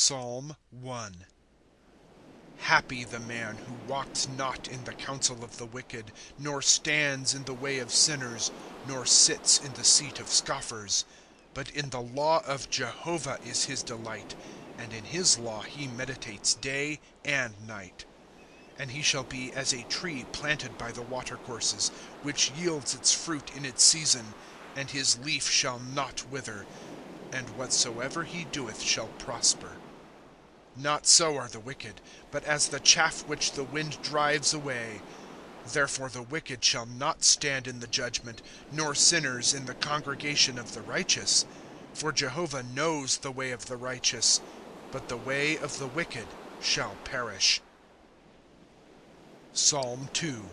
Psalm 1. Happy the man who walks not in the counsel of the wicked, nor stands in the way of sinners, nor sits in the seat of scoffers. But in the law of Jehovah is his delight, and in his law he meditates day and night. And he shall be as a tree planted by the watercourses, which yields its fruit in its season, and his leaf shall not wither, and whatsoever he doeth shall prosper. Not so are the wicked, but as the chaff which the wind drives away. Therefore the wicked shall not stand in the judgment, nor sinners in the congregation of the righteous. For Jehovah knows the way of the righteous, but the way of the wicked shall perish. Psalm 2.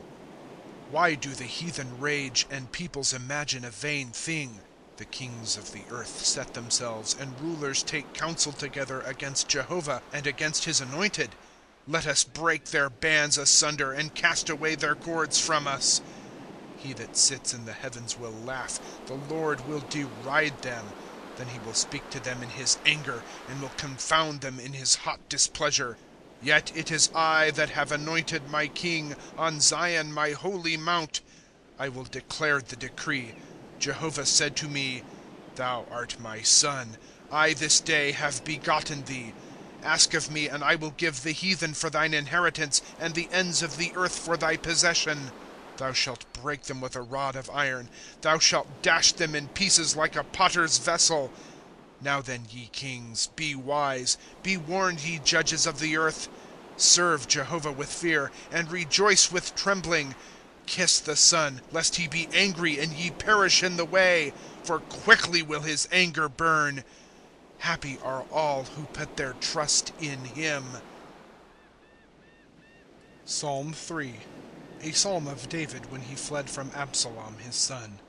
Why do the heathen rage, and peoples imagine a vain thing? The kings of the earth set themselves, and rulers take counsel together against Jehovah and against his anointed. Let us break their bands asunder, and cast away their cords from us. He that sits in the heavens will laugh, the Lord will deride them. Then he will speak to them in his anger, and will confound them in his hot displeasure. Yet it is I that have anointed my king, on Zion my holy mount. I will declare the decree. Jehovah said to me, Thou art my son. I this day have begotten thee. Ask of me, and I will give the heathen for thine inheritance, and the ends of the earth for thy possession. Thou shalt break them with a rod of iron. Thou shalt dash them in pieces like a potter's vessel. Now then, ye kings, be wise. Be warned, ye judges of the earth. Serve Jehovah with fear, and rejoice with trembling. Kiss the Son, lest he be angry and ye perish in the way, for quickly will his anger burn. Happy are all who put their trust in him. Psalm 3. A psalm of David when he fled from Absalom his son.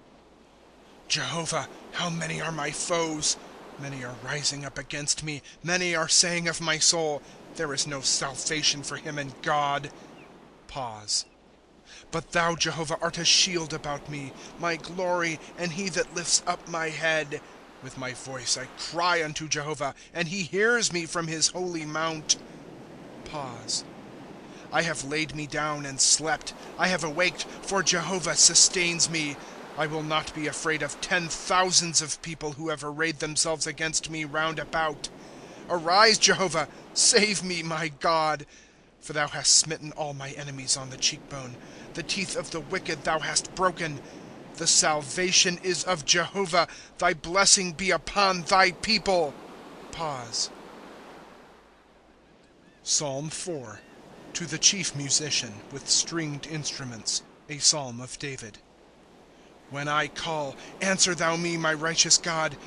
Jehovah, how many are my foes? Many are rising up against me. Many are saying of my soul, there is no salvation for him in God. Pause. But thou, Jehovah, art a shield about me, my glory, and he that lifts up my head. With my voice I cry unto Jehovah, and he hears me from his holy mount. Pause. I have laid me down and slept. I have awaked, for Jehovah sustains me. I will not be afraid of 10,000s of people who have arrayed themselves against me round about. Arise, Jehovah, save me, my God. For thou hast smitten all my enemies on the cheekbone. The teeth of the wicked thou hast broken. The salvation is of Jehovah. Thy blessing be upon thy people. Pause. Psalm 4. To the chief musician, with stringed instruments, a psalm of David. When I call, answer thou me, my righteous God.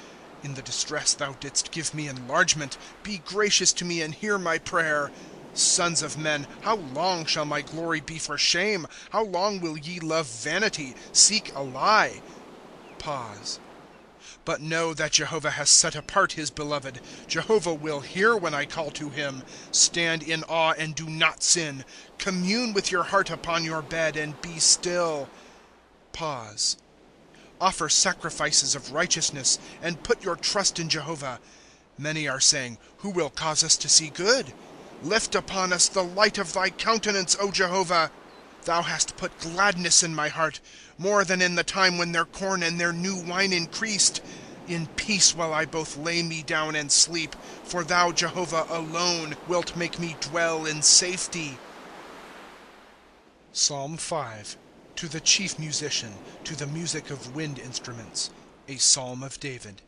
In the distress thou didst give me enlargement. Be gracious to me and hear my prayer. Sons of men, how long shall my glory be for shame? How long will ye love vanity, seek a lie? Pause. But know that Jehovah has set apart his beloved. Jehovah will hear when I call to him. Stand in awe and do not sin. Commune with your heart upon your bed and be still. Pause. Offer sacrifices of righteousness, and put your trust in Jehovah. Many are saying, who will cause us to see good? Lift upon us the light of thy countenance, O Jehovah. Thou hast put gladness in my heart, more than in the time when their corn and their new wine increased. In peace will I both lay me down and sleep, for thou, Jehovah, alone wilt make me dwell in safety. Psalm 5. To the chief musician, to the music of wind instruments, a psalm of David.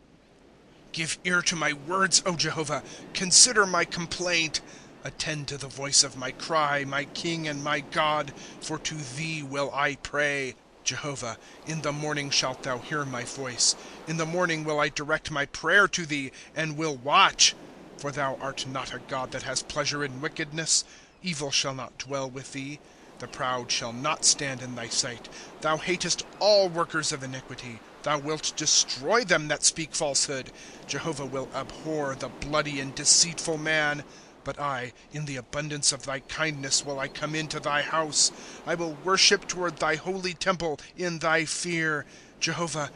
Give ear to my words, O Jehovah. Consider my complaint. Attend to the voice of my cry, my King and my God, for to thee will I pray. Jehovah, in the morning shalt thou hear my voice. In the morning will I direct my prayer to thee, and will watch. For thou art not a God that has pleasure in wickedness. Evil shall not dwell with thee. The proud shall not stand in thy sight. Thou hatest all workers of iniquity. Thou wilt destroy them that speak falsehood. Jehovah will abhor the bloody and deceitful man. But I, in the abundance of thy kindness, will I come into thy house. I will worship toward thy holy temple in thy fear. Jehovah,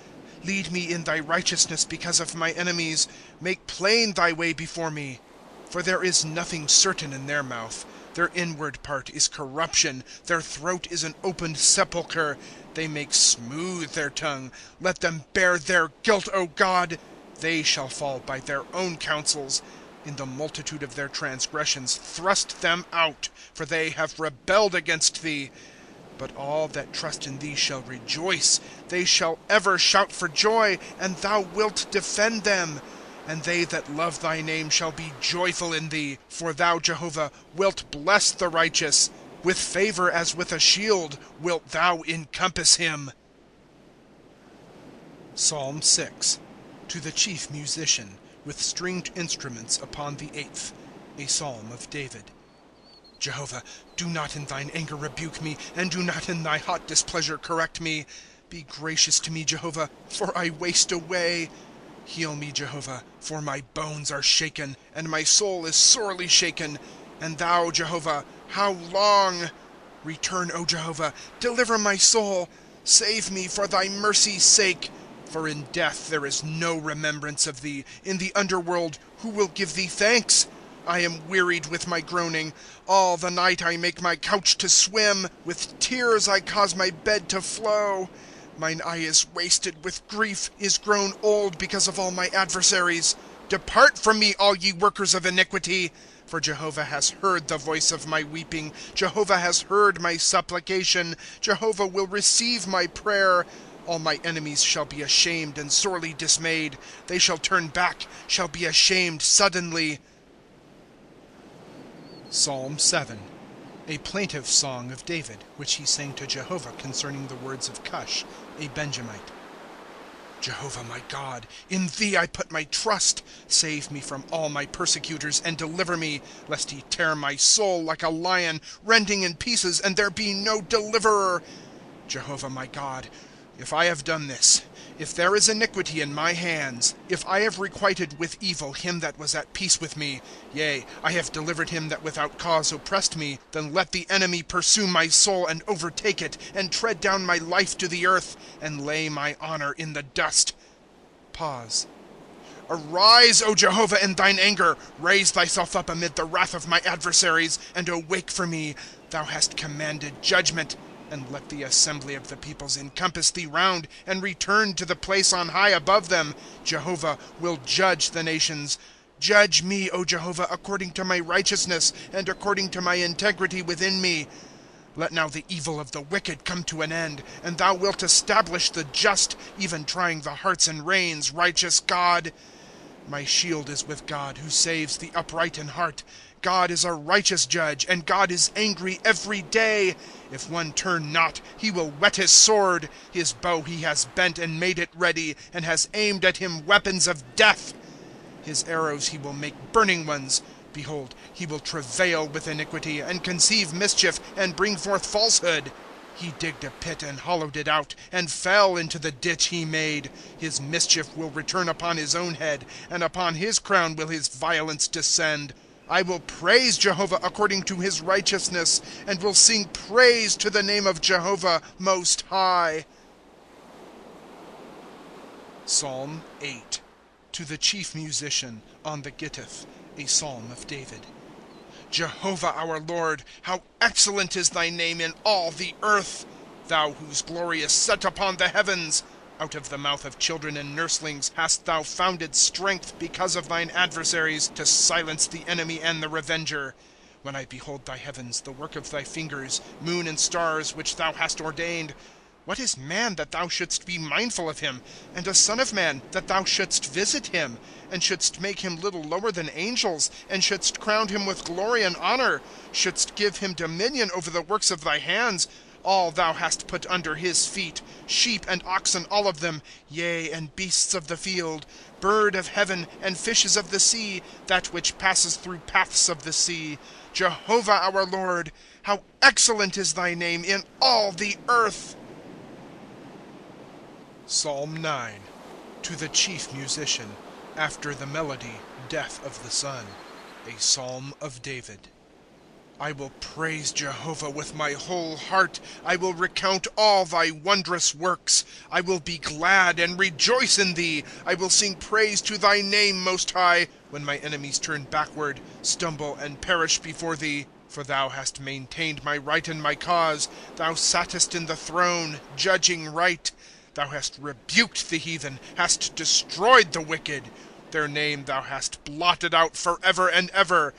lead me in thy righteousness because of my enemies. Make plain thy way before me. For there is nothing certain in their mouth. Their inward part is corruption. Their throat is an opened sepulchre. They make smooth their tongue. Let them bear their guilt, O God. They shall fall by their own counsels. In the multitude of their transgressions thrust them out, for they have rebelled against thee. But all that trust in thee shall rejoice. They shall ever shout for joy, and thou wilt defend them. And they that love thy name shall be joyful in thee. For thou, Jehovah, wilt bless the righteous. With favor as with a shield wilt thou encompass him. Psalm 6. To the chief musician, with stringed instruments upon the 8th, a psalm of David. Jehovah, do not in thine anger rebuke me, and do not in thy hot displeasure correct me. Be gracious to me, Jehovah, for I waste away. Heal me, Jehovah, for my bones are shaken, and my soul is sorely shaken. And thou, Jehovah, how long? Return, O Jehovah, deliver my soul. Save me for thy mercy's sake. For in death there is no remembrance of thee. In the underworld who will give thee thanks? I am wearied with my groaning. All the night I make my couch to swim. With tears I cause my bed to flow. Mine eye is wasted with grief, is grown old because of all my adversaries. Depart from me, all ye workers of iniquity. For Jehovah has heard the voice of my weeping. Jehovah has heard my supplication. Jehovah will receive my prayer. All my enemies shall be ashamed and sorely dismayed. They shall turn back, shall be ashamed suddenly. Psalm 7. A plaintive song of David, which he sang to Jehovah concerning the words of Cush, a Benjamite. Jehovah my God, in thee I put my trust. Save me from all my persecutors, and deliver me, lest he tear my soul like a lion, rending in pieces, and there be no deliverer. Jehovah my God, if I have done this, if there is iniquity in my hands, if I have requited with evil him that was at peace with me, yea, I have delivered him that without cause oppressed me, then let the enemy pursue my soul and overtake it, and tread down my life to the earth, and lay my honor in the dust. Pause. Arise, O Jehovah, in thine anger. Raise thyself up amid the wrath of my adversaries, and awake for me. Thou hast commanded judgment. And let the assembly of the peoples encompass thee round, and return to the place on high above them. Jehovah will judge the nations. Judge me, O Jehovah, according to my righteousness, and according to my integrity within me. Let now the evil of the wicked come to an end, and thou wilt establish the just, even trying the hearts and reins, righteous God. My shield is with God, who saves the upright in heart. God is a righteous judge, and God is angry every day. If one turn not, he will whet his sword. His bow he has bent and made it ready, and has aimed at him weapons of death. His arrows he will make burning ones. Behold, he will travail with iniquity, and conceive mischief, and bring forth falsehood. He digged a pit and hollowed it out, and fell into the ditch he made. His mischief will return upon his own head, and upon his crown will his violence descend. I will praise Jehovah according to his righteousness, and will sing praise to the name of Jehovah Most High. Psalm 8. To the chief musician, on the Gittith, a psalm of David. Jehovah our Lord, how excellent is thy name in all the earth! Thou whose glory is set upon the heavens! Out of the mouth of children and nurslings hast thou founded strength because of thine adversaries, to silence the enemy and the revenger. When I behold thy heavens, the work of thy fingers, moon and stars which thou hast ordained. What is man that thou shouldst be mindful of him, and a son of man that thou shouldst visit him, and shouldst make him little lower than angels, and shouldst crown him with glory and honor, shouldst give him dominion over the works of thy hands? All thou hast put under his feet, sheep and oxen all of them, yea, and beasts of the field, bird of heaven, and fishes of the sea, that which passes through paths of the sea. Jehovah our Lord, how excellent is thy name in all the earth! Psalm 9. To the chief musician, after the melody, Death of the Son, a psalm of David. I will praise Jehovah with my whole heart. I will recount all thy wondrous works. I will be glad and rejoice in thee. I will sing praise to thy name, Most High. when my enemies turn backward, stumble, and perish before thee. For thou hast maintained my right and my cause. Thou sattest in the throne, judging right. Thou hast rebuked the heathen, hast destroyed the wicked. Their name thou hast blotted out forever and ever.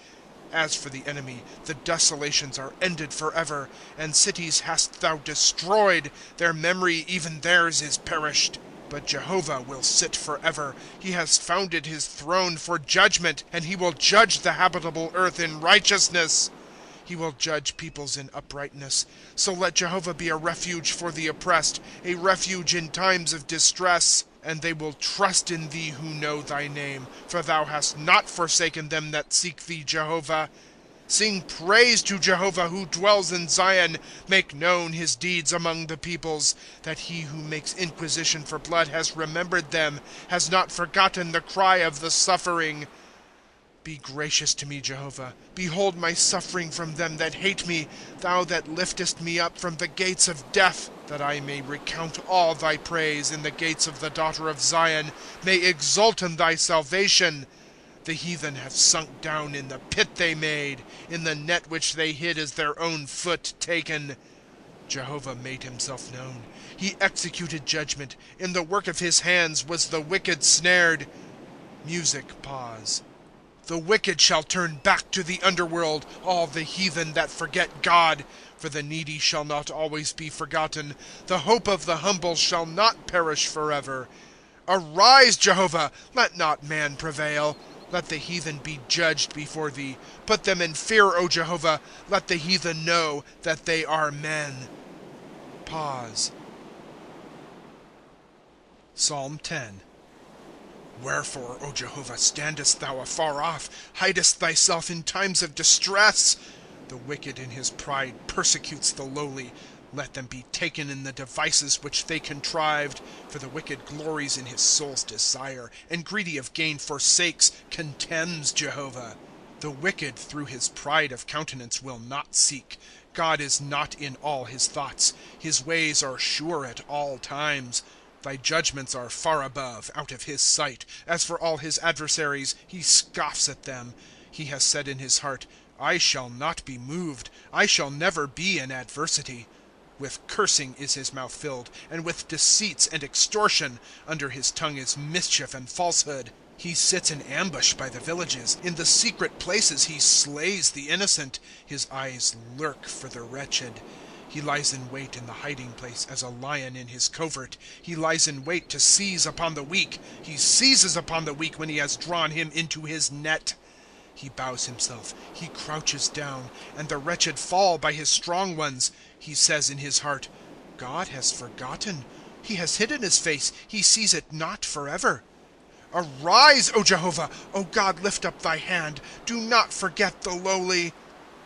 As for the enemy, the desolations are ended forever, and cities hast thou destroyed. Their memory, even theirs, is perished. But Jehovah will sit forever. He has founded his throne for judgment, and he will judge the habitable earth in righteousness. He will judge peoples in uprightness. So let Jehovah be a refuge for the oppressed, a refuge in times of distress. And they will trust in thee who know thy name, for thou hast not forsaken them that seek thee, Jehovah. Sing praise to Jehovah who dwells in Zion. Make known his deeds among the peoples. That he who makes inquisition for blood has remembered them, has not forgotten the cry of the suffering. Be gracious to me, Jehovah. Behold my suffering from them that hate me, thou that liftest me up from the gates of death, that I may recount all thy praise in the gates of the daughter of Zion, may exult in thy salvation. The heathen have sunk down in the pit they made. In the net which they hid is their own foot taken. Jehovah made himself known. He executed judgment. In the work of his hands was the wicked snared. Music pause. The wicked shall turn back to the underworld, all the heathen that forget God. For the needy shall not always be forgotten. The hope of the humble shall not perish forever. Arise, Jehovah, let not man prevail. Let the heathen be judged before thee. Put them in fear, O Jehovah. Let the heathen know that they are men. Pause. Psalm 10. Wherefore, O Jehovah, standest thou afar off, hidest thyself in times of distress? The wicked in his pride persecutes the lowly. Let them be taken in the devices which they contrived. For the wicked glories in his soul's desire, and greedy of gain forsakes, contemns Jehovah. The wicked through his pride of countenance will not seek. God is not in all his thoughts. His ways are sure at all times. Thy judgments are far above, out of his sight. As for all his adversaries, he scoffs at them. He has said in his heart, I shall not be moved. I shall never be in adversity. With cursing is his mouth filled, and with deceits and extortion. Under his tongue is mischief and falsehood. He sits in ambush by the villages. In the secret places he slays the innocent. His eyes lurk for the wretched. He lies in wait in the hiding place as a lion in his covert. He lies in wait to seize upon the weak. He seizes upon the weak when he has drawn him into his net. He bows himself, he crouches down, and the wretched fall by his strong ones. He says in his heart, God has forgotten. He has hidden his face. He sees it not forever. Arise, O Jehovah! O God, lift up thy hand. Do not forget the lowly.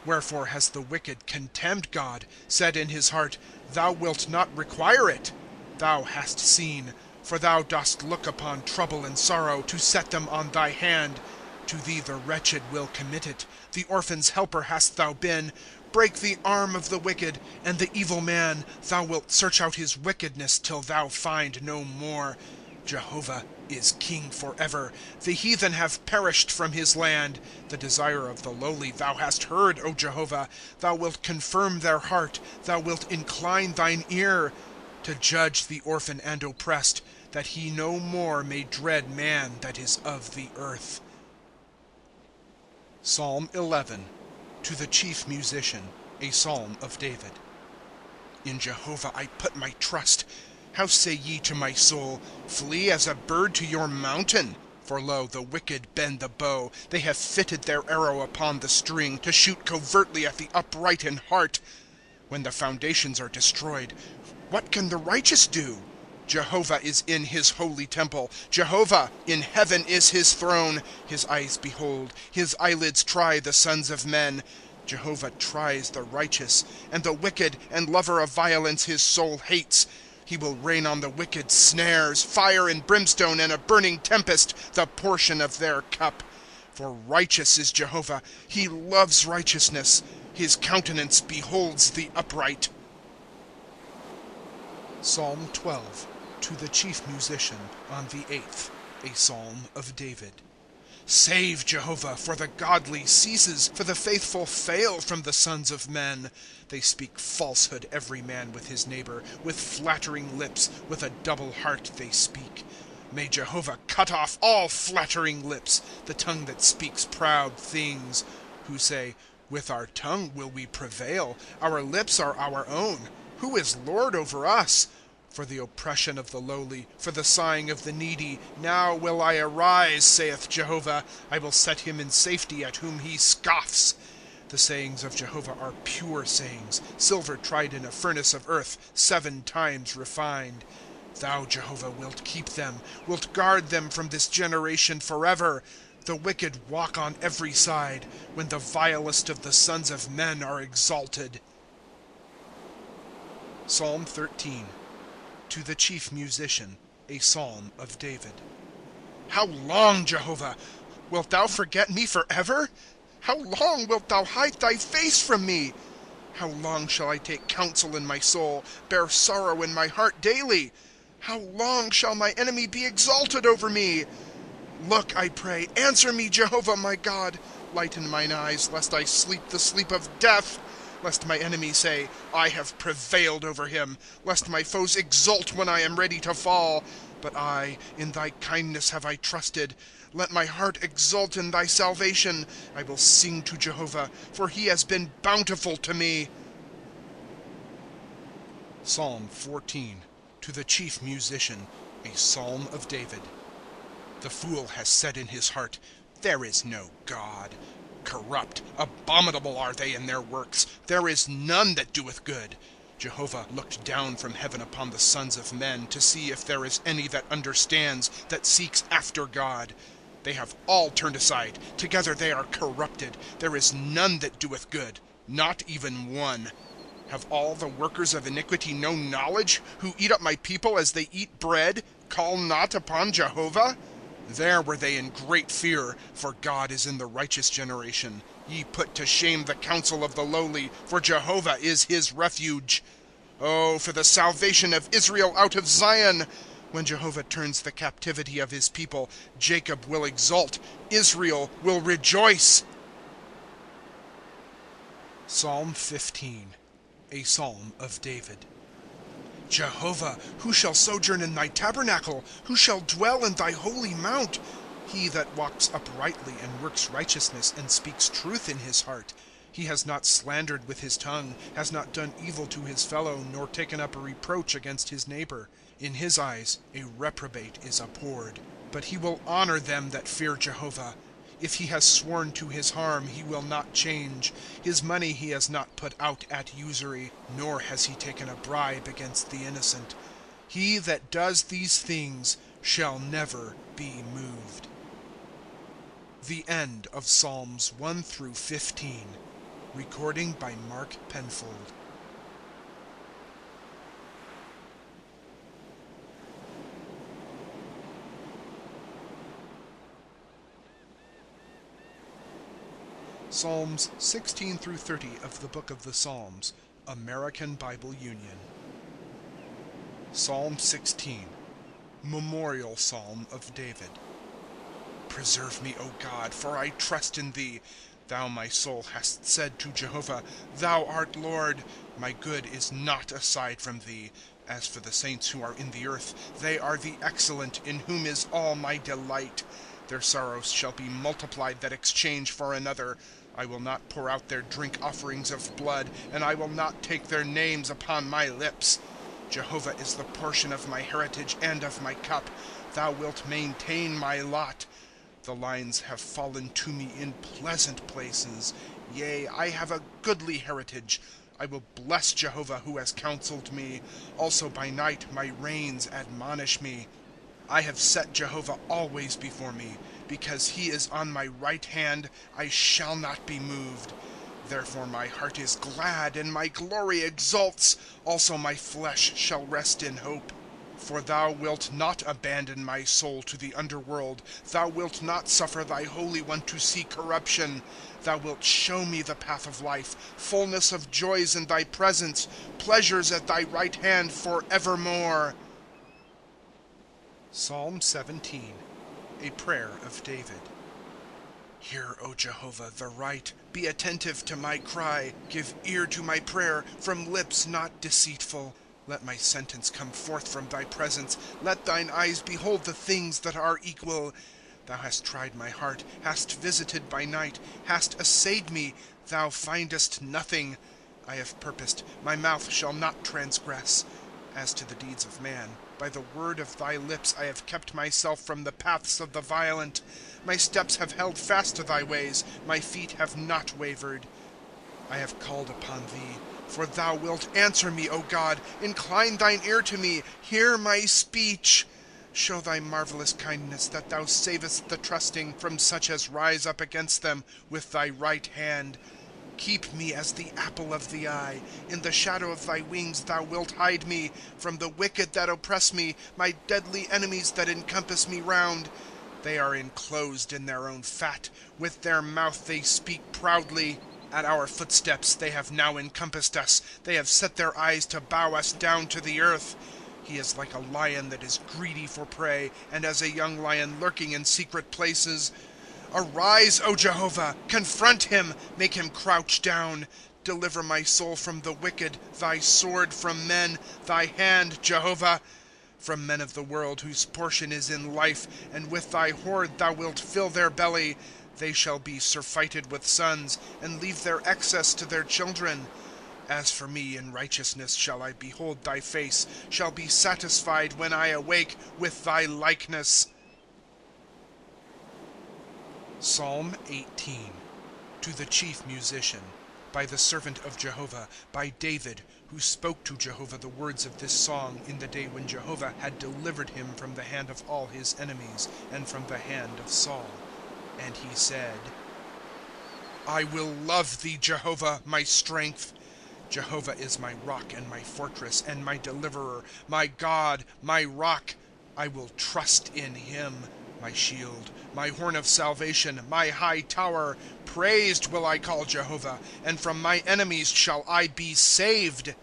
Wherefore has the wicked contemned God, said in his heart, Thou wilt not require it? Thou hast seen, for thou dost look upon trouble and sorrow, to set them on thy hand. To thee the wretched will commit it. The orphan's helper hast thou been. Break the arm of the wicked, and the evil man. Thou wilt search out his wickedness till thou find no more. Jehovah is king forever. The heathen have perished from his land. The desire of the lowly thou hast heard, O Jehovah. Thou wilt confirm their heart. Thou wilt incline thine ear, to judge the orphan and oppressed, that he no more may dread man that is of the earth. Psalm 11. To the chief musician, a psalm of David. In Jehovah I put my trust. How say ye to my soul, Flee as a bird to your mountain? For lo, the wicked bend the bow. They have fitted their arrow upon the string, to shoot covertly at the upright in heart. When the foundations are destroyed, what can the righteous do? Jehovah is in his holy temple. Jehovah, in heaven is his throne. His eyes behold, his eyelids try the sons of men. Jehovah tries the righteous, and the wicked and lover of violence his soul hates. He will rain on the wicked snares, fire and brimstone, and a burning tempest, the portion of their cup. For righteous is Jehovah. He loves righteousness. His countenance beholds the upright. Psalm 12. To the chief musician, on the 8th, a psalm of David. Save, Jehovah, for the godly ceases, for the faithful fail from the sons of men. They speak falsehood every man with his neighbor, with flattering lips, with a double heart they speak. May Jehovah cut off all flattering lips, the tongue that speaks proud things, who say, with our tongue will we prevail, our lips are our own. Who is Lord over us? For the oppression of the lowly, for the sighing of the needy, now will I arise, saith Jehovah. I will set him in safety at whom he scoffs. The sayings of Jehovah are pure sayings, silver tried in a furnace of earth, 7 times refined. Thou, Jehovah, wilt keep them, wilt guard them from this generation forever. The wicked walk on every side, when the vilest of the sons of men are exalted. Psalm 13. To the chief musician, a psalm of David. How long, Jehovah? Wilt thou forget me forever? How long wilt thou hide thy face from me? How long shall I take counsel in my soul, bear sorrow in my heart daily? How long shall my enemy be exalted over me? Look, I pray, answer me, Jehovah my God. Lighten mine eyes, lest I sleep the sleep of death. Lest my enemy say, I have prevailed over him. Lest my foes exult when I am ready to fall. But I, in thy kindness have I trusted. Let my heart exult in thy salvation. I will sing to Jehovah, for he has been bountiful to me. Psalm 14. To the chief musician, a psalm of David. The fool has said in his heart, there is no God. Corrupt, abominable are they in their works. There is none that doeth good. Jehovah looked down from heaven upon the sons of men, to see if there is any that understands, that seeks after God. They have all turned aside, together they are corrupted. There is none that doeth good, not even one. Have all the workers of iniquity no knowledge, who eat up my people as they eat bread, call not upon Jehovah? There were they in great fear, for God is in the righteous generation. Ye put to shame the counsel of the lowly, for Jehovah is his refuge. Oh, for the salvation of Israel out of Zion! When Jehovah turns the captivity of his people, Jacob will exult, Israel will rejoice. Psalm 15, a psalm of David. Jehovah, who shall sojourn in thy tabernacle? Who shall dwell in thy holy mount? He that walks uprightly and works righteousness and speaks truth in his heart. He has not slandered with his tongue, has not done evil to his fellow, nor taken up a reproach against his neighbor. In his eyes a reprobate is abhorred, but he will honor them that fear Jehovah. If he has sworn to his harm, he will not change. His money he has not put out at usury, nor has he taken a bribe against the innocent. He that does these things shall never be moved. The end of Psalms 1 through 15. Recording by Mark Penfold. Psalms 16 through 30 of the Book of the Psalms, American Bible Union. Psalm 16, Memorial Psalm of David. Preserve me, O God, for I trust in thee. Thou, my soul, hast said to Jehovah, Thou art Lord. My good is not aside from thee. As for the saints who are in the earth, they are the excellent, in whom is all my delight. Their sorrows shall be multiplied that exchange for another. I will not pour out their drink offerings of blood, and I will not take their names upon my lips. Jehovah is the portion of my heritage and of my cup. Thou wilt maintain my lot. The lines have fallen to me in pleasant places. Yea, I have a goodly heritage. I will bless Jehovah who has counseled me. Also by night my reins admonish me. I have set Jehovah always before me. Because he is on my right hand, I shall not be moved. Therefore my heart is glad, and my glory exults. Also my flesh shall rest in hope. For thou wilt not abandon my soul to the underworld. Thou wilt not suffer thy Holy One to see corruption. Thou wilt show me the path of life, fullness of joys in thy presence, pleasures at thy right hand forevermore. Psalm 17, a prayer of David. Hear, O Jehovah, the right. Be attentive to my cry. Give ear to my prayer from lips not deceitful. Let my sentence come forth from thy presence. Let thine eyes behold the things that are equal. Thou hast tried my heart, hast visited by night, hast assayed me. Thou findest nothing. I have purposed, my mouth shall not transgress. As to the deeds of man, by the word of thy lips I have kept myself from the paths of the violent. My steps have held fast to thy ways, my feet have not wavered. I have called upon thee, for thou wilt answer me, O God. Incline thine ear to me, hear my speech. Show thy marvelous kindness, that thou savest the trusting from such as rise up against them with thy right hand. Keep me as the apple of the eye. In the shadow of thy wings thou wilt hide me. From the wicked that oppress me, my deadly enemies that encompass me round. They are enclosed in their own fat. With their mouth they speak proudly. At our footsteps they have now encompassed us. They have set their eyes to bow us down to the earth. He is like a lion that is greedy for prey, and as a young lion lurking in secret places. Arise, O Jehovah, confront him, make him crouch down. Deliver my soul from the wicked, thy sword from men, thy hand, Jehovah. From men of the world whose portion is in life, and with thy horde thou wilt fill their belly. They shall be surfeited with sons, and leave their excess to their children. As for me, in righteousness shall I behold thy face, shall be satisfied when I awake with thy likeness. Psalm 18. To the chief musician, by the servant of Jehovah, by David, who spoke to Jehovah the words of this song in the day when Jehovah had delivered him from the hand of all his enemies, and from the hand of Saul. And he said, I will love thee, Jehovah, my strength. Jehovah is my rock and my fortress and my deliverer, my God, my rock. I will trust in him. My shield, my horn of salvation, my high tower. Praised will I call Jehovah, and from my enemies shall I be saved.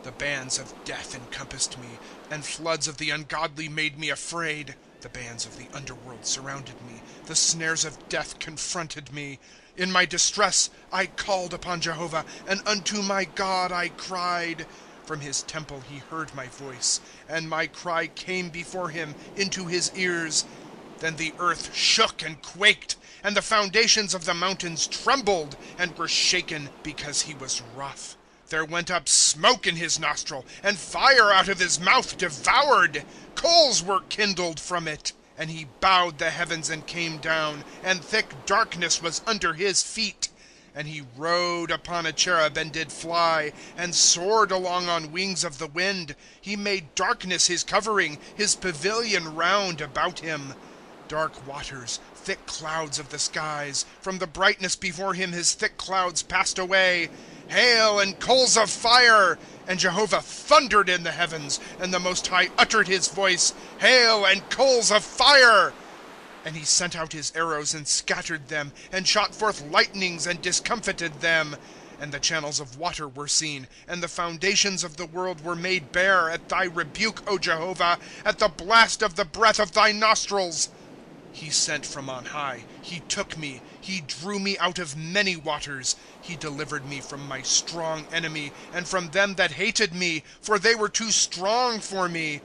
The bands of death encompassed me, and floods of the ungodly made me afraid. The bands of the underworld surrounded me. The snares of death confronted me. In my distress I called upon Jehovah, and unto my God I cried. From his temple he heard my voice, and my cry came before him into his ears. Then the earth shook and quaked, and the foundations of the mountains trembled and were shaken, because he was wroth. There went up smoke in his nostril, and fire out of his mouth devoured. Coals were kindled from it. And he bowed the heavens and came down, and thick darkness was under his feet. And he rode upon a cherub and did fly, and soared along on wings of the wind. He made darkness his covering, his pavilion round about him. Dark waters, thick clouds of the skies. From the brightness before him his thick clouds passed away. Hail and coals of fire! And Jehovah thundered in the heavens, and the Most High uttered his voice. Hail and coals of fire! And he sent out his arrows and scattered them, and shot forth lightnings and discomfited them. And the channels of water were seen, and the foundations of the world were made bare at thy rebuke, O Jehovah, at the blast of the breath of thy nostrils. He sent from on high, he took me, he drew me out of many waters. He delivered me from my strong enemy, and from them that hated me, for they were too strong for me.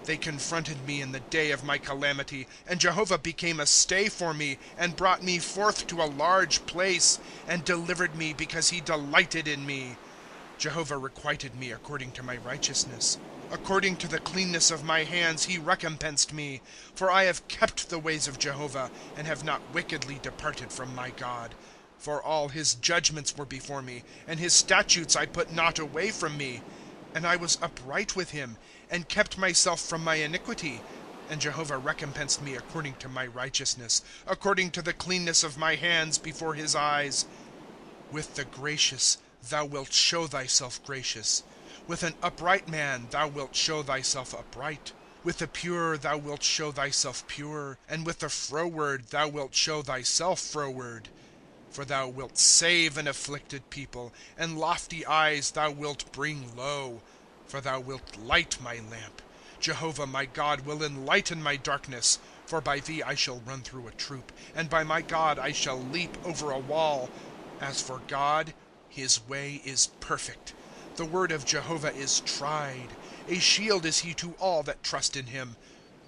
They confronted me in the day of my calamity, and Jehovah became a stay for me, and brought me forth to a large place, and delivered me because he delighted in me. Jehovah requited me according to my righteousness. According to the cleanness of my hands he recompensed me. For I have kept the ways of Jehovah, and have not wickedly departed from my God. For all his judgments were before me, and his statutes I put not away from me. And I was upright with him, and kept myself from my iniquity. And Jehovah recompensed me according to my righteousness, according to the cleanness of my hands before his eyes. With the gracious thou wilt show thyself gracious. With an upright man thou wilt show thyself upright. With the pure thou wilt show thyself pure, and with the froward thou wilt show thyself froward. For thou wilt save an afflicted people, and lofty eyes thou wilt bring low. For thou wilt light my lamp. Jehovah my God will enlighten my darkness. For by thee I shall run through a troop, and by my God I shall leap over a wall. As for God, his way is perfect. The word of Jehovah is tried. A shield is he to all that trust in him.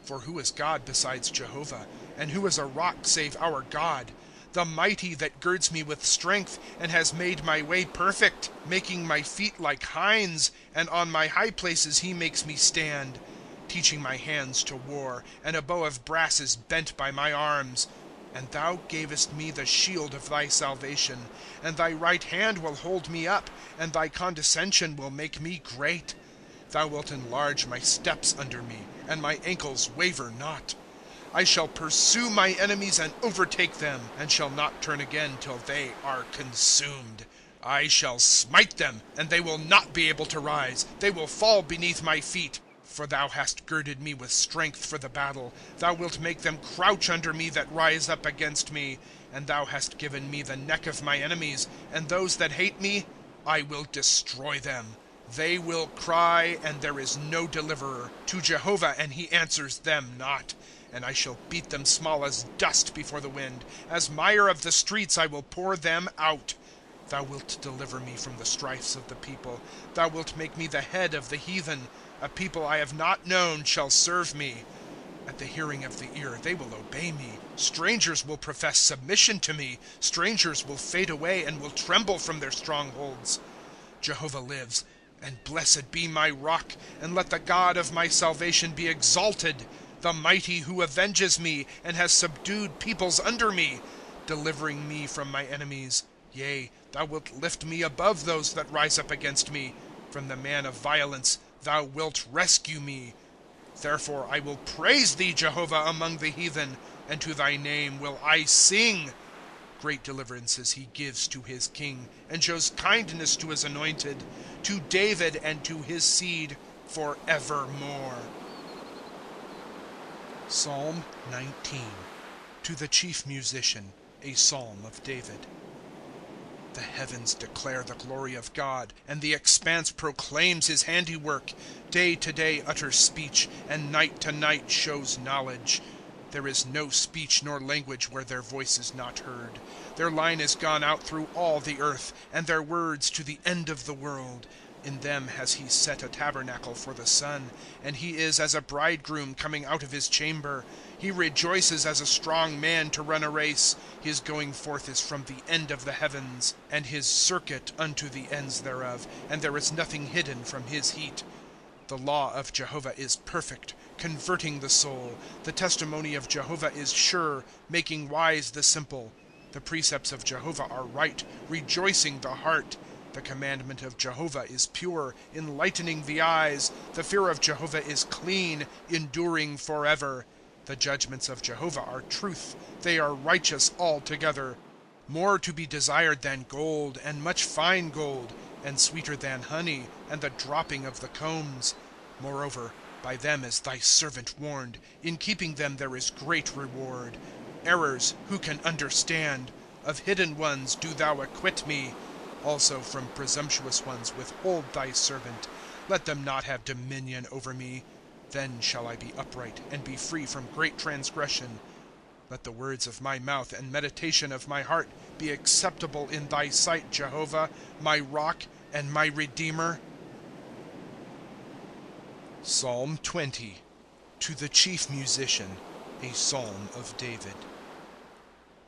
For who is God besides Jehovah? And who is a rock save our God? The mighty that girds me with strength, and has made my way perfect, making my feet like hinds, and on my high places he makes me stand. Teaching my hands to war, and a bow of brass is bent by my arms. And thou gavest me the shield of thy salvation, and thy right hand will hold me up, and thy condescension will make me great. Thou wilt enlarge my steps under me, and my ankles waver not. I shall pursue my enemies and overtake them, and shall not turn again till they are consumed. I shall smite them, and they will not be able to rise. They will fall beneath my feet. For thou hast girded me with strength for the battle. Thou wilt make them crouch under me that rise up against me. And thou hast given me the neck of my enemies, and those that hate me, I will destroy them. They will cry, and there is no deliverer, to Jehovah, and he answers them not. And I shall beat them small as dust before the wind. As mire of the streets I will pour them out. Thou wilt deliver me from the strifes of the people. Thou wilt make me the head of the heathen. A people I have not known shall serve me. At the hearing of the ear they will obey me. Strangers will profess submission to me. Strangers will fade away and will tremble from their strongholds. Jehovah lives, and blessed be my rock, and let the God of my salvation be exalted. The mighty who avenges me, and has subdued peoples under me, delivering me from my enemies. Yea, thou wilt lift me above those that rise up against me. From the man of violence thou wilt rescue me. Therefore I will praise thee, Jehovah, among the heathen, and to thy name will I sing. Great deliverances he gives to his king, and shows kindness to his anointed, to David and to his seed forevermore. Psalm 19. To the chief musician, a psalm of David. The heavens declare the glory of God, and the expanse proclaims his handiwork. Day to day utters speech, and night to night shows knowledge. There is no speech nor language where their voice is not heard. Their line is gone out through all the earth, and their words to the end of the world. In them has he set a tabernacle for the sun, and he is as a bridegroom coming out of his chamber. He rejoices as a strong man to run a race. His going forth is from the end of the heavens, and his circuit unto the ends thereof, and there is nothing hidden from his heat. The law of Jehovah is perfect, converting the soul. The testimony of Jehovah is sure, making wise the simple. The precepts of Jehovah are right, rejoicing the heart. The commandment of Jehovah is pure, enlightening the eyes. The fear of Jehovah is clean, enduring forever. The judgments of Jehovah are truth. They are righteous altogether. More to be desired than gold, and much fine gold, and sweeter than honey, and the dropping of the combs. Moreover, by them is thy servant warned. In keeping them there is great reward. Errors who can understand? Of hidden ones do thou acquit me. Also from presumptuous ones withhold thy servant. Let them not have dominion over me. Then shall I be upright, and be free from great transgression. Let the words of my mouth and meditation of my heart be acceptable in thy sight, Jehovah, my rock and my redeemer. Psalm 20. To the chief musician, a psalm of David.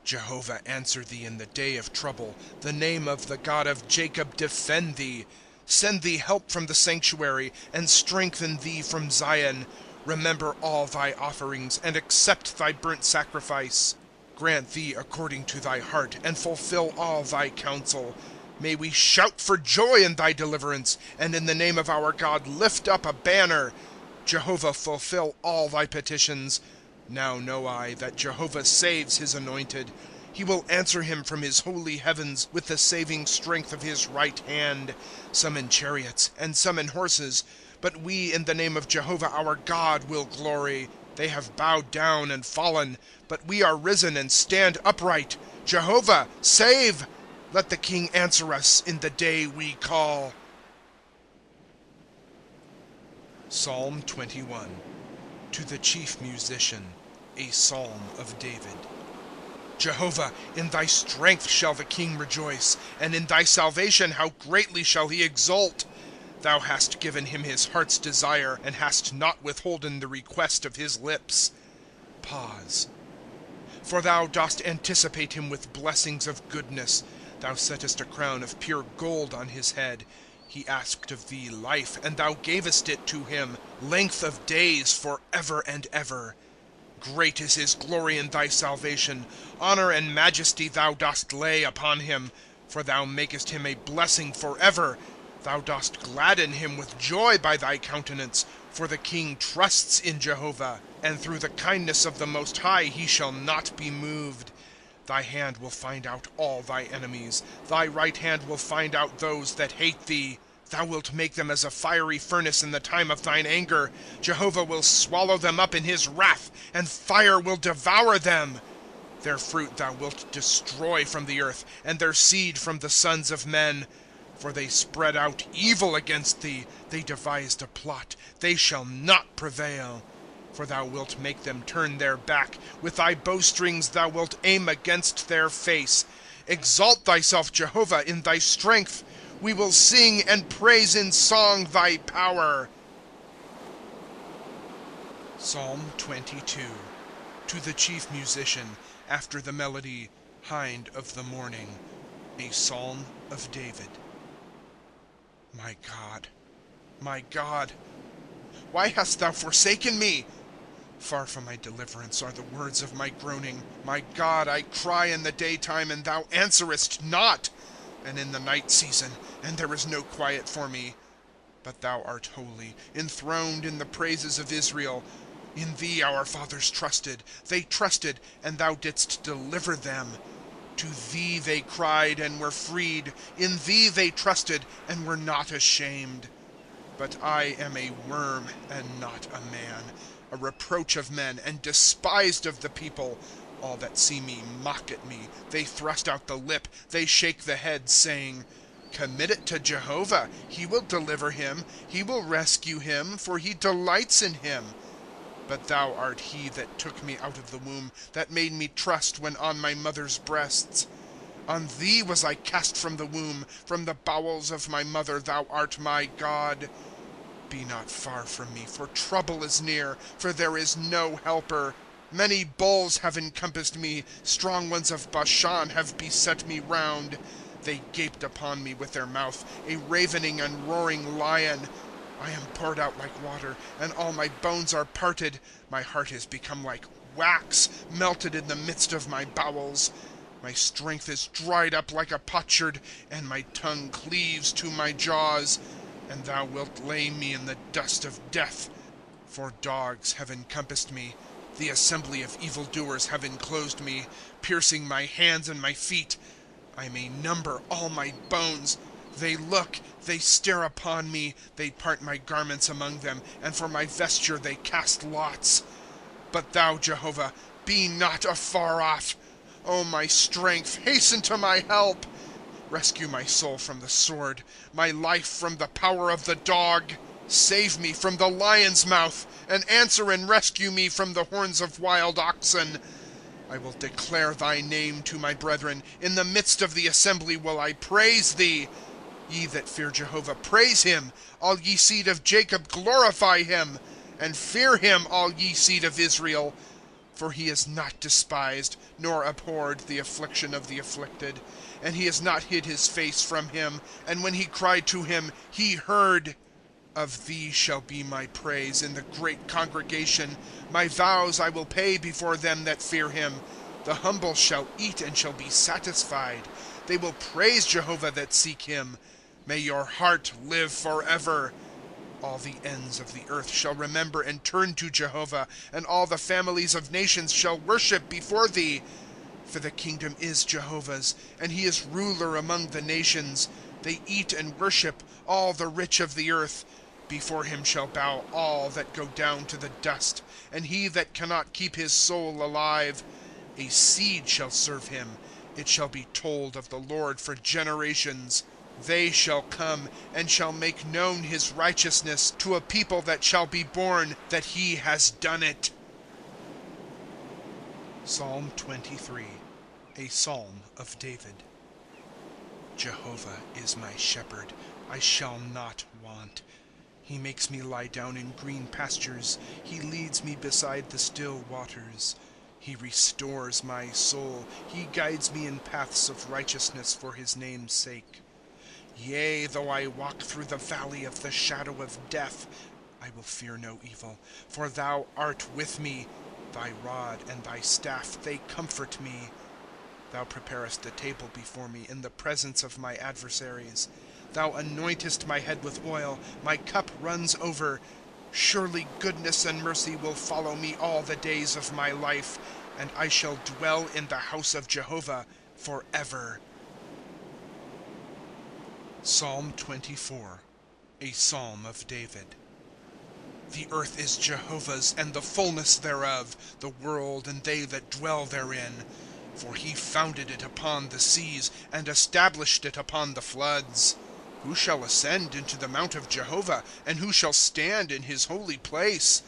Jehovah answer thee in the day of trouble. The name of the God of Jacob defend thee. Send thee help from the sanctuary, and strengthen thee from Zion. Remember all thy offerings, and accept thy burnt sacrifice. Grant thee according to thy heart, and fulfill all thy counsel. May we shout for joy in thy deliverance, and in the name of our God lift up a banner. Jehovah, fulfill all thy petitions. Now know I that Jehovah saves his anointed. He will answer him from his holy heavens with the saving strength of his right hand. Some in chariots, and some in horses. But we in the name of Jehovah our God will glory. They have bowed down and fallen, but we are risen and stand upright. Jehovah, save! Let the King answer us in the day we call. Psalm 21. To the chief musician, A Psalm of David. Jehovah, in thy strength shall the king rejoice, and in thy salvation how greatly shall he exult. Thou hast given him his heart's desire, and hast not withholden the request of his lips. Pause. For thou dost anticipate him with blessings of goodness. Thou settest a crown of pure gold on his head. He asked of thee life, and thou gavest it to him, length of days forever and ever. Great is his glory in thy salvation. Honor and majesty thou dost lay upon him. For thou makest him a blessing forever. Thou dost gladden him with joy by thy countenance. For the king trusts in Jehovah, and through the kindness of the Most High he shall not be moved. Thy hand will find out all thy enemies. Thy right hand will find out those that hate thee. Thou wilt make them as a fiery furnace in the time of thine anger. Jehovah will swallow them up in his wrath, and fire will devour them. Their fruit thou wilt destroy from the earth, and their seed from the sons of men. For they spread out evil against thee. They devised a plot. They shall not prevail. For thou wilt make them turn their back. With thy bowstrings thou wilt aim against their face. Exalt thyself, Jehovah, in thy strength. We will sing and praise in song thy power. Psalm 22. To the chief musician, after the melody, Hind of the Morning. A Psalm of David. My God, why hast thou forsaken me? Far from my deliverance are the words of my groaning. My God, I cry in the daytime, and thou answerest not, and in the night season, and there is no quiet for me. But thou art holy, enthroned in the praises of Israel. In thee our fathers trusted. They trusted, and thou didst deliver them. To thee they cried, and were freed. In thee they trusted, and were not ashamed. But I am a worm, and not a man, a reproach of men, and despised of the people. All that see me mock at me. They thrust out the lip, they shake the head, saying, Commit it to Jehovah. He will deliver him. He will rescue him, for he delights in him. But thou art he that took me out of the womb, that made me trust when on my mother's breasts. On thee was I cast from the womb. From the bowels of my mother thou art my God. Be not far from me, for trouble is near, for there is no helper. Many bulls have encompassed me. Strong ones of Bashan have beset me round. They gaped upon me with their mouth, a ravening and roaring lion. I am poured out like water, and all my bones are parted. My heart is become like wax, melted in the midst of my bowels. My strength is dried up like a potsherd, and my tongue cleaves to my jaws. And thou wilt lay me in the dust of death. For dogs have encompassed me. The assembly of evildoers have enclosed me, piercing my hands and my feet. I may number all my bones. They look, they stare upon me. They part my garments among them, and for my vesture they cast lots. But thou, Jehovah, be not afar off. O my strength, hasten to my help. Rescue my soul from the sword, my life from the power of the dog. Save me from the lion's mouth, and answer and rescue me from the horns of wild oxen. I will declare thy name to my brethren. In the midst of the assembly will I praise thee. Ye that fear Jehovah, praise him. All ye seed of Jacob, glorify him. And fear him, all ye seed of Israel. For he has not despised, nor abhorred the affliction of the afflicted. And he has not hid his face from him. And when he cried to him, he heard. Of thee shall be my praise in the great congregation. My vows I will pay before them that fear him. The humble shall eat and shall be satisfied. They will praise Jehovah that seek him. May your heart live forever. All the ends of the earth shall remember and turn to Jehovah, and all the families of nations shall worship before thee. For the kingdom is Jehovah's, and he is ruler among the nations. They eat and worship, all the rich of the earth. Before him shall bow all that go down to the dust, and he that cannot keep his soul alive. A seed shall serve him. It shall be told of the Lord for generations. They shall come, and shall make known his righteousness to a people that shall be born, that he has done it. Psalm 23, a psalm of David. Jehovah is my shepherd, I shall not want. He makes me lie down in green pastures. He leads me beside the still waters. He restores my soul. He guides me in paths of righteousness for his name's sake. Yea, though I walk through the valley of the shadow of death, I will fear no evil, for thou art with me. Thy rod and thy staff, they comfort me. Thou preparest a table before me in the presence of my adversaries. Thou anointest my head with oil, my cup runs over. Surely goodness and mercy will follow me all the days of my life, and I shall dwell in the house of Jehovah forever. Psalm 24, a psalm of David. The earth is Jehovah's, and the fullness thereof, the world and they that dwell therein. For he founded it upon the seas, and established it upon the floods. Who shall ascend into the mount of Jehovah, and who shall stand in his holy place?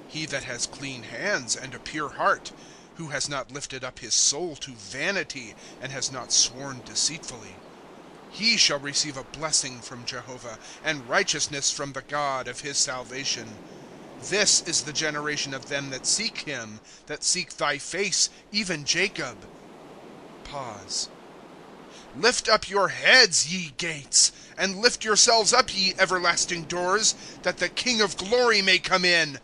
He that has clean hands and a pure heart, who has not lifted up his soul to vanity, and has not sworn deceitfully. He shall receive a blessing from Jehovah, and righteousness from the God of his salvation. This is the generation of them that seek him, that seek thy face, even Jacob. Pause. Lift up your heads, ye gates, and lift yourselves up, ye everlasting doors, that the King of glory may come in.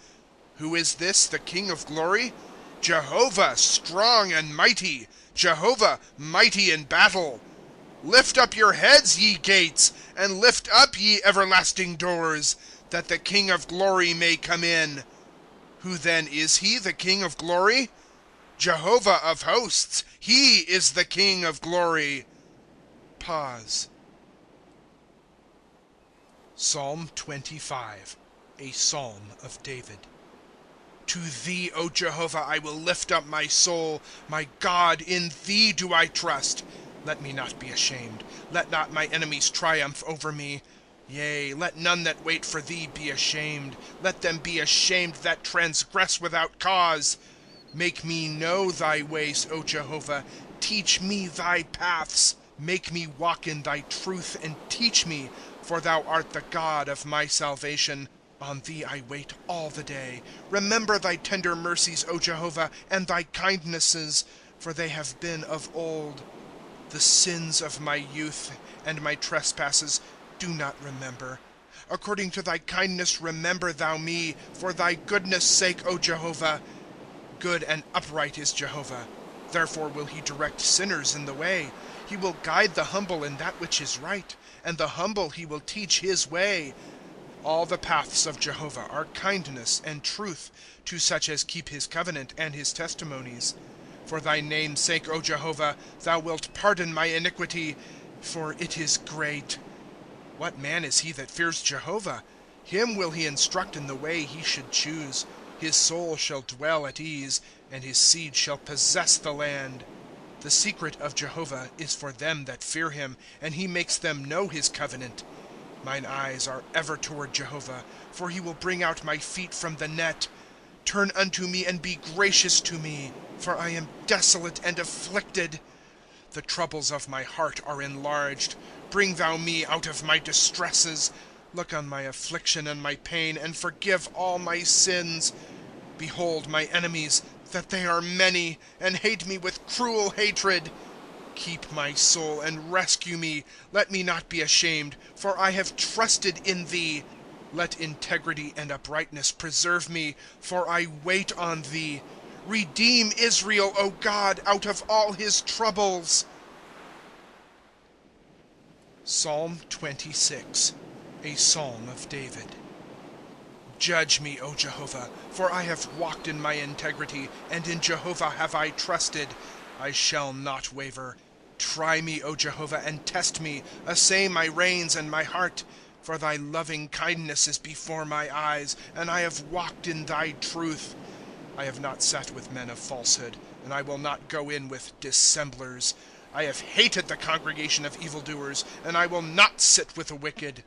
Who is this, the King of glory? Jehovah, strong and mighty, Jehovah, mighty in battle. Lift up your heads, ye gates, and lift up, ye everlasting doors, that the King of glory may come in. Who then is he, the King of glory? Jehovah of hosts, he is the King of glory. Pause. Psalm 25, a psalm of David. To thee, O Jehovah, I will lift up my soul. My God, in thee do I trust. Let me not be ashamed. Let not my enemies triumph over me. Yea, let none that wait for thee be ashamed. Let them be ashamed that transgress without cause. Make me know thy ways, O Jehovah. Teach me thy paths. Make me walk in thy truth, and teach me, for thou art the God of my salvation. On thee I wait all the day. Remember thy tender mercies, O Jehovah, and thy kindnesses, for they have been of old. The sins of my youth and my trespasses do not remember. According to thy kindness remember thou me, for thy goodness' sake, O Jehovah. Good and upright is Jehovah. Therefore will he direct sinners in the way. He will guide the humble in that which is right, and the humble he will teach his way. All the paths of Jehovah are kindness and truth to such as keep his covenant and his testimonies. For thy name's sake, O Jehovah, thou wilt pardon my iniquity, for it is great. What man is he that fears Jehovah? Him will he instruct in the way he should choose. His soul shall dwell at ease, and his seed shall possess the land. The secret of Jehovah is for them that fear him, and he makes them know his covenant. Mine eyes are ever toward Jehovah, for he will bring out my feet from the net. Turn unto me and be gracious to me, for I am desolate and afflicted. The troubles of my heart are enlarged. Bring thou me out of my distresses. Look on my affliction and my pain, and forgive all my sins. Behold my enemies, that they are many, and hate me with cruel hatred. Keep my soul and rescue me. Let me not be ashamed, for I have trusted in thee. Let integrity and uprightness preserve me, for I wait on thee. Redeem Israel, O God, out of all his troubles. Psalm 26, a psalm of David. Judge me, O Jehovah, for I have walked in my integrity, and in Jehovah have I trusted. I shall not waver. Try me, O Jehovah, and test me. Assay my reins and my heart. For thy loving kindness is before my eyes, and I have walked in thy truth. I have not sat with men of falsehood, and I will not go in with dissemblers. I have hated the congregation of evildoers, and I will not sit with the wicked.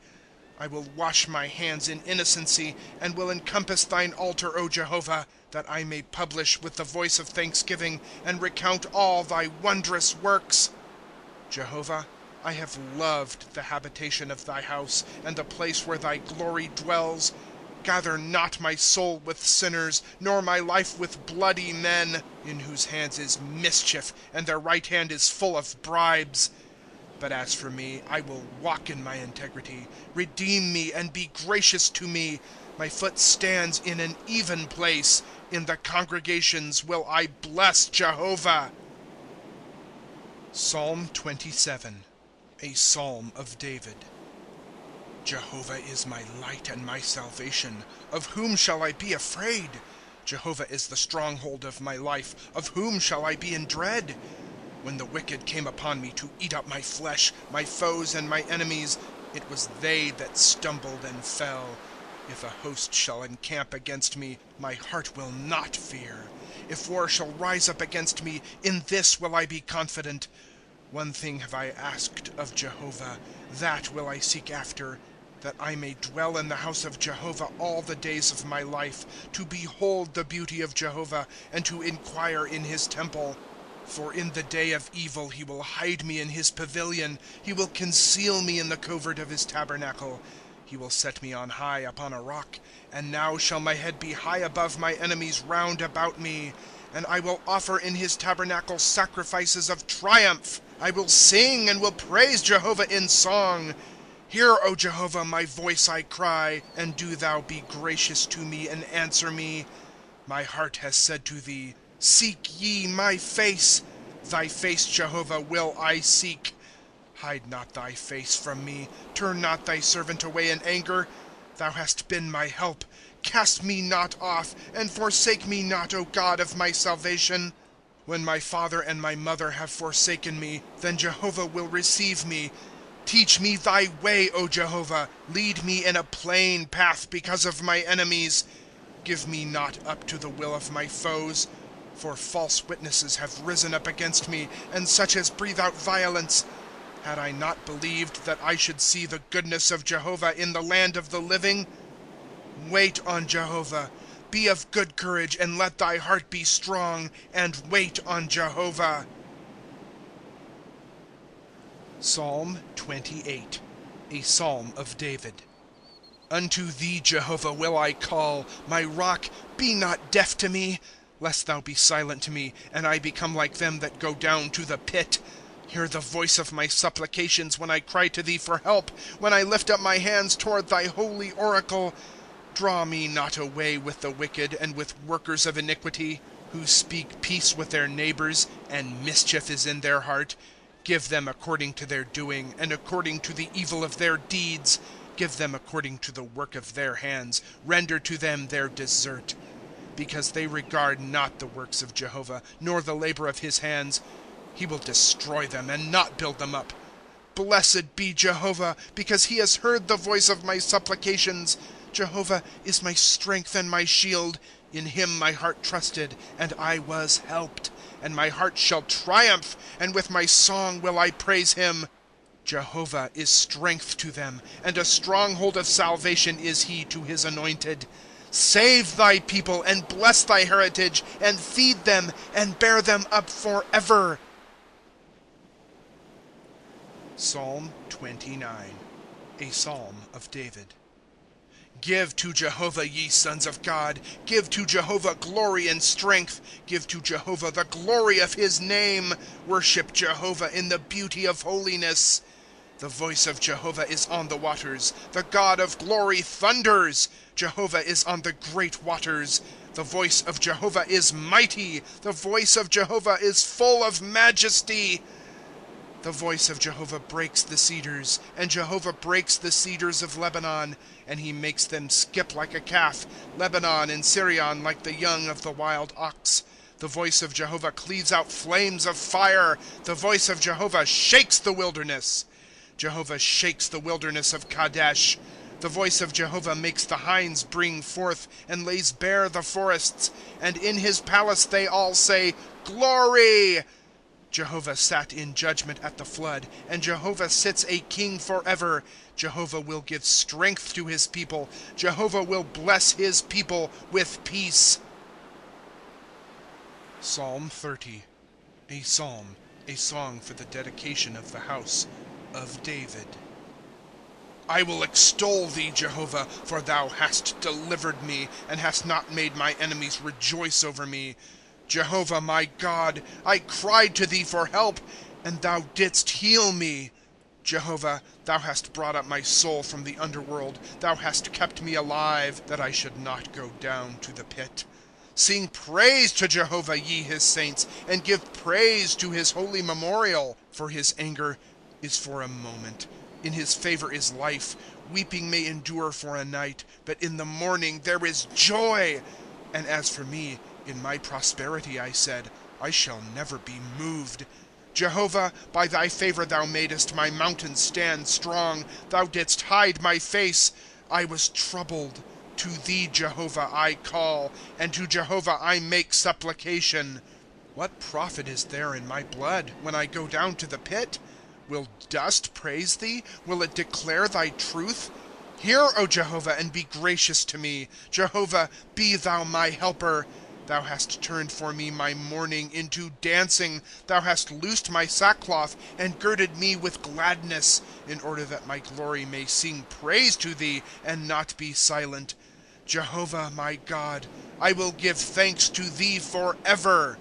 I will wash my hands in innocency, and will encompass thine altar, O Jehovah, that I may publish with the voice of thanksgiving, and recount all thy wondrous works. Jehovah, I have loved the habitation of thy house, and the place where thy glory dwells. Gather not my soul with sinners, nor my life with bloody men, in whose hands is mischief, and their right hand is full of bribes. But as for me, I will walk in my integrity. Redeem me and be gracious to me. My foot stands in an even place. In the congregations will I bless Jehovah. Psalm 27, a psalm of David. Jehovah is my light and my salvation. Of whom shall I be afraid? Jehovah is the stronghold of my life. Of whom shall I be in dread? When the wicked came upon me to eat up my flesh, my foes and my enemies, it was they that stumbled and fell. If a host shall encamp against me, my heart will not fear. If war shall rise up against me, in this will I be confident. One thing have I asked of Jehovah, that will I seek after, that I may dwell in the house of Jehovah all the days of my life, to behold the beauty of Jehovah, and to inquire in his temple. For in the day of evil he will hide me in his pavilion. He will conceal me in the covert of his tabernacle. He will set me on high upon a rock. And now shall my head be high above my enemies round about me. And I will offer in his tabernacle sacrifices of triumph. I will sing and will praise Jehovah in song. Hear, O Jehovah, my voice, I cry, and do thou be gracious to me and answer me. My heart has said to thee, seek ye my face. Thy face, Jehovah, will I seek. Hide not thy face from me. Turn not thy servant away in anger. Thou hast been my help. Cast me not off, and forsake me not, O God of my salvation. When my father and my mother have forsaken me, then Jehovah will receive me. Teach me thy way, O Jehovah. Lead me in a plain path because of my enemies. Give me not up to the will of my foes. For false witnesses have risen up against me, and such as breathe out violence. Had I not believed that I should see the goodness of Jehovah in the land of the living? Wait on Jehovah. Be of good courage, and let thy heart be strong, and wait on Jehovah. Psalm 28, a psalm of David. Unto thee, Jehovah, will I call. My rock, be not deaf to me. Lest thou be silent to me, and I become like them that go down to the pit. Hear the voice of my supplications when I cry to thee for help, when I lift up my hands toward thy holy oracle. Draw me not away with the wicked and with workers of iniquity, who speak peace with their neighbors, and mischief is in their heart. Give them according to their doing, and according to the evil of their deeds. Give them according to the work of their hands. Render to them their desert. Because they regard not the works of Jehovah, nor the labor of his hands, he will destroy them and not build them up. Blessed be Jehovah, because he has heard the voice of my supplications. Jehovah is my strength and my shield. In him my heart trusted, and I was helped. And my heart shall triumph, and with my song will I praise him. Jehovah is strength to them, and a stronghold of salvation is he to his anointed. Save thy people, and bless thy heritage, and feed them, and bear them up forever. Psalm 29, a psalm of David. Give to Jehovah, ye sons of God. Give to Jehovah glory and strength. Give to Jehovah the glory of his name. Worship Jehovah in the beauty of holiness. The voice of Jehovah is on the waters. The God of glory thunders. Jehovah is on the great waters. The voice of Jehovah is mighty. The voice of Jehovah is full of majesty. The voice of Jehovah breaks the cedars, and Jehovah breaks the cedars of Lebanon, and he makes them skip like a calf, Lebanon and Sirion like the young of the wild ox. The voice of Jehovah cleaves out flames of fire. The voice of Jehovah shakes the wilderness. Jehovah shakes the wilderness of Kadesh. The voice of Jehovah makes the hinds bring forth, and lays bare the forests. And in his palace they all say, Glory! Jehovah sat in judgment at the flood, and Jehovah sits a king forever. Jehovah will give strength to his people. Jehovah will bless his people with peace. Psalm 30. A psalm, a song for the dedication of the house of David. I will extol thee, Jehovah, for thou hast delivered me, and hast not made my enemies rejoice over me. Jehovah my God, I cried to thee for help, and thou didst heal me. Jehovah, thou hast brought up my soul from the underworld. Thou hast kept me alive, that I should not go down to the pit. Sing praise to Jehovah, ye his saints, and give praise to his holy memorial. For his anger is for a moment. In his favor is life. Weeping may endure for a night, but in the morning there is joy. And as for me, in my prosperity I said, I shall never be moved. Jehovah, by thy favor thou madest my mountain stand strong. Thou didst hide my face. I was troubled. To thee, Jehovah, I call, and to Jehovah I make supplication. What profit is there in my blood when I go down to the pit? Will dust praise thee? Will it declare thy truth? Hear, O Jehovah, and be gracious to me. Jehovah, be thou my helper. Thou hast turned for me my mourning into dancing. Thou hast loosed my sackcloth, and girded me with gladness, in order that my glory may sing praise to thee, and not be silent. Jehovah my God, I will give thanks to thee forever.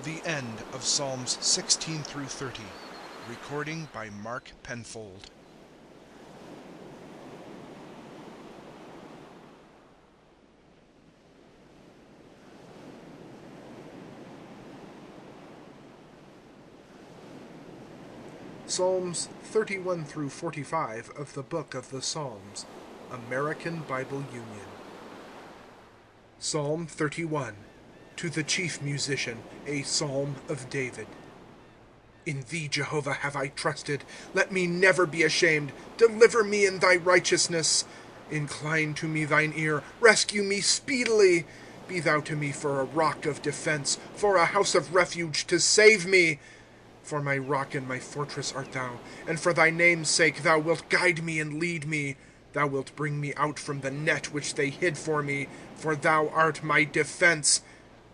The end of Psalms 16 through 30. Recording by Mark Penfold. Psalms 31 through 45 of the Book of the Psalms, American Bible Union. Psalm 31. To the chief musician, a psalm of David. In thee, Jehovah, have I trusted. Let me never be ashamed. Deliver me in thy righteousness. Incline to me thine ear. Rescue me speedily. Be thou to me for a rock of defense, for a house of refuge to save me. For my rock and my fortress art thou, and for thy name's sake thou wilt guide me and lead me. Thou wilt bring me out from the net which they hid for me, for thou art my defense.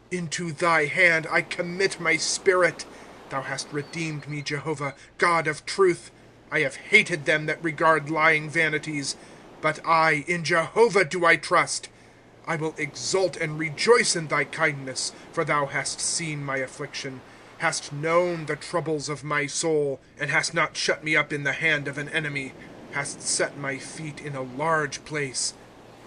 Into thy hand I commit my spirit. Thou hast redeemed me, Jehovah, God of truth. I have hated them that regard lying vanities, but I, in Jehovah do I trust. I will exult and rejoice in thy kindness, for thou hast seen my affliction, hast known the troubles of my soul, and hast not shut me up in the hand of an enemy, hast set my feet in a large place.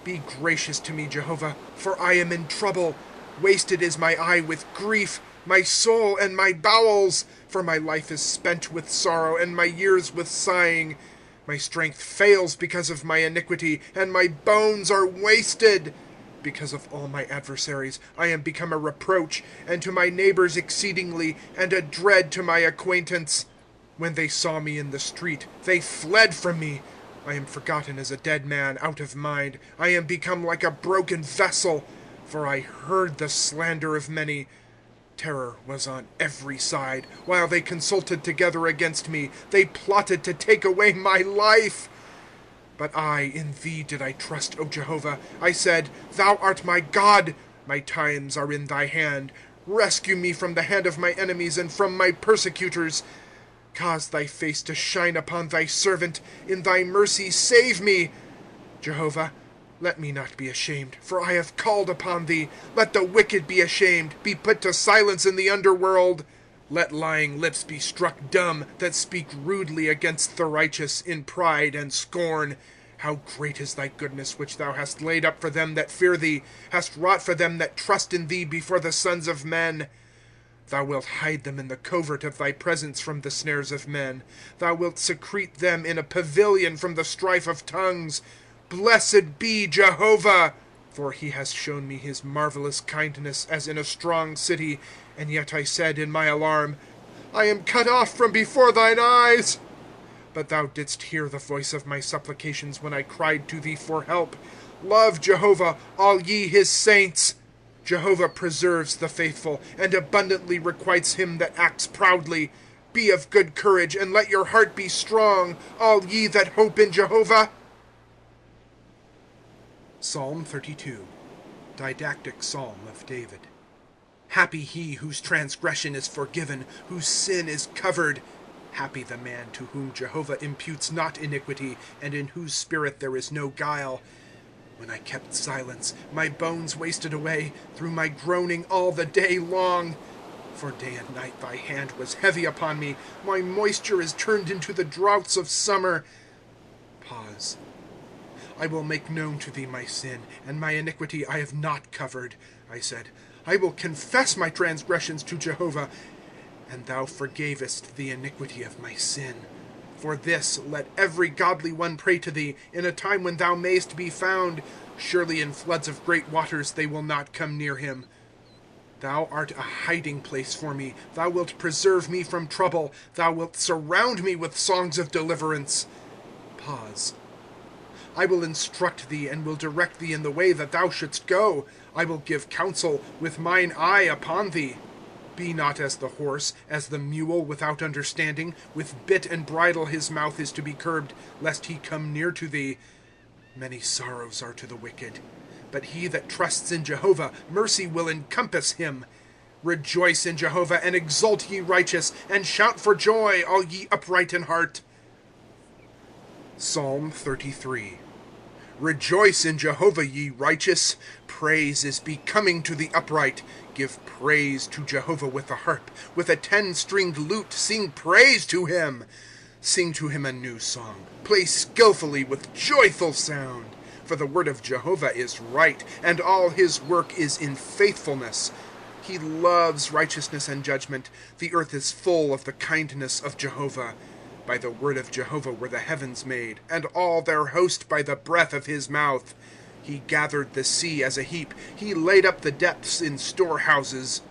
Be gracious to me, Jehovah, for I am in trouble. Wasted is my eye with grief, my soul and my bowels, for my life is spent with sorrow, and my years with sighing. My strength fails because of my iniquity, and my bones are wasted. Because of all my adversaries, I am become a reproach, and to my neighbors exceedingly, and a dread to my acquaintance. When they saw me in the street, they fled from me. I am forgotten as a dead man, out of mind. I am become like a broken vessel. For I heard the slander of many. Terror was on every side. While they consulted together against me, they plotted to take away my life. But I, in thee did I trust, O Jehovah. I said, Thou art my God. My times are in thy hand. Rescue me from the hand of my enemies and from my persecutors. Cause thy face to shine upon thy servant. In thy mercy save me. Jehovah, let me not be ashamed, for I have called upon thee. Let the wicked be ashamed, be put to silence in the underworld. Let lying lips be struck dumb, that speak rudely against the righteous, in pride and scorn. How great is thy goodness, which thou hast laid up for them that fear thee, hast wrought for them that trust in thee before the sons of men. Thou wilt hide them in the covert of thy presence from the snares of men. Thou wilt secrete them in a pavilion from the strife of tongues. Blessed be Jehovah! For he has shown me his marvelous kindness as in a strong city. And yet I said in my alarm, I am cut off from before thine eyes. But thou didst hear the voice of my supplications when I cried to thee for help. Love Jehovah, all ye his saints. Jehovah preserves the faithful, and abundantly requites him that acts proudly. Be of good courage, and let your heart be strong, all ye that hope in Jehovah. Psalm 32, didactic psalm of David. Happy he whose transgression is forgiven, whose sin is covered. Happy the man to whom Jehovah imputes not iniquity, and in whose spirit there is no guile. When I kept silence, my bones wasted away, through my groaning all the day long. For day and night thy hand was heavy upon me. My moisture is turned into the droughts of summer. Pause. I will make known to thee my sin, and my iniquity I have not covered. I said, I will confess my transgressions to Jehovah, and thou forgavest the iniquity of my sin. For this let every godly one pray to thee, in a time when thou mayst be found. Surely in floods of great waters they will not come near him. Thou art a hiding place for me. Thou wilt preserve me from trouble. Thou wilt surround me with songs of deliverance. Pause. I will instruct thee, and will direct thee in the way that thou shouldst go. I will give counsel with mine eye upon thee. Be not as the horse, as the mule without understanding. With bit and bridle his mouth is to be curbed, lest he come near to thee. Many sorrows are to the wicked, but he that trusts in Jehovah, mercy will encompass him. Rejoice in Jehovah, and exult ye righteous, and shout for joy, all ye upright in heart. Psalm 33. Rejoice in Jehovah, ye righteous. Praise is becoming to the upright. Give praise to Jehovah with the harp. With a 10-stringed lute sing praise to him. Sing to him a new song. Play skillfully with joyful sound. For the word of Jehovah is right, and all his work is in faithfulness. He loves righteousness and judgment. The earth is full of the kindness of Jehovah. By the word of Jehovah were the heavens made, and all their host by the breath of his mouth. He gathered the sea as a heap. He laid up the depths in storehouses.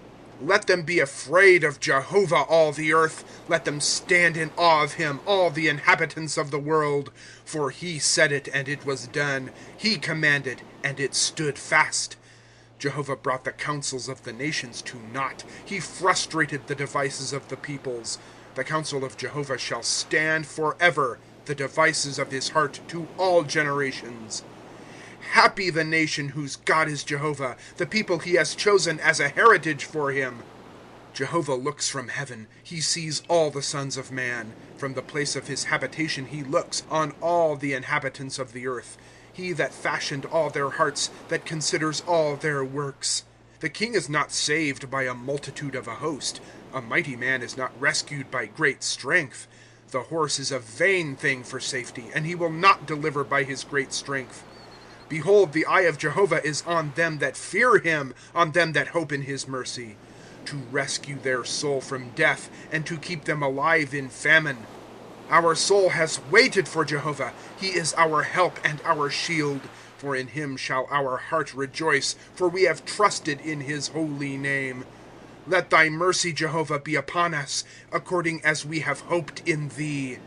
Let them be afraid of Jehovah, all the earth. Let them stand in awe of him, all the inhabitants of the world. For he said it, and it was done. He commanded, and it stood fast. Jehovah brought the counsels of the nations to naught. He frustrated the devices of the peoples. The counsel of Jehovah shall stand forever, the devices of his heart to all generations. Happy the nation whose God is Jehovah, the people he has chosen as a heritage for him. Jehovah looks from heaven. He sees all the sons of man. From the place of his habitation he looks on all the inhabitants of the earth. He that fashioned all their hearts, that considers all their works. The king is not saved by a multitude of a host. A mighty man is not rescued by great strength. The horse is a vain thing for safety, and he will not deliver by his great strength. Behold, the eye of Jehovah is on them that fear him, on them that hope in his mercy, to rescue their soul from death, and to keep them alive in famine. Our soul has waited for Jehovah. He is our help and our shield. For in him shall our heart rejoice, for we have trusted in his holy name. Let thy mercy, Jehovah, be upon us, according as we have hoped in thee.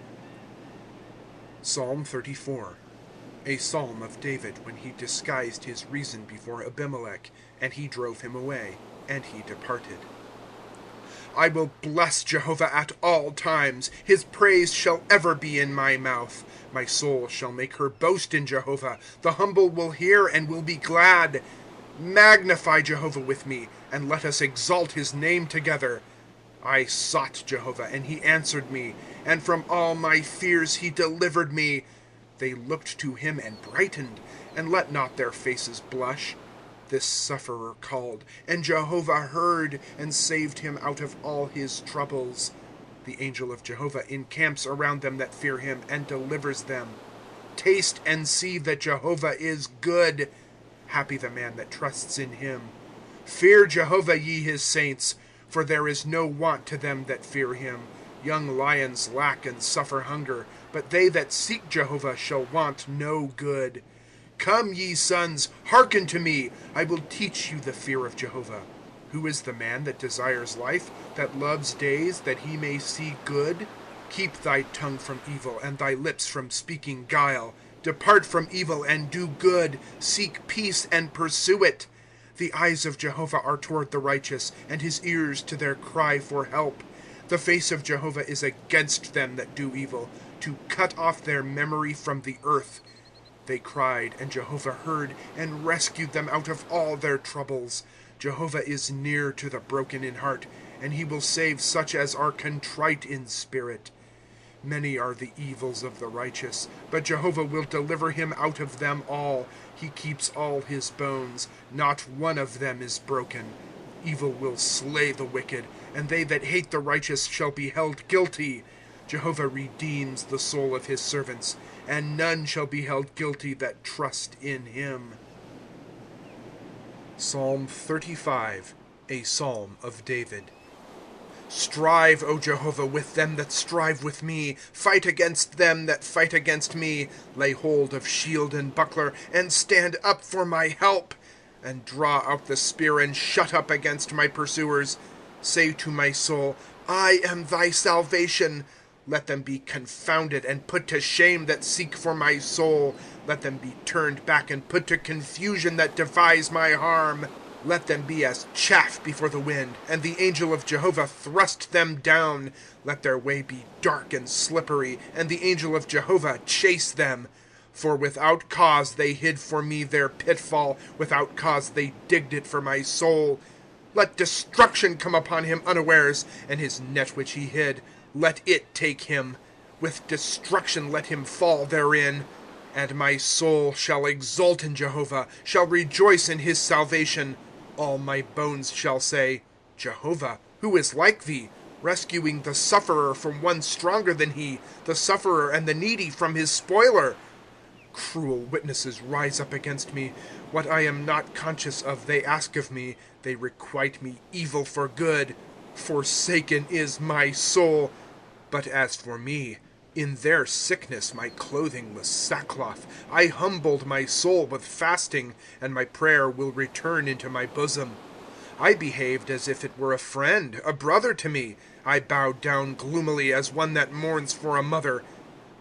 Psalm 34. A psalm of David when he disguised his reason before Abimelech, and he drove him away, and he departed. I will bless Jehovah at all times. His praise shall ever be in my mouth. My soul shall make her boast in Jehovah. The humble will hear and will be glad. Magnify Jehovah with me, and let us exalt his name together. I sought Jehovah, and he answered me, and from all my fears he delivered me. They looked to him and brightened, and let not their faces blush. This sufferer called, and Jehovah heard, and saved him out of all his troubles. The angel of Jehovah encamps around them that fear him, and delivers them. Taste and see that Jehovah is good. Happy the man that trusts in him. Fear Jehovah, ye his saints, for there is no want to them that fear him. Young lions lack and suffer hunger, but they that seek Jehovah shall want no good. Come, ye sons, hearken to me. I will teach you the fear of Jehovah. Who is the man that desires life, that loves days, that he may see good? Keep thy tongue from evil, and thy lips from speaking guile. Depart from evil and do good. Seek peace and pursue it. The eyes of Jehovah are toward the righteous, and his ears to their cry for help. The face of Jehovah is against them that do evil, to cut off their memory from the earth. They cried, and Jehovah heard, and rescued them out of all their troubles. Jehovah is near to the broken in heart, and he will save such as are contrite in spirit. Many are the evils of the righteous, but Jehovah will deliver him out of them all. He keeps all his bones, not one of them is broken. Evil will slay the wicked, and they that hate the righteous shall be held guilty. Jehovah redeems the soul of his servants, and none shall be held guilty that trust in him. Psalm 35, a psalm of David. Strive, O Jehovah, with them that strive with me. Fight against them that fight against me. Lay hold of shield and buckler, and stand up for my help. And draw out the spear, and shut up against my pursuers. Say to my soul, I am thy salvation. Let them be confounded and put to shame that seek for my soul. Let them be turned back and put to confusion that devise my harm. Let them be as chaff before the wind, and the angel of Jehovah thrust them down. Let their way be dark and slippery, and the angel of Jehovah chase them. For without cause they hid for me their pitfall, without cause they digged it for my soul. Let destruction come upon him unawares, and his net which he hid, let it take him. With destruction let him fall therein. And my soul shall exult in Jehovah, shall rejoice in his salvation. All my bones shall say, Jehovah, who is like thee? Rescuing the sufferer from one stronger than he, the sufferer and the needy from his spoiler. Cruel witnesses rise up against me. What I am not conscious of they ask of me. They requite me evil for good. Forsaken is my soul. But as for me, in their sickness my clothing was sackcloth. I humbled my soul with fasting, and my prayer will return into my bosom. I behaved as if it were a friend, a brother to me. I bowed down gloomily as one that mourns for a mother.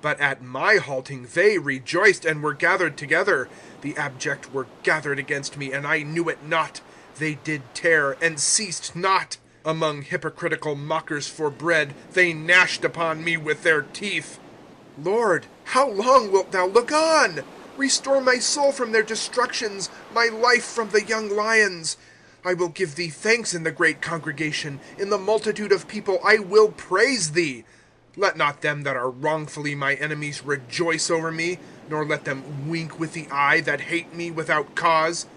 But at my halting they rejoiced and were gathered together. The abject were gathered against me, and I knew it not. They did tear, and ceased not. Among hypocritical mockers for bread, they gnashed upon me with their teeth. Lord, how long wilt thou look on? Restore my soul from their destructions, my life from the young lions. I will give thee thanks in the great congregation. In the multitude of people I will praise thee. Let not them that are wrongfully my enemies rejoice over me, nor let them wink with the eye that hate me without cause.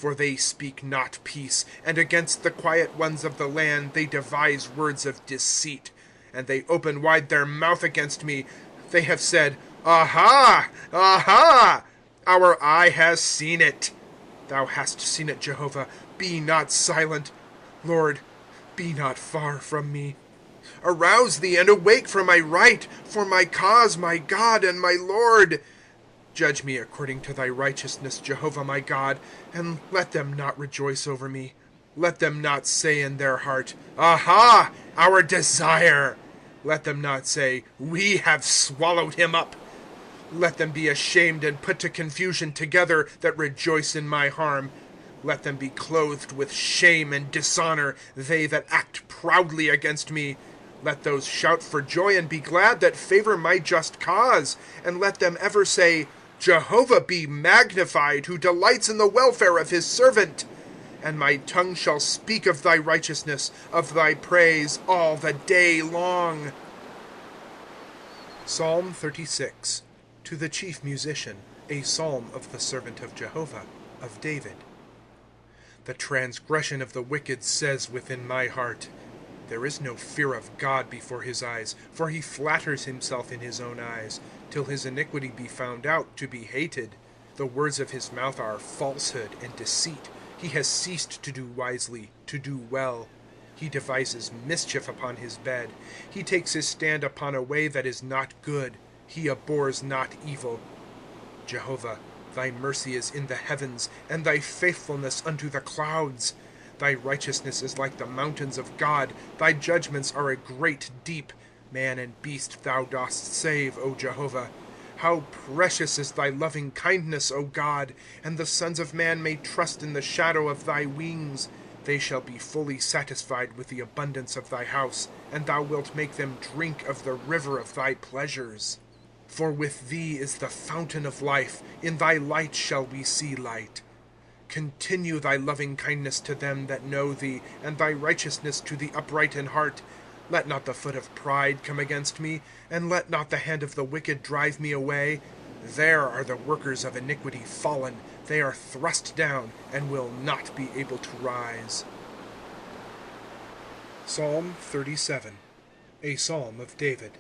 For they speak not peace, and against the quiet ones of the land they devise words of deceit. And they open wide their mouth against me. They have said, Aha! Aha! Our eye has seen it. Thou hast seen it, Jehovah. Be not silent. Lord, be not far from me. Arouse thee, and awake for my right, for my cause, my God and my Lord. Judge me according to thy righteousness, Jehovah my God, and let them not rejoice over me. Let them not say in their heart, Aha, our desire. Let them not say, We have swallowed him up. Let them be ashamed and put to confusion together that rejoice in my harm. Let them be clothed with shame and dishonor, they that act proudly against me. Let those shout for joy and be glad that favor my just cause, and let them ever say, Jehovah be magnified, who delights in the welfare of his servant. And my tongue shall speak of thy righteousness, of thy praise all the day long. Psalm 36. To the chief musician, a psalm of the servant of Jehovah, of David. The transgression of the wicked says within my heart, There is no fear of God before his eyes, for he flatters himself in his own eyes, till his iniquity be found out, to be hated. The words of his mouth are falsehood and deceit. He has ceased to do wisely, to do well. He devises mischief upon his bed. He takes his stand upon a way that is not good. He abhors not evil. Jehovah, thy mercy is in the heavens, and thy faithfulness unto the clouds. Thy righteousness is like the mountains of God. Thy judgments are a great deep. Man and beast thou dost save, O Jehovah. How precious is thy loving kindness, O God! And the sons of man may trust in the shadow of thy wings. They shall be fully satisfied with the abundance of thy house, and thou wilt make them drink of the river of thy pleasures. For with thee is the fountain of life. In thy light shall we see light. Continue thy loving kindness to them that know thee, and thy righteousness to the upright in heart. Let not the foot of pride come against me, and let not the hand of the wicked drive me away. There are the workers of iniquity fallen. They are thrust down, and will not be able to rise. Psalm 37, a psalm of David.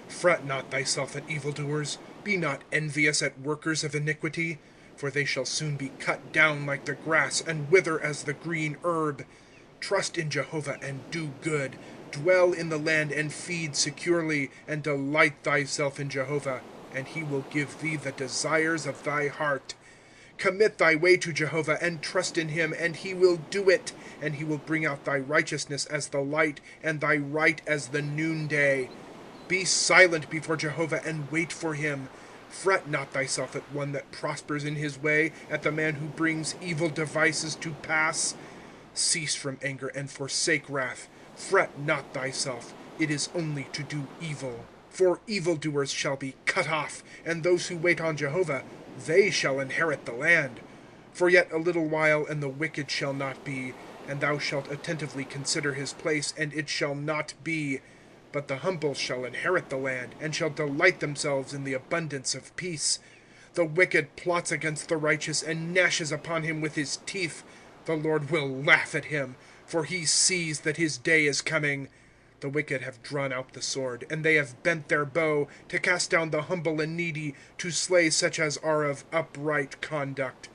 Fret not thyself at evildoers. Be not envious at workers of iniquity. For they shall soon be cut down like the grass, and wither as the green herb. Trust in Jehovah, and do good. Dwell in the land, and feed securely. And delight thyself in Jehovah, and he will give thee the desires of thy heart. Commit thy way to Jehovah, and trust in him, and he will do it. And he will bring out thy righteousness as the light, and thy right as the noonday. Be silent before Jehovah, and wait for him. Fret not thyself at one that prospers in his way, at the man who brings evil devices to pass. Cease from anger, and forsake wrath. Fret not thyself. It is only to do evil. For evildoers shall be cut off, and those who wait on Jehovah, they shall inherit the land. For yet a little while, and the wicked shall not be, and thou shalt attentively consider his place, and it shall not be. But the humble shall inherit the land, and shall delight themselves in the abundance of peace. The wicked plots against the righteous, and gnashes upon him with his teeth. The Lord will laugh at him, for he sees that his day is coming. The wicked have drawn out the sword, and they have bent their bow, to cast down the humble and needy, to slay such as are of upright conduct.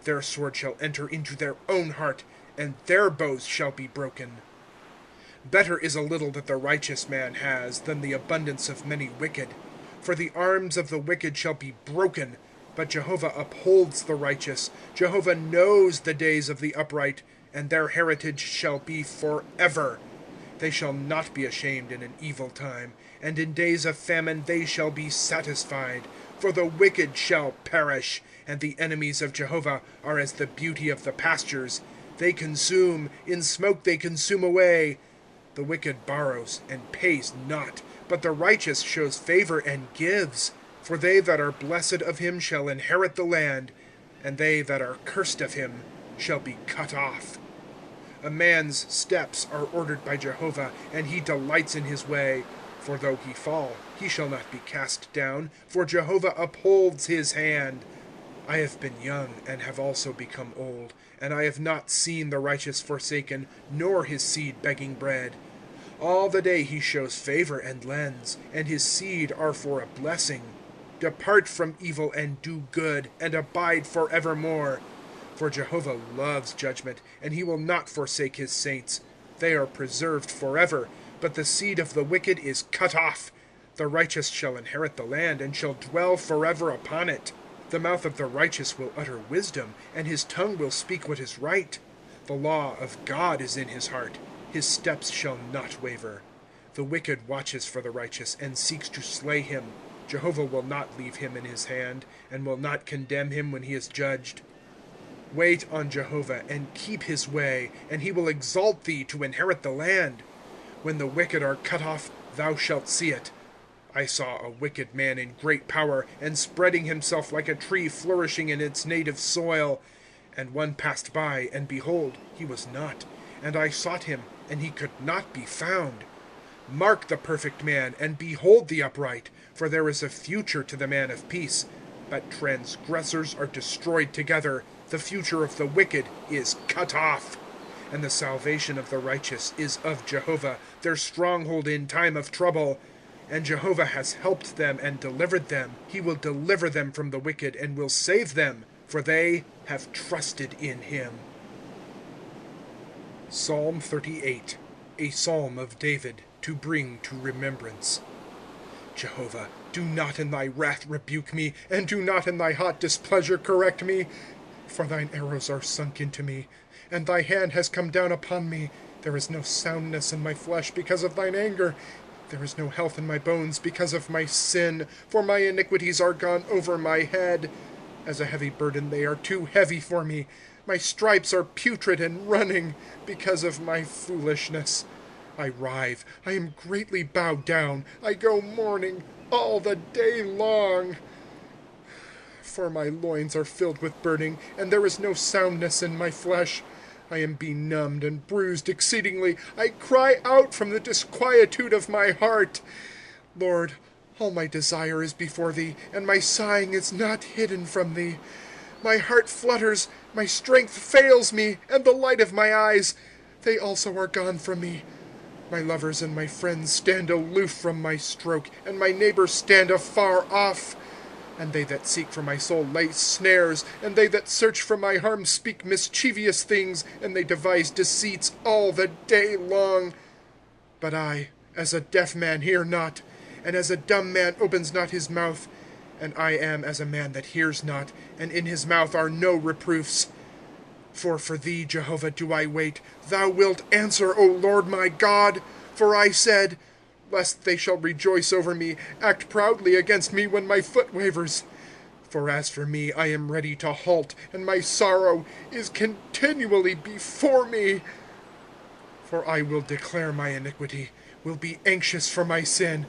Their sword shall enter into their own heart, and their bows shall be broken. Better is a little that the righteous man has, than the abundance of many wicked. For the arms of the wicked shall be broken, but Jehovah upholds the righteous. Jehovah knows the days of the upright, and their heritage shall be forever. They shall not be ashamed in an evil time, and in days of famine they shall be satisfied. For the wicked shall perish, and the enemies of Jehovah are as the beauty of the pastures. They consume, in smoke they consume away. The wicked borrows, and pays not, but the righteous shows favor and gives. For they that are blessed of him shall inherit the land, and they that are cursed of him shall be cut off. A man's steps are ordered by Jehovah, and he delights in his way. For though he fall, he shall not be cast down, for Jehovah upholds his hand. I have been young, and have also become old, and I have not seen the righteous forsaken, nor his seed begging bread. All the day he shows favor and lends, and his seed are for a blessing. Depart from evil and do good, and abide forevermore. For Jehovah loves judgment, and he will not forsake his saints. They are preserved forever, but the seed of the wicked is cut off. The righteous shall inherit the land, and shall dwell forever upon it. The mouth of the righteous will utter wisdom, and his tongue will speak what is right. The law of God is in his heart. His steps shall not waver. The wicked watches for the righteous, and seeks to slay him. Jehovah will not leave him in his hand, and will not condemn him when he is judged. Wait on Jehovah, and keep his way, and he will exalt thee to inherit the land. When the wicked are cut off, thou shalt see it. I saw a wicked man in great power, and spreading himself like a tree flourishing in its native soil. And one passed by, and behold, he was not. And I sought him, and he could not be found. Mark the perfect man, and behold the upright, for there is a future to the man of peace. But transgressors are destroyed together. The future of the wicked is cut off. And the salvation of the righteous is of Jehovah, their stronghold in time of trouble. And Jehovah has helped them and delivered them. He will deliver them from the wicked, and will save them, for they have trusted in him. Psalm 38, a psalm of David, to bring to remembrance. Jehovah, do not in thy wrath rebuke me, and do not in thy hot displeasure correct me. For thine arrows are sunk into me, and thy hand has come down upon me. There is no soundness in my flesh because of thine anger. There is no health in my bones because of my sin, for my iniquities are gone over my head. As a heavy burden they are too heavy for me. My stripes are putrid and running because of my foolishness. I writhe, I am greatly bowed down, I go mourning all the day long. For my loins are filled with burning, and there is no soundness in my flesh. I am benumbed and bruised exceedingly. I cry out from the disquietude of my heart. Lord, all my desire is before thee, and my sighing is not hidden from thee. My heart flutters, my strength fails me, and the light of my eyes, they also are gone from me. My lovers and my friends stand aloof from my stroke, and my neighbors stand afar off. And they that seek for my soul lay snares, and they that search for my harm speak mischievous things, and they devise deceits all the day long. But I, as a deaf man, hear not, and as a dumb man opens not his mouth. And I am as a man that hears not, and in his mouth are no reproofs. For thee, Jehovah, do I wait. Thou wilt answer, O Lord my God. For I said, lest they shall rejoice over me, act proudly against me when my foot wavers. For as for me, I am ready to halt, and my sorrow is continually before me. For I will declare my iniquity, will be anxious for my sin.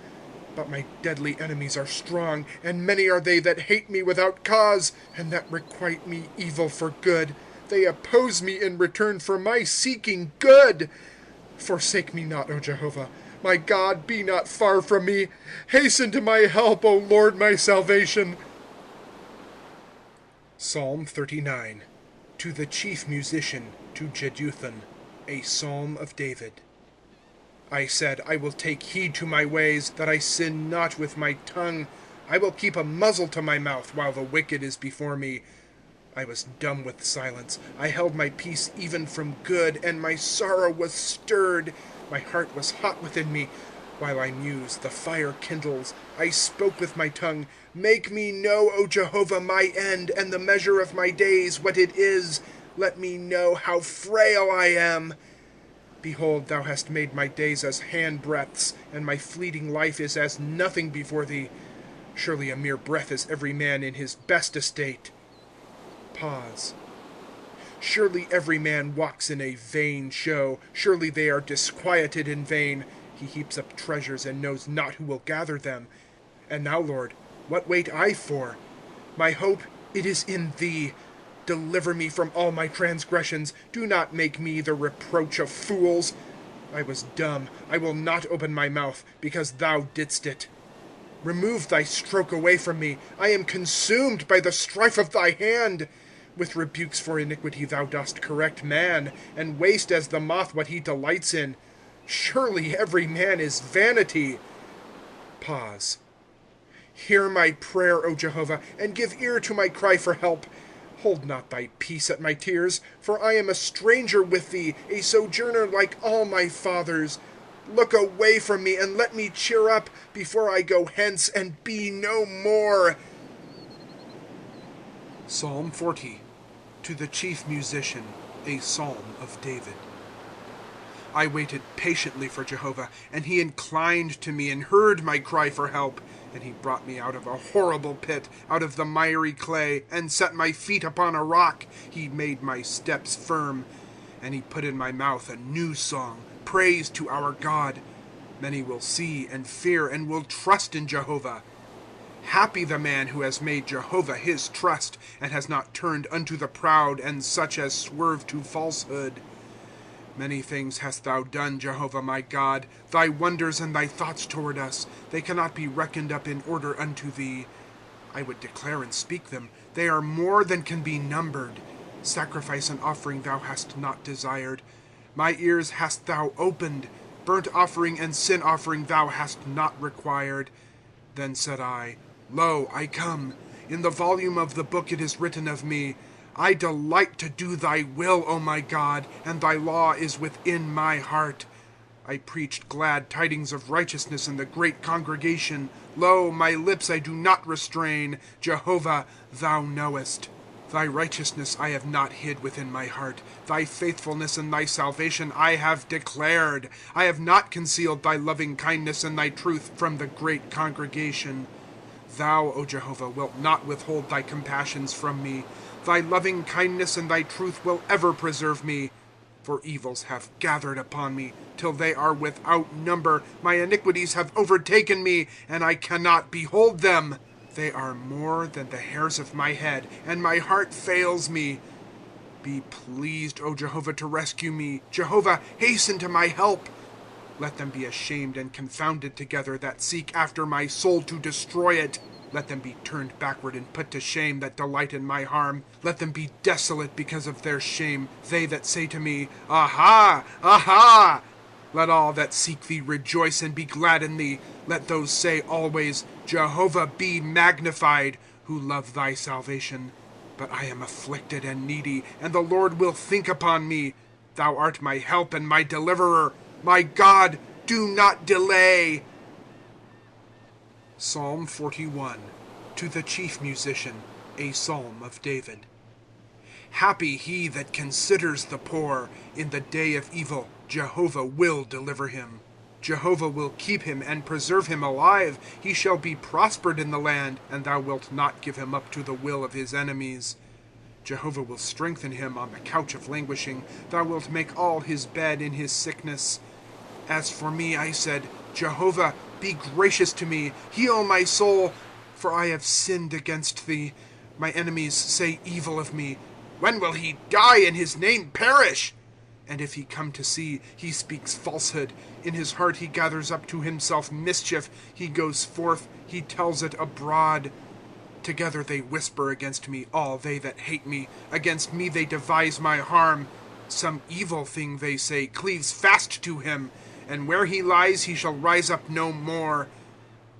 But my deadly enemies are strong, and many are they that hate me without cause, and that requite me evil for good. They oppose me in return for my seeking good. Forsake me not, O Jehovah. My God, be not far from me. Hasten to my help, O Lord, my salvation. Psalm 39. To the chief musician, to Jeduthun, a psalm of David. I said, I will take heed to my ways, that I sin not with my tongue. I will keep a muzzle to my mouth, while the wicked is before me. I was dumb with silence. I held my peace even from good, and my sorrow was stirred. My heart was hot within me. While I mused, the fire kindles. I spoke with my tongue. Make me know, O Jehovah, my end, and the measure of my days, what it is. Let me know how frail I am. Behold, thou hast made my days as handbreadths, and my fleeting life is as nothing before thee. Surely a mere breath is every man in his best estate. Pause. Surely every man walks in a vain show. Surely they are disquieted in vain. He heaps up treasures and knows not who will gather them. And now, Lord, what wait I for? My hope, it is in thee. Deliver me from all my transgressions. Do not make me the reproach of fools. I was dumb. I will not open my mouth, because thou didst it. Remove thy stroke away from me. I am consumed by the strife of thy hand. With rebukes for iniquity thou dost correct man, and waste as the moth what he delights in. Surely every man is vanity. Pause. Hear my prayer, O Jehovah, and give ear to my cry for help. Hold not thy peace at my tears, for I am a stranger with thee, a sojourner like all my fathers. Look away from me, and let me cheer up, before I go hence and be no more. Psalm 40. To the chief musician, a psalm of David. I waited patiently for Jehovah, and he inclined to me and heard my cry for help. And he brought me out of a horrible pit, out of the miry clay, and set my feet upon a rock. He made my steps firm, and he put in my mouth a new song, praise to our God. Many will see and fear and will trust in Jehovah. Happy the man who has made Jehovah his trust, and has not turned unto the proud, and such as swerve to falsehood. Many things hast thou done, Jehovah my God, thy wonders and thy thoughts toward us. They cannot be reckoned up in order unto thee. I would declare and speak them. They are more than can be numbered. Sacrifice and offering thou hast not desired. My ears hast thou opened. Burnt offering and sin offering thou hast not required. Then said I, Lo, I come. In the volume of the book it is written of me, I delight to do thy will, O my God, and thy law is within my heart. I preached glad tidings of righteousness in the great congregation. Lo, my lips I do not restrain. Jehovah, thou knowest. Thy righteousness I have not hid within my heart. Thy faithfulness and thy salvation I have declared. I have not concealed thy loving kindness and thy truth from the great congregation. Thou, O Jehovah, wilt not withhold thy compassions from me. Thy loving kindness and thy truth will ever preserve me. For evils have gathered upon me, till they are without number. My iniquities have overtaken me, and I cannot behold them. They are more than the hairs of my head, and my heart fails me. Be pleased, O Jehovah, to rescue me. Jehovah, hasten to my help. Let them be ashamed and confounded together that seek after my soul to destroy it. Let them be turned backward and put to shame that delight in my harm. Let them be desolate because of their shame, they that say to me, Aha! Aha! Let all that seek thee rejoice and be glad in thee. Let those say always, Jehovah be magnified, who love thy salvation. But I am afflicted and needy, and the Lord will think upon me. Thou art my help and my deliverer. My God, do not delay. Psalm 41. To the chief musician, a psalm of David. Happy he that considers the poor. In the day of evil, Jehovah will deliver him. Jehovah will keep him and preserve him alive. He shall be prospered in the land, and thou wilt not give him up to the will of his enemies. Jehovah will strengthen him on the couch of languishing. Thou wilt make all his bed in his sickness. As for me, I said, Jehovah, be gracious to me. Heal my soul, for I have sinned against thee. My enemies say evil of me. When will he die and his name perish? And if he come to see, he speaks falsehood. In his heart he gathers up to himself mischief. He goes forth, he tells it abroad. Together they whisper against me, all they that hate me. Against me they devise my harm. Some evil thing, they say, cleaves fast to him. And where he lies, he shall rise up no more.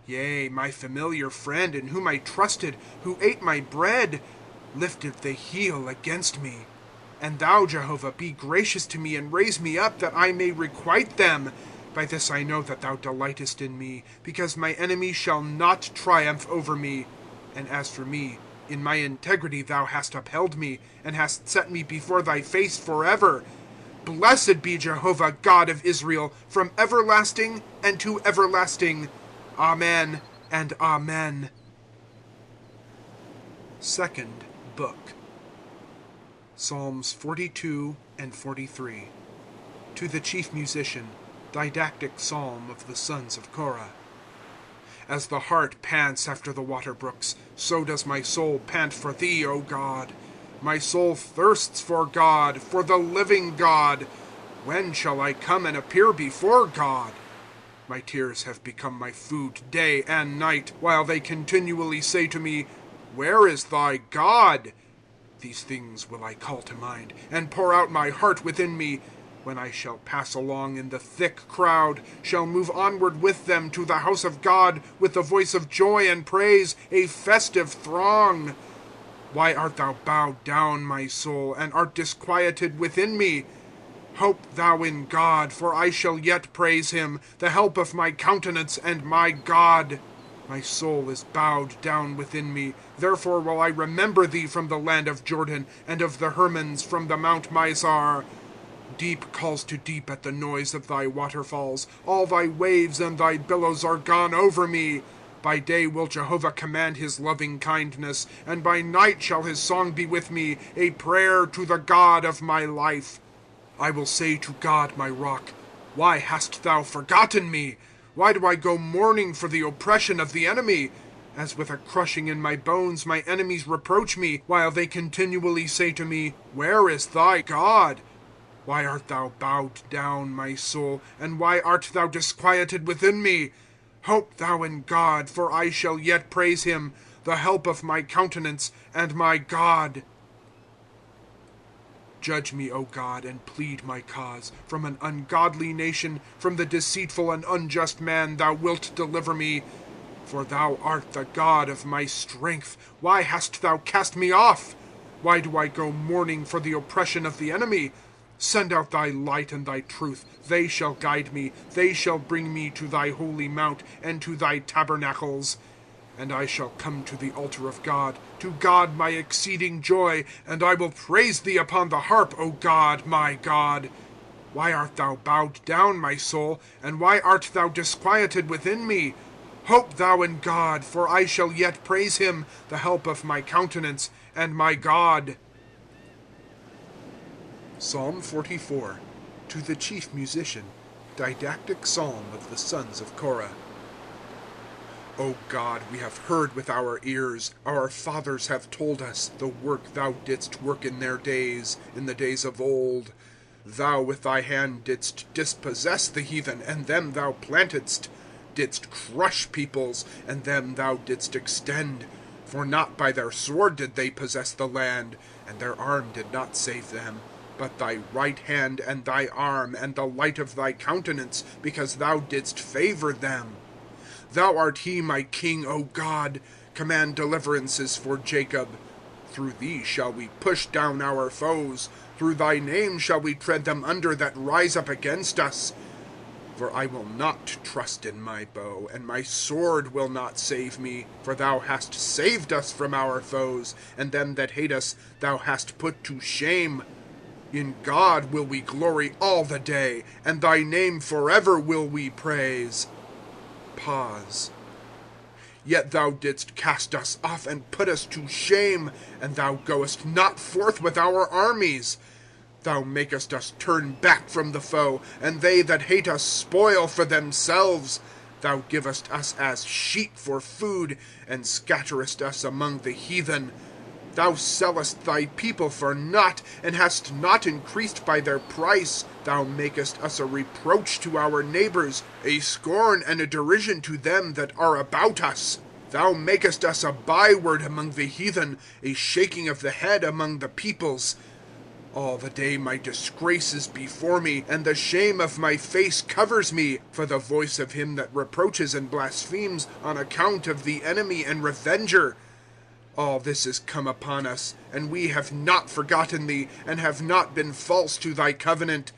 Yea, my familiar friend, in whom I trusted, who ate my bread, lifted the heel against me. And thou, Jehovah, be gracious to me, and raise me up, that I may requite them. By this I know that thou delightest in me, because my enemies shall not triumph over me. And as for me, in my integrity thou hast upheld me, and hast set me before thy face forever. Blessed be Jehovah, God of Israel, from everlasting and to everlasting. Amen and amen. Second book. Psalms 42 and 43. To the chief musician, didactic psalm of the sons of Korah. As the hart pants after the water brooks, so does my soul pant for thee, O God. My soul thirsts for God, for the living God. When shall I come and appear before God? My tears have become my food day and night, while they continually say to me, Where is thy God? These things will I call to mind, and pour out my heart within me, when I shall pass along in the thick crowd, shall move onward with them to the house of God, with the voice of joy and praise, a festive throng. Why art thou bowed down, my soul, and art disquieted within me? Hope thou in God, for I shall yet praise him, the help of my countenance and my God. My soul is bowed down within me. Therefore will I remember thee from the land of Jordan, and of the Hermons from the Mount Mizar. Deep calls to deep at the noise of thy waterfalls. All thy waves and thy billows are gone over me. By day will Jehovah command his loving kindness, and by night shall his song be with me, a prayer to the God of my life. I will say to God, my rock, Why hast thou forgotten me? Why do I go mourning for the oppression of the enemy? As with a crushing in my bones, my enemies reproach me, while they continually say to me, Where is thy God? Why art thou bowed down, my soul, and why art thou disquieted within me? Hope thou in God, for I shall yet praise him, the help of my countenance and my God. Judge me, O God, and plead my cause. From an ungodly nation, from the deceitful and unjust man, thou wilt deliver me. For thou art the God of my strength. Why hast thou cast me off? Why do I go mourning for the oppression of the enemy? Send out thy light and thy truth. They shall guide me. They shall bring me to thy holy mount, and to thy tabernacles. And I shall come to the altar of God, to God my exceeding joy, and I will praise thee upon the harp, O God, my God. Why art thou bowed down, my soul, and why art thou disquieted within me? Hope thou in God, for I shall yet praise him, the help of my countenance, and my God. Psalm 44. To the chief musician, didactic psalm of the sons of Korah. O God, we have heard with our ears, our fathers have told us, the work thou didst work in their days, in the days of old. Thou with thy hand didst dispossess the heathen, and them thou plantedst, didst crush peoples, and them thou didst extend. For not by their sword did they possess the land, and their arm did not save them, but thy right hand and thy arm, and the light of thy countenance, because thou didst favor them. Thou art he, my King, O God. Command deliverances for Jacob. Through thee shall we push down our foes. Through thy name shall we tread them under that rise up against us. For I will not trust in my bow, and my sword will not save me. For thou hast saved us from our foes, and them that hate us thou hast put to shame. In God will we glory all the day, and thy name forever will we praise. Pause. Yet thou didst cast us off and put us to shame, and thou goest not forth with our armies. Thou makest us turn back from the foe, and they that hate us spoil for themselves. Thou givest us as sheep for food, and scatterest us among the heathen. Thou sellest thy people for naught, and hast not increased by their price. Thou makest us a reproach to our neighbors, a scorn and a derision to them that are about us. Thou makest us a byword among the heathen, a shaking of the head among the peoples. All the day my disgrace is before me, and the shame of my face covers me, for the voice of him that reproaches and blasphemes on account of the enemy and revenger. All this is come upon us, and we have not forgotten thee, and have not been false to thy covenant.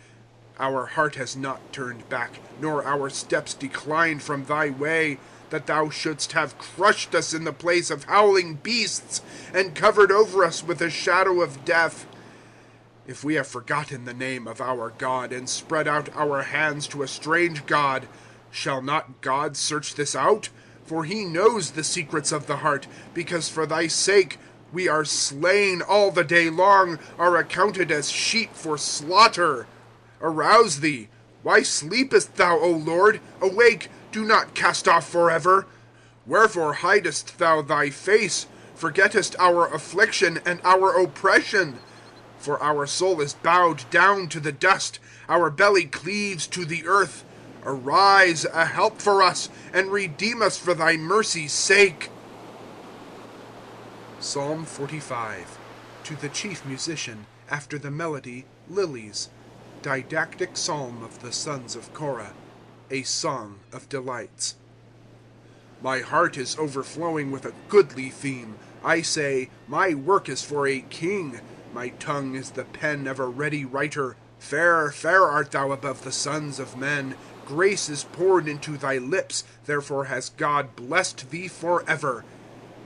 Our heart has not turned back, nor our steps declined from thy way, that thou shouldst have crushed us in the place of howling beasts, and covered over us with a shadow of death. If we have forgotten the name of our God, and spread out our hands to a strange God, shall not God search this out? For he knows the secrets of the heart, because for thy sake we are slain all the day long, are accounted as sheep for slaughter. Arouse thee. Why sleepest thou, O Lord? Awake, do not cast off forever. Wherefore hidest thou thy face, forgettest our affliction and our oppression? For our soul is bowed down to the dust, our belly cleaves to the earth. Arise, a help for us, and redeem us for thy mercy's sake. Psalm 45. To the chief musician, after the melody, Lilies. Didactic psalm of the sons of Korah. A song of delights. My heart is overflowing with a goodly theme. I say, my work is for a king. My tongue is the pen of a ready writer. Fair, fair art thou above the sons of men. Grace is poured into thy lips, therefore has God blessed thee forever.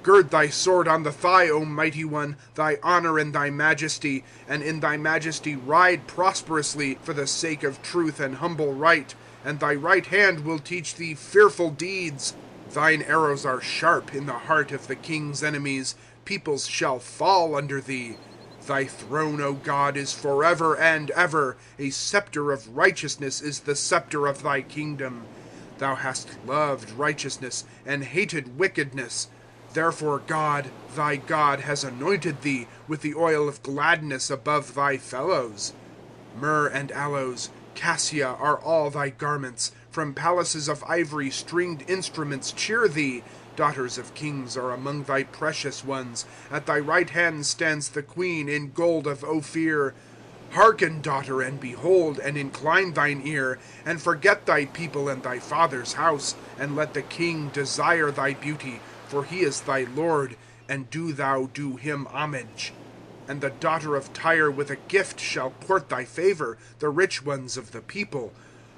Gird thy sword on the thigh, O mighty one, thy honor and thy majesty, and in thy majesty ride prosperously, for the sake of truth and humble right. And thy right hand will teach thee fearful deeds. Thine arrows are sharp in the heart of the king's enemies. Peoples shall fall under thee. Thy throne, O God, is forever and ever. A scepter of righteousness is the scepter of thy kingdom. Thou hast loved righteousness and hated wickedness. Therefore God, thy God, has anointed thee with the oil of gladness above thy fellows. Myrrh and aloes, cassia are all thy garments. From palaces of ivory stringed instruments cheer thee. Daughters of kings are among thy precious ones. At thy right hand stands the queen in gold of Ophir. Hearken, daughter, and behold, and incline thine ear, and forget thy people and thy father's house, and let the king desire thy beauty, for he is thy Lord, and do thou do him homage. And the daughter of Tyre with a gift shall court thy favor, the rich ones of the people.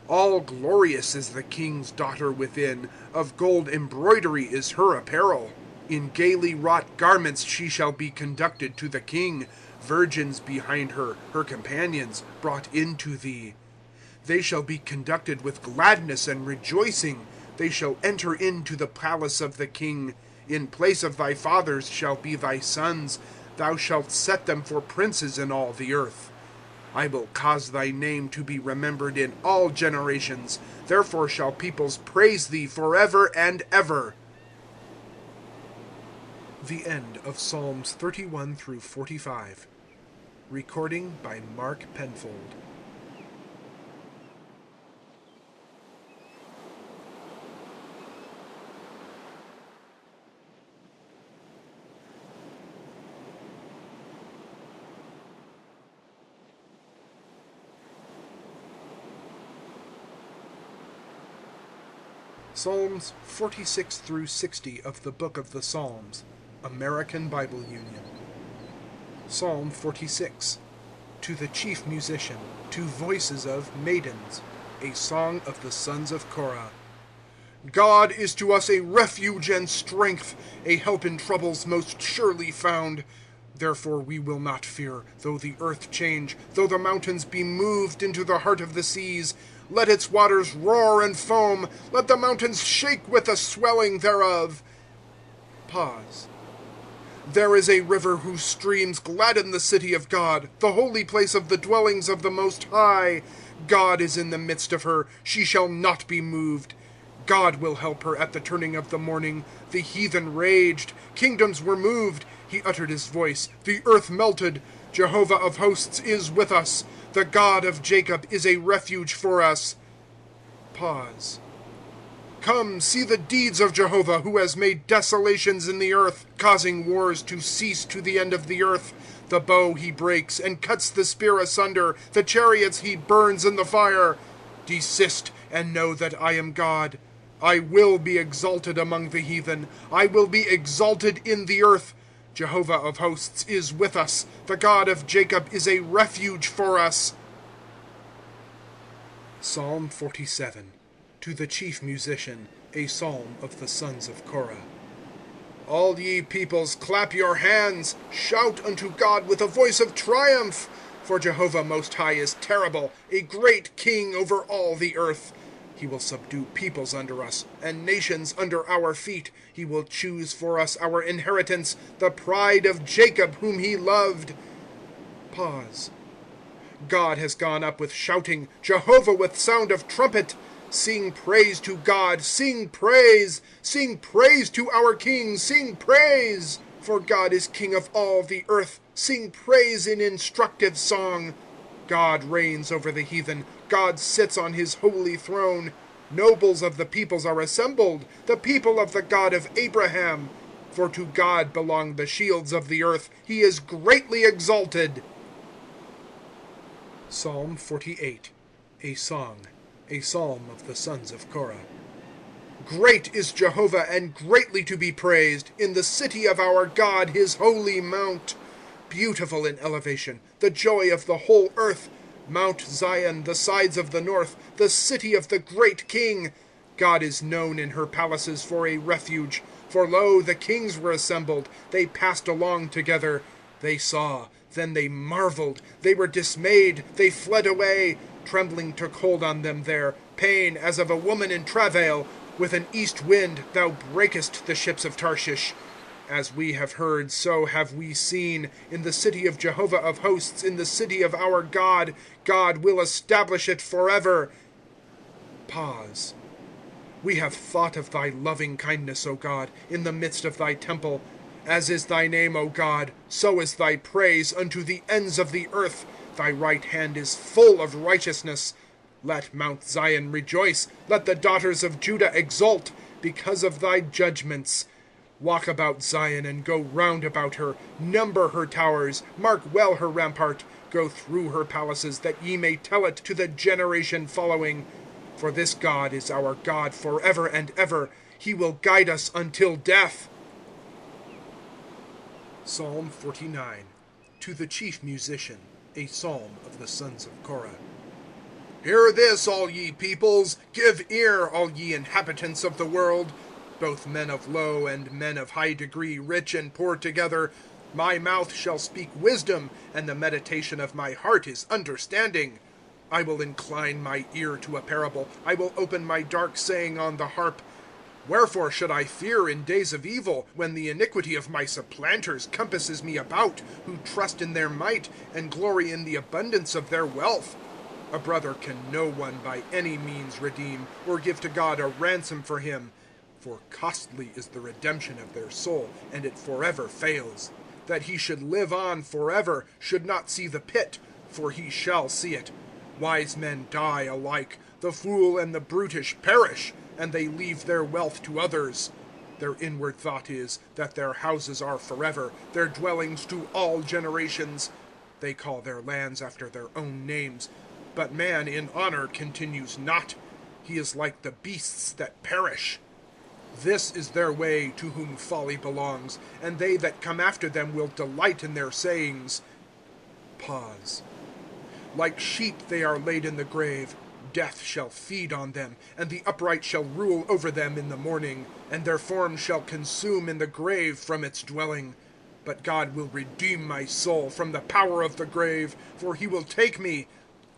All glorious is the king's daughter within, of gold embroidery is her apparel. In gaily wrought garments she shall be conducted to the king, virgins behind her, her companions, brought in to thee. They shall be conducted with gladness and rejoicing. They shall enter into the palace of the king. In place of thy fathers shall be thy sons. Thou shalt set them for princes in all the earth. I will cause thy name to be remembered in all generations. Therefore shall peoples praise thee forever and ever. The end of Psalms 31 through 45. Recording by Mark Penfold. Psalms 46 through 60 of the Book of the Psalms, American Bible Union. Psalm 46. To the chief musician, to voices of maidens, a song of the sons of Korah. God is to us a refuge and strength, a help in troubles most surely found. Therefore we will not fear, though the earth change, though the mountains be moved into the heart of the seas. Let its waters roar and foam, let the mountains shake with the swelling thereof. Pause. There is a river whose streams gladden the city of God, the holy place of the dwellings of the Most High. God is in the midst of her, she shall not be moved. God will help her at the turning of the morning. The heathen raged, kingdoms were moved. He uttered his voice, the earth melted. Jehovah of hosts is with us. The God of Jacob is a refuge for us. Pause. Come, see the deeds of Jehovah, who has made desolations in the earth, causing wars to cease to the end of the earth. The bow he breaks, and cuts the spear asunder. The chariots he burns in the fire. Desist, and know that I am God. I will be exalted among the heathen. I will be exalted in the earth. Jehovah of hosts is with us. The God of Jacob is a refuge for us. Psalm 47. To the chief musician, a psalm of the sons of Korah. All ye peoples, clap your hands. Shout unto God with a voice of triumph. For Jehovah Most High is terrible, a great king over all the earth. He will subdue peoples under us, and nations under our feet. He will choose for us our inheritance, the pride of Jacob, whom he loved. Pause. God has gone up with shouting, Jehovah with sound of trumpet. Sing praise to God, sing praise. Sing praise to our King, sing praise. For God is King of all the earth. Sing praise in instructive song. God reigns over the heathen. God sits on his holy throne. Nobles of the peoples are assembled, the people of the God of Abraham. For to God belong the shields of the earth. He is greatly exalted. Psalm 48. A song, a psalm of the sons of Korah. Great is Jehovah, and greatly to be praised, in the city of our God, his holy mount. Beautiful in elevation, the joy of the whole earth. Mount Zion, the sides of the north, the city of the great king. God is known in her palaces for a refuge. For lo, the kings were assembled. They passed along together. They saw, then they marveled. They were dismayed. They fled away. Trembling took hold on them there, pain as of a woman in travail. With an east wind thou breakest the ships of Tarshish. As we have heard, so have we seen. In the city of Jehovah of hosts, in the city of our God, God will establish it forever. Pause. We have thought of thy loving kindness, O God, in the midst of thy temple. As is thy name, O God, so is thy praise unto the ends of the earth. Thy right hand is full of righteousness. Let Mount Zion rejoice. Let the daughters of Judah exult, because of thy judgments. Walk about Zion, and go round about her. Number her towers. Mark well her rampart. Go through her palaces, that ye may tell it to the generation following. For this God is our God forever and ever. He will guide us until death. Psalm 49. To the chief musician, a psalm of the sons of Korah. Hear this, all ye peoples, give ear, all ye inhabitants of the world, both men of low and men of high degree, rich and poor together. My mouth shall speak wisdom, and the meditation of my heart is understanding. I will incline my ear to a parable. I will open my dark saying on the harp. Wherefore should I fear in days of evil, when the iniquity of my supplanters compasses me about, who trust in their might, and glory in the abundance of their wealth? A brother can no one by any means redeem, or give to God a ransom for him. For costly is the redemption of their soul, and it forever fails. That he should live on forever, should not see the pit, for he shall see it. Wise men die alike, the fool and the brutish perish, and they leave their wealth to others. Their inward thought is, that their houses are forever, their dwellings to all generations. They call their lands after their own names. But man in honor continues not. He is like the beasts that perish. This is their way to whom folly belongs, and they that come after them will delight in their sayings. Pause. Like sheep they are laid in the grave. Death shall feed on them, and the upright shall rule over them in the morning, and their form shall consume in the grave from its dwelling. But God will redeem my soul from the power of the grave, for he will take me.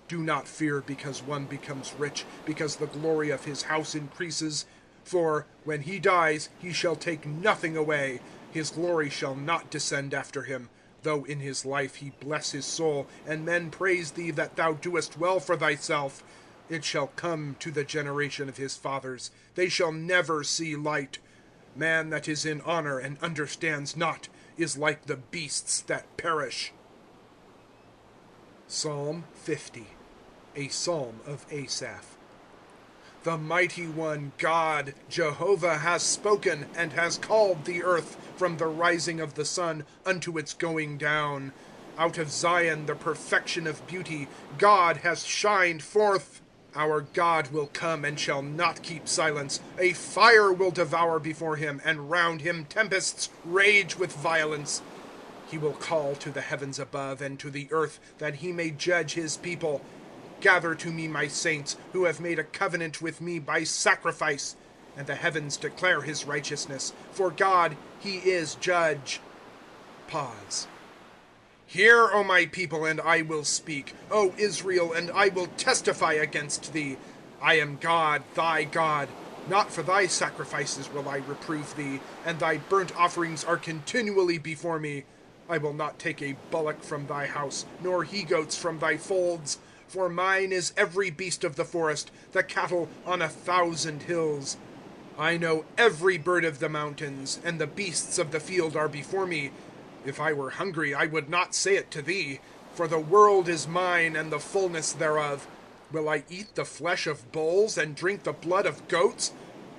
Do not fear because one becomes rich, because the glory of his house increases. For, when he dies, he shall take nothing away. His glory shall not descend after him. Though in his life he bless his soul, and men praise thee that thou doest well for thyself. It shall come to the generation of his fathers. They shall never see light. Man that is in honor and understands not is like the beasts that perish. Psalm 50, a psalm of Asaph. The mighty one, God, Jehovah, has spoken, and has called the earth from the rising of the sun unto its going down. Out of Zion, the perfection of beauty, God has shined forth. Our God will come and shall not keep silence. A fire will devour before him, and round him tempests rage with violence. He will call to the heavens above, and to the earth, that he may judge his people. Gather to me my saints, who have made a covenant with me by sacrifice. And the heavens declare his righteousness. For God, he is judge. Pause. Hear, O my people, and I will speak. O Israel, and I will testify against thee. I am God, thy God. Not for thy sacrifices will I reprove thee, and thy burnt offerings are continually before me. I will not take a bullock from thy house, nor he-goats from thy folds. For mine is every beast of the forest, the cattle on 1,000 hills. I know every bird of the mountains, and the beasts of the field are before me. If I were hungry, I would not say it to thee. For the world is mine, and the fullness thereof. Will I eat the flesh of bulls, and drink the blood of goats?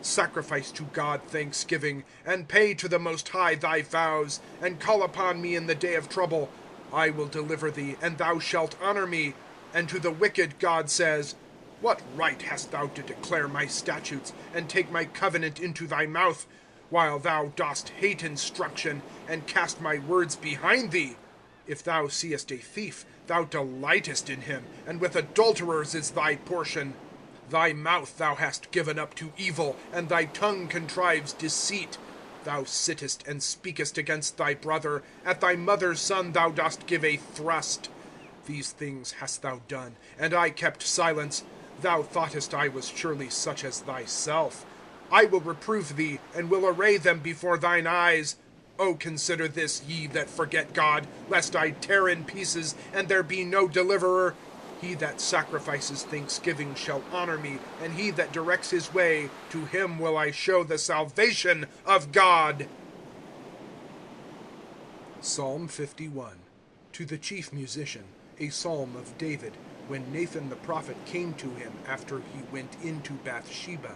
Sacrifice to God thanksgiving, and pay to the Most High thy vows, and call upon me in the day of trouble. I will deliver thee, and thou shalt honor me. And to the wicked God says, What right hast thou to declare my statutes, and take my covenant into thy mouth, while thou dost hate instruction, and cast my words behind thee? If thou seest a thief, thou delightest in him, and with adulterers is thy portion. Thy mouth thou hast given up to evil, and thy tongue contrives deceit. Thou sittest and speakest against thy brother. At thy mother's son thou dost give a thrust. These things hast thou done, and I kept silence. Thou thoughtest I was surely such as thyself. I will reprove thee, and will array them before thine eyes. O consider this, ye that forget God, lest I tear in pieces, and there be no deliverer. He that sacrifices thanksgiving shall honor me, and he that directs his way, to him will I show the salvation of God. Psalm 51. To the chief musician, a psalm of David, when Nathan the prophet came to him after he went into Bathsheba.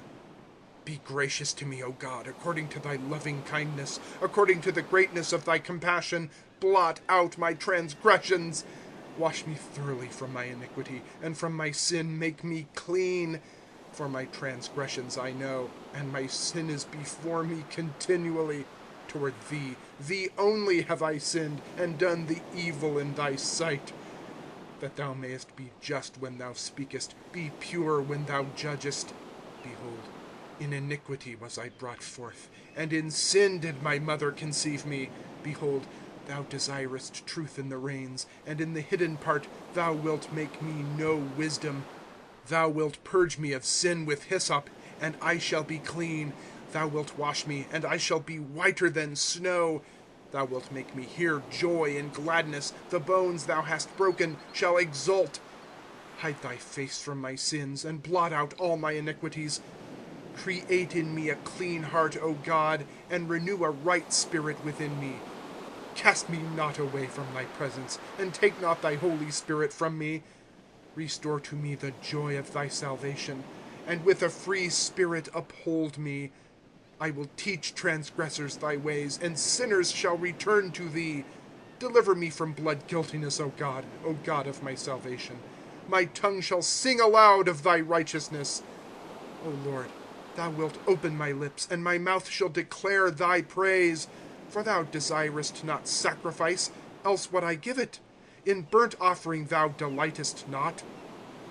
Be gracious to me, O God, according to thy loving kindness, according to the greatness of thy compassion. Blot out my transgressions. Wash me thoroughly from my iniquity, and from my sin make me clean. For my transgressions I know, and my sin is before me continually. Toward thee only have I sinned, and done the evil in thy sight. that thou mayest be just when thou speakest, be pure when thou judgest. Behold, in iniquity was I brought forth, and in sin did my mother conceive me. Behold, thou desirest truth in the reins, and in the hidden part thou wilt make me know wisdom. Thou wilt purge me of sin with hyssop, and I shall be clean. Thou wilt wash me, and I shall be whiter than snow. Thou wilt make me hear joy and gladness. The bones thou hast broken shall exult. Hide thy face from my sins, and blot out all my iniquities. Create in me a clean heart, O God, and renew a right spirit within me. Cast me not away from thy presence, and take not thy Holy Spirit from me. Restore to me the joy of thy salvation, and with a free spirit uphold me. I will teach transgressors thy ways, and sinners shall return to thee. Deliver me from blood guiltiness, O God of my salvation. My tongue shall sing aloud of thy righteousness. O Lord, thou wilt open my lips, and my mouth shall declare thy praise. For thou desirest not sacrifice, else would I give it. In burnt offering thou delightest not.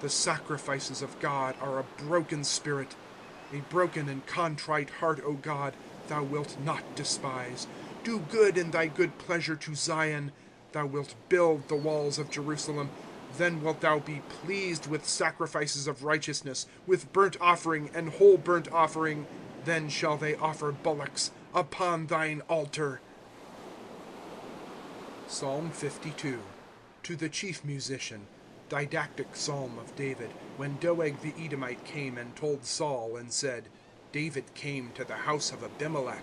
The sacrifices of God are a broken spirit. A broken and contrite heart, O God, thou wilt not despise. Do good in thy good pleasure to Zion. Thou wilt build the walls of Jerusalem. Then wilt thou be pleased with sacrifices of righteousness, with burnt offering and whole burnt offering. Then shall they offer bullocks upon thine altar. Psalm 52. To the chief musician. Didactic psalm of David, when Doeg the Edomite came and told Saul, and said, David came to the house of Abimelech.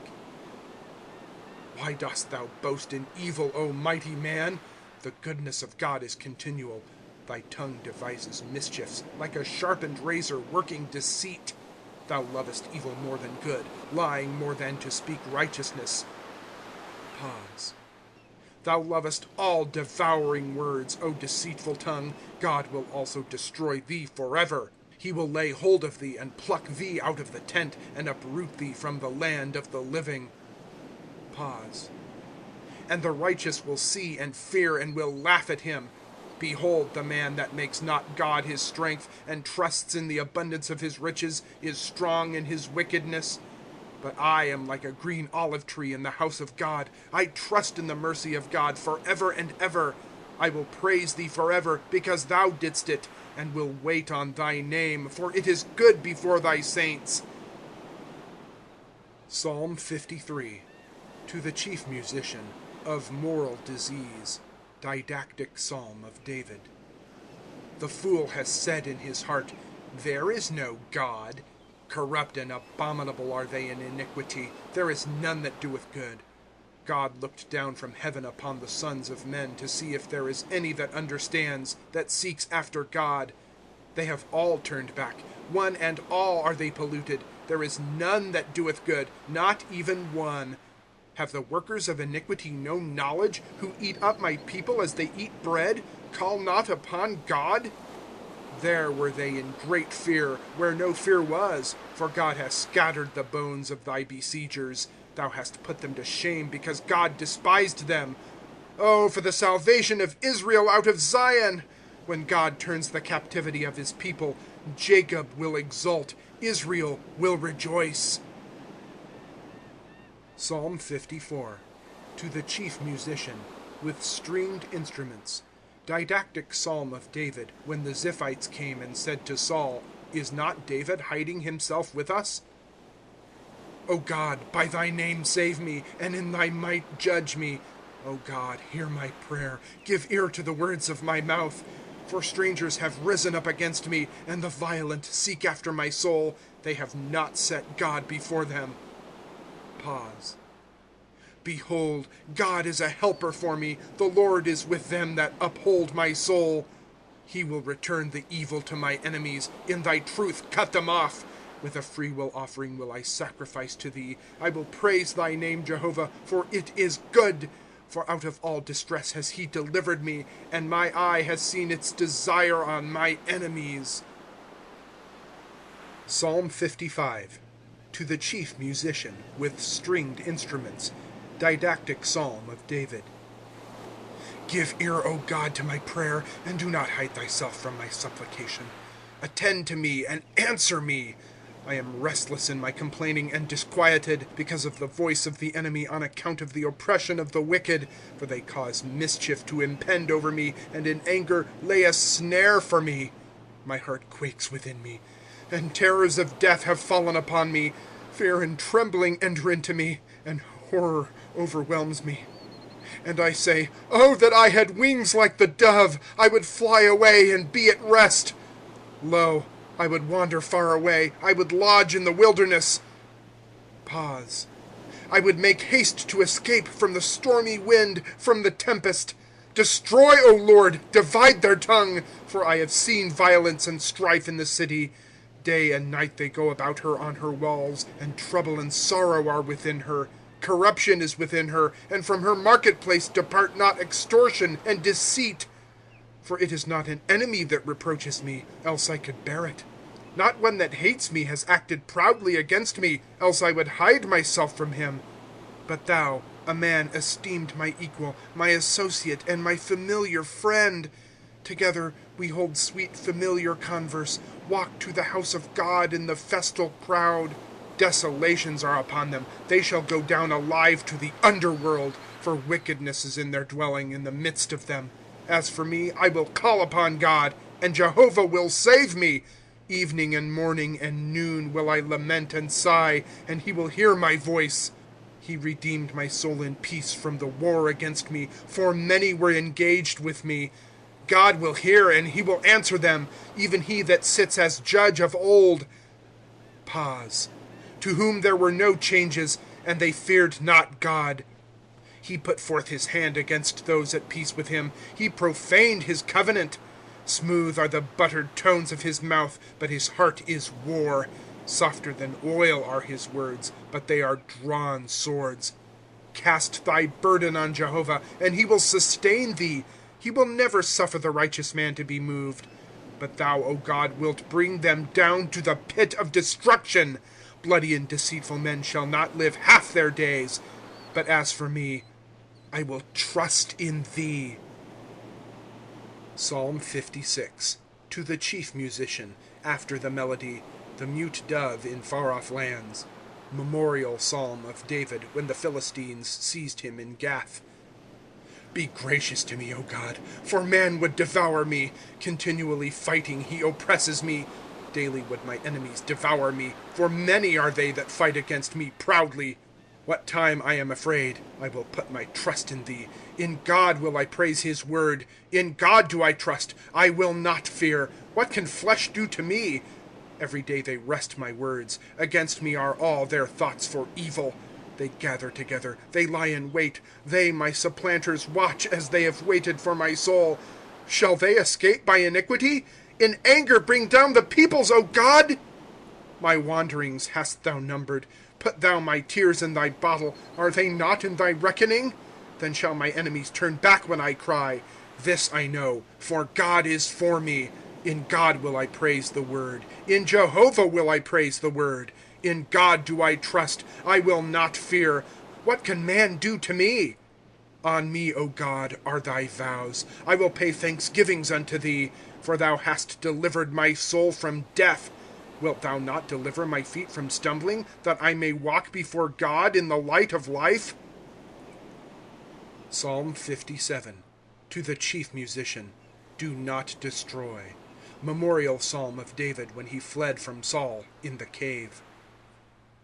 Why dost thou boast in evil, O mighty man? The goodness of God is continual. Thy tongue devises mischiefs, like a sharpened razor working deceit. Thou lovest evil more than good, lying more than to speak righteousness. Pause. Thou lovest all devouring words, O deceitful tongue. God will also destroy thee forever. He will lay hold of thee, and pluck thee out of the tent, and uproot thee from the land of the living. Pause. And the righteous will see and fear, and will laugh at him. Behold, the man that makes not God his strength, and trusts in the abundance of his riches, is strong in his wickedness. But I am like a green olive tree in the house of God. I trust in the mercy of God forever and ever. I will praise thee forever, because thou didst it, and will wait on thy name, for it is good before thy saints. Psalm 53. To the chief musician, of moral disease. Didactic psalm of David. The fool has said in his heart, There is no God. Corrupt and abominable are they in iniquity. There is none that doeth good. God looked down from heaven upon the sons of men, to see if there is any that understands, that seeks after God. They have all turned back. One and all are they polluted. There is none that doeth good, not even one. Have the workers of iniquity no knowledge, who eat up my people as they eat bread? Call not upon God? There were they in great fear, where no fear was. For God has scattered the bones of thy besiegers. Thou hast put them to shame, because God despised them. Oh, for the salvation of Israel out of Zion! When God turns the captivity of his people, Jacob will exult, Israel will rejoice. Psalm 54. To the chief musician, with stringed instruments. Didactic psalm of David, when the Ziphites came and said to Saul, Is not David hiding himself with us? O God, by thy name save me, and in thy might judge me. O God, hear my prayer. Give ear to the words of my mouth. For strangers have risen up against me, and the violent seek after my soul. They have not set God before them. Pause. Behold, God is a helper for me. The Lord is with them that uphold my soul. He will return the evil to my enemies. In thy truth cut them off. With a freewill offering will I sacrifice to thee. I will praise thy name, Jehovah, for it is good. For out of all distress has he delivered me, and my eye has seen its desire on my enemies. Psalm 55. To the chief musician, with stringed instruments. Didactic psalm of David. Give ear, O God, to my prayer, and do not hide thyself from my supplication. Attend to me, and answer me. I am restless in my complaining and disquieted, because of the voice of the enemy, on account of the oppression of the wicked. For they cause mischief to impend over me, and in anger lay a snare for me. My heart quakes within me, and terrors of death have fallen upon me. Fear and trembling enter into me, and horror overwhelms me. And I say, oh, that I had wings like the dove! I would fly away and be at rest. Lo, I would wander far away. I would lodge in the wilderness. Pause. I would make haste to escape from the stormy wind, from the tempest. Destroy, O Lord, divide their tongue, for I have seen violence and strife in the city. Day and night they go about her on her walls, and trouble and sorrow are within her. Corruption is within her, and from her marketplace depart not extortion and deceit. For it is not an enemy that reproaches me, else I could bear it. Not one that hates me has acted proudly against me, else I would hide myself from him. But thou, a man esteemed my equal, my associate, and my familiar friend. Together we hold sweet familiar converse, walk to the house of God in the festal crowd. Desolations are upon them. They shall go down alive to the underworld, for wickedness is in their dwelling in the midst of them. As for me, I will call upon God, and Jehovah will save me. Evening and morning and noon will I lament and sigh, and he will hear my voice. He redeemed my soul in peace from the war against me, for many were engaged with me. God will hear, and he will answer them, even he that sits as judge of old. Pause. To whom there were no changes, and they feared not God. He put forth his hand against those at peace with him. He profaned his covenant. Smooth are the buttered tones of his mouth, but his heart is war. Softer than oil are his words, but they are drawn swords. Cast thy burden on Jehovah, and he will sustain thee. He will never suffer the righteous man to be moved. But thou, O God, wilt bring them down to the pit of destruction. Bloody and deceitful men shall not live half their days. But as for me, I will trust in thee. Psalm 56. To the chief musician, after the melody, the mute dove in far-off lands. Memorial psalm of David, when the Philistines seized him in Gath. Be gracious to me, O God, for man would devour me. Continually fighting, he oppresses me. Daily would my enemies devour me, for many are they that fight against me proudly. What time I am afraid, I will put my trust in thee. In God will I praise his word. In God do I trust. I will not fear. What can flesh do to me? Every day they wrest my words. Against me are all their thoughts for evil. They gather together. They lie in wait. They, my supplanters, watch as they have waited for my soul. Shall they escape by iniquity? In anger bring down the peoples, O God! My wanderings hast thou numbered. Put thou my tears in thy bottle. Are they not in thy reckoning? Then shall my enemies turn back when I cry. This I know, for God is for me. In God will I praise the word. In Jehovah will I praise the word. In God do I trust. I will not fear. What can man do to me? On me, O God, are thy vows. I will pay thanksgivings unto thee, for thou hast delivered my soul from death. Wilt thou not deliver my feet from stumbling, that I may walk before God in the light of life? Psalm 57. To the chief musician, do not destroy. Memorial psalm of David, when he fled from Saul in the cave.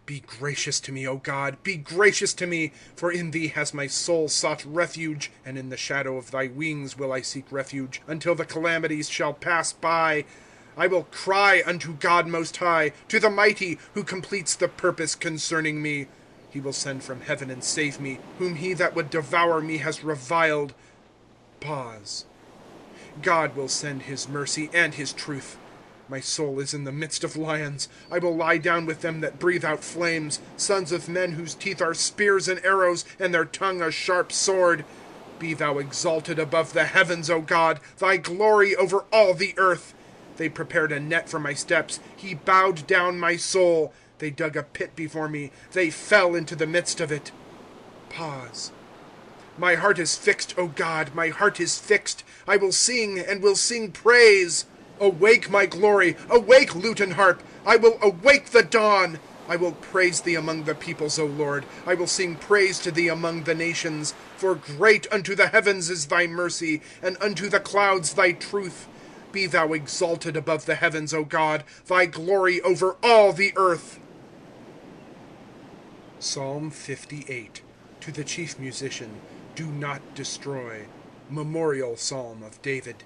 Be gracious to me, O God, be gracious to me, for in thee has my soul sought refuge, and in the shadow of thy wings will I seek refuge, until the calamities shall pass by. I will cry unto God Most High, to the Mighty, who completes the purpose concerning me. He will send from heaven and save me, whom he that would devour me has reviled. Pause. God will send his mercy and his truth. My soul is in the midst of lions. I will lie down with them that breathe out flames, sons of men whose teeth are spears and arrows, and their tongue a sharp sword. Be thou exalted above the heavens, O God, thy glory over all the earth. They prepared a net for my steps. He bowed down my soul. They dug a pit before me. They fell into the midst of it. Pause. My heart is fixed, O God, my heart is fixed. I will sing, and will sing praise. Awake, my glory, awake, lute and harp. I will awake the dawn. I will praise thee among the peoples, O Lord. I will sing praise to thee among the nations. For great unto the heavens is thy mercy, and unto the clouds thy truth. Be thou exalted above the heavens, O God, thy glory over all the earth. Psalm 58. To the chief musician, do not destroy. Memorial Psalm of David.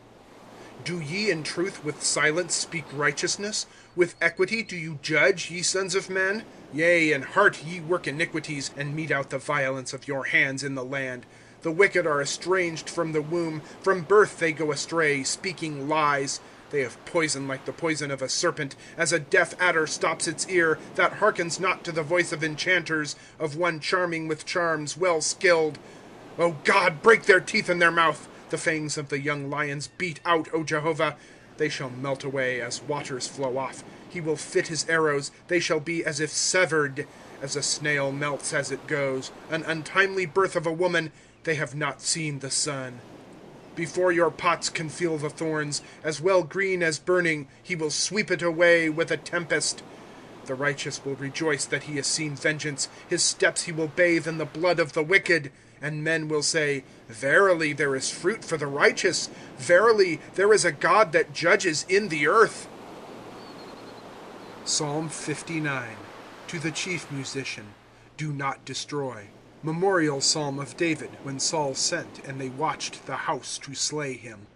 Do ye in truth with silence speak righteousness? With equity do you judge, ye sons of men? Yea, in heart ye work iniquities, and mete out the violence of your hands in the land. The wicked are estranged from the womb. From birth they go astray, speaking lies. They have poison like the poison of a serpent, as a deaf adder stops its ear, that hearkens not to the voice of enchanters, of one charming with charms, well skilled. O God, break their teeth in their mouth. The fangs of the young lions beat out, O Jehovah. They shall melt away as waters flow off. He will fit his arrows. They shall be as if severed. As a snail melts as it goes, an untimely birth of a woman. They have not seen the sun. Before your pots can feel the thorns, as well green as burning, he will sweep it away with a tempest. The righteous will rejoice that he has seen vengeance. His steps he will bathe in the blood of the wicked. And men will say, verily there is fruit for the righteous. Verily there is a God that judges in the earth. Psalm 59. To the chief musician, do not destroy. Memorial Psalm of David, when Saul sent, and they watched the house to slay him.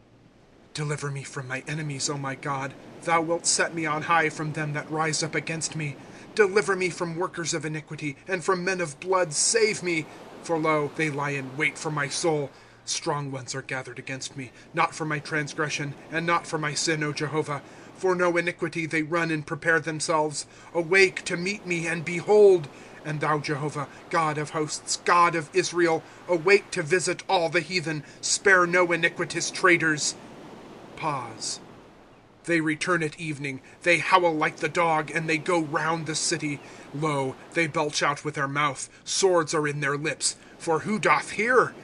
Deliver me from my enemies, O my God. Thou wilt set me on high from them that rise up against me. Deliver me from workers of iniquity, and from men of blood save me. For lo, they lie in wait for my soul. Strong ones are gathered against me, not for my transgression, and not for my sin, O Jehovah. For no iniquity they run and prepare themselves. Awake to meet me, and behold. And thou, Jehovah, God of hosts, God of Israel, awake to visit all the heathen. Spare no iniquitous traitors. Pause. They return at evening. They howl like the dog, and they go round the city. Lo, they belch out with their mouth. Swords are in their lips. For who doth hear?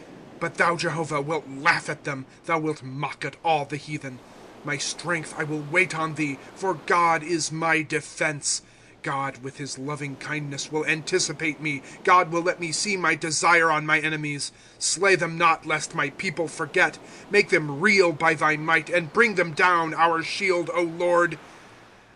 But thou, Jehovah, wilt laugh at them. Thou wilt mock at all the heathen. My strength I will wait on thee, for God is my defense. God, with his loving kindness, will anticipate me. God will let me see my desire on my enemies. Slay them not, lest my people forget. Make them reel by thy might, and bring them down, our shield, O Lord.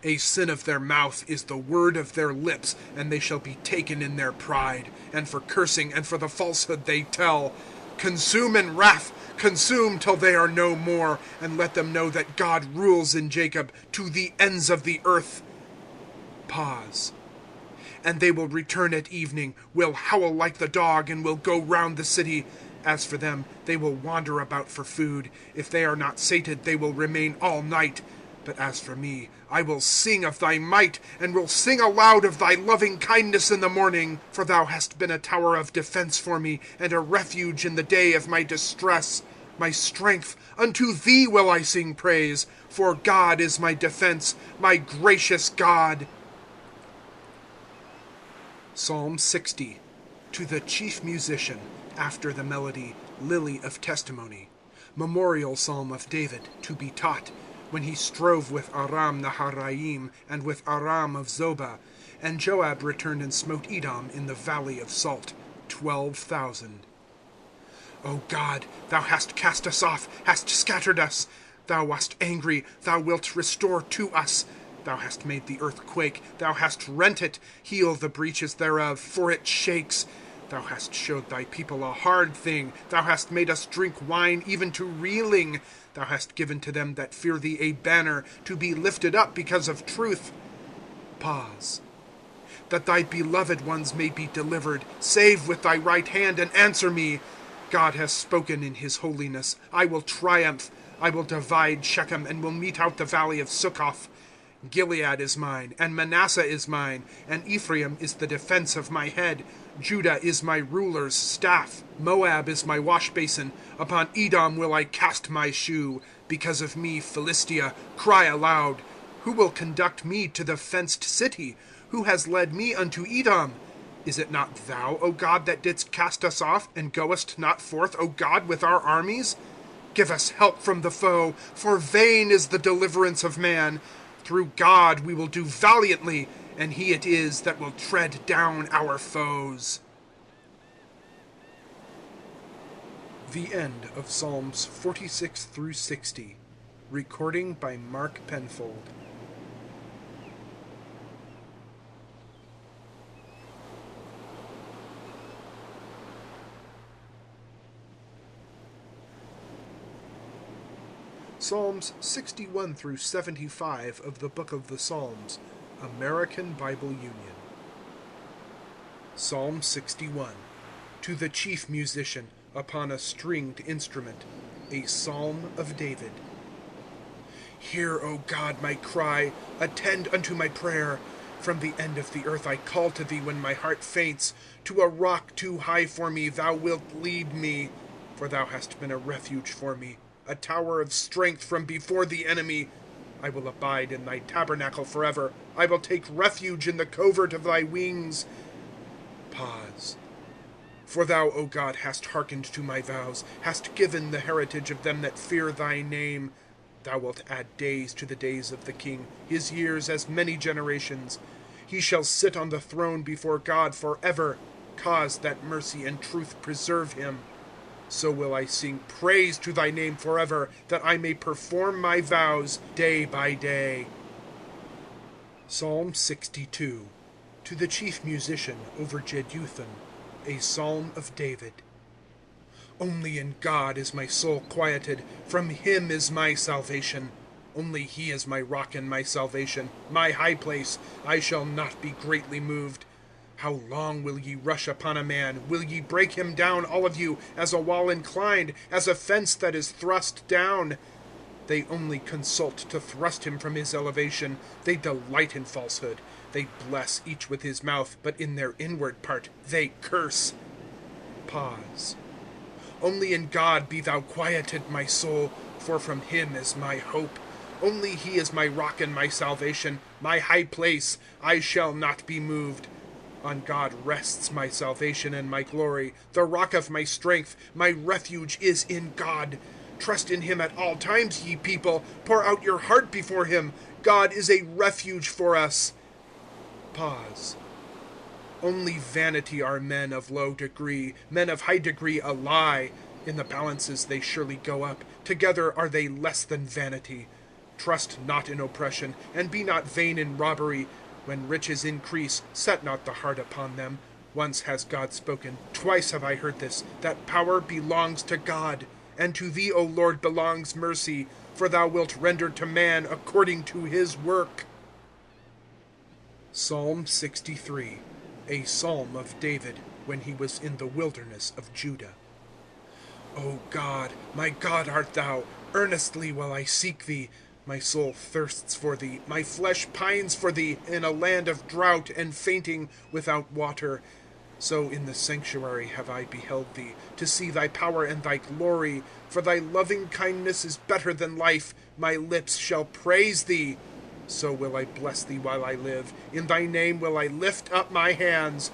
A sin of their mouth is the word of their lips, and they shall be taken in their pride, and for cursing, and for the falsehood they tell. Consume in wrath, consume till they are no more, and let them know that God rules in Jacob to the ends of the earth. Pause. And they will return at evening, will howl like the dog, and will go round the city. As for them, they will wander about for food. If they are not sated, they will remain all night. But as for me, I will sing of thy might, and will sing aloud of thy loving kindness in the morning. For thou hast been a tower of defense for me, and a refuge in the day of my distress. My strength, unto thee will I sing praise. For God is my defense, my gracious God. Psalm 60. To the chief musician, after the melody, Lily of Testimony. Memorial Psalm of David, to be taught, when he strove with Aram Naharaim, and with Aram of Zobah. And Joab returned and smote Edom in the valley of Salt, 12,000. O God, thou hast cast us off, hast scattered us. Thou wast angry, thou wilt restore to us. Thou hast made the earth quake, thou hast rent it. Heal the breaches thereof, for it shakes. Thou hast showed thy people a hard thing. Thou hast made us drink wine even to reeling. Thou hast given to them that fear thee a banner, to be lifted up because of truth. Pause. That thy beloved ones may be delivered. Save with thy right hand, and answer me. God has spoken in his holiness. I will triumph. I will divide Shechem, and will mete out the valley of Succoth. Gilead is mine, and Manasseh is mine, and Ephraim is the defense of my head. Judah is my ruler's staff. Moab is my washbasin. Upon Edom will I cast my shoe. Because of me, Philistia, cry aloud. Who will conduct me to the fenced city? Who has led me unto Edom? Is it not thou, O God, that didst cast us off, and goest not forth, O God, with our armies? Give us help from the foe, for vain is the deliverance of man. Through God we will do valiantly, and he it is that will tread down our foes. The end of Psalms 46 through 60. Recording by Mark Penfold. Psalms 61 through 75 of the Book of the Psalms, American Bible Union. Psalm 61. To the chief musician, upon a stringed instrument, a psalm of David. Hear, O God, my cry, attend unto my prayer. From the end of the earth I call to thee when my heart faints. To a rock too high for me thou wilt lead me, for thou hast been a refuge for me, a tower of strength from before the enemy. I will abide in thy tabernacle forever. I will take refuge in the covert of thy wings. Pause. For thou, O God, hast hearkened to my vows, hast given the heritage of them that fear thy name. Thou wilt add days to the days of the king, his years as many generations. He shall sit on the throne before God forever. Cause that mercy and truth preserve him. So will I sing praise to thy name forever, that I may perform my vows day by day. Psalm 62. To the chief musician over Jeduthun, a psalm of David. Only in God is my soul quieted. From him is my salvation. Only he is my rock and my salvation, my high place. I shall not be greatly moved. How long will ye rush upon a man? Will ye break him down, all of you, as a wall inclined, as a fence that is thrust down? They only consult to thrust him from his elevation. They delight in falsehood. They bless each with his mouth, but in their inward part they curse. Pause. Only in God be thou quieted, my soul, for from him is my hope. Only he is my rock and my salvation, my high place. I shall not be moved. On God rests my salvation and my glory, the rock of my strength. My refuge is in God. Trust in him at all times, ye people. Pour out your heart before him. God is a refuge for us. Pause. Only vanity are men of low degree, men of high degree a lie. In the balances they surely go up. Together are they less than vanity. Trust not in oppression, and be not vain in robbery. When riches increase, set not the heart upon them. Once has God spoken, twice have I heard this, that power belongs to God. And to thee, O Lord, belongs mercy, for thou wilt render to man according to his work. Psalm 63, a psalm of David, when he was in the wilderness of Judah. O God, my God art thou. Earnestly will I seek thee. My soul thirsts for thee, my flesh pines for thee, in a land of drought and fainting without water. So in the sanctuary have I beheld thee, to see thy power and thy glory. For thy loving kindness is better than life. My lips shall praise thee. So will I bless thee while I live. In thy name will I lift up my hands.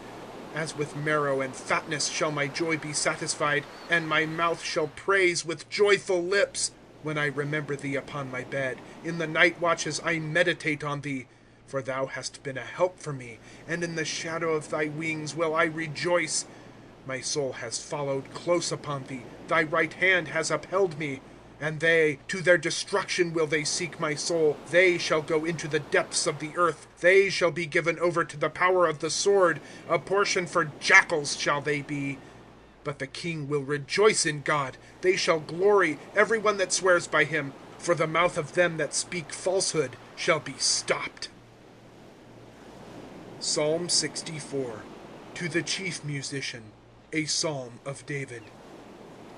As with marrow and fatness shall my joy be satisfied, and my mouth shall praise with joyful lips. When I remember thee upon my bed, in the night watches I meditate on thee. For thou hast been a help for me, and in the shadow of thy wings will I rejoice. My soul has followed close upon thee, thy right hand has upheld me. And they, to their destruction will they seek my soul. They shall go into the depths of the earth. They shall be given over to the power of the sword. A portion for jackals shall they be. But the king will rejoice in God. They shall glory, every one that swears by him. For the mouth of them that speak falsehood shall be stopped. Psalm 64. To the chief musician, a psalm of David.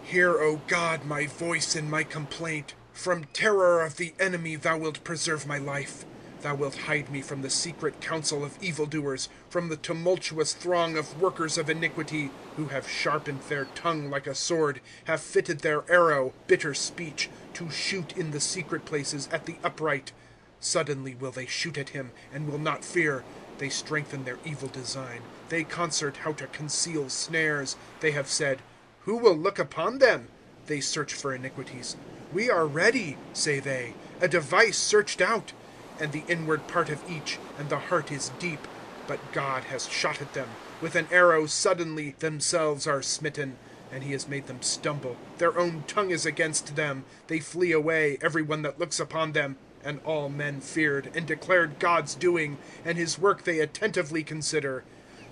Hear, O God, my voice in my complaint. From terror of the enemy thou wilt preserve my life. Thou wilt hide me from the secret counsel of evildoers, from the tumultuous throng of workers of iniquity, who have sharpened their tongue like a sword, have fitted their arrow, bitter speech, to shoot in the secret places at the upright. Suddenly will they shoot at him, and will not fear. They strengthen their evil design. They concert how to conceal snares. They have said, who will look upon them? They search for iniquities. We are ready, say they, a device searched out. And the inward part of each, and the heart is deep. But God has shot at them. With an arrow suddenly themselves are smitten. And he has made them stumble. Their own tongue is against them. They flee away, every one that looks upon them. And all men feared, and declared God's doing, and his work they attentively consider.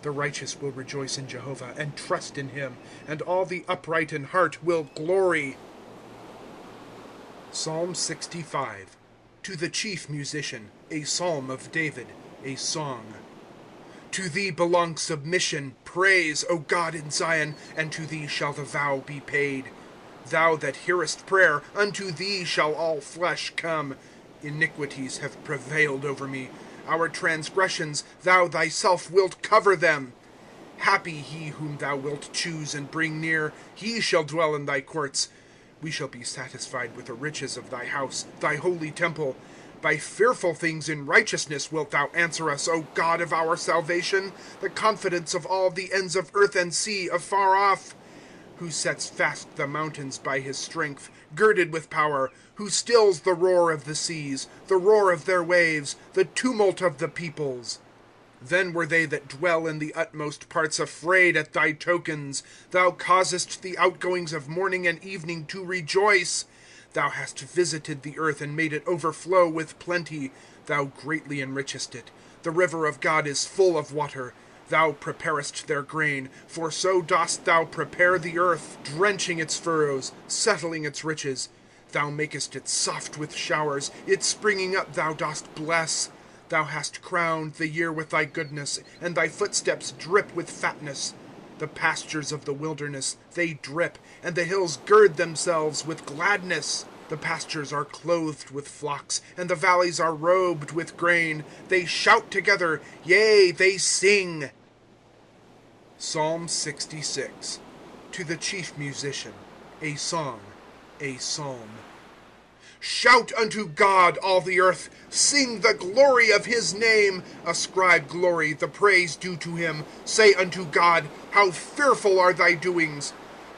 The righteous will rejoice in Jehovah, and trust in him, and all the upright in heart will glory. Psalm 65. To the chief musician, a psalm of David, a song. To thee belongs submission, praise, O God in Zion, and to thee shall the vow be paid. Thou that hearest prayer, unto thee shall all flesh come. Iniquities have prevailed over me. Our transgressions, thou thyself wilt cover them. Happy he whom thou wilt choose and bring near. He shall dwell in thy courts. We shall be satisfied with the riches of thy house, thy holy temple. By fearful things in righteousness wilt thou answer us, O God of our salvation, the confidence of all the ends of earth and sea afar off. Who sets fast the mountains by his strength, girded with power, who stills the roar of the seas, the roar of their waves, the tumult of the peoples. Then were they that dwell in the utmost parts afraid at thy tokens. Thou causest the outgoings of morning and evening to rejoice. Thou hast visited the earth and made it overflow with plenty. Thou greatly enrichest it. The river of God is full of water. Thou preparest their grain, for so dost thou prepare the earth, drenching its furrows, settling its riches. Thou makest it soft with showers, its springing up thou dost bless. Thou hast crowned the year with thy goodness, and thy footsteps drip with fatness. The pastures of the wilderness, they drip, and the hills gird themselves with gladness. The pastures are clothed with flocks, and the valleys are robed with grain. They shout together, yea, they sing. Psalm 66. To the chief musician, a song, a psalm. Shout unto God, all the earth. Sing the glory of his name. Ascribe glory, the praise due to him. Say unto God, how fearful are thy doings.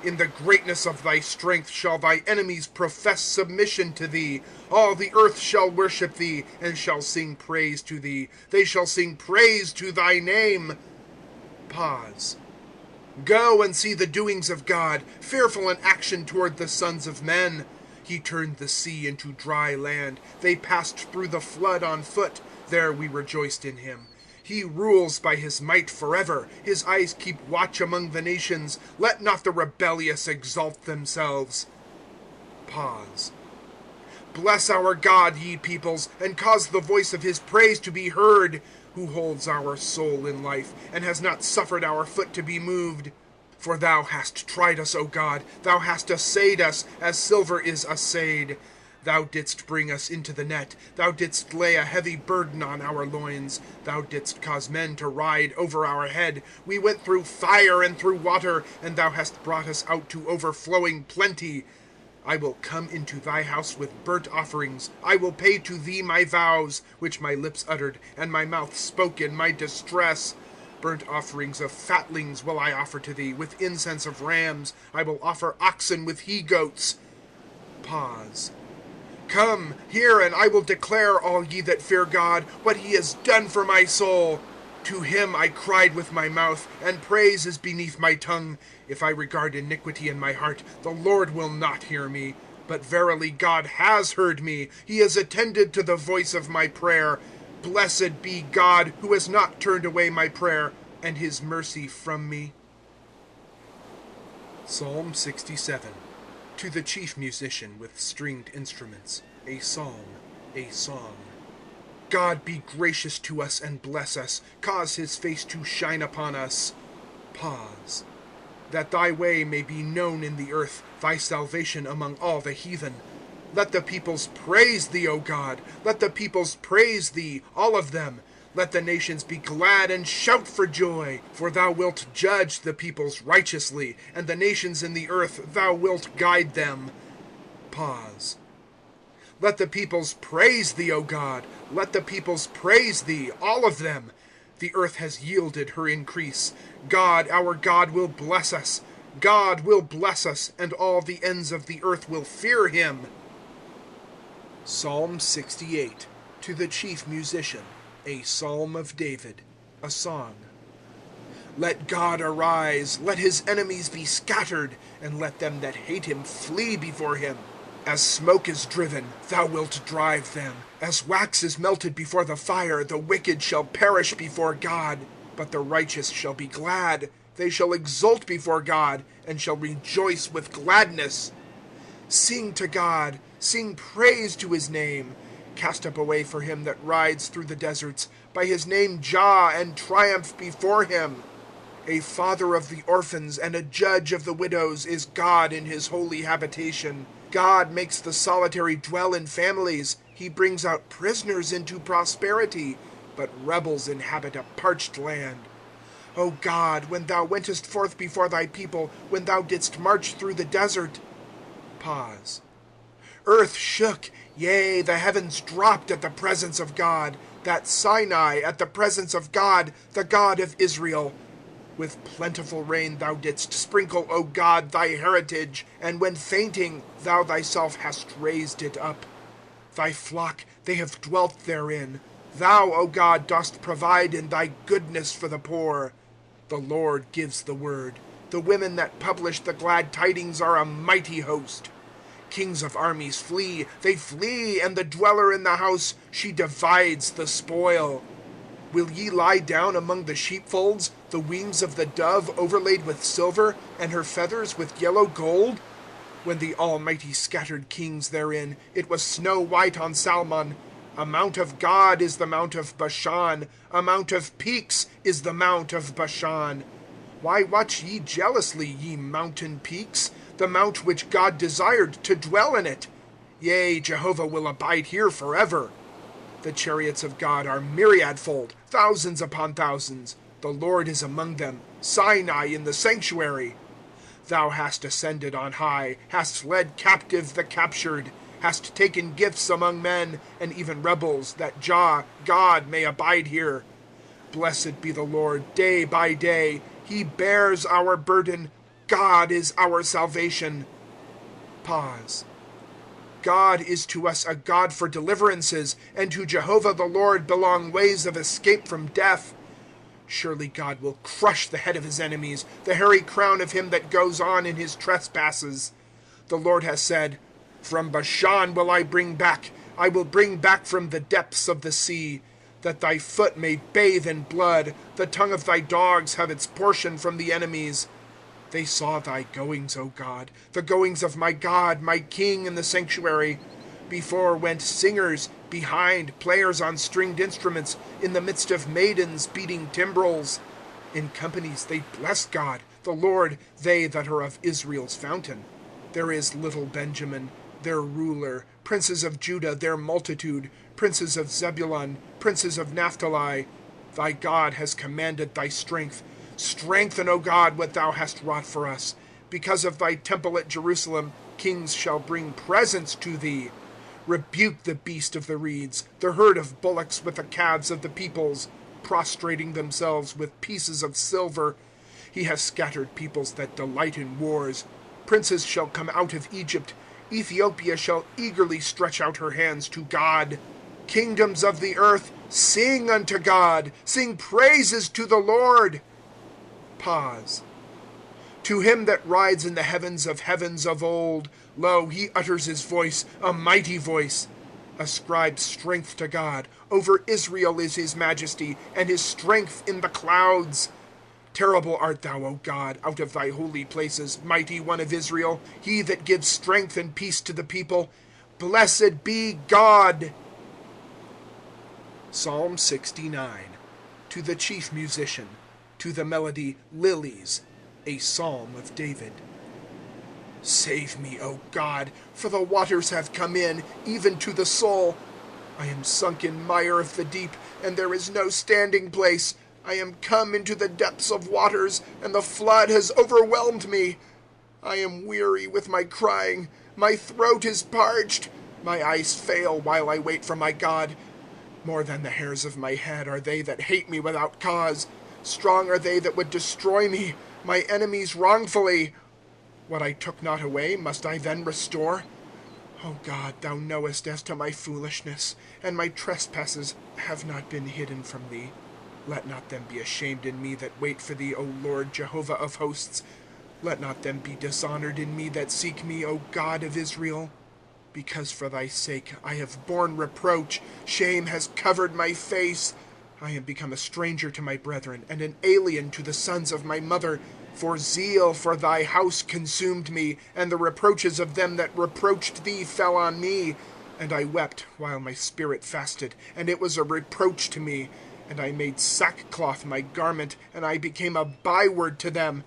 In the greatness of thy strength shall thy enemies profess submission to thee. All the earth shall worship thee, and shall sing praise to thee. They shall sing praise to thy name. Pause. Go and see the doings of God, fearful in action toward the sons of men. He turned the sea into dry land. They passed through the flood on foot. There we rejoiced in him. He rules by his might forever. His eyes keep watch among the nations. Let not the rebellious exalt themselves. Pause. Bless our God, ye peoples, and cause the voice of his praise to be heard, who holds our soul in life, and has not suffered our foot to be moved. For thou hast tried us, O God. Thou hast assayed us, as silver is assayed. Thou didst bring us into the net. Thou didst lay a heavy burden on our loins. Thou didst cause men to ride over our head. We went through fire and through water, and thou hast brought us out to overflowing plenty. I will come into thy house with burnt offerings. I will pay to thee my vows, which my lips uttered, and my mouth spoke in my distress. Burnt offerings of fatlings will I offer to thee, with incense of rams. I will offer oxen with he-goats. Pause. Come, hear, and I will declare, all ye that fear God, what he has done for my soul. To him I cried with my mouth, and praise is beneath my tongue. If I regard iniquity in my heart, the Lord will not hear me. But verily God has heard me. He has attended to the voice of my prayer. Blessed be God, who has not turned away my prayer, and his mercy from me. Psalm 67. To the chief musician with stringed instruments, a psalm, a song. God be gracious to us and bless us. Cause his face to shine upon us. Pause. That thy way may be known in the earth, thy salvation among all the heathen. Let the peoples praise thee, O God. Let the peoples praise thee, all of them. Let the nations be glad and shout for joy. For thou wilt judge the peoples righteously, and the nations in the earth thou wilt guide them. Pause. Let the peoples praise thee, O God. Let the peoples praise thee, all of them. The earth has yielded her increase. God, our God, will bless us. God will bless us, and all the ends of the earth will fear him. Psalm 68. To the chief musician, a psalm of David, a song. Let God arise, let his enemies be scattered, and let them that hate him flee before him. As smoke is driven, thou wilt drive them. As wax is melted before the fire, the wicked shall perish before God. But the righteous shall be glad. They shall exult before God, and shall rejoice with gladness. Sing to God, sing praise to his name. Cast up away for him that rides through the deserts. By his name Jah, and triumph before him. A father of the orphans and a judge of the widows is God in his holy habitation. God makes the solitary dwell in families. He brings out prisoners into prosperity, but rebels inhabit a parched land. O God, when thou wentest forth before thy people, when thou didst march through the desert. Pause. Earth shook, yea, the heavens dropped at the presence of God, that Sinai at the presence of God, the God of Israel. With plentiful rain thou didst sprinkle, O God, thy heritage, and when fainting, thou thyself hast raised it up. Thy flock, they have dwelt therein. Thou, O God, dost provide in thy goodness for the poor. The Lord gives the word. The women that publish the glad tidings are a mighty host. Kings of armies flee, they flee, and the dweller in the house, she divides the spoil. Will ye lie down among the sheepfolds, the wings of the dove overlaid with silver, and her feathers with yellow gold? When the Almighty scattered kings therein, it was snow white on Salmon. A mount of God is the mount of Bashan, a mount of peaks is the mount of Bashan. Why watch ye jealously, ye mountain peaks, the mount which God desired to dwell in it? Yea, Jehovah will abide here forever. The chariots of God are myriadfold, thousands upon thousands. The Lord is among them, Sinai in the sanctuary. Thou hast ascended on high, hast led captive the captured, hast taken gifts among men, and even rebels, that Jah, God, may abide here. Blessed be the Lord day by day. He bears our burden. God is our salvation. Pause. God is to us a God for deliverances, and to Jehovah the Lord belong ways of escape from death. Surely God will crush the head of his enemies, the hairy crown of him that goes on in his trespasses. The Lord has said, From Bashan will I bring back, I will bring back from the depths of the sea, that thy foot may bathe in blood, the tongue of thy dogs have its portion from the enemies. They saw thy goings, O God, the goings of my God, my King in the sanctuary. Before went singers, behind players on stringed instruments, in the midst of maidens beating timbrels. In companies they bless God, the Lord, they that are of Israel's fountain. There is little Benjamin, their ruler, princes of Judah, their multitude, princes of Zebulun, princes of Naphtali. Thy God has commanded thy strength. Strengthen, O God, what thou hast wrought for us. Because of thy temple at Jerusalem, kings shall bring presents to thee. Rebuke the beast of the reeds, the herd of bullocks with the calves of the peoples, prostrating themselves with pieces of silver. He has scattered peoples that delight in wars. Princes shall come out of Egypt. Ethiopia shall eagerly stretch out her hands to God. Kingdoms of the earth, sing unto God. Sing praises to the Lord. Pause. To him that rides in the heavens of old, lo, he utters his voice, a mighty voice. Ascribe strength to God. Over Israel is his majesty, and his strength in the clouds. Terrible art thou, O God, out of thy holy places, mighty one of Israel, he that gives strength and peace to the people. Blessed be God. Psalm 69. To the chief musician, to the melody Lilies, a psalm of David. Save me, O God, for the waters have come in, even to the soul. I am sunk in mire of the deep, and there is no standing place. I am come into the depths of waters, and the flood has overwhelmed me. I am weary with my crying. My throat is parched. My eyes fail while I wait for my God. More than the hairs of my head are they that hate me without cause. Strong are they that would destroy me, my enemies wrongfully. What I took not away, must I then restore? O God, thou knowest as to my foolishness, and my trespasses have not been hidden from thee. Let not them be ashamed in me that wait for thee, O Lord Jehovah of hosts. Let not them be dishonored in me that seek me, O God of Israel. Because for thy sake I have borne reproach, shame has covered my face. I am become a stranger to my brethren, and an alien to the sons of my mother. For zeal for thy house consumed me, and the reproaches of them that reproached thee fell on me. And I wept while my spirit fasted, and it was a reproach to me. And I made sackcloth my garment, and I became a byword to them.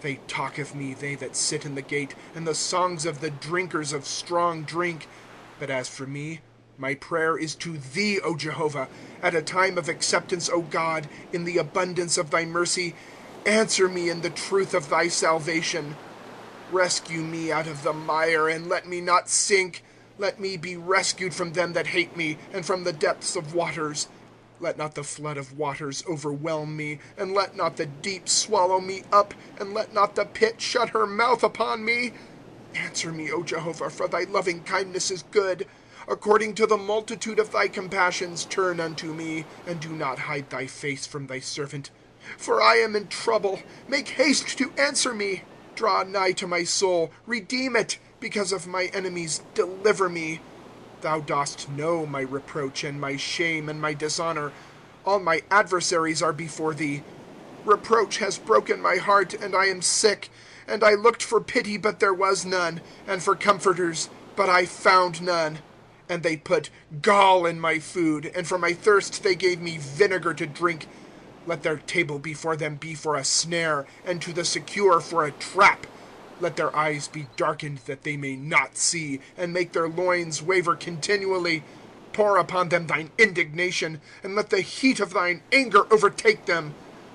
They talk of me, they that sit in the gate, and the songs of the drinkers of strong drink. But as for me, my prayer is to thee, O Jehovah, at a time of acceptance, O God, in the abundance of thy mercy. Answer me in the truth of thy salvation. Rescue me out of the mire, and let me not sink. Let me be rescued from them that hate me, and from the depths of waters. Let not the flood of waters overwhelm me, and let not the deep swallow me up, and let not the pit shut her mouth upon me. Answer me, O Jehovah, for thy loving kindness is good. According to the multitude of thy compassions, turn unto me, and do not hide thy face from thy servant. For I am in trouble. Make haste to answer me. Draw nigh to my soul. Redeem it. Because of my enemies, deliver me. Thou dost know my reproach, and my shame, and my dishonor. All my adversaries are before thee. Reproach has broken my heart, and I am sick. And I looked for pity, but there was none, and for comforters, but I found none. And they put gall in my food, and for my thirst they gave me vinegar to drink. Let their table before them be for a snare, and to the secure for a trap. Let their eyes be darkened that they may not see, and make their loins waver continually. Pour upon them thine indignation, and let the heat of thine anger overtake them.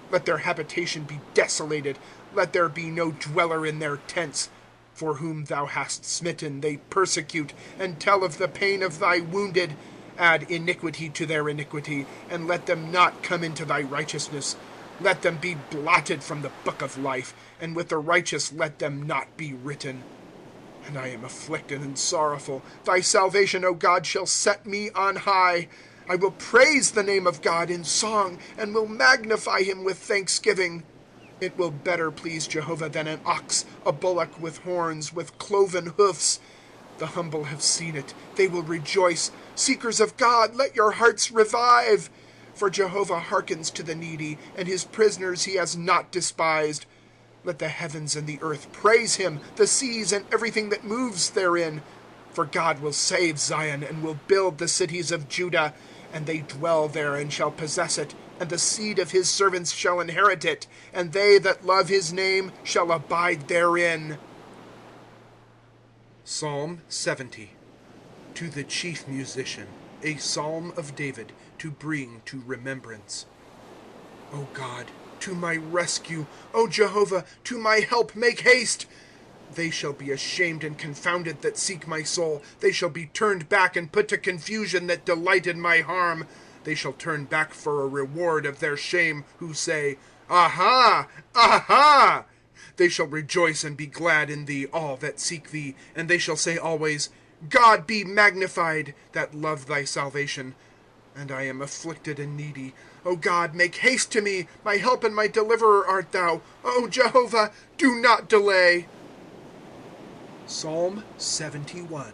Let their habitation be desolated. Let there be no dweller in their tents. For whom thou hast smitten, they persecute, and tell of the pain of thy wounded. Add iniquity to their iniquity, and let them not come into thy righteousness. Let them be blotted from the book of life, and with the righteous let them not be written. And I am afflicted and sorrowful. Thy salvation, O God, shall set me on high. I will praise the name of God in song, and will magnify him with thanksgiving. It will better please Jehovah than an ox, a bullock with horns, with cloven hoofs. The humble have seen it. They will rejoice. Seekers of God, let your hearts revive. For Jehovah hearkens to the needy, and his prisoners he has not despised. Let the heavens and the earth praise him, the seas and everything that moves therein. For God will save Zion, and will build the cities of Judah. And they dwell there, and shall possess it. And the seed of his servants shall inherit it. And they that love his name shall abide therein. Psalm 70. To the chief musician, a psalm of David, to bring to remembrance. O God, to my rescue. O Jehovah, to my help make haste. They shall be ashamed and confounded that seek my soul. They shall be turned back and put to confusion that delight in my harm. They shall turn back for a reward of their shame, who say, Aha! Aha! They shall rejoice and be glad in thee, all that seek thee. And they shall say always, God be magnified, that love thy salvation. And I am afflicted and needy. O God, make haste to me. My help and my deliverer art thou. O Jehovah, do not delay. Psalm 71.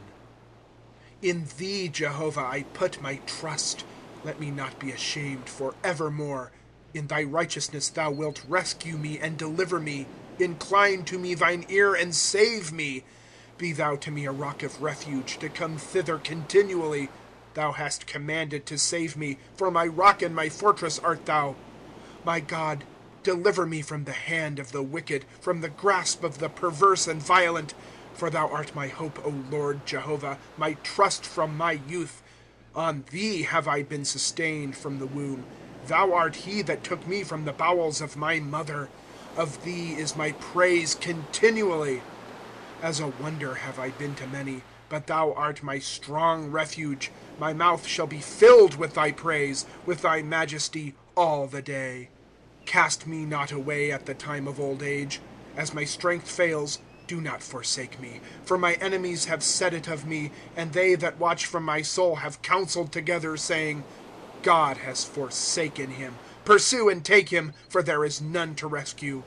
In thee, Jehovah, I put my trust. Let me not be ashamed for evermore. In thy righteousness thou wilt rescue me and deliver me. Incline to me thine ear and save me. Be thou to me a rock of refuge, to come thither continually. Thou hast commanded to save me, for my rock and my fortress art thou. My God, deliver me from the hand of the wicked, from the grasp of the perverse and violent. For thou art my hope, O Lord Jehovah, my trust from my youth. On thee have I been sustained from the womb. Thou art he that took me from the bowels of my mother. Of thee is my praise continually. As a wonder have I been to many, But thou art my strong refuge. My mouth shall be filled with thy praise, with thy majesty all the day. Cast me not away at the time of old age. As my strength fails, do not forsake me. For my enemies have said it of me, and they that watch for my soul have counseled together, saying, God has forsaken him. Pursue and take him, for there is none to rescue.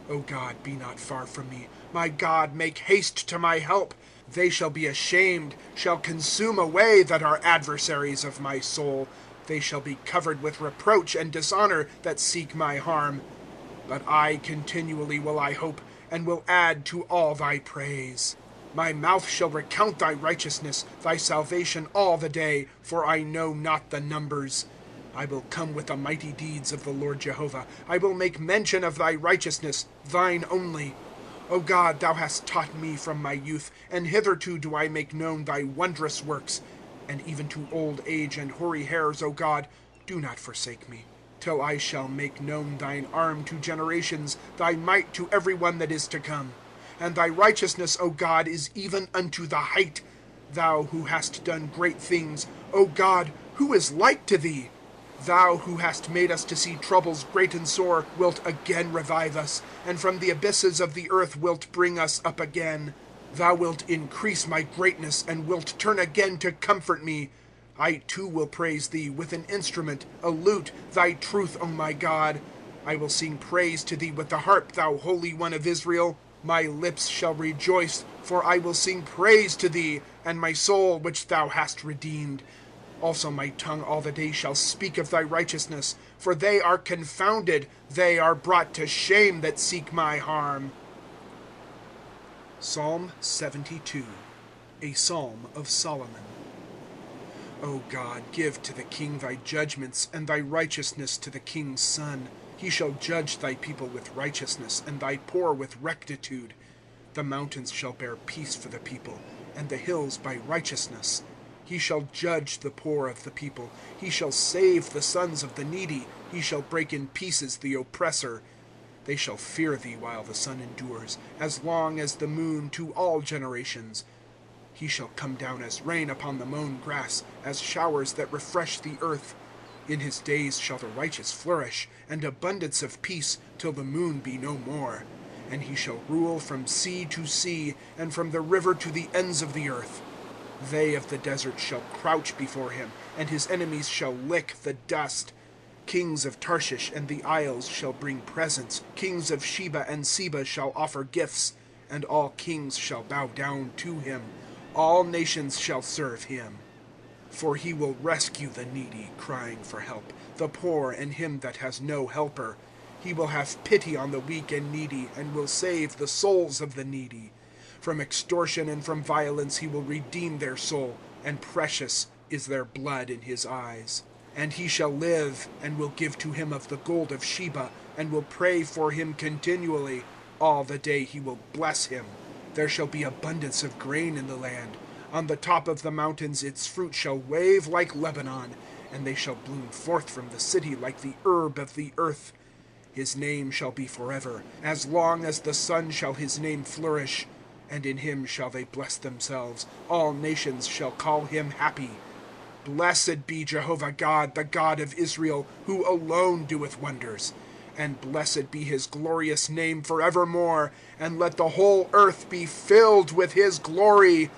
O God, be not far from me. My God, make haste to my help. They shall be ashamed, shall consume away that are adversaries of my soul. They shall be covered with reproach and dishonor that seek my harm. But I continually will I hope, and will add to all thy praise. My mouth shall recount thy righteousness, thy salvation all the day, for I know not the numbers. I will come with the mighty deeds of the Lord Jehovah. I will make mention of thy righteousness, thine only. O God, thou hast taught me from my youth, and hitherto do I make known thy wondrous works. And even to old age and hoary hairs, O God, do not forsake me, till I shall make known thine arm to generations, thy might to every one that is to come. And thy righteousness, O God, is even unto the height. Thou who hast done great things, O God, who is like to thee? Thou who hast made us to see troubles great and sore, wilt again revive us, and from the abysses of the earth wilt bring us up again. Thou wilt increase my greatness, and wilt turn again to comfort me. I too will praise thee with an instrument, a lute, thy truth, O my God. I will sing praise to thee with the harp, thou Holy One of Israel. My lips shall rejoice, for I will sing praise to thee, and my soul which thou hast redeemed. Also my tongue all the day shall speak of thy righteousness, for they are confounded, they are brought to shame that seek my harm. Psalm 72, a psalm of Solomon. O God, give to the king thy judgments, and thy righteousness to the king's son. He shall judge thy people with righteousness, and thy poor with rectitude. The mountains shall bear peace for the people, and the hills by righteousness. He shall judge the poor of the people. He shall save the sons of the needy. He shall break in pieces the oppressor. They shall fear thee while the sun endures, as long as the moon to all generations. He shall come down as rain upon the mown grass, as showers that refresh the earth. In his days shall the righteous flourish, and abundance of peace, till the moon be no more. And he shall rule from sea to sea, and from the river to the ends of the earth. They of the desert shall crouch before him, and his enemies shall lick the dust. Kings of Tarshish and the isles shall bring presents. Kings of Sheba and Seba shall offer gifts, and all kings shall bow down to him. All nations shall serve him. For he will rescue the needy, crying for help, the poor and him that has no helper. He will have pity on the weak and needy, and will save the souls of the needy. From extortion and from violence he will redeem their soul, and precious is their blood in his eyes. And he shall live, and will give to him of the gold of Sheba, and will pray for him continually. All the day he will bless him. There shall be abundance of grain in the land. On the top of the mountains its fruit shall wave like Lebanon, and they shall bloom forth from the city like the herb of the earth. His name shall be forever. As long as the sun shall his name flourish. And in him shall they bless themselves. All nations shall call him happy. Blessed be Jehovah God, the God of Israel, who alone doeth wonders. And blessed be his glorious name forevermore. And let the whole earth be filled with his glory.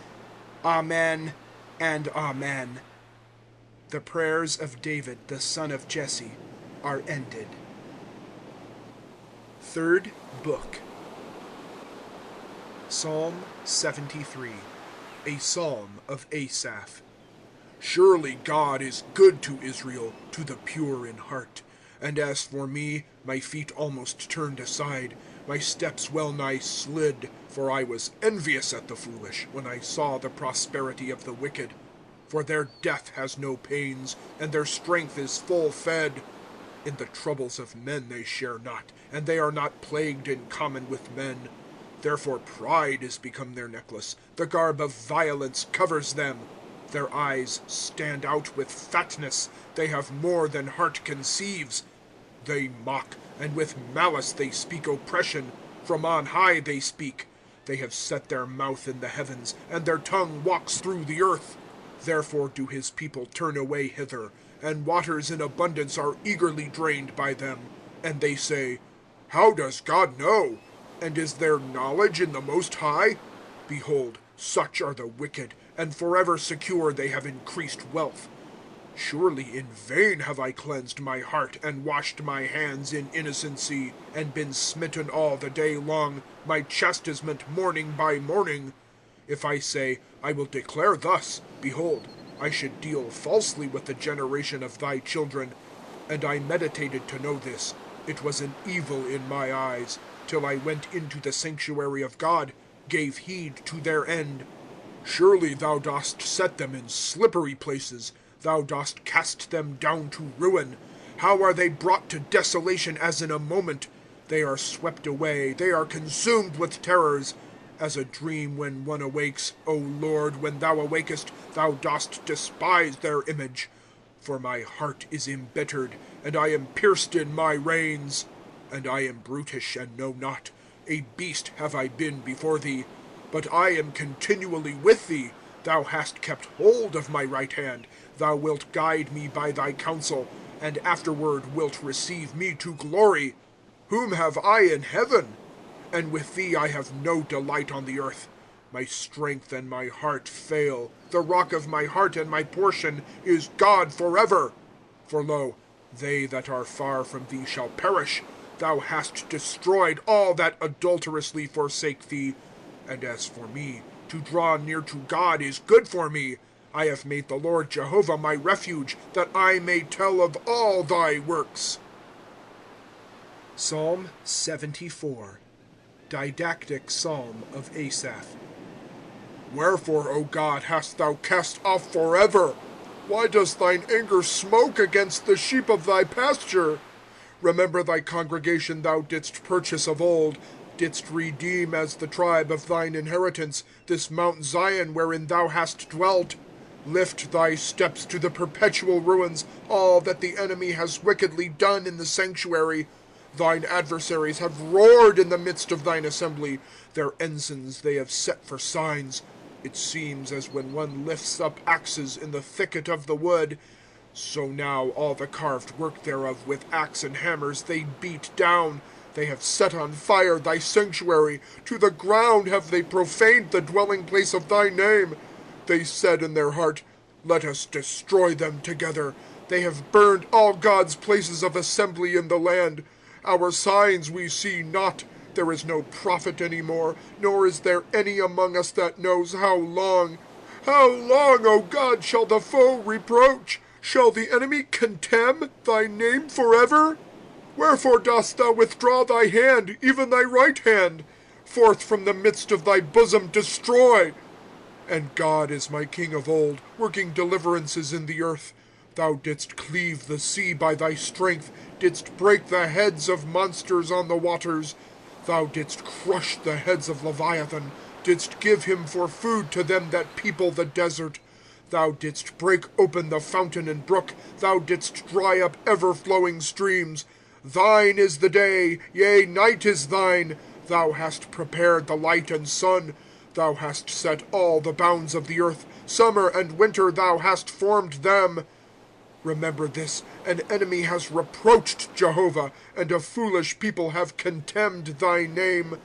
Amen and amen. The prayers of David, the son of Jesse, are ended. Third book. Psalm 73, a psalm of Asaph. Surely God is good to Israel, to the pure in heart. And as for me, my feet almost turned aside, my steps well nigh slid, for I was envious at the foolish, when I saw the prosperity of the wicked. For their death has no pains, and their strength is full fed. In the troubles of men they share not, and they are not plagued in common with men. Therefore pride is become their necklace, the garb of violence covers them. Their eyes stand out with fatness, they have more than heart conceives. They mock, and with malice they speak oppression. From on high they speak. They have set their mouth in the heavens, and their tongue walks through the earth. Therefore do his people turn away hither, and waters in abundance are eagerly drained by them. And they say, How does God know? And is there knowledge in the Most High? Behold, such are the wicked, and forever secure they have increased wealth. Surely in vain have I cleansed my heart, and washed my hands in innocency, and been smitten all the day long, my chastisement morning by morning. If I say, I will declare thus, behold, I should deal falsely with the generation of thy children. And I meditated to know this. It was an evil in my eyes, till I went into the sanctuary of God, gave heed to their end. Surely thou dost set them in slippery places. Thou dost cast them down to ruin. How are they brought to desolation as in a moment? They are swept away, they are consumed with terrors. As a dream when one awakes, O Lord, when thou awakest, thou dost despise their image. For my heart is embittered, and I am pierced in my reins. And I am brutish and know not. A beast have I been before thee. But I am continually with thee. Thou hast kept hold of my right hand. Thou wilt guide me by thy counsel, and afterward wilt receive me to glory. Whom have I in heaven? And with thee I have no delight on the earth. My strength and my heart fail. The rock of my heart and my portion is God forever. For lo, they that are far from thee shall perish. Thou hast destroyed all that adulterously forsake thee. And as for me, to draw near to God is good for me. I have made the Lord Jehovah my refuge, that I may tell of all thy works. Psalm 74. Didactic Psalm of Asaph. Wherefore, O God, hast thou cast off forever? Why does thine anger smoke against the sheep of thy pasture? Remember thy congregation thou didst purchase of old, didst redeem as the tribe of thine inheritance, this Mount Zion wherein thou hast dwelt. Lift thy steps to the perpetual ruins, all that the enemy has wickedly done in the sanctuary. Thine adversaries have roared in the midst of thine assembly. Their ensigns they have set for signs. It seems as when one lifts up axes in the thicket of the wood. So now all the carved work thereof with axe and hammers they beat down. They have set on fire thy sanctuary. To the ground have they profaned the dwelling place of thy name. They said in their heart, Let us destroy them together. They have burned all God's places of assembly in the land. Our signs we see not. There is no prophet any more, nor is there any among us that knows how long. How long, O God, shall the foe reproach? Shall the enemy contemn thy name forever? Wherefore dost thou withdraw thy hand, even thy right hand? Forth from the midst of thy bosom destroy. And God is my king of old, working deliverances in the earth. Thou didst cleave the sea by thy strength, didst break the heads of monsters on the waters. Thou didst crush the heads of Leviathan, didst give him for food to them that people the desert. Thou didst break open the fountain and brook, thou didst dry up ever-flowing streams. Thine is the day, yea, night is thine. Thou hast prepared the light and sun. Thou hast set all the bounds of the earth. Summer and winter thou hast formed them. Remember this, an enemy has reproached Jehovah, and a foolish people have contemned thy name.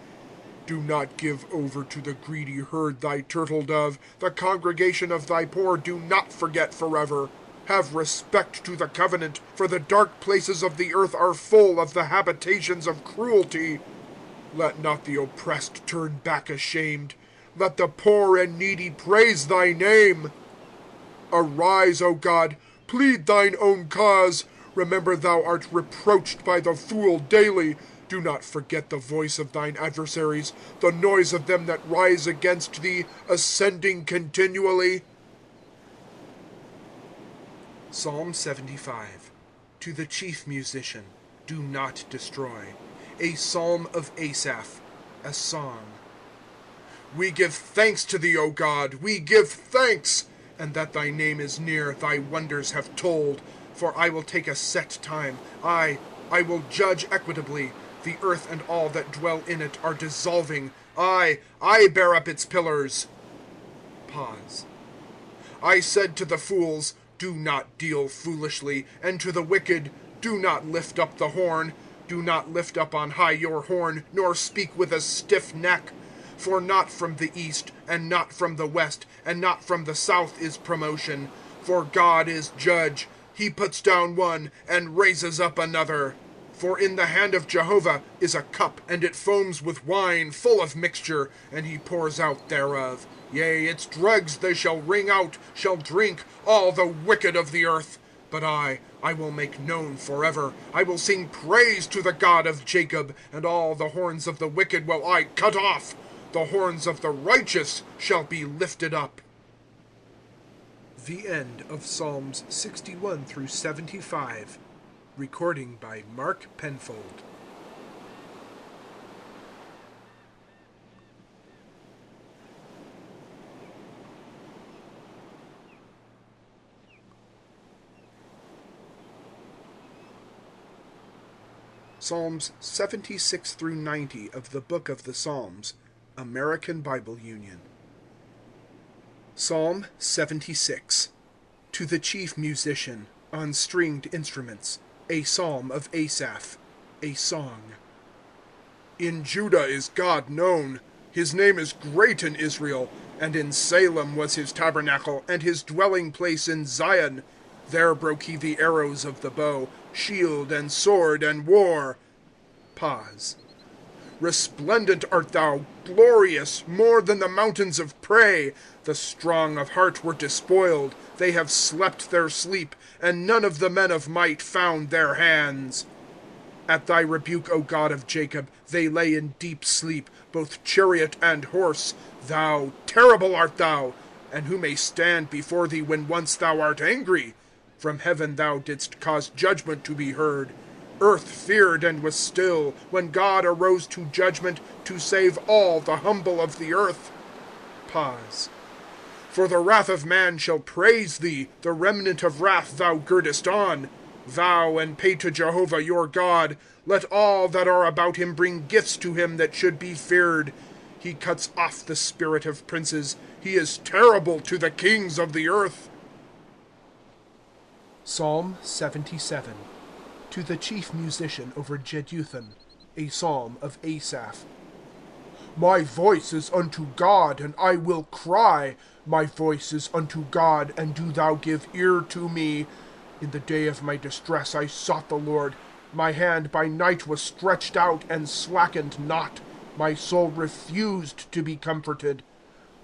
Do not give over to the greedy herd thy turtle dove. The congregation of thy poor do not forget forever. Have respect to the covenant, for the dark places of the earth are full of the habitations of cruelty. Let not the oppressed turn back ashamed. Let the poor and needy praise thy name. Arise, O God, plead thine own cause. Remember thou art reproached by the fool daily. Do not forget the voice of thine adversaries, the noise of them that rise against thee, ascending continually. Psalm 75. To the chief musician, do not destroy. A psalm of Asaph, a song. We give thanks to thee, O God, we give thanks. And that thy name is near, thy wonders have told. For I will take a set time, I will judge equitably. The earth and all that dwell in it are dissolving. I bear up its pillars. Pause. I said to the fools, do not deal foolishly, and to the wicked, do not lift up the horn. Do not lift up on high your horn, nor speak with a stiff neck. For not from the east, and not from the west, and not from the south is promotion. For God is judge. He puts down one, and raises up another. For in the hand of Jehovah is a cup, and it foams with wine full of mixture, and he pours out thereof. Yea, its dregs they shall wring out, shall drink, all the wicked of the earth. But I will make known forever. I will sing praise to the God of Jacob, and all the horns of the wicked will I cut off. The horns of the righteous shall be lifted up. The end of Psalms 61 through 75. Recording by Mark Penfold. Psalms 76 through 90 of the Book of the Psalms, American Bible Union. Psalm 76. To the chief musician, on stringed instruments, a psalm of Asaph, a song. In Judah is God known. His name is great in Israel, and in Salem was his tabernacle, and his dwelling place in Zion. There broke he the arrows of the bow, shield and sword and war. Pause. Resplendent art thou, glorious, more than the mountains of prey. The strong of heart were despoiled, they have slept their sleep, and none of the men of might found their hands. At thy rebuke, O God of Jacob, they lay in deep sleep, both chariot and horse. Thou, terrible art thou, and who may stand before thee when once thou art angry? From heaven thou didst cause judgment to be heard. Earth feared and was still, when God arose to judgment to save all the humble of the earth. Pause. For the wrath of man shall praise thee, the remnant of wrath thou girdest on. Vow and pay to Jehovah your God. Let all that are about him bring gifts to him that should be feared. He cuts off the spirit of princes. He is terrible to the kings of the earth. Psalm 77. To the chief musician over Jeduthun, a psalm of Asaph. My voice is unto God, and I will cry. My voice is unto God, and do thou give ear to me. In the day of my distress I sought the Lord. My hand by night was stretched out, and slackened not. My soul refused to be comforted.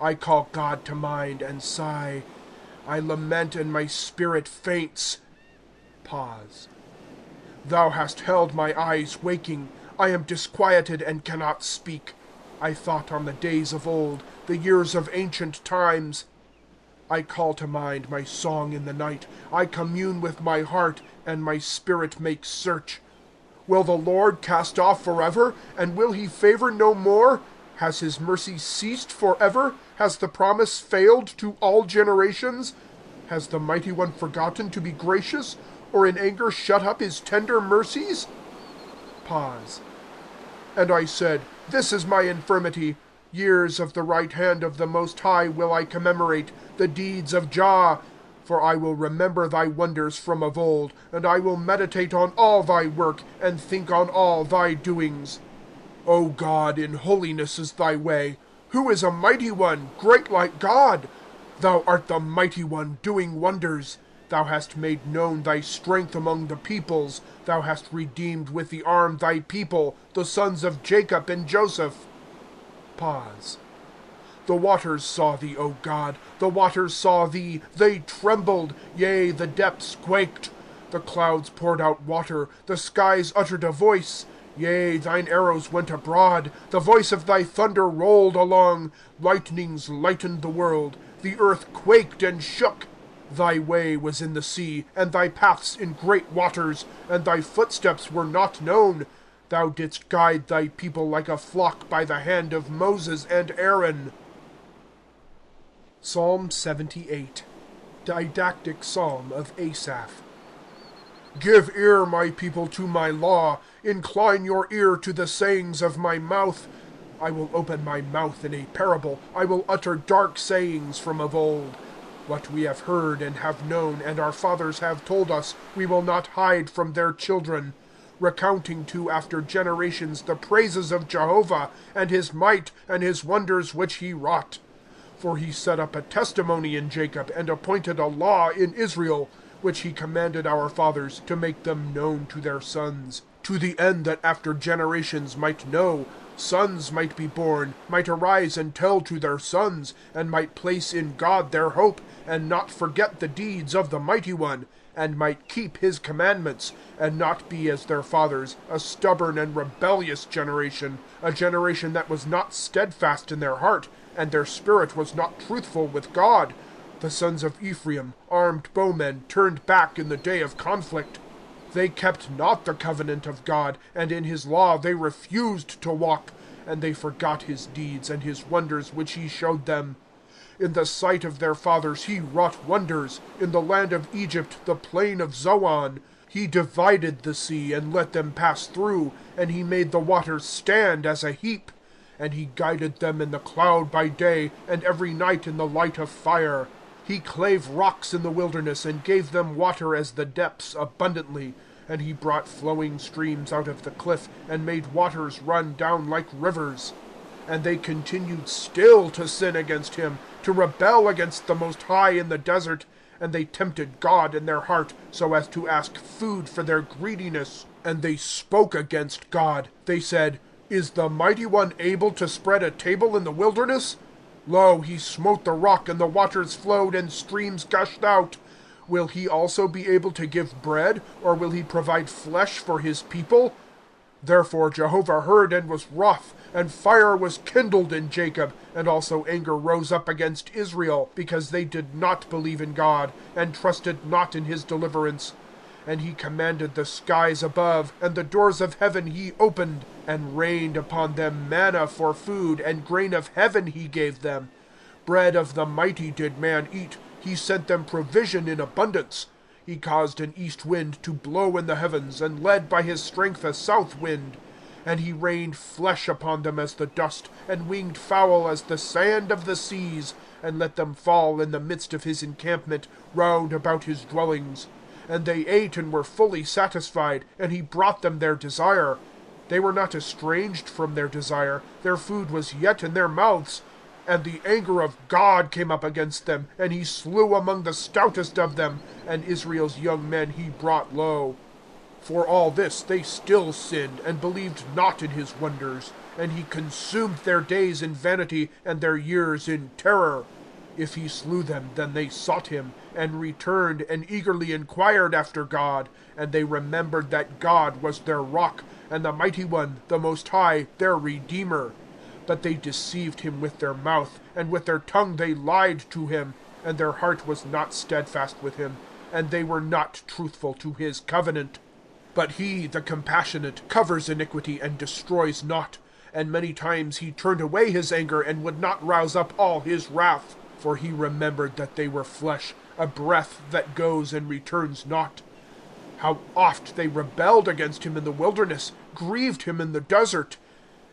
I call God to mind, and sigh. I lament, and my spirit faints. Pause. Thou hast held my eyes waking. I am disquieted and cannot speak. I thought on the days of old, the years of ancient times. I call to mind my song in the night. I commune with my heart, and my spirit makes search. Will the Lord cast off forever, and will he favor no more? Has his mercy ceased forever? Has the promise failed to all generations? Has the Mighty One forgotten to be gracious, or in anger shut up his tender mercies? Pause. And I said, this is my infirmity. Years of the right hand of the Most High will I commemorate, the deeds of Jah. For I will remember thy wonders from of old, and I will meditate on all thy work, and think on all thy doings. O God, in holiness is thy way. Who is a mighty one, great like God? Thou art the mighty one, doing wonders. Thou hast made known thy strength among the peoples. Thou hast redeemed with the arm thy people, the sons of Jacob and Joseph. Pause. The waters saw thee, O God. The waters saw thee. They trembled. Yea, the depths quaked. The clouds poured out water. The skies uttered a voice. Yea, thine arrows went abroad. The voice of thy thunder rolled along. Lightnings lightened the world. The earth quaked and shook. Thy way was in the sea, and thy paths in great waters, and thy footsteps were not known. Thou didst guide thy people like a flock by the hand of Moses and Aaron. Psalm 78. Didactic Psalm of Asaph. Give ear, my people, to my law. Incline your ear to the sayings of my mouth. I will open my mouth in a parable. I will utter dark sayings from of old. What we have heard and have known, and our fathers have told us, we will not hide from their children, recounting to after generations the praises of Jehovah, and his might, and his wonders which he wrought. For he set up a testimony in Jacob, and appointed a law in Israel, which he commanded our fathers, to make them known to their sons, to the end that after generations might know, sons might be born, might arise and tell to their sons, and might place in God their hope, and not forget the deeds of the Mighty One, and might keep his commandments, and not be as their fathers, a stubborn and rebellious generation, a generation that was not steadfast in their heart, and their spirit was not truthful with God. The sons of Ephraim, armed bowmen, turned back in the day of conflict. They kept not the covenant of God, and in his law they refused to walk, and they forgot his deeds and his wonders which he showed them. In the sight of their fathers he wrought wonders, in the land of Egypt, the plain of Zoan. He divided the sea, and let them pass through, and he made the waters stand as a heap. And he guided them in the cloud by day, and every night in the light of fire. He clave rocks in the wilderness, and gave them water as the depths abundantly. And he brought flowing streams out of the cliff, and made waters run down like rivers. And they continued still to sin against him, to rebel against the Most High in the desert. And they tempted God in their heart, so as to ask food for their greediness. And they spoke against God. They said, Is the Mighty One able to spread a table in the wilderness? Lo, he smote the rock, and the waters flowed, and streams gushed out. Will he also be able to give bread, or will he provide flesh for his people? Therefore Jehovah heard and was wroth, and fire was kindled in Jacob, and also anger rose up against Israel, because they did not believe in God, and trusted not in his deliverance. And he commanded the skies above, and the doors of heaven he opened, and rained upon them manna for food, and grain of heaven he gave them. Bread of the mighty did man eat, he sent them provision in abundance. He caused an east wind to blow in the heavens, and led by his strength a south wind. And he rained flesh upon them as the dust, and winged fowl as the sand of the seas, and let them fall in the midst of his encampment, round about his dwellings. And they ate and were fully satisfied, and he brought them their desire. They were not estranged from their desire, their food was yet in their mouths. And the anger of God came up against them, and he slew among the stoutest of them, and Israel's young men he brought low. For all this they still sinned, and believed not in his wonders, and he consumed their days in vanity, and their years in terror. If he slew them, then they sought him, and returned, and eagerly inquired after God, and they remembered that God was their rock, and the Mighty One, the Most High, their Redeemer. But they deceived him with their mouth, and with their tongue they lied to him, and their heart was not steadfast with him, and they were not truthful to his covenant. But he, the compassionate, covers iniquity and destroys not. And many times he turned away his anger, and would not rouse up all his wrath. For he remembered that they were flesh, a breath that goes and returns not. How oft they rebelled against him in the wilderness, grieved him in the desert.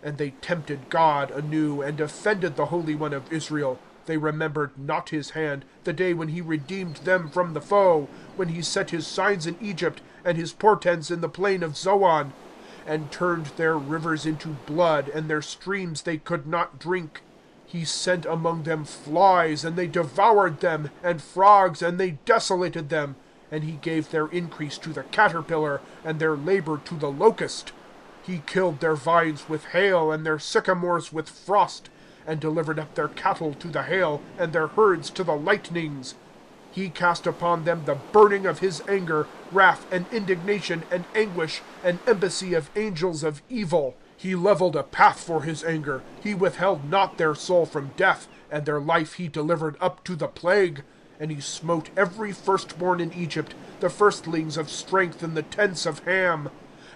And they tempted God anew, and offended the Holy One of Israel. They remembered not his hand, the day when he redeemed them from the foe, when he set his signs in Egypt, and his portents in the plain of Zoan, and turned their rivers into blood, and their streams they could not drink. He sent among them flies, and they devoured them, and frogs, and they desolated them. And he gave their increase to the caterpillar, and their labor to the locust. He killed their vines with hail, and their sycamores with frost, and delivered up their cattle to the hail, and their herds to the lightnings. He cast upon them the burning of his anger, wrath and indignation and anguish, an embassy of angels of evil. He leveled a path for his anger. He withheld not their soul from death, and their life he delivered up to the plague. And he smote every firstborn in Egypt, the firstlings of strength in the tents of Ham.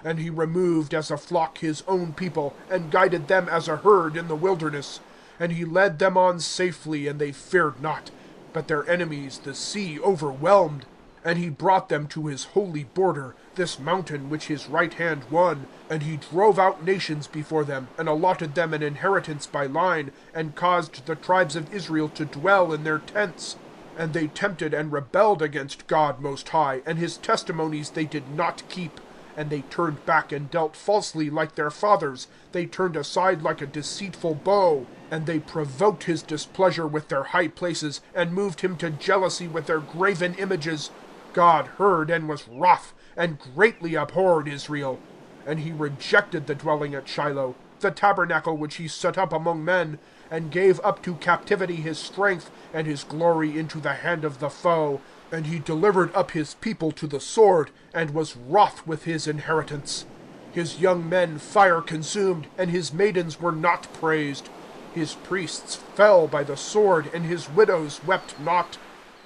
And he removed as a flock his own people, and guided them as a herd in the wilderness. And he led them on safely, and they feared not. But their enemies the sea overwhelmed. And he brought them to his holy border, this mountain which his right hand won. And he drove out nations before them, and allotted them an inheritance by line, and caused the tribes of Israel to dwell in their tents. And they tempted and rebelled against God Most High, and his testimonies they did not keep. And they turned back and dealt falsely like their fathers. They turned aside like a deceitful bow. And they provoked his displeasure with their high places, and moved him to jealousy with their graven images. God heard and was wroth, and greatly abhorred Israel. And he rejected the dwelling at Shiloh, the tabernacle which he set up among men, and gave up to captivity his strength, and his glory into the hand of the foe. And he delivered up his people to the sword, and was wroth with his inheritance. His young men fire consumed, and his maidens were not praised. His priests fell by the sword, and his widows wept not.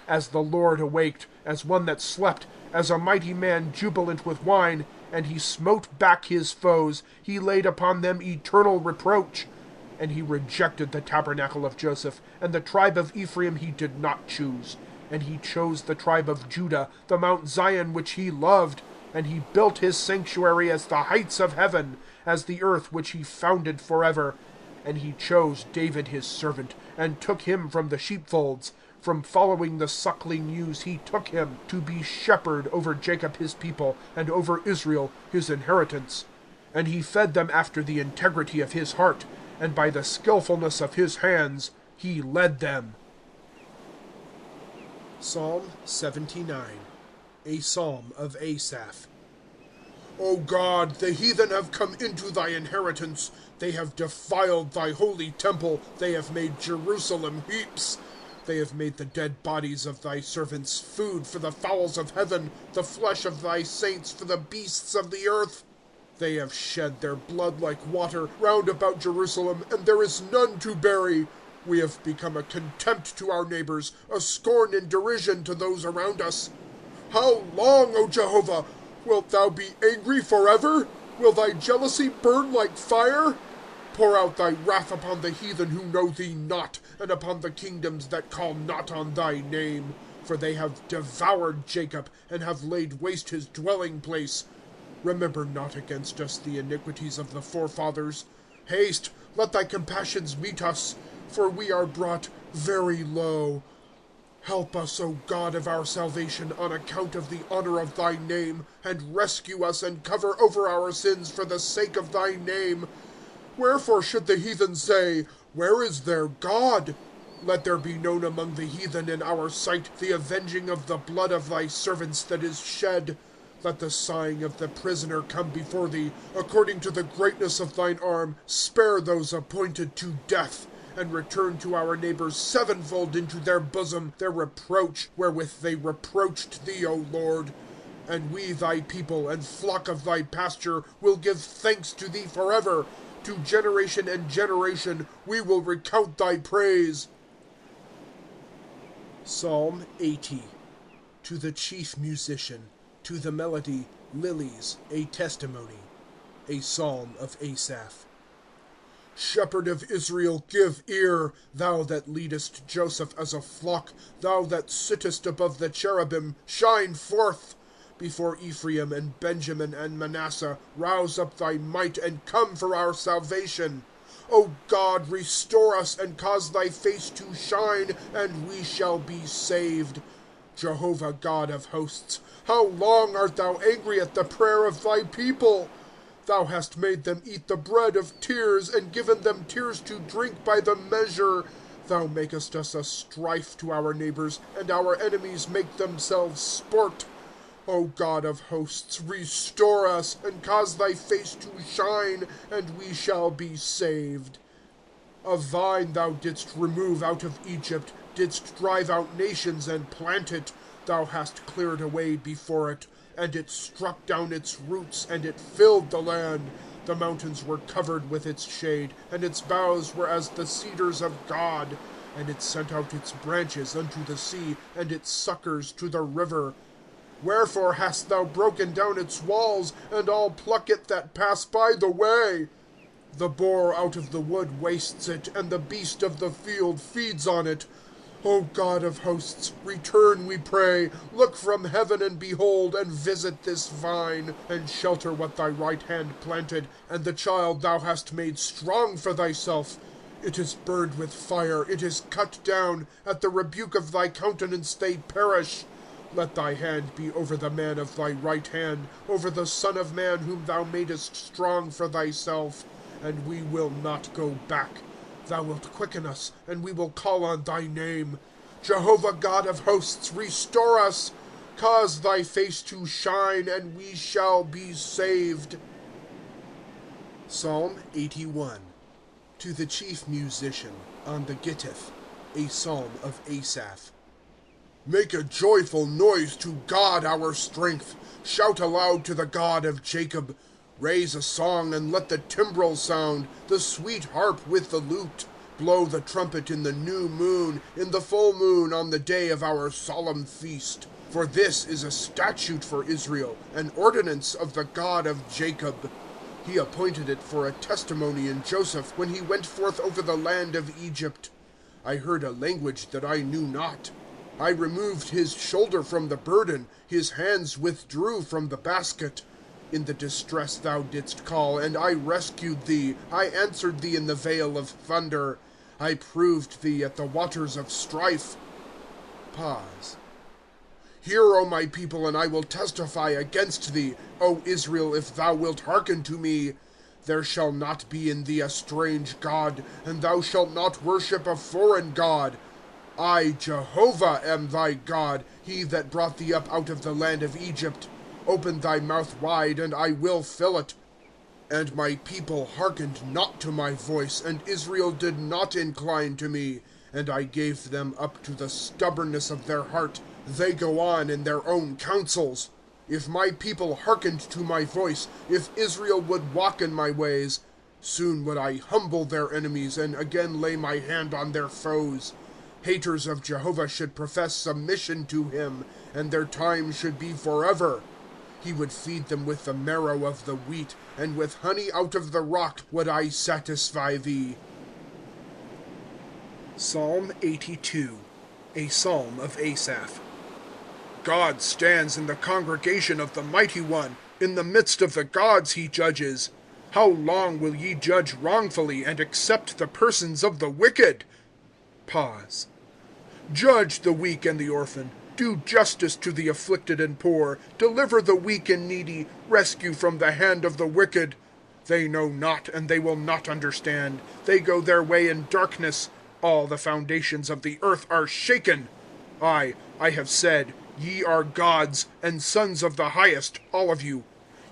As the Lord awaked, as one that slept, as a mighty man jubilant with wine, and he smote back his foes, he laid upon them eternal reproach. And he rejected the tabernacle of Joseph, and the tribe of Ephraim he did not choose. And he chose the tribe of Judah, the Mount Zion which he loved. And he built his sanctuary as the heights of heaven, as the earth which he founded forever. And he chose David his servant, and took him from the sheepfolds. From following the suckling ewes he took him, to be shepherd over Jacob his people, and over Israel his inheritance. And he fed them after the integrity of his heart, and by the skillfulness of his hands he led them. Psalm 79, a psalm of Asaph. O God, the heathen have come into thy inheritance. They have defiled thy holy temple. They have made Jerusalem heaps. They have made the dead bodies of thy servants food for the fowls of heaven, the flesh of thy saints for the beasts of the earth. They have shed their blood like water round about Jerusalem, and there is none to bury. We have become a contempt to our neighbors, a scorn and derision to those around us. How long, O Jehovah? Wilt thou be angry forever? Will thy jealousy burn like fire? Pour out thy wrath upon the heathen who know thee not, and upon the kingdoms that call not on thy name. For they have devoured Jacob, and have laid waste his dwelling place. Remember not against us the iniquities of the forefathers. Haste, let thy compassions meet us, for we are brought very low. Help us, O God of our salvation, on account of the honor of thy name, and rescue us and cover over our sins for the sake of thy name. Wherefore should the heathen say, Where is their God? Let there be known among the heathen in our sight the avenging of the blood of thy servants that is shed. Let the sighing of the prisoner come before thee. According to the greatness of thine arm, spare those appointed to death. And return to our neighbors sevenfold into their bosom their reproach, wherewith they reproached thee, O Lord. And we, thy people, and flock of thy pasture, will give thanks to thee forever. To generation and generation we will recount thy praise. Psalm 80. To the chief musician, to the melody, Lilies, a testimony. A psalm of Asaph. Shepherd of Israel, give ear, thou that leadest Joseph as a flock, thou that sittest above the cherubim, shine forth. Before Ephraim and Benjamin and Manasseh, rouse up thy might, and come for our salvation. O God, restore us, and cause thy face to shine, and we shall be saved. Jehovah God of hosts, how long art thou angry at the prayer of thy people? Thou hast made them eat the bread of tears, and given them tears to drink by the measure. Thou makest us a strife to our neighbors, and our enemies make themselves sport. O God of hosts, restore us, and cause thy face to shine, and we shall be saved. A vine thou didst remove out of Egypt, didst drive out nations and plant it. Thou hast cleared away before it. And it struck down its roots, and it filled the land. The mountains were covered with its shade, and its boughs were as the cedars of God. And it sent out its branches unto the sea, and its suckers to the river. Wherefore hast thou broken down its walls, and all pluck it that pass by the way? The boar out of the wood wastes it, and the beast of the field feeds on it. O God of hosts, return, we pray. Look from heaven and behold, and visit this vine, and shelter what thy right hand planted, and the child thou hast made strong for thyself. It is burned with fire, it is cut down. At the rebuke of thy countenance they perish. Let thy hand be over the man of thy right hand, over the Son of Man whom thou madest strong for thyself. And we will not go back. Thou wilt quicken us, and we will call on thy name. Jehovah God of hosts, restore us. Cause thy face to shine, and we shall be saved. Psalm 81. To the chief musician, on the Gittith, a psalm of Asaph. Make a joyful noise to God our strength. Shout aloud to the God of Jacob. Raise a song and let the timbrel sound, the sweet harp with the lute. Blow the trumpet in the new moon, in the full moon on the day of our solemn feast. For this is a statute for Israel, an ordinance of the God of Jacob. He appointed it for a testimony in Joseph when he went forth over the land of Egypt. I heard a language that I knew not. I removed his shoulder from the burden, his hands withdrew from the basket. In the distress thou didst call, and I rescued thee. I answered thee in the vale of thunder. I proved thee at the waters of strife. Pause. Hear, O my people, and I will testify against thee. O Israel, if thou wilt hearken to me. There shall not be in thee a strange god, and thou shalt not worship a foreign god. I, Jehovah, am thy God, he that brought thee up out of the land of Egypt. Open thy mouth wide, and I will fill it. And my people hearkened not to my voice, and Israel did not incline to me. And I gave them up to the stubbornness of their heart. They go on in their own counsels. If my people hearkened to my voice, if Israel would walk in my ways, soon would I humble their enemies, and again lay my hand on their foes. Haters of Jehovah should profess submission to him, and their time should be forever. He would feed them with the marrow of the wheat, and with honey out of the rock would I satisfy thee. Psalm 82, a psalm of Asaph. God stands in the congregation of the Mighty One. In the midst of the gods he judges. How long will ye judge wrongfully, and accept the persons of the wicked? Pause. Judge the weak and the orphan. Do justice to the afflicted and poor. Deliver the weak and needy. Rescue from the hand of the wicked. They know not, and they will not understand. They go their way in darkness. All the foundations of the earth are shaken. I have said, ye are gods, and sons of the highest, all of you.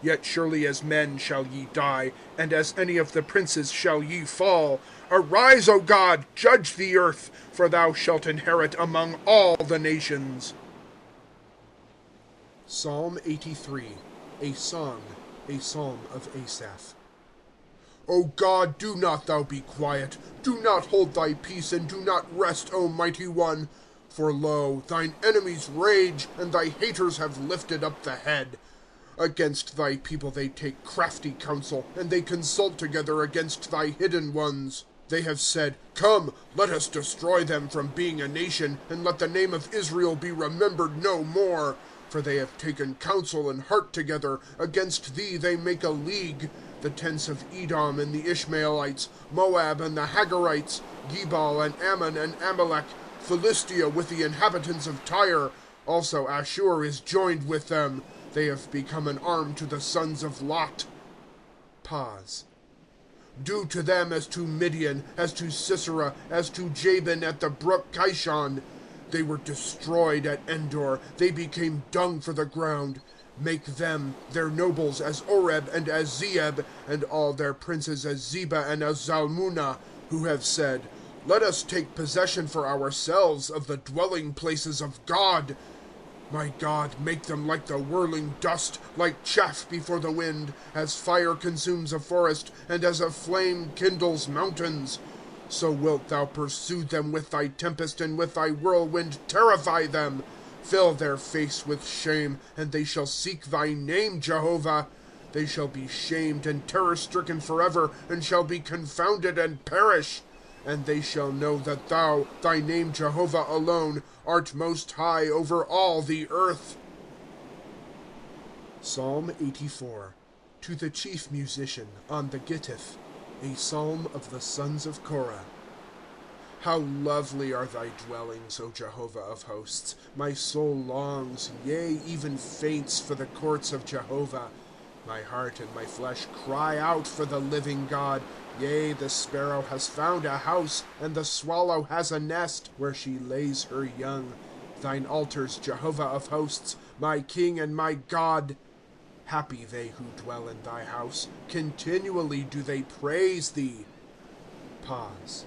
Yet surely as men shall ye die, and as any of the princes shall ye fall. Arise, O God, judge the earth, for thou shalt inherit among all the nations. Psalm 83, a song, a psalm of Asaph. O God, do not thou be quiet. Do not hold thy peace, and do not rest, O Mighty One. For lo, thine enemies rage, and thy haters have lifted up the head. Against thy people they take crafty counsel, and they consult together against thy hidden ones. They have said, Come, let us destroy them from being a nation, and let the name of Israel be remembered no more. For they have taken counsel and heart together. Against thee they make a league. The tents of Edom and the Ishmaelites, Moab and the Hagarites, Gebal and Ammon and Amalek, Philistia with the inhabitants of Tyre. Also Ashur is joined with them. They have become an arm to the sons of Lot. Pause. Do to them as to Midian, as to Sisera, as to Jabin at the brook Kishon. They were destroyed at Endor. They became dung for the ground. Make them, their nobles, as Oreb and as Zeeb, and all their princes as Zeba and as Zalmunna, who have said, Let us take possession for ourselves of the dwelling places of God. My God, make them like the whirling dust, like chaff before the wind, as fire consumes a forest, and as a flame kindles mountains. So wilt thou pursue them with thy tempest, and with thy whirlwind terrify them. Fill their face with shame, and they shall seek thy name, Jehovah. They shall be shamed and terror-stricken forever, and shall be confounded and perish. And they shall know that thou, thy name Jehovah alone, art most high over all the earth. Psalm 84. To the chief musician, on the Gittith, a psalm of the sons of Korah. How lovely are thy dwellings, O Jehovah of hosts! My soul longs, yea, even faints for the courts of Jehovah. My heart and my flesh cry out for the living God. Yea, the sparrow has found a house, and the swallow has a nest, where she lays her young. Thine altars, Jehovah of hosts, my King and my God. Happy they who dwell in thy house. Continually do they praise thee. Pause.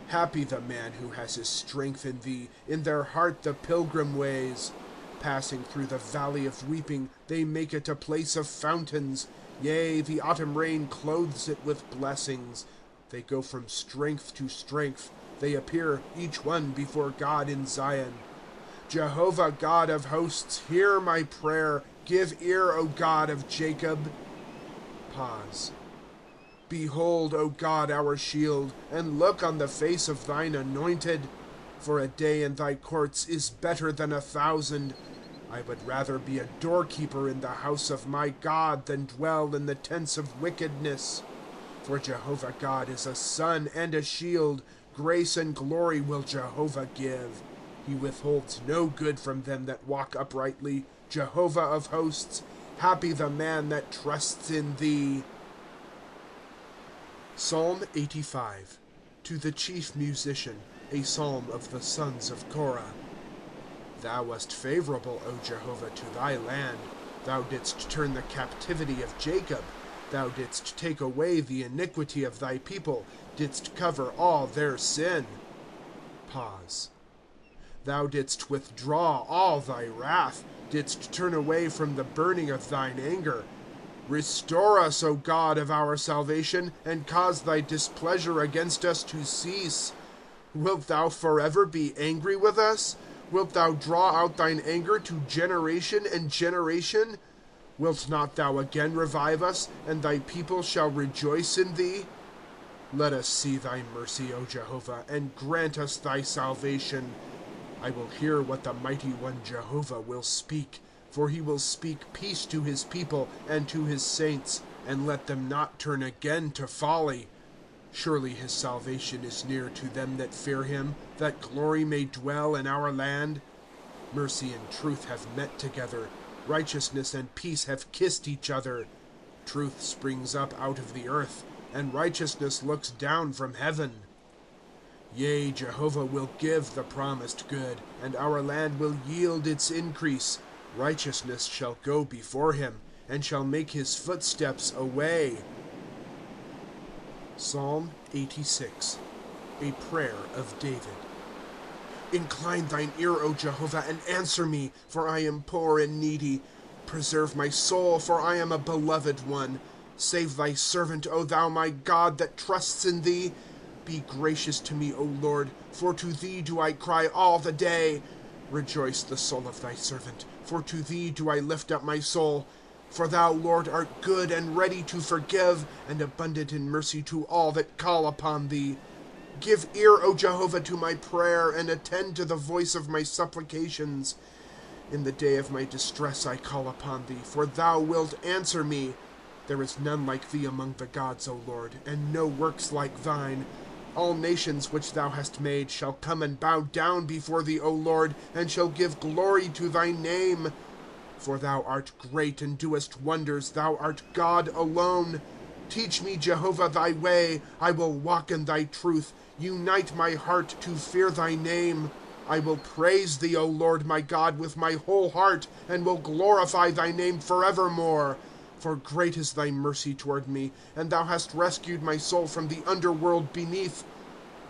Happy the man who has his strength in thee, in their heart the pilgrim ways. Passing through the valley of weeping, they make it a place of fountains. Yea, the autumn rain clothes it with blessings. They go from strength to strength. They appear, each one, before God in Zion. Jehovah, God of hosts, hear my prayer. Give ear, O God of Jacob. Pause. Behold, O God, our shield, and look on the face of thine anointed. For a day in thy courts is better than 1,000. I would rather be a doorkeeper in the house of my God than dwell in the tents of wickedness. For Jehovah God is a sun and a shield. Grace and glory will Jehovah give. He withholds no good from them that walk uprightly. Jehovah of hosts, happy the man that trusts in thee. Psalm 85. To the chief musician, a psalm of the sons of Korah. Thou wast favorable, O Jehovah, to thy land. Thou didst turn the captivity of Jacob. Thou didst take away the iniquity of thy people, didst cover all their sin. Pause. Thou didst withdraw all thy wrath, didst turn away from the burning of thine anger. Restore us, O God of our salvation, and cause thy displeasure against us to cease. Wilt thou forever be angry with us? Wilt thou draw out thine anger to generation and generation? Wilt not thou again revive us, and thy people shall rejoice in thee? Let us see thy mercy, O Jehovah, and grant us thy salvation. I will hear what the mighty one Jehovah will speak. For he will speak peace to his people and to his saints, and let them not turn again to folly. Surely his salvation is near to them that fear him, that glory may dwell in our land. Mercy and truth have met together. Righteousness and peace have kissed each other. Truth springs up out of the earth, and righteousness looks down from heaven. Yea, Jehovah will give the promised good, and our land will yield its increase. Righteousness shall go before him, and shall make his footsteps a way. Psalm 86. A prayer of David. Incline thine ear, O Jehovah, and answer me, for I am poor and needy. Preserve my soul, for I am a beloved one. Save thy servant, O thou my God, that trusts in thee. Be gracious to me, O Lord, for to thee do I cry all the day. Rejoice the soul of thy servant, for to thee do I lift up my soul. For thou, Lord, art good and ready to forgive, and abundant in mercy to all that call upon thee. Give ear, O Jehovah, to my prayer, and attend to the voice of my supplications. In the day of my distress I call upon thee, for thou wilt answer me. There is none like thee among the gods, O Lord, and no works like thine. All nations which thou hast made shall come and bow down before thee, O Lord, and shall give glory to thy name. For thou art great and doest wonders, thou art God alone. Teach me, Jehovah, thy way, I will walk in thy truth. Unite my heart to fear thy name. I will praise thee, O Lord my God, with my whole heart, and will glorify thy name forevermore. For great is thy mercy toward me, and thou hast rescued my soul from the underworld beneath.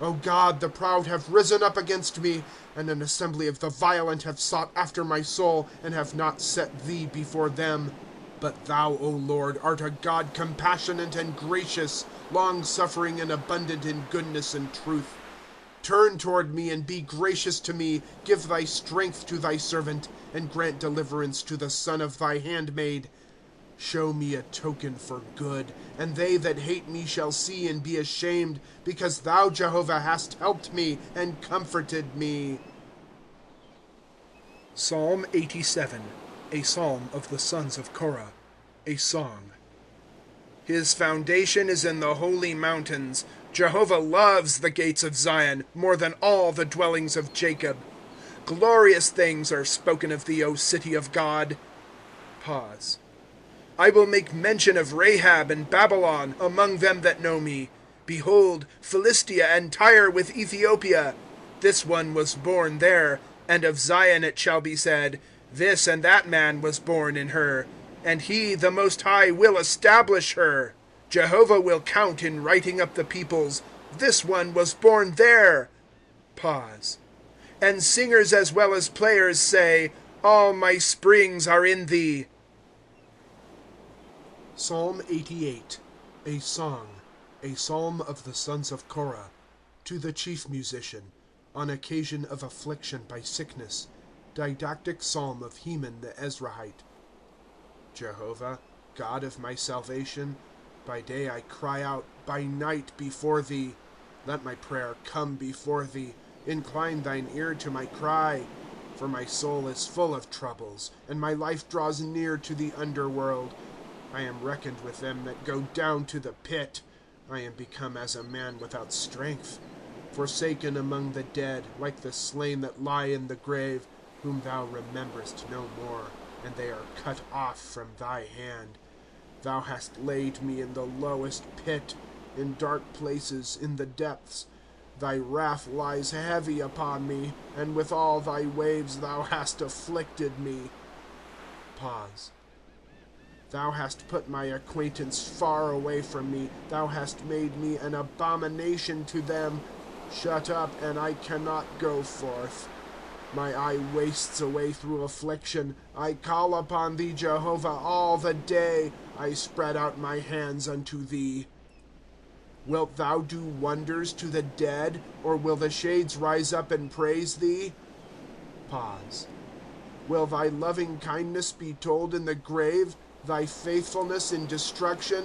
O God, the proud have risen up against me, and an assembly of the violent have sought after my soul, and have not set thee before them. But thou, O Lord, art a God compassionate and gracious, long-suffering and abundant in goodness and truth. Turn toward me and be gracious to me. Give thy strength to thy servant, and grant deliverance to the son of thy handmaid. Show me a token for good, and they that hate me shall see and be ashamed, because thou, Jehovah, hast helped me and comforted me. Psalm 87, a psalm of the sons of Korah, a song. His foundation is in the holy mountains. Jehovah loves the gates of Zion more than all the dwellings of Jacob. Glorious things are spoken of thee, O city of God. Pause. I will make mention of Rahab and Babylon among them that know me. Behold, Philistia and Tyre with Ethiopia. This one was born there, and of Zion it shall be said, this and that man was born in her. And he, the Most High, will establish her. Jehovah will count in writing up the peoples. This one was born there. Pause. And singers as well as players say, all my springs are in thee. Psalm 88, a song, a psalm of the sons of Korah, to the chief musician, on occasion of affliction by sickness, didactic psalm of Heman the Ezrahite. Jehovah, God of my salvation, by day I cry out, by night before thee. Let my prayer come before thee. Incline thine ear to my cry. For my soul is full of troubles, and my life draws near to the underworld. I am reckoned with them that go down to the pit. I am become as a man without strength. Forsaken among the dead, like the slain that lie in the grave, whom thou rememberest no more, and they are cut off from thy hand. Thou hast laid me in the lowest pit, in dark places, in the depths. Thy wrath lies heavy upon me, and with all thy waves thou hast afflicted me. Pause. Thou hast put my acquaintance far away from me. Thou hast made me an abomination to them. Shut up, and I cannot go forth. My eye wastes away through affliction. I call upon thee, Jehovah, all the day. I spread out my hands unto thee. Wilt thou do wonders to the dead, or will the shades rise up and praise thee? Pause. Will thy loving kindness be told in the grave, thy faithfulness in destruction?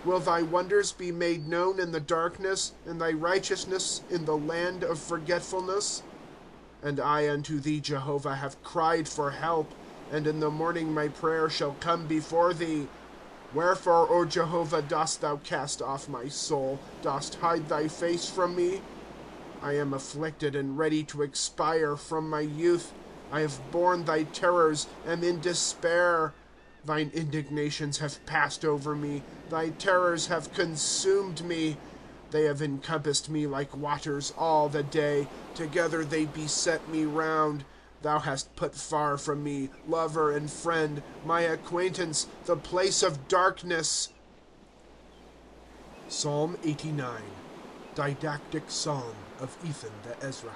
Will thy wonders be made known in the darkness, and thy righteousness in the land of forgetfulness? And I unto thee, Jehovah, have cried for help, and in the morning my prayer shall come before thee. Wherefore, O Jehovah, dost thou cast off my soul? Dost hide thy face from me? I am afflicted and ready to expire from my youth. I have borne thy terrors, am in despair. Thine indignations have passed over me. Thy terrors have consumed me. They have encompassed me like waters all the day. Together they beset me round. Thou hast put far from me lover and friend, my acquaintance, the place of darkness. Psalm 89, didactic psalm of Ethan the Ezrahite.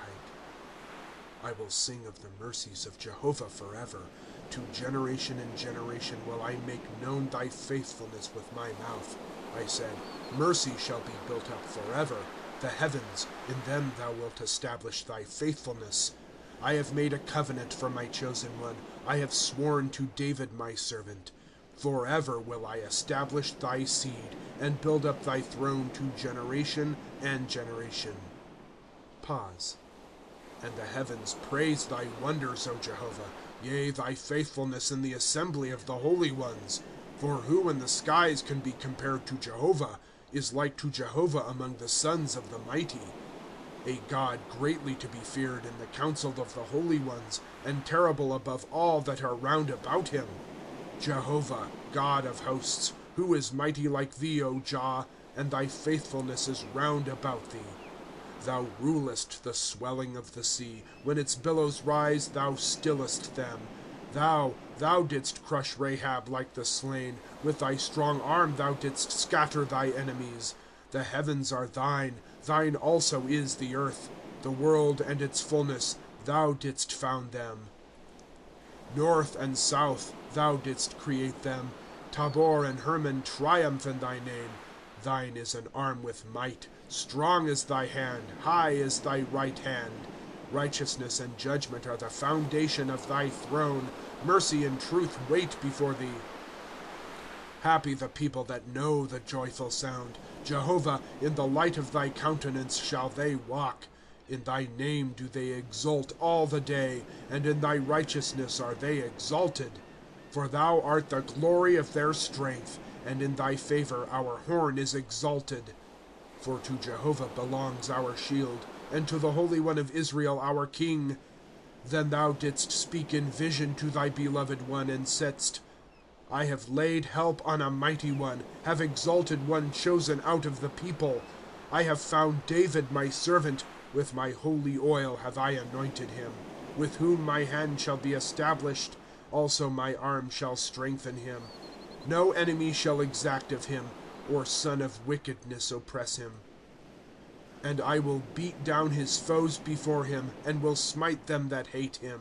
I will sing of the mercies of Jehovah forever. To generation and generation will I make known thy faithfulness with my mouth. I said, mercy shall be built up forever. The heavens, in them thou wilt establish thy faithfulness. I have made a covenant for my chosen one. I have sworn to David my servant. Forever will I establish thy seed, and build up thy throne to generation and generation. Pause. And the heavens praise thy wonders, O Jehovah, yea, thy faithfulness in the assembly of the holy ones. For who in the skies can be compared to Jehovah, is like to Jehovah among the sons of the mighty? A God greatly to be feared in the council of the holy ones, and terrible above all that are round about him. Jehovah, God of hosts, who is mighty like thee, O Jah, and thy faithfulness is round about thee. Thou rulest the swelling of the sea. When its billows rise, thou stillest them. Thou didst crush Rahab like the slain. With thy strong arm thou didst scatter thy enemies. The heavens are thine. Thine also is the earth. The world and its fullness, thou didst found them. North and south, thou didst create them. Tabor and Hermon triumph in thy name. Thine is an arm with might. Strong is thy hand, high is thy right hand. Righteousness and judgment are the foundation of thy throne. Mercy and truth wait before thee. Happy the people that know the joyful sound. Jehovah, in the light of thy countenance shall they walk. In thy name do they exult all the day, and in thy righteousness are they exalted. For thou art the glory of their strength, and in thy favor our horn is exalted. For to Jehovah belongs our shield, and to the Holy One of Israel our King. Then thou didst speak in vision to thy beloved one, and saidst, I have laid help on a mighty one, have exalted one chosen out of the people. I have found David my servant, with my holy oil have I anointed him. With whom my hand shall be established, also my arm shall strengthen him. No enemy shall exact of him, or son of wickedness oppress him. And I will beat down his foes before him, and will smite them that hate him.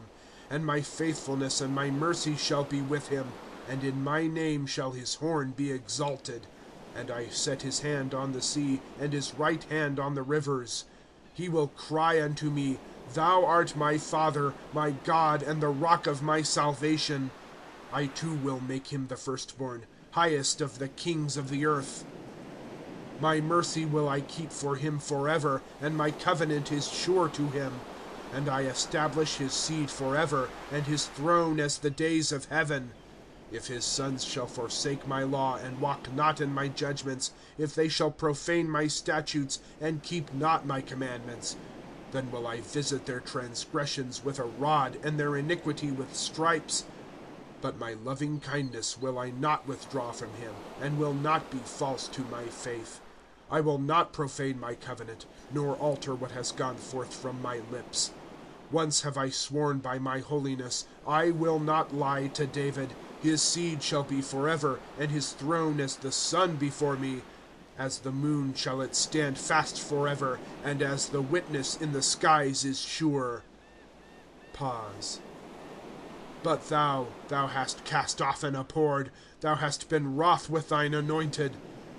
And my faithfulness and my mercy shall be with him, and in my name shall his horn be exalted. And I set his hand on the sea, and his right hand on the rivers. He will cry unto me, Thou art my Father, my God, and the rock of my salvation. I too will make him the firstborn, highest of the kings of the earth. My mercy will I keep for him forever, and my covenant is sure to him. And I establish his seed forever, and his throne as the days of heaven. If his sons shall forsake my law, and walk not in my judgments, if they shall profane my statutes, and keep not my commandments, then will I visit their transgressions with a rod, and their iniquity with stripes. But my loving kindness will I not withdraw from him, and will not be false to my faith. I will not profane my covenant, nor alter what has gone forth from my lips. Once have I sworn by my holiness, I will not lie to David. His seed shall be forever, and his throne as the sun before me. As the moon shall it stand fast forever, and as the witness in the skies is sure. Pause. But thou hast cast off and abhorred. Thou hast been wroth with thine anointed.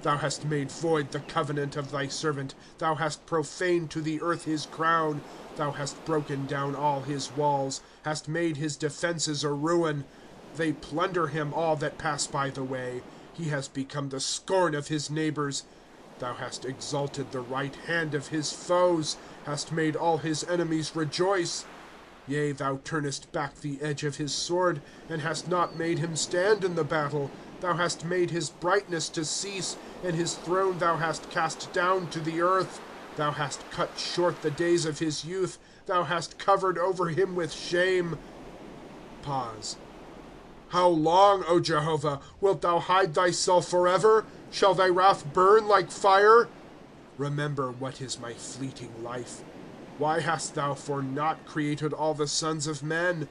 Thou hast made void the covenant of thy servant. Thou hast profaned to the earth his crown. Thou hast broken down all his walls, hast made his defenses a ruin. They plunder him all that pass by the way. He has become the scorn of his neighbors. Thou hast exalted the right hand of his foes, hast made all his enemies rejoice. Yea, thou turnest back the edge of his sword, and hast not made him stand in the battle. Thou hast made his brightness to cease, and his throne thou hast cast down to the earth. Thou hast cut short the days of his youth. Thou hast covered over him with shame. Pause. How long, O Jehovah, wilt thou hide thyself forever? Shall thy wrath burn like fire? Remember what is my fleeting life. Why hast thou for naught created all the sons of men?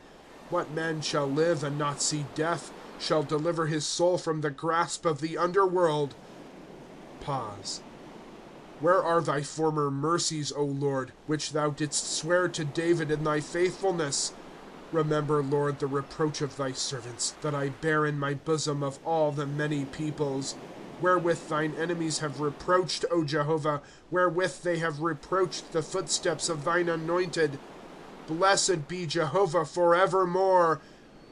What man shall live and not see death, shall deliver his soul from the grasp of the underworld? Pause. Where are thy former mercies, O Lord, which thou didst swear to David in thy faithfulness? Remember, Lord, the reproach of thy servants, that I bear in my bosom of all the many peoples. Wherewith thine enemies have reproached, O Jehovah, wherewith they have reproached the footsteps of thine anointed. Blessed be Jehovah forevermore.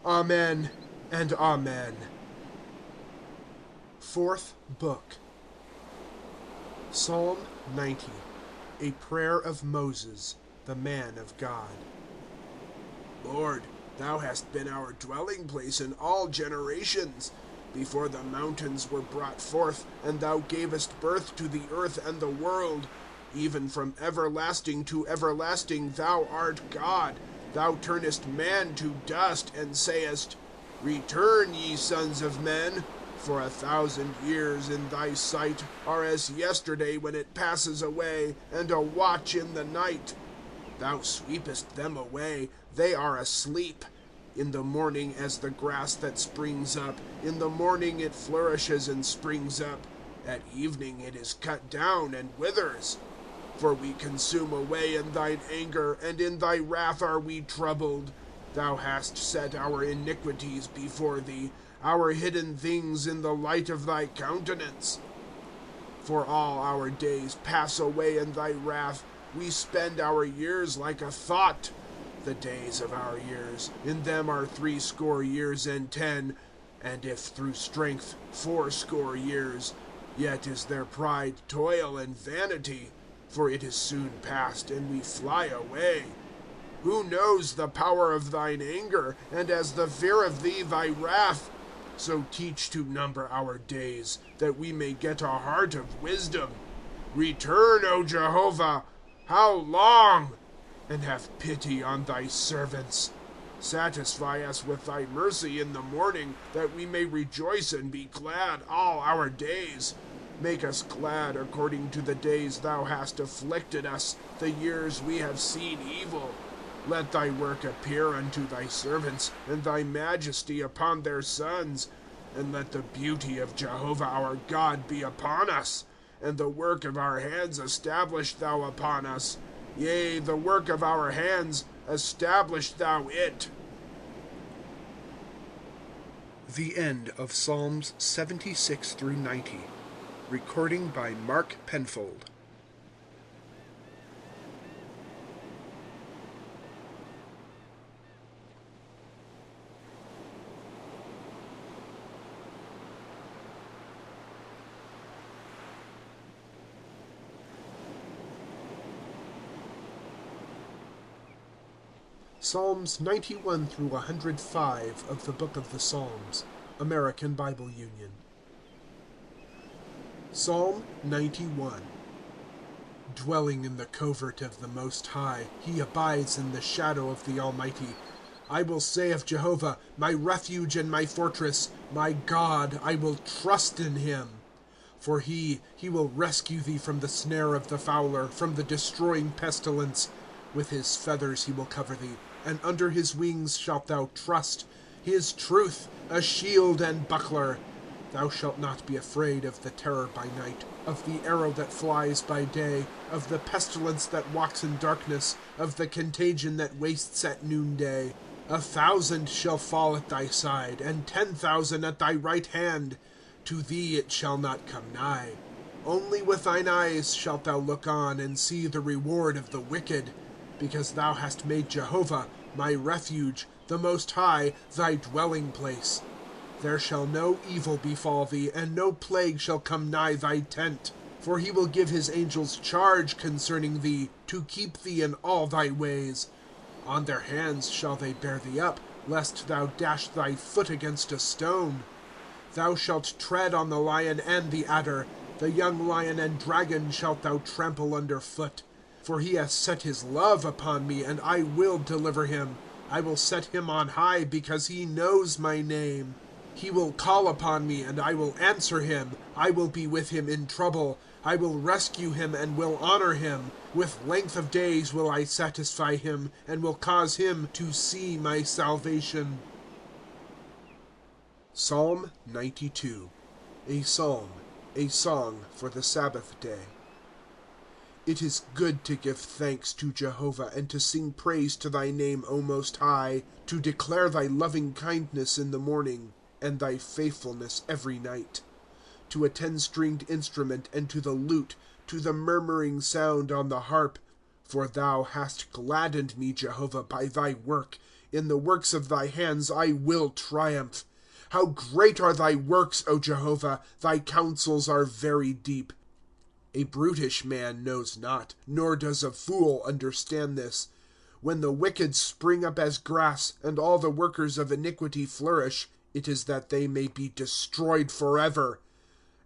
Amen and amen. Fourth book. Psalm 90, a prayer of Moses, the man of God. Lord, thou hast been our dwelling place in all generations. Before the mountains were brought forth, and thou gavest birth to the earth and the world. Even from everlasting to everlasting thou art God. Thou turnest man to dust, and sayest, Return, ye sons of men. For 1,000 years in thy sight are as yesterday when it passes away, and a watch in the night. Thou sweepest them away, they are asleep. In the morning as the grass that springs up, in the morning it flourishes and springs up. At evening it is cut down and withers. For we consume away in thine anger, and in thy wrath are we troubled. Thou hast set our iniquities before thee, our hidden things in the light of thy countenance. For all our days pass away in thy wrath, we spend our years like a thought. The days of our years, in them are 80 years and 10, And if through strength 80 years, yet is their pride toil and vanity, for it is soon past, and we fly away. Who knows the power of thine anger, and as the fear of thee thy wrath? So teach to number our days, that we may get a heart of wisdom. Return, O Jehovah! How long? And have pity on thy servants. Satisfy us with thy mercy in the morning, that we may rejoice and be glad all our days. Make us glad according to the days thou hast afflicted us, the years we have seen evil. Let thy work appear unto thy servants, and thy majesty upon their sons. And let the beauty of Jehovah our God be upon us, and the work of our hands establish thou upon us. Yea, the work of our hands, establish thou it. The end of Psalms 76 through 90. Recording by Mark Penfold. Psalms 91 through 105 of the Book of the Psalms, American Bible Union. Psalm 91. Dwelling in the covert of the Most High, he abides in the shadow of the Almighty. I will say of Jehovah, my refuge and my fortress, my God, I will trust in him. For he will rescue thee from the snare of the fowler, from the destroying pestilence. With his feathers he will cover thee, and under his wings shalt thou trust. His truth, a shield and buckler. Thou shalt not be afraid of the terror by night, of the arrow that flies by day, of the pestilence that walks in darkness, of the contagion that wastes at noonday. 1,000 shall fall at thy side, and 10,000 at thy right hand. To thee it shall not come nigh. Only with thine eyes shalt thou look on, and see the reward of the wicked. Because thou hast made Jehovah, my refuge, the Most High, thy dwelling place. There shall no evil befall thee, and no plague shall come nigh thy tent. For he will give his angels charge concerning thee, to keep thee in all thy ways. On their hands shall they bear thee up, lest thou dash thy foot against a stone. Thou shalt tread on the lion and the adder, the young lion and dragon shalt thou trample under foot. For he hath set his love upon me, and I will deliver him. I will set him on high, because he knows my name. He will call upon me, and I will answer him. I will be with him in trouble. I will rescue him and will honor him. With length of days will I satisfy him, and will cause him to see my salvation. Psalm 92. A psalm, a song for the Sabbath day. It is good to give thanks to Jehovah, and to sing praise to thy name, O Most High, to declare thy loving kindness in the morning, and thy faithfulness every night. To a 10-stringed instrument, and to the lute, to the murmuring sound on the harp. For thou hast gladdened me, Jehovah, by thy work. In the works of thy hands I will triumph. How great are thy works, O Jehovah! Thy counsels are very deep. A brutish man knows not, nor does a fool understand this. When the wicked spring up as grass, and all the workers of iniquity flourish, it is that they may be destroyed forever.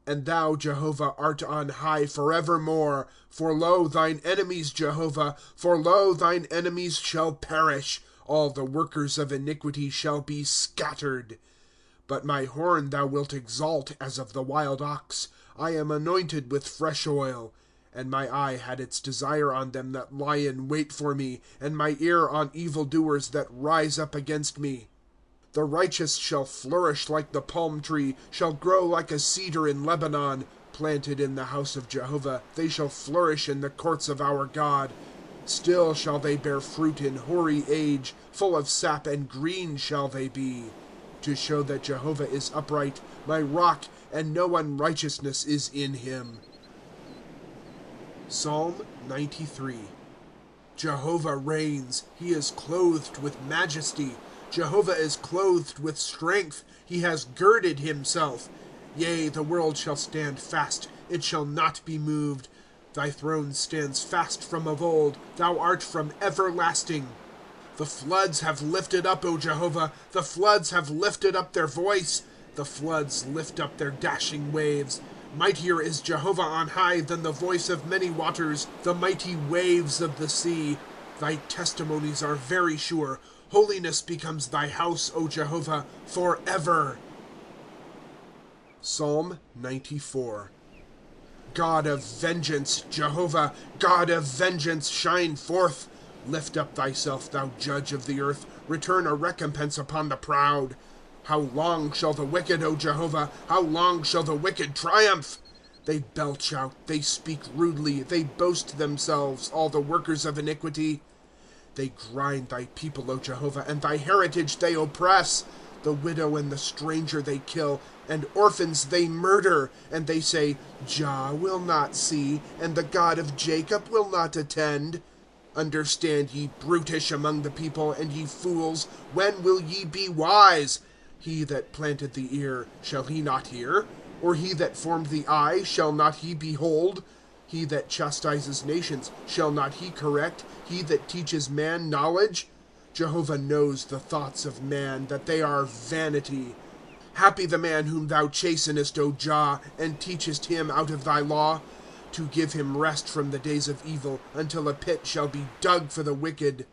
And thou, Jehovah, art on high forevermore. For lo, thine enemies, Jehovah, for lo, thine enemies shall perish. All the workers of iniquity shall be scattered. But my horn thou wilt exalt as of the wild ox. I am anointed with fresh oil. And my eye had its desire on them that lie in wait for me, and my ear on evildoers that rise up against me. The righteous shall flourish like the palm tree, shall grow like a cedar in Lebanon. Planted in the house of Jehovah, they shall flourish in the courts of our God. Still shall they bear fruit in hoary age, full of sap and green shall they be. To show that Jehovah is upright, my rock, and no unrighteousness is in him. Psalm 93. Jehovah reigns, he is clothed with majesty. Jehovah is clothed with strength. He has girded himself. Yea, the world shall stand fast. It shall not be moved. Thy throne stands fast from of old. Thou art from everlasting. The floods have lifted up, O Jehovah. The floods have lifted up their voice. The floods lift up their dashing waves. Mightier is Jehovah on high than the voice of many waters, the mighty waves of the sea. Thy testimonies are very sure. Holiness becomes thy house, O Jehovah, forever. Psalm 94. God of vengeance, Jehovah, God of vengeance, shine forth. Lift up thyself, thou judge of the earth. Return a recompense upon the proud. How long shall the wicked, O Jehovah, how long shall the wicked triumph? They belch out, they speak rudely, they boast themselves, all the workers of iniquity. They grind thy people, O Jehovah, and thy heritage they oppress. The widow and the stranger they kill, and orphans they murder. And they say, Jah will not see, and the God of Jacob will not attend. Understand, ye brutish among the people, and ye fools, when will ye be wise? He that planted the ear, shall he not hear? Or he that formed the eye, shall not he behold? He that chastises nations, shall not he correct? He that teaches man knowledge? Jehovah knows the thoughts of man, that they are vanity. Happy the man whom thou chastenest, O Jah, and teachest him out of thy law, to give him rest from the days of evil, until a pit shall be dug for the wicked.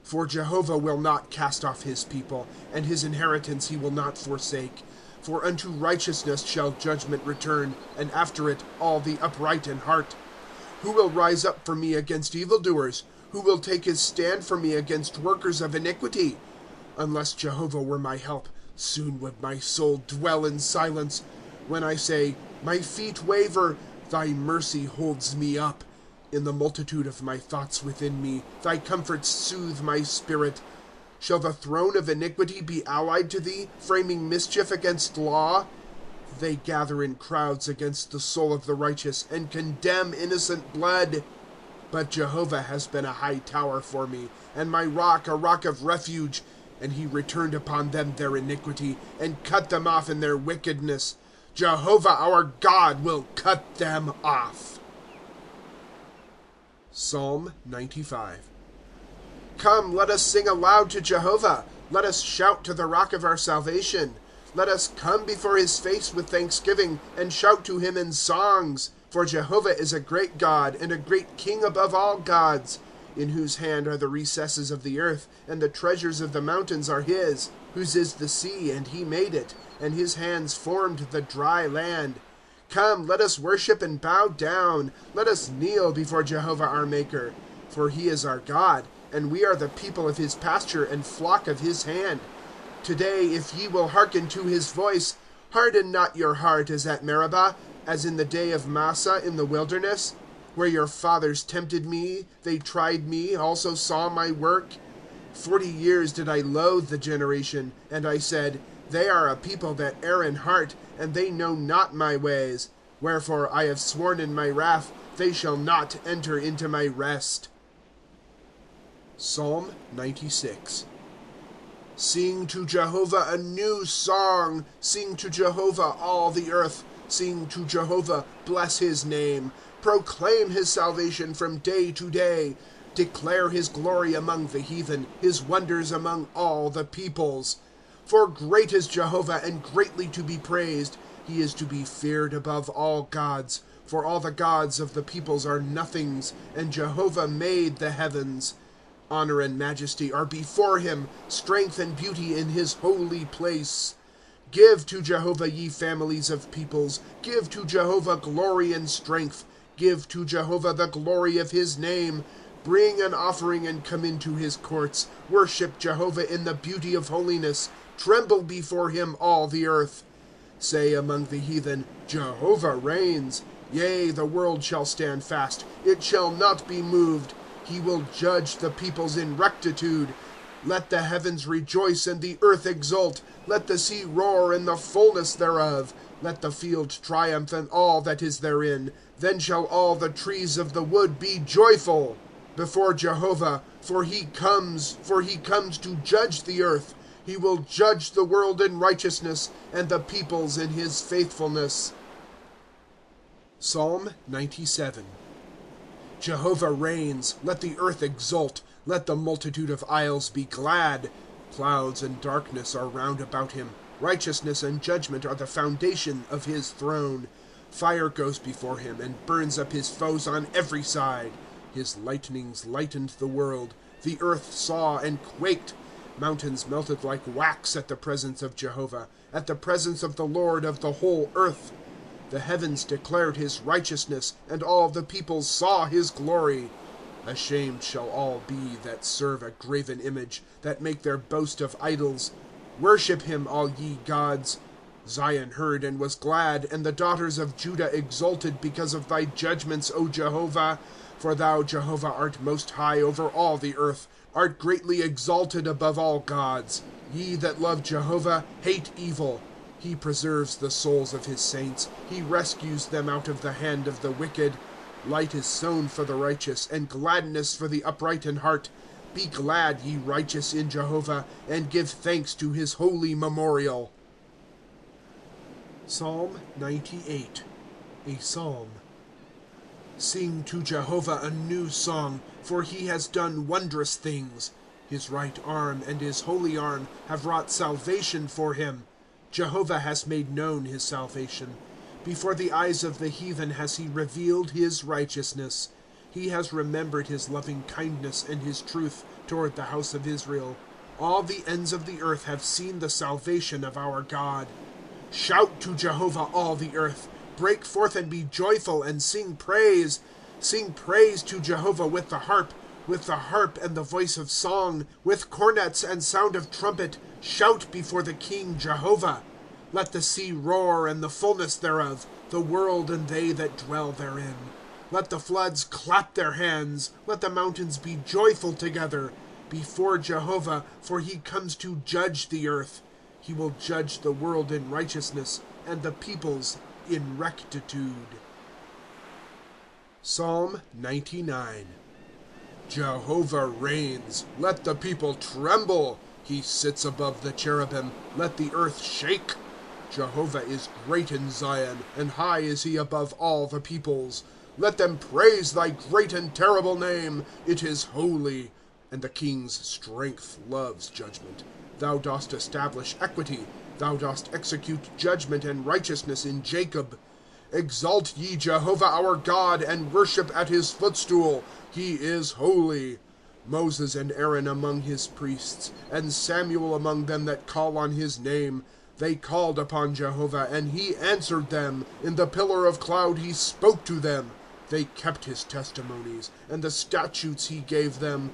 For Jehovah will not cast off his people, and his inheritance he will not forsake. For unto righteousness shall judgment return, and after it all the upright in heart. Who will rise up for me against evildoers? Who will take his stand for me against workers of iniquity? Unless Jehovah were my help, soon would my soul dwell in silence. When I say, my feet waver, thy mercy holds me up. In the multitude of my thoughts within me, thy comforts soothe my spirit. Shall the throne of iniquity be allied to thee, framing mischief against law? They gather in crowds against the soul of the righteous, and condemn innocent blood. But Jehovah has been a high tower for me, and my rock a rock of refuge. And he returned upon them their iniquity, and cut them off in their wickedness. Jehovah our God will cut them off. Psalm 95. Come, let us sing aloud to Jehovah. Let us shout to the rock of our salvation. Let us come before his face with thanksgiving, and shout to him in songs. For Jehovah is a great God, and a great King above all gods, in whose hand are the recesses of the earth, and the treasures of the mountains are his. Whose is the sea, and he made it, and his hands formed the dry land. Come, let us worship and bow down. Let us kneel before Jehovah our Maker. For he is our God, and we are the people of his pasture and flock of his hand. Today, if ye will hearken to his voice, harden not your heart as at Meribah, as in the day of Massah in the wilderness, where your fathers tempted me, they tried me, also saw my work. 40 years did I loathe the generation, and I said, they are a people that err in heart, and they know not my ways. Wherefore I have sworn in my wrath, they shall not enter into my rest. Psalm 96. Sing to Jehovah a new song. Sing to Jehovah all the earth. Sing to Jehovah, bless his name. Proclaim his salvation from day to day. Declare his glory among the heathen, his wonders among all the peoples. For great is Jehovah, and greatly to be praised. He is to be feared above all gods. For all the gods of the peoples are nothings, and Jehovah made the heavens. Honor and majesty are before him, strength and beauty in his holy place. Give to Jehovah, ye families of peoples. Give to Jehovah glory and strength. Give to Jehovah the glory of his name. Bring an offering and come into his courts. Worship Jehovah in the beauty of holiness. Tremble before him, all the earth. Say among the heathen, Jehovah reigns. Yea, the world shall stand fast. It shall not be moved. He will judge the peoples in rectitude. Let the heavens rejoice and the earth exult. Let the sea roar in the fullness thereof. Let the field triumph and all that is therein. Then shall all the trees of the wood be joyful before Jehovah, for he comes to judge the earth. He will judge the world in righteousness, and the peoples in his faithfulness. Psalm 97. Jehovah reigns. Let the earth exult. Let the multitude of isles be glad. Clouds and darkness are round about him. Righteousness and judgment are the foundation of his throne. Fire goes before him and burns up his foes on every side. His lightnings lightened the world. The earth saw and quaked. Mountains melted like wax at the presence of Jehovah, at the presence of the Lord of the whole earth. The heavens declared his righteousness, and all the peoples saw his glory. Ashamed shall all be that serve a graven image, that make their boast of idols. Worship him, all ye gods. Zion heard and was glad, and the daughters of Judah exulted because of thy judgments, O Jehovah. For thou, Jehovah, art most high over all the earth, art greatly exalted above all gods. Ye that love Jehovah hate evil. He preserves the souls of his saints. He rescues them out of the hand of the wicked. Light is sown for the righteous, and gladness for the upright in heart. Be glad, ye righteous, in Jehovah, and give thanks to his holy memorial. Psalm 98. A Psalm. Sing to Jehovah a new song, for he has done wondrous things. His right arm and his holy arm have wrought salvation for him. Jehovah has made known his salvation. Before the eyes of the heathen has he revealed his righteousness. He has remembered his loving kindness and his truth toward the house of Israel. All the ends of the earth have seen the salvation of our God. Shout to Jehovah, all the earth. Break forth and be joyful, and sing praise. Sing praise to Jehovah with the harp and the voice of song, with cornets and sound of trumpet. Shout before the King Jehovah. Let the sea roar and the fullness thereof, the world and they that dwell therein. Let the floods clap their hands. Let the mountains be joyful together before Jehovah, for he comes to judge the earth. He will judge the world in righteousness, and the peoples in rectitude. Psalm 99. Jehovah reigns. Let the people tremble. He sits above the cherubim. Let the earth shake. Jehovah is great in Zion, and high is he above all the peoples. Let them praise thy great and terrible name. It is holy. And the king's strength loves judgment. Thou dost establish equity. Thou dost execute judgment and righteousness in Jacob. Exalt ye Jehovah our God, and worship at his footstool. He is holy. Moses and Aaron among his priests, and Samuel among them that call on his name. They called upon Jehovah, and he answered them. In the pillar of cloud he spoke to them. They kept his testimonies, and the statutes he gave them.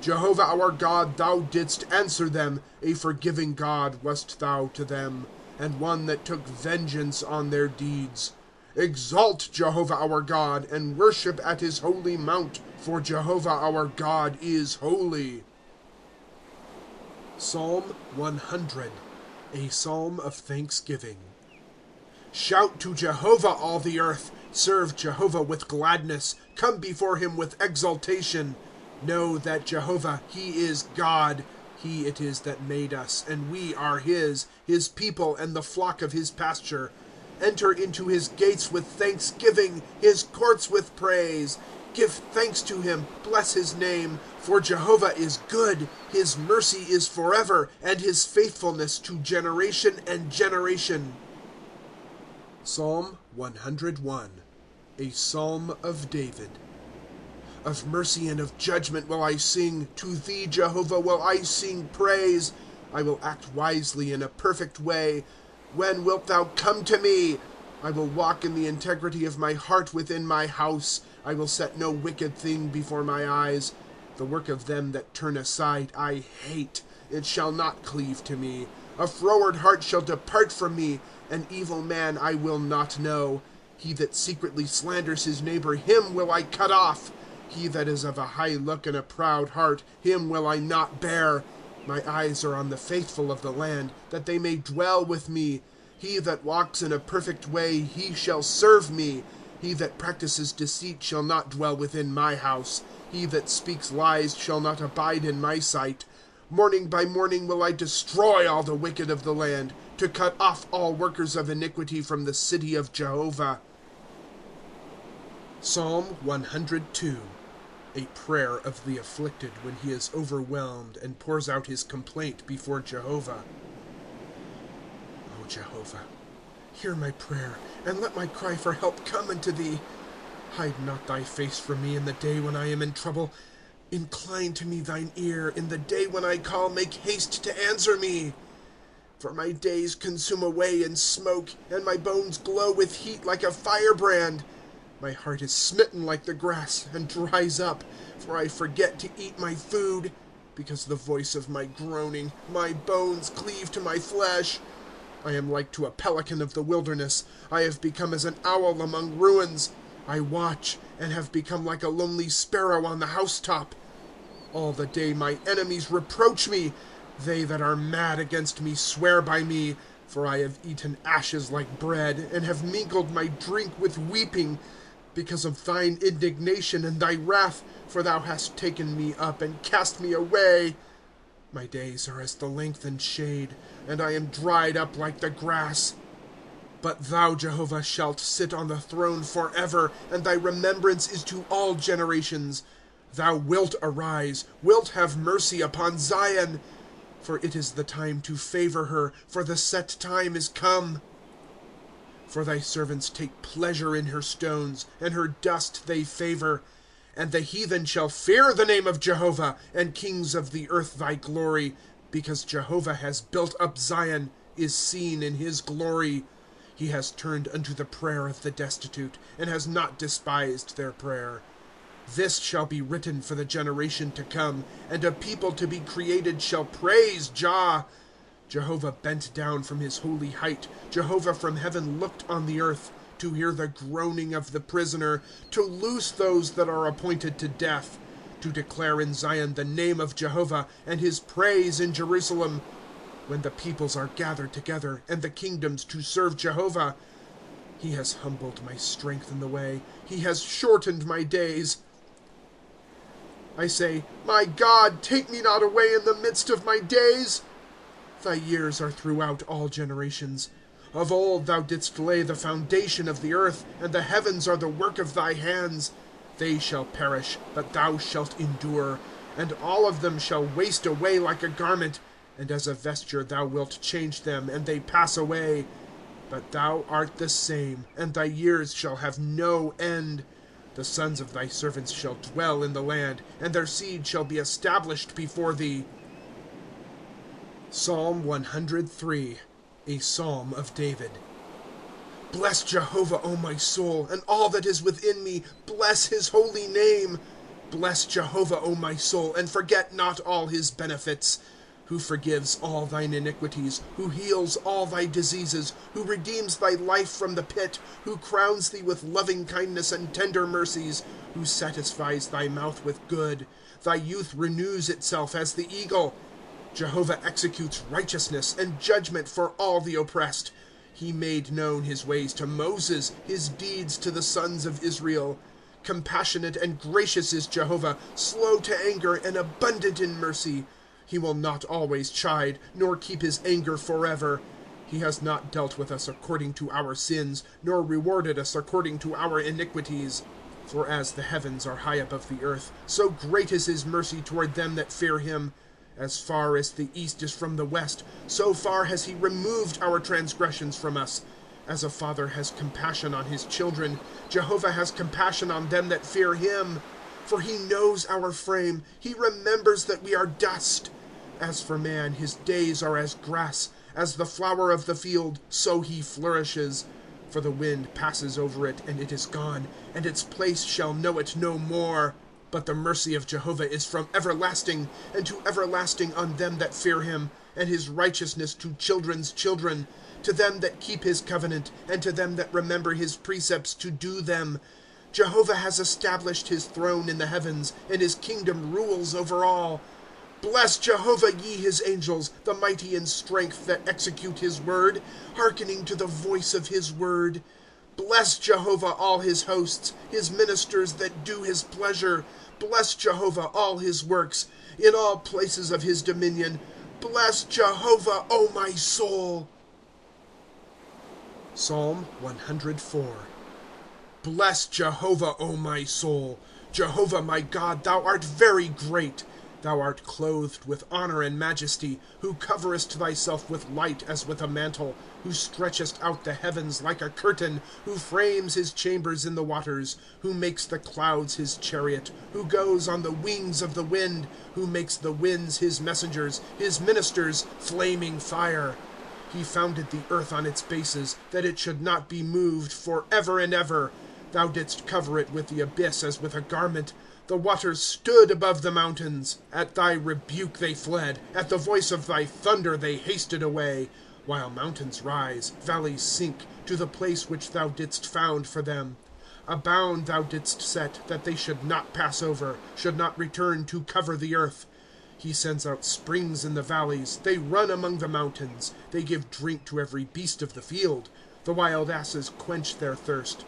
Jehovah our God, thou didst answer them. A forgiving God wast thou to them, and one that took vengeance on their deeds. Exalt Jehovah our God, and worship at his holy mount, for Jehovah our God is holy. Psalm 100. A Psalm of Thanksgiving. Shout to Jehovah, all the earth. Serve Jehovah with gladness. Come before him with exultation. Know that Jehovah, he is God. He it is that made us, and we are his people, and the flock of his pasture. Enter into his gates with thanksgiving, his courts with praise. Give thanks to him, bless his name. For Jehovah is good, his mercy is forever, and his faithfulness to generation and generation. Psalm 101. A Psalm of David. Of mercy and of judgment will I sing. To thee, Jehovah, will I sing praise. I will act wisely in a perfect way. When wilt thou come to me? I will walk in the integrity of my heart within my house. I will set no wicked thing before my eyes. The work of them that turn aside I hate. It shall not cleave to me. A froward heart shall depart from me. An evil man I will not know. He that secretly slanders his neighbor, him will I cut off. He that is of a high look and a proud heart, him will I not bear. My eyes are on the faithful of the land, that they may dwell with me. He that walks in a perfect way, he shall serve me. He that practices deceit shall not dwell within my house. He that speaks lies shall not abide in my sight. Morning by morning will I destroy all the wicked of the land, to cut off all workers of iniquity from the city of Jehovah. Psalm 102. A prayer of the afflicted when he is overwhelmed and pours out his complaint before Jehovah. O Jehovah, hear my prayer, and let my cry for help come unto thee. Hide not thy face from me in the day when I am in trouble. Incline to me thine ear. In the day when I call, make haste to answer me. For my days consume away in smoke, and my bones glow with heat like a firebrand. My heart is smitten like the grass, and dries up, for I forget to eat my food. Because the voice of my groaning, my bones cleave to my flesh. I am like to a pelican of the wilderness. I have become as an owl among ruins. I watch, and have become like a lonely sparrow on the housetop. All the day my enemies reproach me. They that are mad against me swear by me. For I have eaten ashes like bread, and have mingled my drink with weeping. Because of thine indignation and thy wrath, for thou hast taken me up and cast me away. My days are as the lengthened shade, and I am dried up like the grass. But thou, Jehovah, shalt sit on the throne forever, and thy remembrance is to all generations. Thou wilt arise, wilt have mercy upon Zion. For it is the time to favor her, for the set time is come. For thy servants take pleasure in her stones, and her dust they favor. And the heathen shall fear the name of Jehovah, and kings of the earth thy glory. Because Jehovah has built up Zion, is seen in his glory. He has turned unto the prayer of the destitute, and has not despised their prayer. This shall be written for the generation to come, and a people to be created shall praise Jah. Jehovah bent down from his holy height. Jehovah from heaven looked on the earth, to hear the groaning of the prisoner, to loose those that are appointed to death, to declare in Zion the name of Jehovah, and his praise in Jerusalem. When the peoples are gathered together, and the kingdoms to serve Jehovah. He has humbled my strength in the way. He has shortened my days. I say, my God, take me not away in the midst of my days. Thy years are throughout all generations. Of old thou didst lay the foundation of the earth, and the heavens are the work of thy hands. They shall perish, but thou shalt endure, and all of them shall waste away like a garment, and as a vesture thou wilt change them, and they pass away. But thou art the same, and thy years shall have no end. The sons of thy servants shall dwell in the land, and their seed shall be established before thee. Psalm 103, a psalm of David. Bless Jehovah, O my soul, and all that is within me. Bless his holy name. Bless Jehovah, O my soul, and forget not all his benefits. Who forgives all thine iniquities, who heals all thy diseases, who redeems thy life from the pit, who crowns thee with loving kindness and tender mercies, who satisfies thy mouth with good. Thy youth renews itself as the eagle. Jehovah executes righteousness and judgment for all the oppressed. He made known his ways to Moses, his deeds to the sons of Israel. Compassionate and gracious is Jehovah, slow to anger and abundant in mercy. He will not always chide, nor keep his anger forever. He has not dealt with us according to our sins, nor rewarded us according to our iniquities. For as the heavens are high above the earth, so great is his mercy toward them that fear him. As far as the east is from the west, so far has he removed our transgressions from us. As a father has compassion on his children, Jehovah has compassion on them that fear him. For he knows our frame, he remembers that we are dust. As for man, his days are as grass, as the flower of the field, so he flourishes. For the wind passes over it, and it is gone, and its place shall know it no more. But the mercy of Jehovah is from everlasting, and to everlasting on them that fear him, and his righteousness to children's children, to them that keep his covenant, and to them that remember his precepts to do them. Jehovah has established his throne in the heavens, and his kingdom rules over all. Bless Jehovah, ye his angels, the mighty in strength that execute his word, hearkening to the voice of his word. Bless Jehovah, all his hosts, his ministers that do his pleasure. Bless Jehovah, all his works, in all places of his dominion. Bless Jehovah, O my soul. Psalm 104. Bless Jehovah, O my soul. Jehovah my God, thou art very great. Thou art clothed with honor and majesty, who coverest thyself with light as with a mantle, who stretchest out the heavens like a curtain, who frames his chambers in the waters, who makes the clouds his chariot, who goes on the wings of the wind, who makes the winds his messengers, his ministers flaming fire. He founded the earth on its bases, that it should not be moved for ever and ever. Thou didst cover it with the abyss as with a garment. The waters stood above the mountains. At thy rebuke they fled. At the voice of thy thunder they hasted away. While mountains rise, valleys sink, to the place which thou didst found for them. A bound thou didst set, that they should not pass over, should not return to cover the earth. He sends out springs in the valleys. They run among the mountains. They give drink to every beast of the field. The wild asses quench their thirst.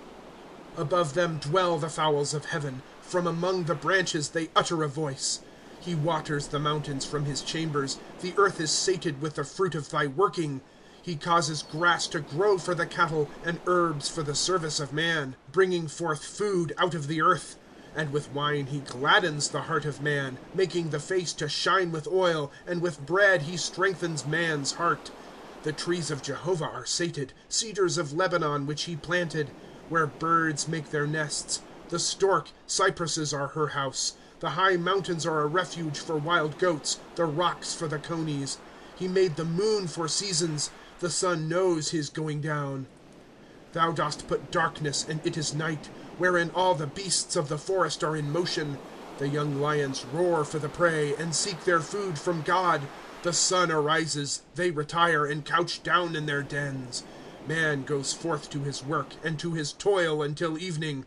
Above them dwell the fowls of heaven. From among the branches they utter a voice. He waters the mountains from his chambers. The earth is sated with the fruit of thy working. He causes grass to grow for the cattle, and herbs for the service of man, bringing forth food out of the earth. And with wine he gladdens the heart of man, making the face to shine with oil, and with bread he strengthens man's heart. The trees of Jehovah are sated, cedars of Lebanon which he planted, where birds make their nests. The stork, cypresses are her house. The high mountains are a refuge for wild goats, the rocks for the conies. He made the moon for seasons. The sun knows his going down. Thou dost put darkness, and it is night, wherein all the beasts of the forest are in motion. The young lions roar for the prey, and seek their food from God. The sun arises, they retire, and couch down in their dens. Man goes forth to his work, and to his toil until evening.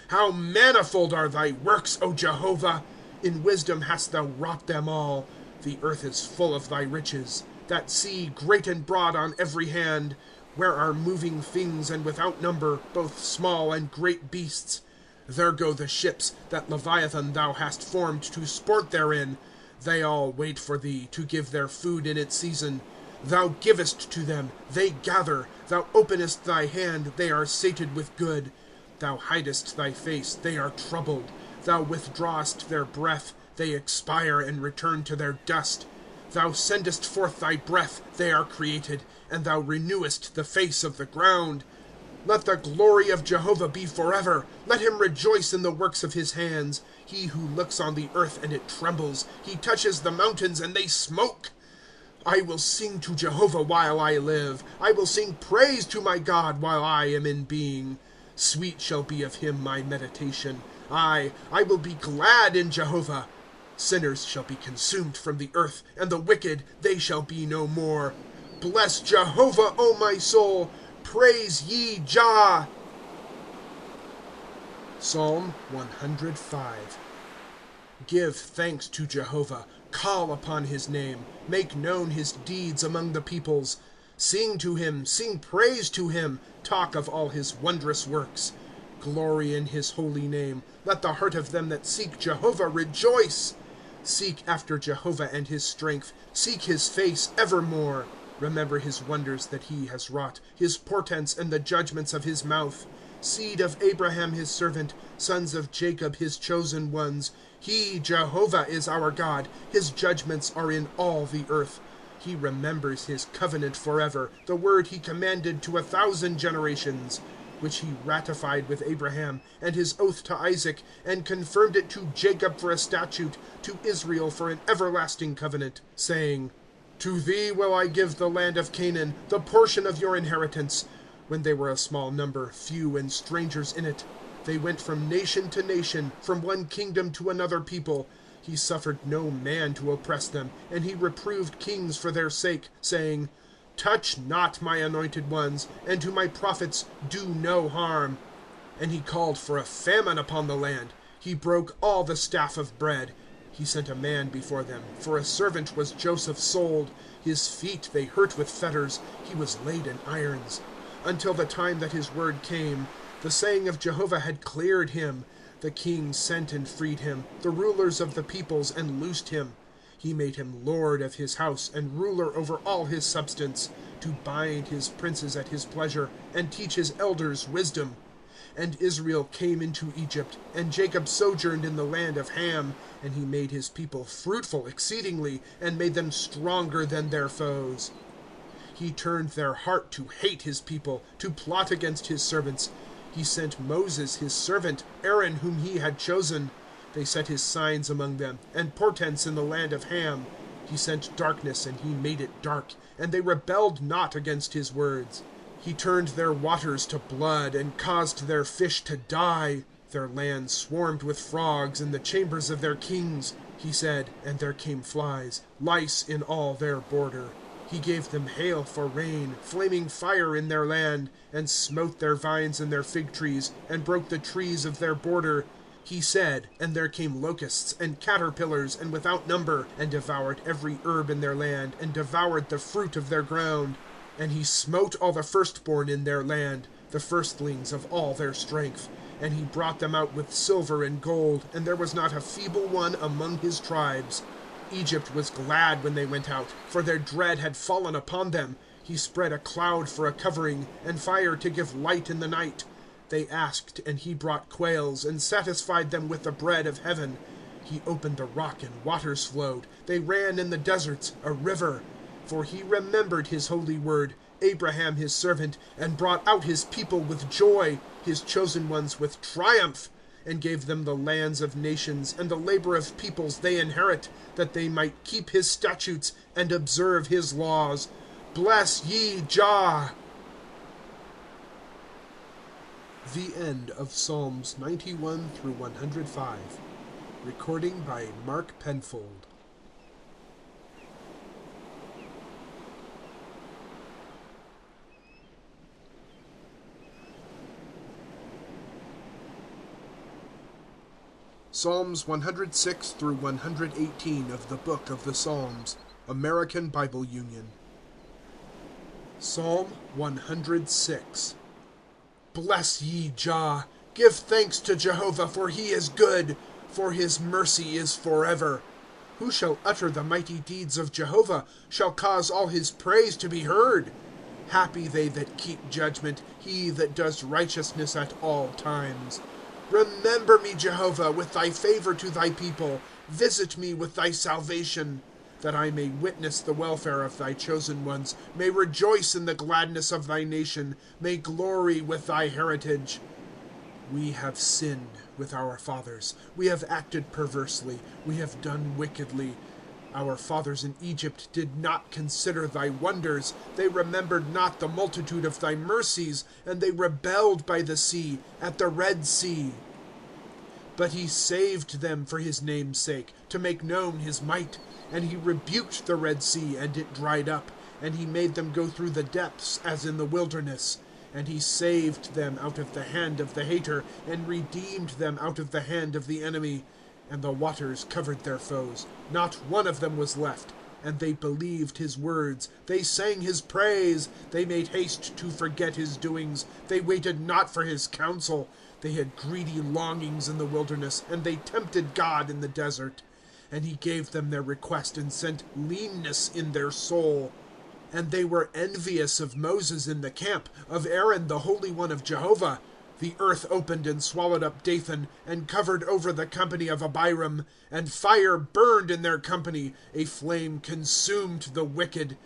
How manifold are thy works, O Jehovah! In wisdom hast thou wrought them all. The earth is full of thy riches. That sea great and broad on every hand, where are moving things and without number, both small and great beasts. There go the ships, that Leviathan thou hast formed to sport therein. They all wait for thee, to give their food in its season. Thou givest to them, they gather. Thou openest thy hand, they are sated with good. Thou hidest thy face, they are troubled. Thou withdrawest their breath, they expire and return to their dust. Thou sendest forth thy breath, they are created, and thou renewest the face of the ground. Let the glory of Jehovah be forever. Let him rejoice in the works of his hands. He who looks on the earth and it trembles. He touches the mountains and they smoke. I will sing to Jehovah while I live. I will sing praise to my God while I am in being. Sweet shall be of him my meditation. I will be glad in Jehovah. Sinners shall be consumed from the earth, and the wicked, they shall be no more. Bless Jehovah, O my soul. Praise ye Jah. Psalm 105. Give thanks to Jehovah. Call upon his name. Make known his deeds among the peoples. Sing to him, sing praise to him. Talk of all his wondrous works. Glory in his holy name. Let the heart of them that seek Jehovah rejoice. Seek after Jehovah and his strength. Seek his face evermore. Remember his wonders that he has wrought, his portents and the judgments of his mouth. Seed of Abraham his servant, sons of Jacob his chosen ones. He, Jehovah, is our God. His judgments are in all the earth. He remembers his covenant forever, the word he commanded to 1,000 generations, which he ratified with Abraham, and his oath to Isaac, and confirmed it to Jacob for a statute, to Israel for an everlasting covenant, saying, To thee will I give the land of Canaan, the portion of your inheritance. When they were a small number, few and strangers in it, they went from nation to nation, from one kingdom to another people. He suffered no man to oppress them, and he reproved kings for their sake, saying, Touch not my anointed ones, and to my prophets do no harm. And he called for a famine upon the land. He broke all the staff of bread. He sent a man before them, for a servant was Joseph sold. His feet they hurt with fetters. He was laid in irons. Until the time that his word came, the saying of Jehovah had cleared him. The kings sent and freed him, the rulers of the peoples, and loosed him. He made him lord of his house, and ruler over all his substance, to bind his princes at his pleasure, and teach his elders wisdom. And Israel came into Egypt, and Jacob sojourned in the land of Ham. And he made his people fruitful exceedingly, and made them stronger than their foes. He turned their heart to hate his people, to plot against his servants. He sent Moses his servant, Aaron whom he had chosen. They set his signs among them, and portents in the land of Ham. He sent darkness, and he made it dark, and they rebelled not against his words. He turned their waters to blood, and caused their fish to die. Their land swarmed with frogs in the chambers of their kings. He said, and there came flies, lice in all their border. He gave them hail for rain, flaming fire in their land, and smote their vines and their fig trees, and broke the trees of their border. He said, and there came locusts, and caterpillars, and without number, and devoured every herb in their land, and devoured the fruit of their ground. And he smote all the firstborn in their land, the firstlings of all their strength. And he brought them out with silver and gold, and there was not a feeble one among his tribes. Egypt was glad when they went out, for their dread had fallen upon them. He spread a cloud for a covering, and fire to give light in the night. They asked, and he brought quails, and satisfied them with the bread of heaven. He opened the rock, and waters flowed. They ran in the deserts, a river. For he remembered his holy word, Abraham his servant, and brought out his people with joy, his chosen ones with triumph, and gave them the lands of nations, and the labor of peoples they inherit, that they might keep his statutes, and observe his laws. Bless ye Jah! The end of Psalms 91 through 105. Recording by Mark Penfold. Psalms 106 through 118 of the Book of the Psalms, American Bible Union. Psalm 106. Bless ye Jah. Give thanks to Jehovah, for he is good, for his mercy is forever. Who shall utter the mighty deeds of Jehovah, shall cause all his praise to be heard? Happy they that keep judgment, he that does righteousness at all times. Remember me, Jehovah, with thy favor to thy people. Visit me with thy salvation, that I may witness the welfare of thy chosen ones, may rejoice in the gladness of thy nation, may glory with thy heritage. We have sinned with our fathers. We have acted perversely. We have done wickedly. Our fathers in Egypt did not consider thy wonders. They remembered not the multitude of thy mercies, and they rebelled by the sea, at the Red Sea. But he saved them for his name's sake, to make known his might. And he rebuked the Red Sea, and it dried up. And he made them go through the depths, as in the wilderness. And he saved them out of the hand of the hater, and redeemed them out of the hand of the enemy. And the waters covered their foes. Not one of them was left. And they believed his words. They sang his praise. They made haste to forget his doings. They waited not for his counsel. They had greedy longings in the wilderness, and they tempted God in the desert. And he gave them their request, and sent leanness in their soul. And they were envious of Moses in the camp, of Aaron the Holy One of Jehovah. The earth opened and swallowed up Dathan, and covered over the company of Abiram. And fire burned in their company, a flame consumed the wicked.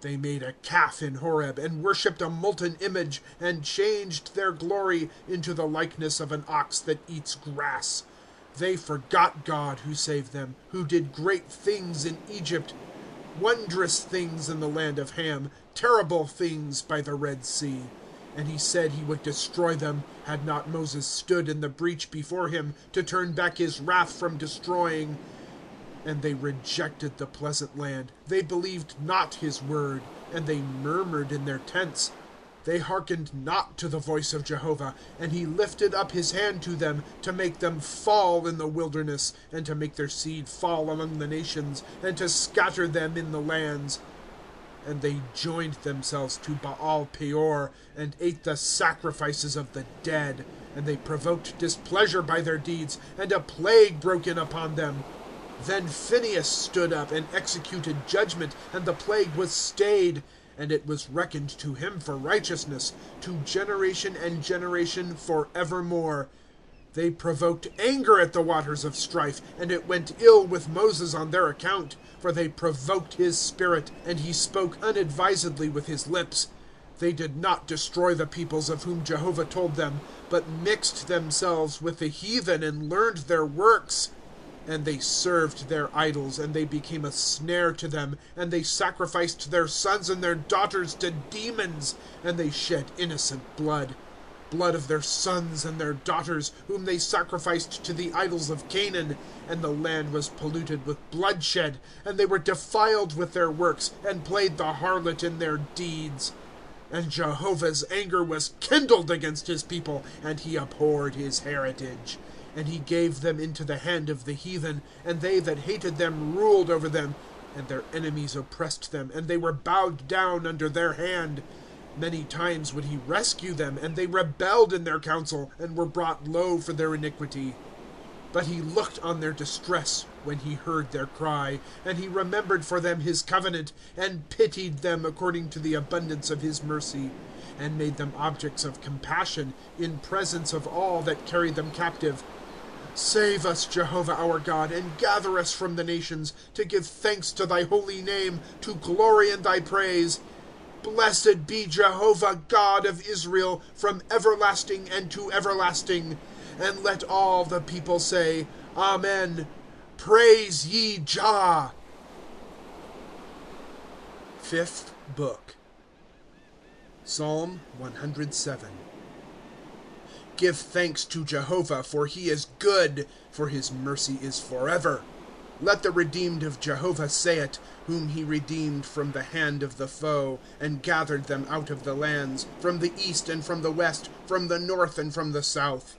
They made a calf in Horeb, and worshipped a molten image, and changed their glory into the likeness of an ox that eats grass. They forgot God who saved them, who did great things in Egypt, wondrous things in the land of Ham, terrible things by the Red Sea. And he said he would destroy them, had not Moses stood in the breach before him, to turn back his wrath from destroying. And they rejected the pleasant land. They believed not his word, and they murmured in their tents. They hearkened not to the voice of Jehovah, and he lifted up his hand to them, to make them fall in the wilderness, and to make their seed fall among the nations, and to scatter them in the lands. And they joined themselves to Baal Peor, and ate the sacrifices of the dead. And they provoked displeasure by their deeds, and a plague broke in upon them. Then Phinehas stood up and executed judgment, and the plague was stayed, and it was reckoned to him for righteousness, to generation and generation forevermore. They provoked anger at the waters of strife, and it went ill with Moses on their account. For they provoked his spirit, and he spoke unadvisedly with his lips. They did not destroy the peoples of whom Jehovah told them, but mixed themselves with the heathen and learned their works. And they served their idols, and they became a snare to them, and they sacrificed their sons and their daughters to demons, and they shed innocent blood. Blood of their sons and their daughters, whom they sacrificed to the idols of Canaan. And the land was polluted with bloodshed, and they were defiled with their works, and played the harlot in their deeds. And Jehovah's anger was kindled against his people, and he abhorred his heritage. And he gave them into the hand of the heathen, and they that hated them ruled over them. And their enemies oppressed them, and they were bowed down under their hand. Many times would he rescue them, and they rebelled in their counsel, and were brought low for their iniquity. But he looked on their distress when he heard their cry, and he remembered for them his covenant, and pitied them according to the abundance of his mercy, and made them objects of compassion in presence of all that carried them captive. Save us, Jehovah our God, and gather us from the nations, to give thanks to thy holy name, to glory in thy praise. Blessed be Jehovah, God of Israel, from everlasting and to everlasting. And let all the people say, Amen. Praise ye Jah. Fifth book. Psalm 107. Give thanks to Jehovah, for he is good, for his mercy is forever. Let the redeemed of Jehovah say it, whom he redeemed from the hand of the foe, and gathered them out of the lands, from the east and from the west, from the north and from the south.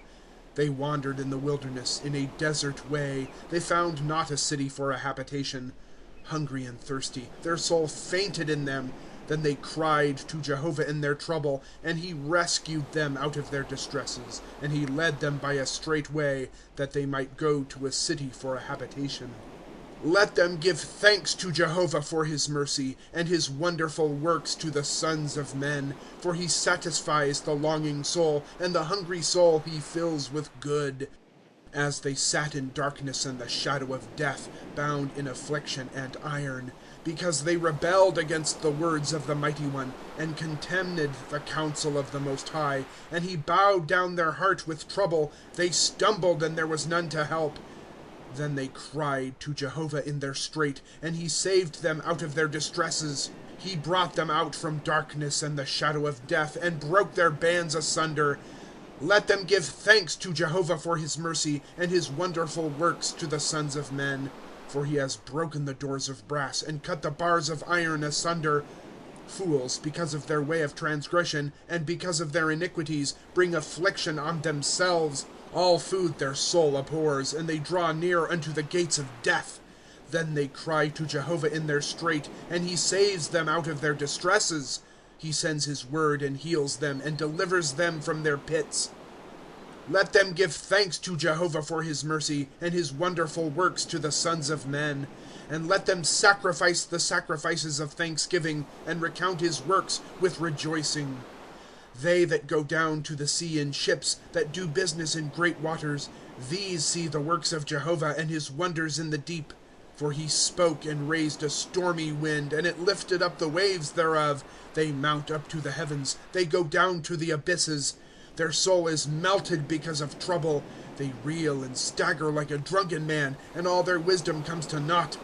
They wandered in the wilderness, in a desert way. They found not a city for a habitation. Hungry and thirsty, their soul fainted in them. Then they cried to Jehovah in their trouble, and he rescued them out of their distresses. And he led them by a straight way, that they might go to a city for a habitation. Let them give thanks to Jehovah for his mercy, and his wonderful works to the sons of men. For he satisfies the longing soul, and the hungry soul he fills with good. As they sat in darkness and the shadow of death, bound in affliction and iron, because they rebelled against the words of the Mighty One, and contemned the counsel of the Most High, and he bowed down their heart with trouble. They stumbled, and there was none to help. Then they cried to Jehovah in their strait, and he saved them out of their distresses. He brought them out from darkness and the shadow of death, and broke their bands asunder. Let them give thanks to Jehovah for his mercy, and his wonderful works to the sons of men. For he has broken the doors of brass, and cut the bars of iron asunder. Fools, because of their way of transgression, and because of their iniquities, bring affliction on themselves. All food their soul abhors, and they draw near unto the gates of death. Then they cry to Jehovah in their strait, and he saves them out of their distresses. He sends his word and heals them, and delivers them from their pits. Let them give thanks to Jehovah for his mercy, and his wonderful works to the sons of men. And let them sacrifice the sacrifices of thanksgiving, and recount his works with rejoicing. They that go down to the sea in ships, that do business in great waters, these see the works of Jehovah, and his wonders in the deep. For he spoke and raised a stormy wind, and it lifted up the waves thereof. They mount up to the heavens, they go down to the abysses. Their soul is melted because of trouble. They reel and stagger like a drunken man, and all their wisdom comes to naught.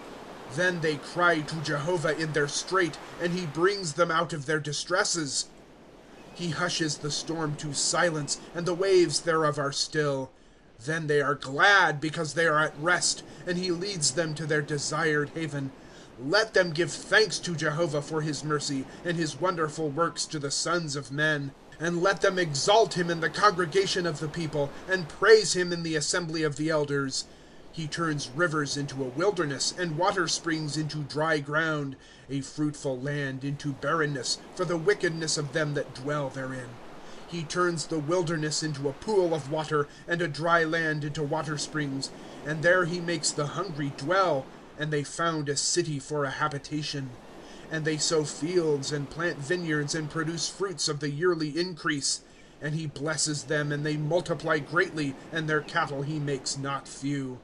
Then they cry to Jehovah in their strait, and he brings them out of their distresses. He hushes the storm to silence, and the waves thereof are still. Then they are glad because they are at rest, and he leads them to their desired haven. Let them give thanks to Jehovah for his mercy, and his wonderful works to the sons of men. And let them exalt him in the congregation of the people, and praise him in the assembly of the elders. He turns rivers into a wilderness, and water springs into dry ground, a fruitful land into barrenness, for the wickedness of them that dwell therein. He turns the wilderness into a pool of water, and a dry land into water springs. And there he makes the hungry dwell, and they found a city for a habitation. And they sow fields, and plant vineyards, and produce fruits of the yearly increase. And he blesses them, and they multiply greatly, and their cattle he makes not few.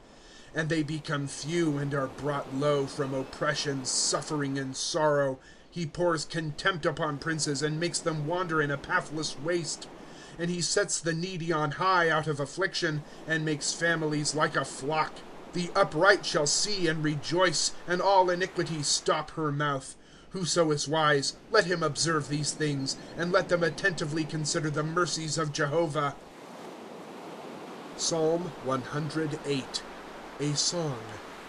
And they become few, and are brought low from oppression, suffering, and sorrow. He pours contempt upon princes, and makes them wander in a pathless waste. And he sets the needy on high out of affliction, and makes families like a flock. The upright shall see and rejoice, and all iniquity stop her mouth. Whoso is wise, let him observe these things, and let them attentively consider the mercies of Jehovah. Psalm 108. A song,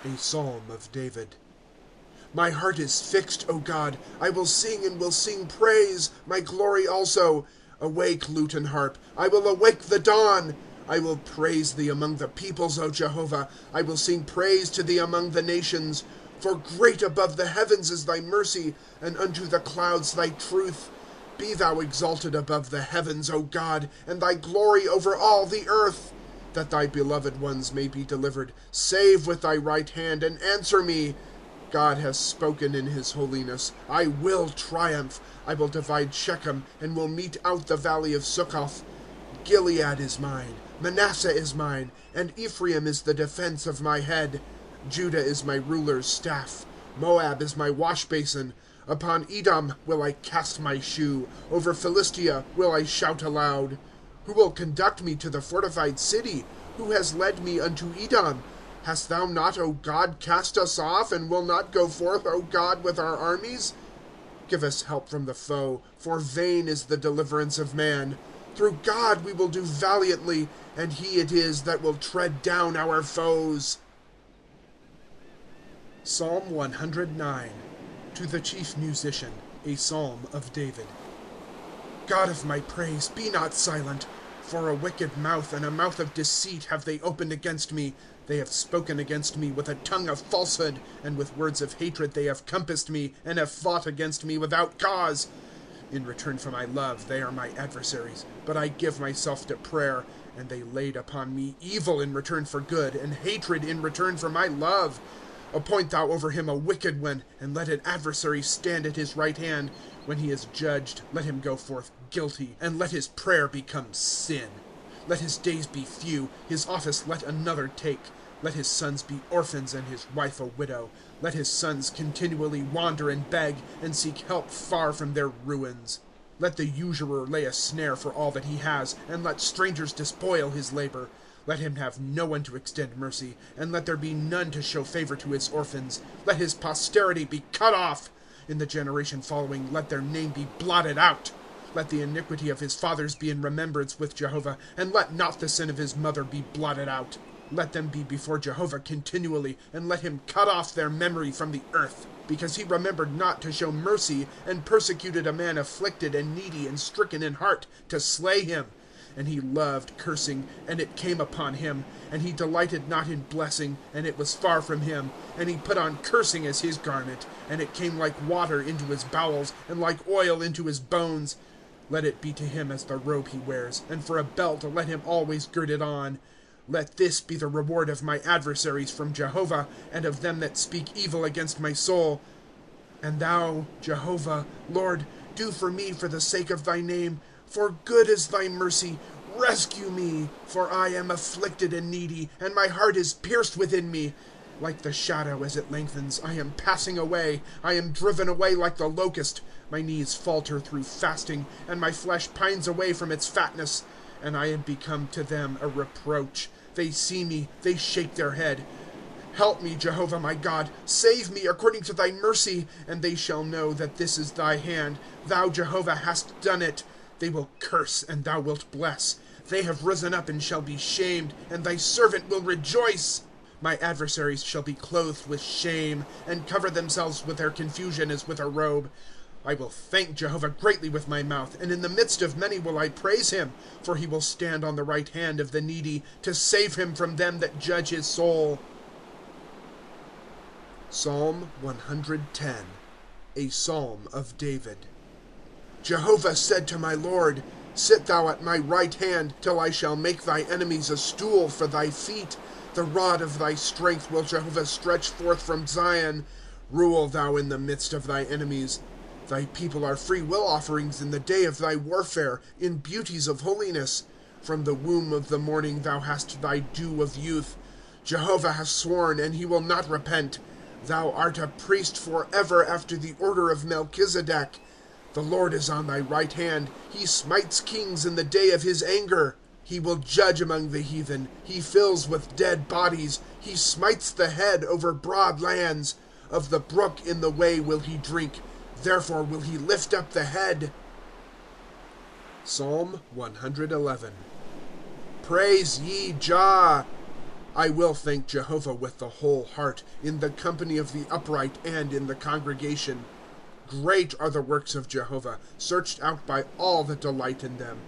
a psalm of David. My heart is fixed, O God. I will sing and will sing praise, my glory also. Awake, lute and harp. I will awake the dawn. I will praise thee among the peoples, O Jehovah. I will sing praise to thee among the nations. For great above the heavens is thy mercy, and unto the clouds thy truth. Be thou exalted above the heavens, O God, and thy glory over all the earth. That thy beloved ones may be delivered. Save with thy right hand, and answer me. God has spoken in his holiness. I will triumph. I will divide Shechem, and will mete out the valley of Succoth. Gilead is mine, Manasseh is mine, and Ephraim is the defense of my head. Judah is my ruler's staff. Moab is my wash basin. Upon Edom will I cast my shoe. Over Philistia will I shout aloud. Who will conduct me to the fortified city? Who has led me unto Edom? Hast thou not, O God, cast us off, and will not go forth, O God, with our armies? Give us help from the foe, for vain is the deliverance of man. Through God we will do valiantly, and he it is that will tread down our foes. Psalm 109. To the chief musician, a psalm of David. God of my praise, be not silent. For a wicked mouth and a mouth of deceit have they opened against me. They have spoken against me with a tongue of falsehood, and with words of hatred they have compassed me, and have fought against me without cause. In return for my love they are my adversaries, but I give myself to prayer, and they laid upon me evil in return for good, and hatred in return for my love. Appoint thou over him a wicked one, and let an adversary stand at his right hand. When he is judged, let him go forth guilty, and let his prayer become sin. Let his days be few, his office let another take. Let his sons be orphans, and his wife a widow. Let his sons continually wander and beg, and seek help far from their ruins. Let the usurer lay a snare for all that he has, and let strangers despoil his labor. Let him have no one to extend mercy, and let there be none to show favor to his orphans. Let his posterity be cut off. In the generation following, let their name be blotted out. Let the iniquity of his fathers be in remembrance with Jehovah, and let not the sin of his mother be blotted out. Let them be before Jehovah continually, and let him cut off their memory from the earth. Because he remembered not to show mercy, and persecuted a man afflicted and needy and stricken in heart, to slay him. And he loved cursing, and it came upon him. And he delighted not in blessing, and it was far from him. And he put on cursing as his garment, and it came like water into his bowels, and like oil into his bones. Let it be to him as the robe he wears, and for a belt let him always gird it on. Let this be the reward of my adversaries from Jehovah, and of them that speak evil against my soul. And thou, Jehovah, Lord, do for me for the sake of thy name, for good is thy mercy. Rescue me, for I am afflicted and needy, and my heart is pierced within me. Like the shadow as it lengthens, I am passing away. I am driven away like the locust. My knees falter through fasting, and my flesh pines away from its fatness. And I am become to them a reproach. They see me, they shake their head. Help me, Jehovah my God. Save me according to thy mercy, and they shall know that this is thy hand. Thou, Jehovah, hast done it. They will curse, and thou wilt bless. They have risen up and shall be shamed, and thy servant will rejoice. My adversaries shall be clothed with shame, and cover themselves with their confusion as with a robe. I will thank Jehovah greatly with my mouth, and in the midst of many will I praise him. For he will stand on the right hand of the needy, to save him from them that judge his soul. Psalm 110. A psalm of David. Jehovah said to my Lord, Sit thou at my right hand, till I shall make thy enemies a stool for thy feet. The rod of thy strength will Jehovah stretch forth from Zion. Rule thou in the midst of thy enemies. Thy people are free will offerings in the day of thy warfare, in beauties of holiness. From the womb of the morning thou hast thy dew of youth. Jehovah has sworn, and he will not repent. Thou art a priest forever after the order of Melchizedek. The Lord is on thy right hand. He smites kings in the day of his anger. He will judge among the heathen. He fills with dead bodies. He smites the head over broad lands. Of the brook in the way will he drink. Therefore will he lift up the head. Psalm 111. Praise ye Jah. I will thank Jehovah with the whole heart, in the company of the upright and in the congregation. Great are the works of Jehovah, searched out by all that delight in them.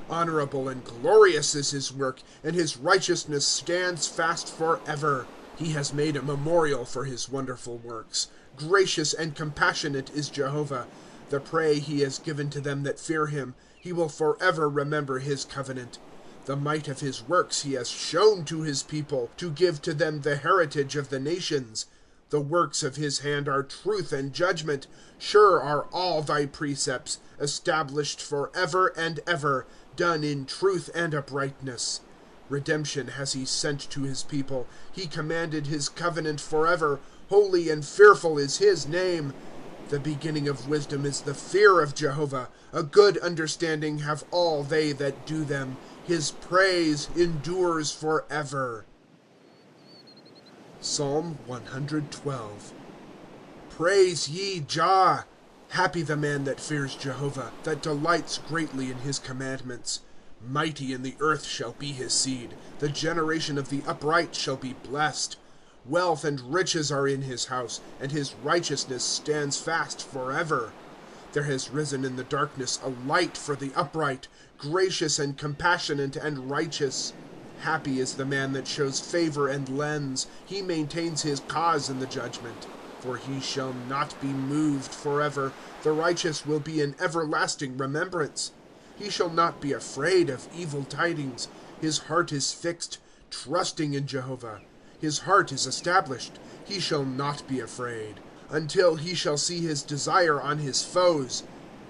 Honorable and glorious is his work, and his righteousness stands fast forever. He has made a memorial for his wonderful works. Gracious and compassionate is Jehovah. The prey he has given to them that fear him. He will forever remember his covenant. The might of his works he has shown to his people, to give to them the heritage of the nations. The works of his hand are truth and judgment. Sure are all thy precepts, established forever and ever, done in truth and uprightness. Redemption has he sent to his people. He commanded his covenant forever. Holy and fearful is his name. The beginning of wisdom is the fear of Jehovah. A good understanding have all they that do them. His praise endures forever. Psalm 112. Praise ye Jah. Happy the man that fears Jehovah, that delights greatly in his commandments. Mighty in the earth shall be his seed. The generation of the upright shall be blessed. Wealth and riches are in his house, and his righteousness stands fast forever. There has risen in the darkness a light for the upright, gracious and compassionate and righteous. Happy is the man that shows favor and lends. He maintains his cause in the judgment. For he shall not be moved forever. The righteous will be in everlasting remembrance. He shall not be afraid of evil tidings. His heart is fixed, trusting in Jehovah. His heart is established. He shall not be afraid, until he shall see his desire on his foes.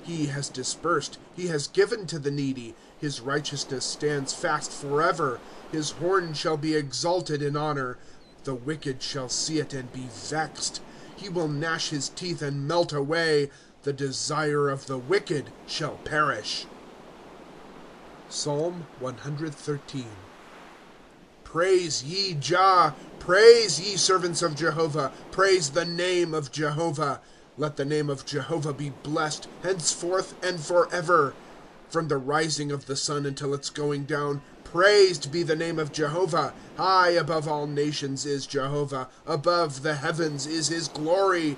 He has dispersed. He has given to the needy. His righteousness stands fast forever. His horn shall be exalted in honor. The wicked shall see it and be vexed. He will gnash his teeth and melt away. The desire of the wicked shall perish. Psalm 113. Praise ye Jah. Praise ye servants of Jehovah. Praise the name of Jehovah. Let the name of Jehovah be blessed, henceforth and forever. From the rising of the sun until its going down, praised be the name of Jehovah. High above all nations is Jehovah. Above the heavens is his glory.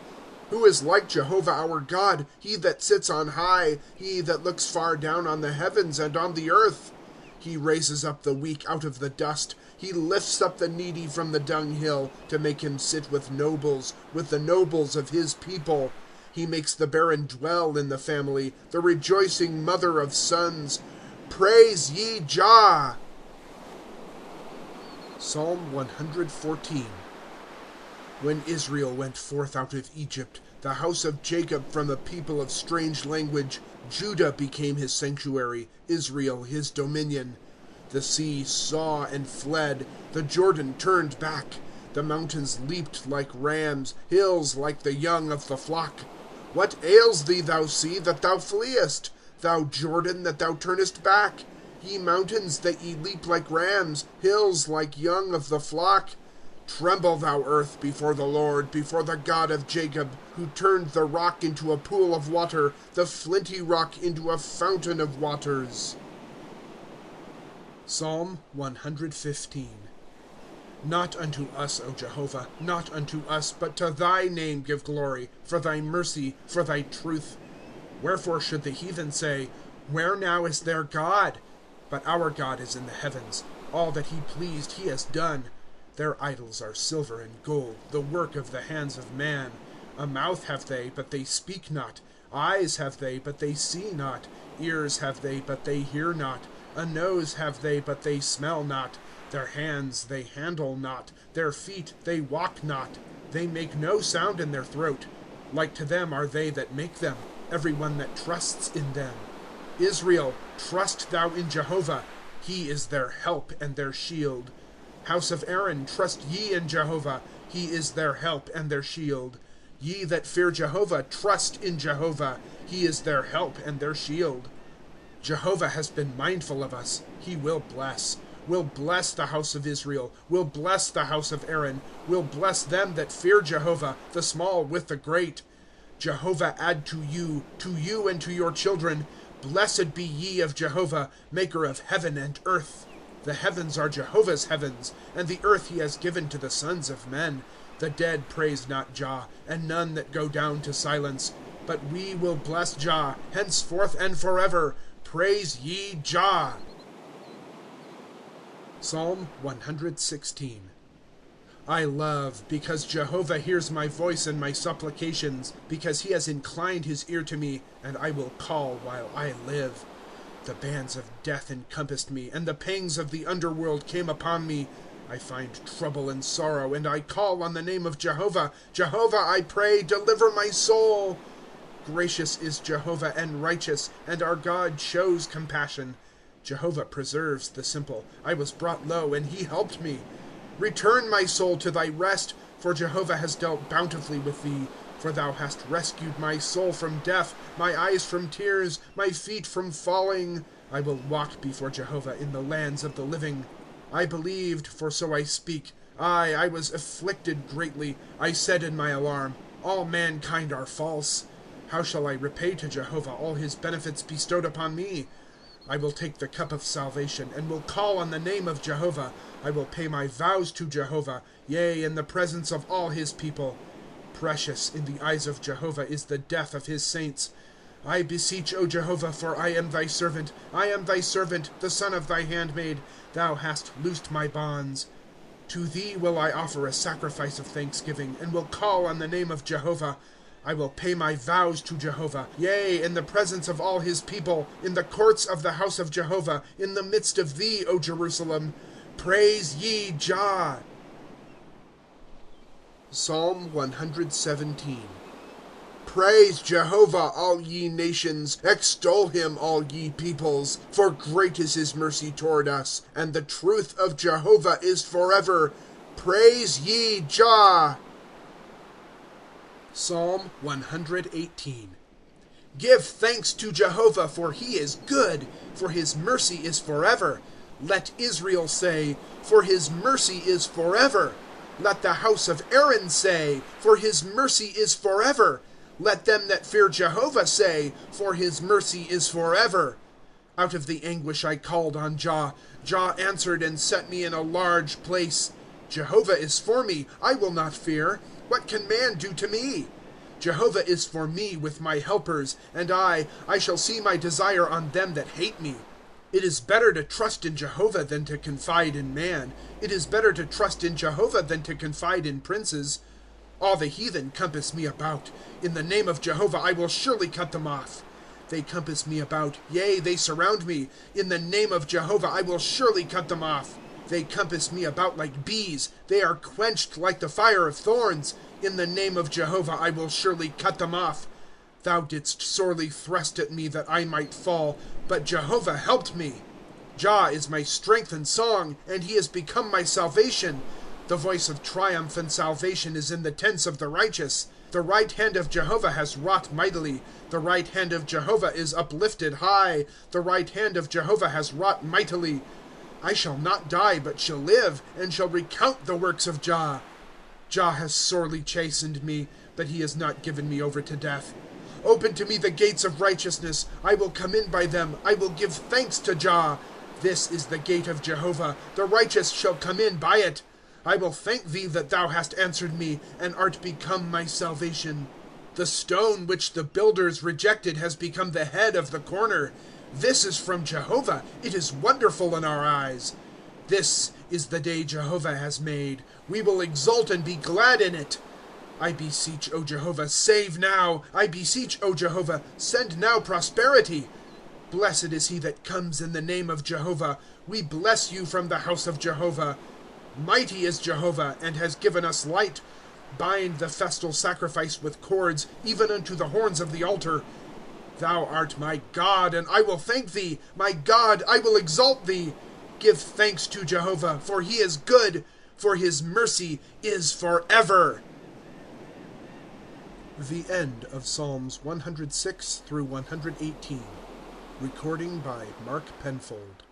Who is like Jehovah our God? He that sits on high, he that looks far down on the heavens and on the earth. He raises up the weak out of the dust. He lifts up the needy from the dunghill, to make him sit with nobles, with the nobles of his people. He makes the barren dwell in the family, the rejoicing mother of sons. Praise ye Jah. Psalm 114. When Israel went forth out of Egypt, the house of Jacob from a people of strange language, Judah became his sanctuary, Israel his dominion. The sea saw and fled, the Jordan turned back. The mountains leaped like rams, hills like the young of the flock. What ails thee, thou sea, that thou fleest? Thou Jordan, that thou turnest back? Ye mountains, that ye leap like rams, hills like young of the flock? Tremble, thou earth, before the Lord, before the God of Jacob, who turned the rock into a pool of water, the flinty rock into a fountain of waters. Psalm 115. Not unto us, O Jehovah, not unto us, but to thy name give glory, for thy mercy, for thy truth. Wherefore should the heathen say, Where now is their God? But our God is in the heavens. All that he pleased he has done. Their idols are silver and gold, the work of the hands of man. A mouth have they, but they speak not. Eyes have they, but they see not. Ears have they, but they hear not. A nose have they, but they smell not. Their hands they handle not. Their feet they walk not. They make no sound in their throat. Like to them are they that make them, every one that trusts in them. Israel, trust thou in Jehovah. He is their help and their shield. House of Aaron, trust ye in Jehovah. He is their help and their shield. Ye that fear Jehovah, trust in Jehovah. He is their help and their shield. Jehovah has been mindful of us. He will bless. Will bless the house of Israel. Will bless the house of Aaron. Will bless them that fear Jehovah, the small with the great. Jehovah add to you and to your children. Blessed be ye of Jehovah, maker of heaven and earth. The heavens are Jehovah's heavens, and the earth he has given to the sons of men. The dead praise not Jah, and none that go down to silence. But we will bless Jah, henceforth and forever. Praise ye Jah. Psalm 116. I love, because Jehovah hears my voice and my supplications, because he has inclined his ear to me, and I will call while I live. The bands of death encompassed me, and the pangs of the underworld came upon me. I find trouble and sorrow, and I call on the name of Jehovah. Jehovah, I pray, deliver my soul. Gracious is Jehovah and righteous, and our God shows compassion. Jehovah preserves the simple. I was brought low, and he helped me. Return my soul to thy rest, for Jehovah has dealt bountifully with thee. For thou hast rescued my soul from death, my eyes from tears, my feet from falling. I will walk before Jehovah in the lands of the living. I believed, for so I speak. I was afflicted greatly. I said in my alarm, all mankind are false. How shall I repay to Jehovah all his benefits bestowed upon me? I will take the cup of salvation, and will call on the name of Jehovah. I will pay my vows to Jehovah, yea, in the presence of all his people. Precious in the eyes of Jehovah is the death of his saints. I beseech, O Jehovah, for I am thy servant. I am thy servant, the son of thy handmaid. Thou hast loosed my bonds. To thee will I offer a sacrifice of thanksgiving, and will call on the name of Jehovah. I will pay my vows to Jehovah, yea, in the presence of all his people, in the courts of the house of Jehovah, in the midst of thee, O Jerusalem. Praise ye Jah. Psalm 117. Praise Jehovah, all ye nations. Extol him, all ye peoples. For great is his mercy toward us, and the truth of Jehovah is forever. Praise ye Jah. Psalm 118. Give thanks to Jehovah, for he is good, for his mercy is forever. Let Israel say, for his mercy is forever. Let the house of Aaron say, for his mercy is forever. Let them that fear Jehovah say, for his mercy is forever. Out of the anguish I called on Jah. Jah answered and set me in a large place. Jehovah is for me, I will not fear. What can man do to me? Jehovah is for me with my helpers, and I shall see my desire on them that hate me. It is better to trust in Jehovah than to confide in man. It is better to trust in Jehovah than to confide in princes. All the heathen compass me about. In the name of Jehovah I will surely cut them off. They compass me about, yea, they surround me. In the name of Jehovah I will surely cut them off. They compass me about like bees. They are quenched like the fire of thorns. In the name of Jehovah I will surely cut them off. Thou didst sorely thrust at me that I might fall, but Jehovah helped me. Jah is my strength and song, and he has become my salvation. The voice of triumph and salvation is in the tents of the righteous. The right hand of Jehovah has wrought mightily. The right hand of Jehovah is uplifted high. The right hand of Jehovah has wrought mightily. I shall not die, but shall live, and shall recount the works of Jah. Jah has sorely chastened me, but he has not given me over to death. Open to me the gates of righteousness. I will come in by them. I will give thanks to Jah. This is the gate of Jehovah. The righteous shall come in by it. I will thank thee that thou hast answered me, and art become my salvation. The stone which the builders rejected has become the head of the corner. This is from Jehovah. It is wonderful in our eyes. This is the day Jehovah has made. We will exult and be glad in it. I beseech, O Jehovah, save now. I beseech, O Jehovah, send now prosperity. Blessed is he that comes in the name of Jehovah. We bless you from the house of Jehovah. Mighty is Jehovah, and has given us light. Bind the festal sacrifice with cords, even unto the horns of the altar. Thou art my God, and I will thank thee. My God, I will exalt thee. Give thanks to Jehovah, for he is good, for his mercy is forever. The end of Psalms 106 through 118. Recording by Mark Penfold.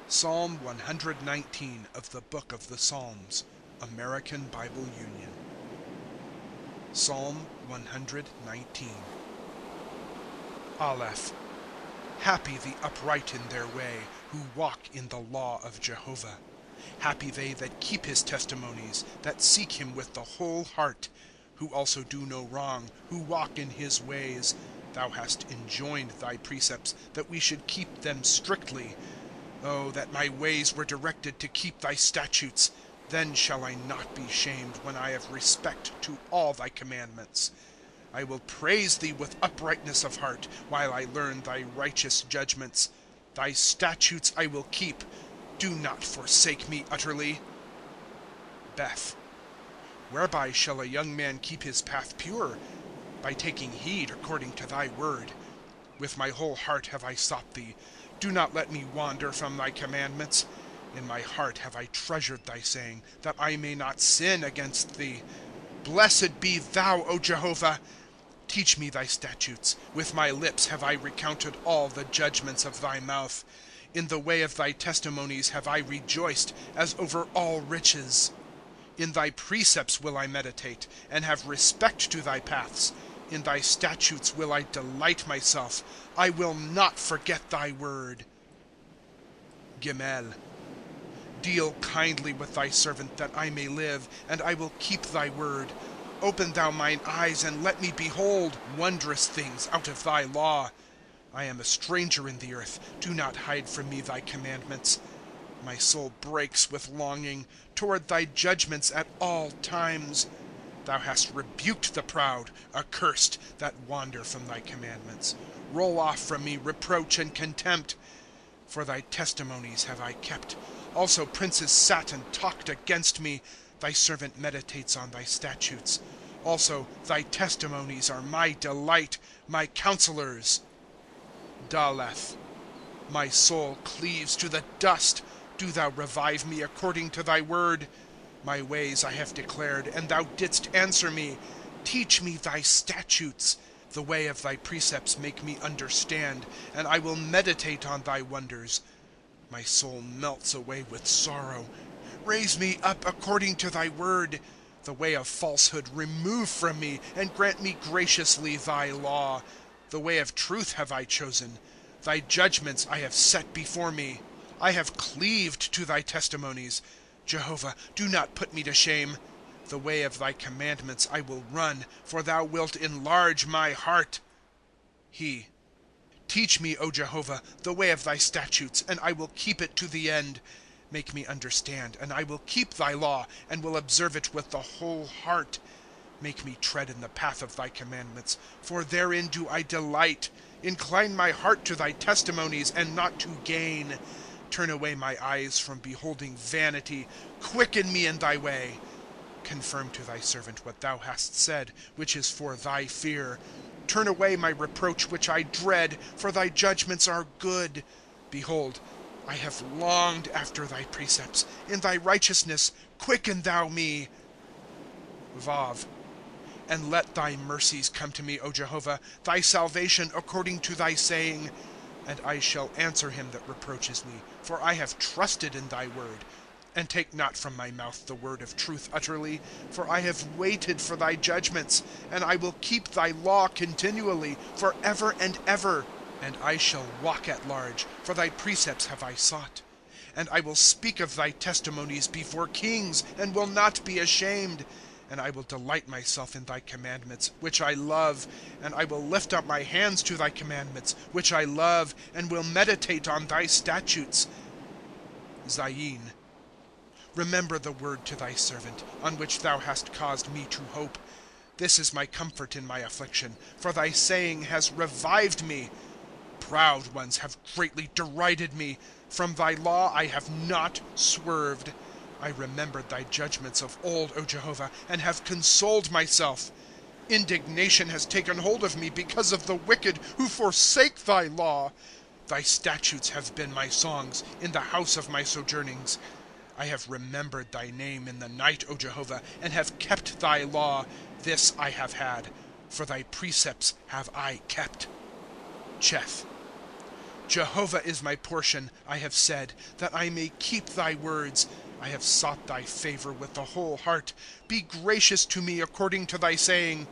Psalm 119 of the Book of the Psalms, American Bible Union. Psalm 119. Aleph. Happy the upright in their way, who walk in the law of Jehovah. Happy they that keep his testimonies, that seek him with the whole heart, who also do no wrong, who walk in his ways. Thou hast enjoined thy precepts, that we should keep them strictly. Oh, that my ways were directed to keep thy statutes. Then shall I not be shamed when I have respect to all thy commandments. I will praise thee with uprightness of heart, while I learn thy righteous judgments. Thy statutes I will keep. Do not forsake me utterly. Beth. Whereby shall a young man keep his path pure? By taking heed according to thy word. With my whole heart have I sought thee. Do not let me wander from thy commandments. In my heart have I treasured thy saying, that I may not sin against thee. Blessed be thou, O Jehovah! Teach me thy statutes. With my lips have I recounted all the judgments of thy mouth. In the way of thy testimonies have I rejoiced, as over all riches. In thy precepts will I meditate, and have respect to thy paths. In thy statutes will I delight myself. I will not forget thy word. Gimel. Deal kindly with thy servant, that I may live, and I will keep thy word. Open thou mine eyes, and let me behold wondrous things out of thy law. I am a stranger in the earth. Do not hide from me thy commandments. My soul breaks with longing toward thy judgments at all times. Thou hast rebuked the proud, accursed, that wander from thy commandments. Roll off from me reproach and contempt. For thy testimonies have I kept. Also princes sat and talked against me. Thy servant meditates on thy statutes. Also thy testimonies are my delight, my counselors. Daleth. My soul cleaves to the dust. Do thou revive me according to thy word. My ways I have declared, and thou didst answer me. Teach me thy statutes. The way of thy precepts make me understand, and I will meditate on thy wonders. My soul melts away with sorrow. Raise me up according to thy word. The way of falsehood remove from me, and grant me graciously thy law. The way of truth have I chosen. Thy judgments I have set before me. I have cleaved to thy testimonies. Jehovah, do not put me to shame. The way of thy commandments I will run, for thou wilt enlarge my heart. He. Teach me, O Jehovah, the way of thy statutes, and I will keep it to the end. Make me understand, and I will keep thy law, and will observe it with the whole heart. Make me tread in the path of thy commandments, for therein do I delight. Incline my heart to thy testimonies, and not to gain. Turn away my eyes from beholding vanity. Quicken me in thy way. Confirm to thy servant what thou hast said, which is for thy fear. Turn away my reproach which I dread, for thy judgments are good. Behold, I have longed after thy precepts. In thy righteousness quicken thou me. Vav. And let thy mercies come to me, O Jehovah, thy salvation according to thy saying. And I shall answer him that reproaches me, for I have trusted in thy word. And take not from my mouth the word of truth utterly, for I have waited for thy judgments, and I will keep thy law continually, for ever and ever. And I shall walk at large, for thy precepts have I sought. And I will speak of thy testimonies before kings, and will not be ashamed. and I will delight myself in thy commandments, which I love, and I will lift up my hands to thy commandments, which I love, and will meditate on thy statutes. Zayin. Remember the word to thy servant, on which thou hast caused me to hope. This is my comfort in my affliction, for thy saying has revived me. Proud ones have greatly derided me. From thy law I have not swerved. I remembered thy judgments of old, O Jehovah, and have consoled myself. Indignation has taken hold of me because of the wicked who forsake thy law. Thy statutes have been my songs in the house of my sojournings. I have remembered thy name in the night, O Jehovah, and have kept thy law. This I have had, for thy precepts have I kept. Cheth. Jehovah is my portion, I have said, that I may keep thy words. I have sought thy favor with the whole heart. Be gracious to me according to thy saying.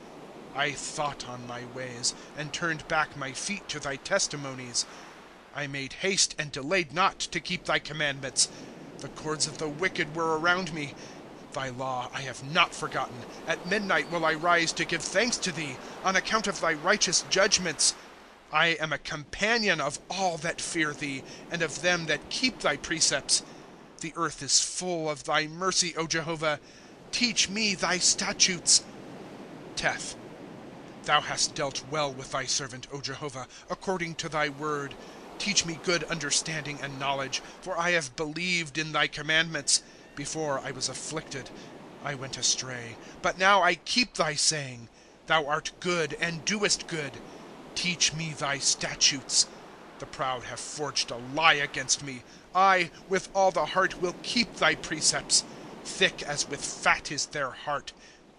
I thought on my ways, and turned back my feet to thy testimonies. I made haste and delayed not to keep thy commandments. The cords of the wicked were around me. Thy law I have not forgotten. At midnight will I rise to give thanks to thee, on account of thy righteous judgments. I am a companion of all that fear thee, and of them that keep thy precepts. The earth is full of thy mercy, O Jehovah. Teach me thy statutes. Teth. Thou hast dealt well with thy servant, O Jehovah, according to thy word. Teach me good understanding and knowledge, for I have believed in thy commandments. Before I was afflicted, I went astray, but now I keep thy saying. Thou art good and doest good. Teach me thy statutes. The proud have forged a lie against me. I, with all the heart, will keep thy precepts. Thick as with fat is their heart.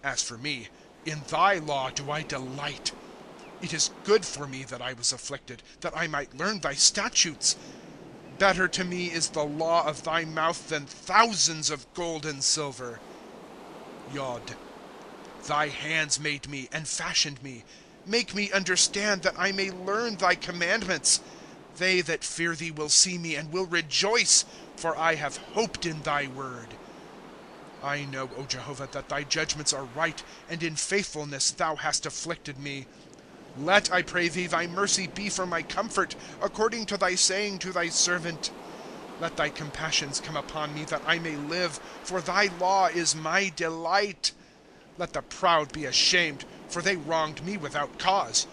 As for me, in thy law do I delight. It is good for me that I was afflicted, that I might learn thy statutes. Better to me is the law of thy mouth than thousands of gold and silver. Yod. Thy hands made me and fashioned me. Make me understand that I may learn thy commandments. They that fear thee will see me and will rejoice, for I have hoped in thy word. I know, O Jehovah, that thy judgments are right, and in faithfulness thou hast afflicted me. Let, I pray thee, thy mercy be for my comfort, according to thy saying to thy servant. Let thy compassions come upon me, that I may live, for thy law is my delight. Let the proud be ashamed, for they wronged me without cause.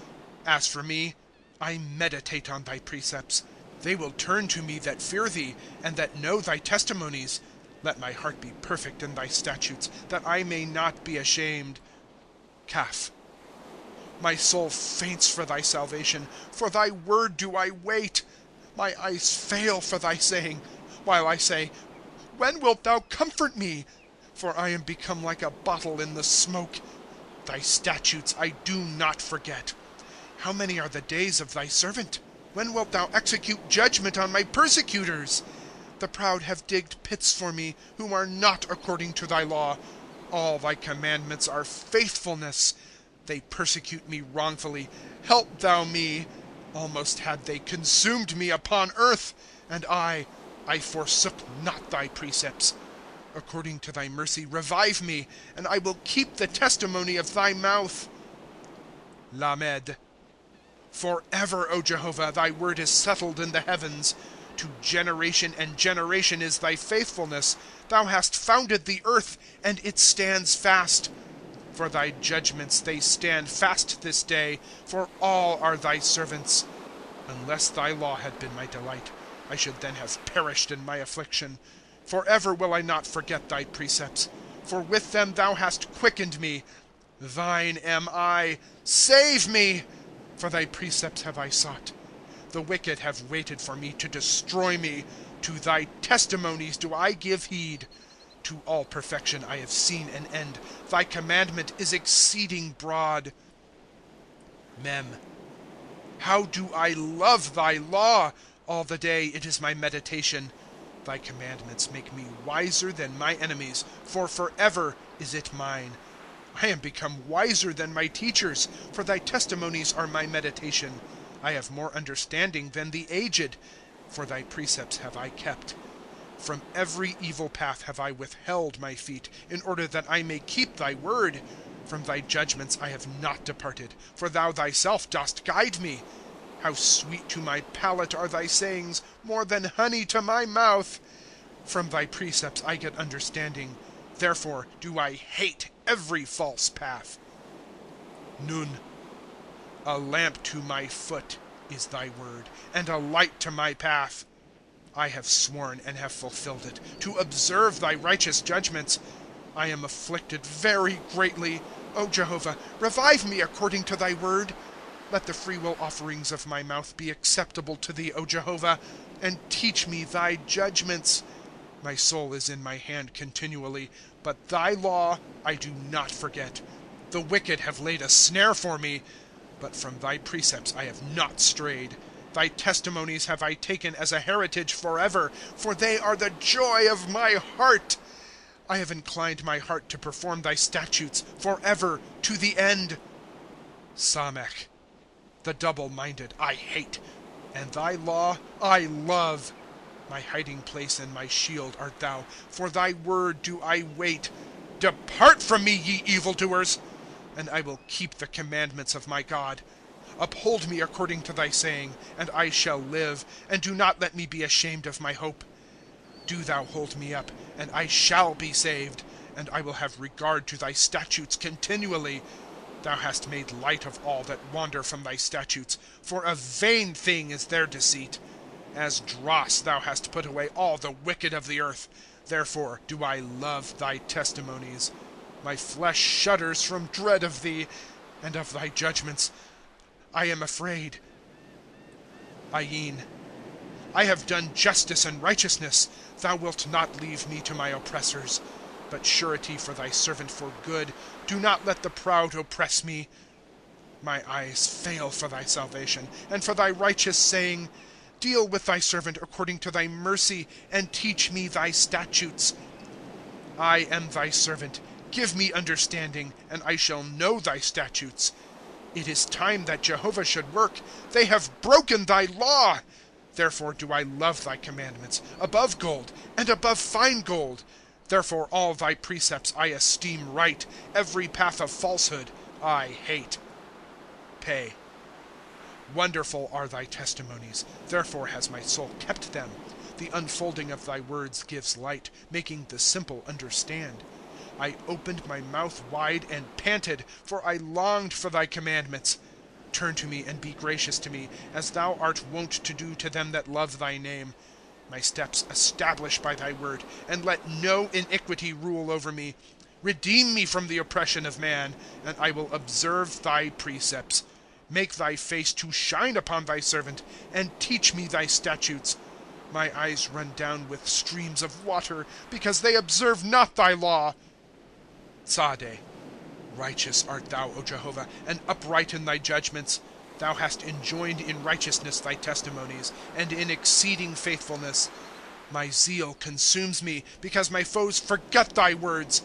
As for me, I meditate on thy precepts. They will turn to me that fear thee, and that know thy testimonies. Let my heart be perfect in thy statutes, that I may not be ashamed. Kaf. My soul faints for thy salvation. For thy word do I wait. My eyes fail for thy saying, while I say, when wilt thou comfort me? For I am become like a bottle in the smoke. Thy statutes I do not forget. How many are the days of thy servant? When wilt thou execute judgment on my persecutors? The proud have digged pits for me, who are not according to thy law. All thy commandments are faithfulness. They persecute me wrongfully. Help thou me. Almost had they consumed me upon earth. And I forsook not thy precepts. According to thy mercy, revive me, and I will keep the testimony of thy mouth. Lamed. Forever, O Jehovah, thy word is settled in the heavens. To generation and generation is thy faithfulness. Thou hast founded the earth, and it stands fast. For thy judgments they stand fast this day, for all are thy servants. Unless thy law had been my delight, I should then have perished in my affliction. Forever will I not forget thy precepts, for with them thou hast quickened me. Thine am I. Save me! For thy precepts have I sought. The wicked have waited for me to destroy me. To thy testimonies do I give heed. To all perfection I have seen an end. Thy commandment is exceeding broad. Mem. How do I love thy law! All the day it is my meditation. Thy commandments make me wiser than my enemies, for forever is it mine. I am become wiser than my teachers, for thy testimonies are my meditation. I have more understanding than the aged, for thy precepts have I kept. From every evil path have I withheld my feet, in order that I may keep thy word. From thy judgments I have not departed, for thou thyself dost guide me. How sweet to my palate are thy sayings, more than honey to my mouth. From thy precepts I get understanding. Therefore do I hate every false path. Nun. A lamp to my foot is thy word, and a light to my path. I have sworn and have fulfilled it, to observe thy righteous judgments. I am afflicted very greatly. O Jehovah, revive me according to thy word. Let the freewill offerings of my mouth be acceptable to thee, O Jehovah, and teach me thy judgments. My soul is in my hand continually, but thy law I do not forget. The wicked have laid a snare for me, but from thy precepts I have not strayed. Thy testimonies have I taken as a heritage forever, for they are the joy of my heart. I have inclined my heart to perform thy statutes forever to the end. Samech. The double-minded I hate, and thy law I love. My hiding place and my shield art thou. For thy word do I wait. Depart from me, ye evildoers, and I will keep the commandments of my God. Uphold me according to thy saying, and I shall live, and do not let me be ashamed of my hope. Do thou hold me up, and I shall be saved, and I will have regard to thy statutes continually. Thou hast made light of all that wander from thy statutes, for a vain thing is their deceit. As dross thou hast put away all the wicked of the earth. Therefore do I love thy testimonies. My flesh shudders from dread of thee, and of thy judgments I am afraid. Ayin. I have done justice and righteousness. Thou wilt not leave me to my oppressors. But surety for thy servant for good. Do not let the proud oppress me. My eyes fail for thy salvation, and for thy righteous saying. Deal with thy servant according to thy mercy, and teach me thy statutes. I am thy servant. Give me understanding, and I shall know thy statutes. It is time that Jehovah should work. They have broken thy law. Therefore do I love thy commandments, above gold, and above fine gold. Therefore all thy precepts I esteem right. Every path of falsehood I hate. Pay. Wonderful are thy testimonies. Therefore has my soul kept them. The unfolding of thy words gives light, making the simple understand. I opened my mouth wide and panted, for I longed for thy commandments. Turn to me and be gracious to me, as thou art wont to do to them that love thy name. My steps establish by thy word, and let no iniquity rule over me. Redeem me from the oppression of man, and I will observe thy precepts. Make thy face to shine upon thy servant, and teach me thy statutes. My eyes run down with streams of water, because they observe not thy law. Tzadeh. Righteous art thou, O Jehovah, and upright in thy judgments. Thou hast enjoined in righteousness thy testimonies, and in exceeding faithfulness. My zeal consumes me, because my foes forget thy words.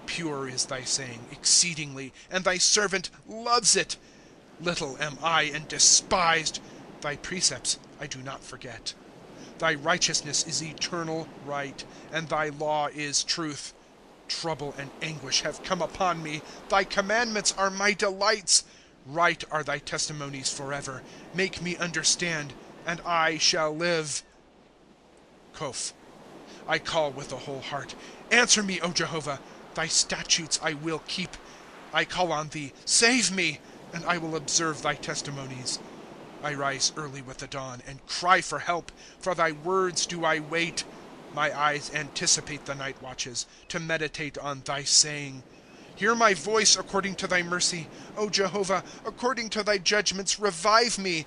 Pure is thy saying exceedingly, and thy servant loves it. Little am I and despised. Thy precepts I do not forget. Thy righteousness is eternal right, and thy law is truth. Trouble and anguish have come upon me. Thy commandments are my delights. Right are thy testimonies forever. Make me understand, and I shall live. Kof. I call with a whole heart. Answer me, O Jehovah. Thy statutes I will keep. I call on thee. Save me, and I will observe thy testimonies. I rise early with the dawn, and cry for help. For thy words do I wait. My eyes anticipate the night watches, to meditate on thy saying. Hear my voice according to thy mercy. O Jehovah, according to thy judgments, revive me.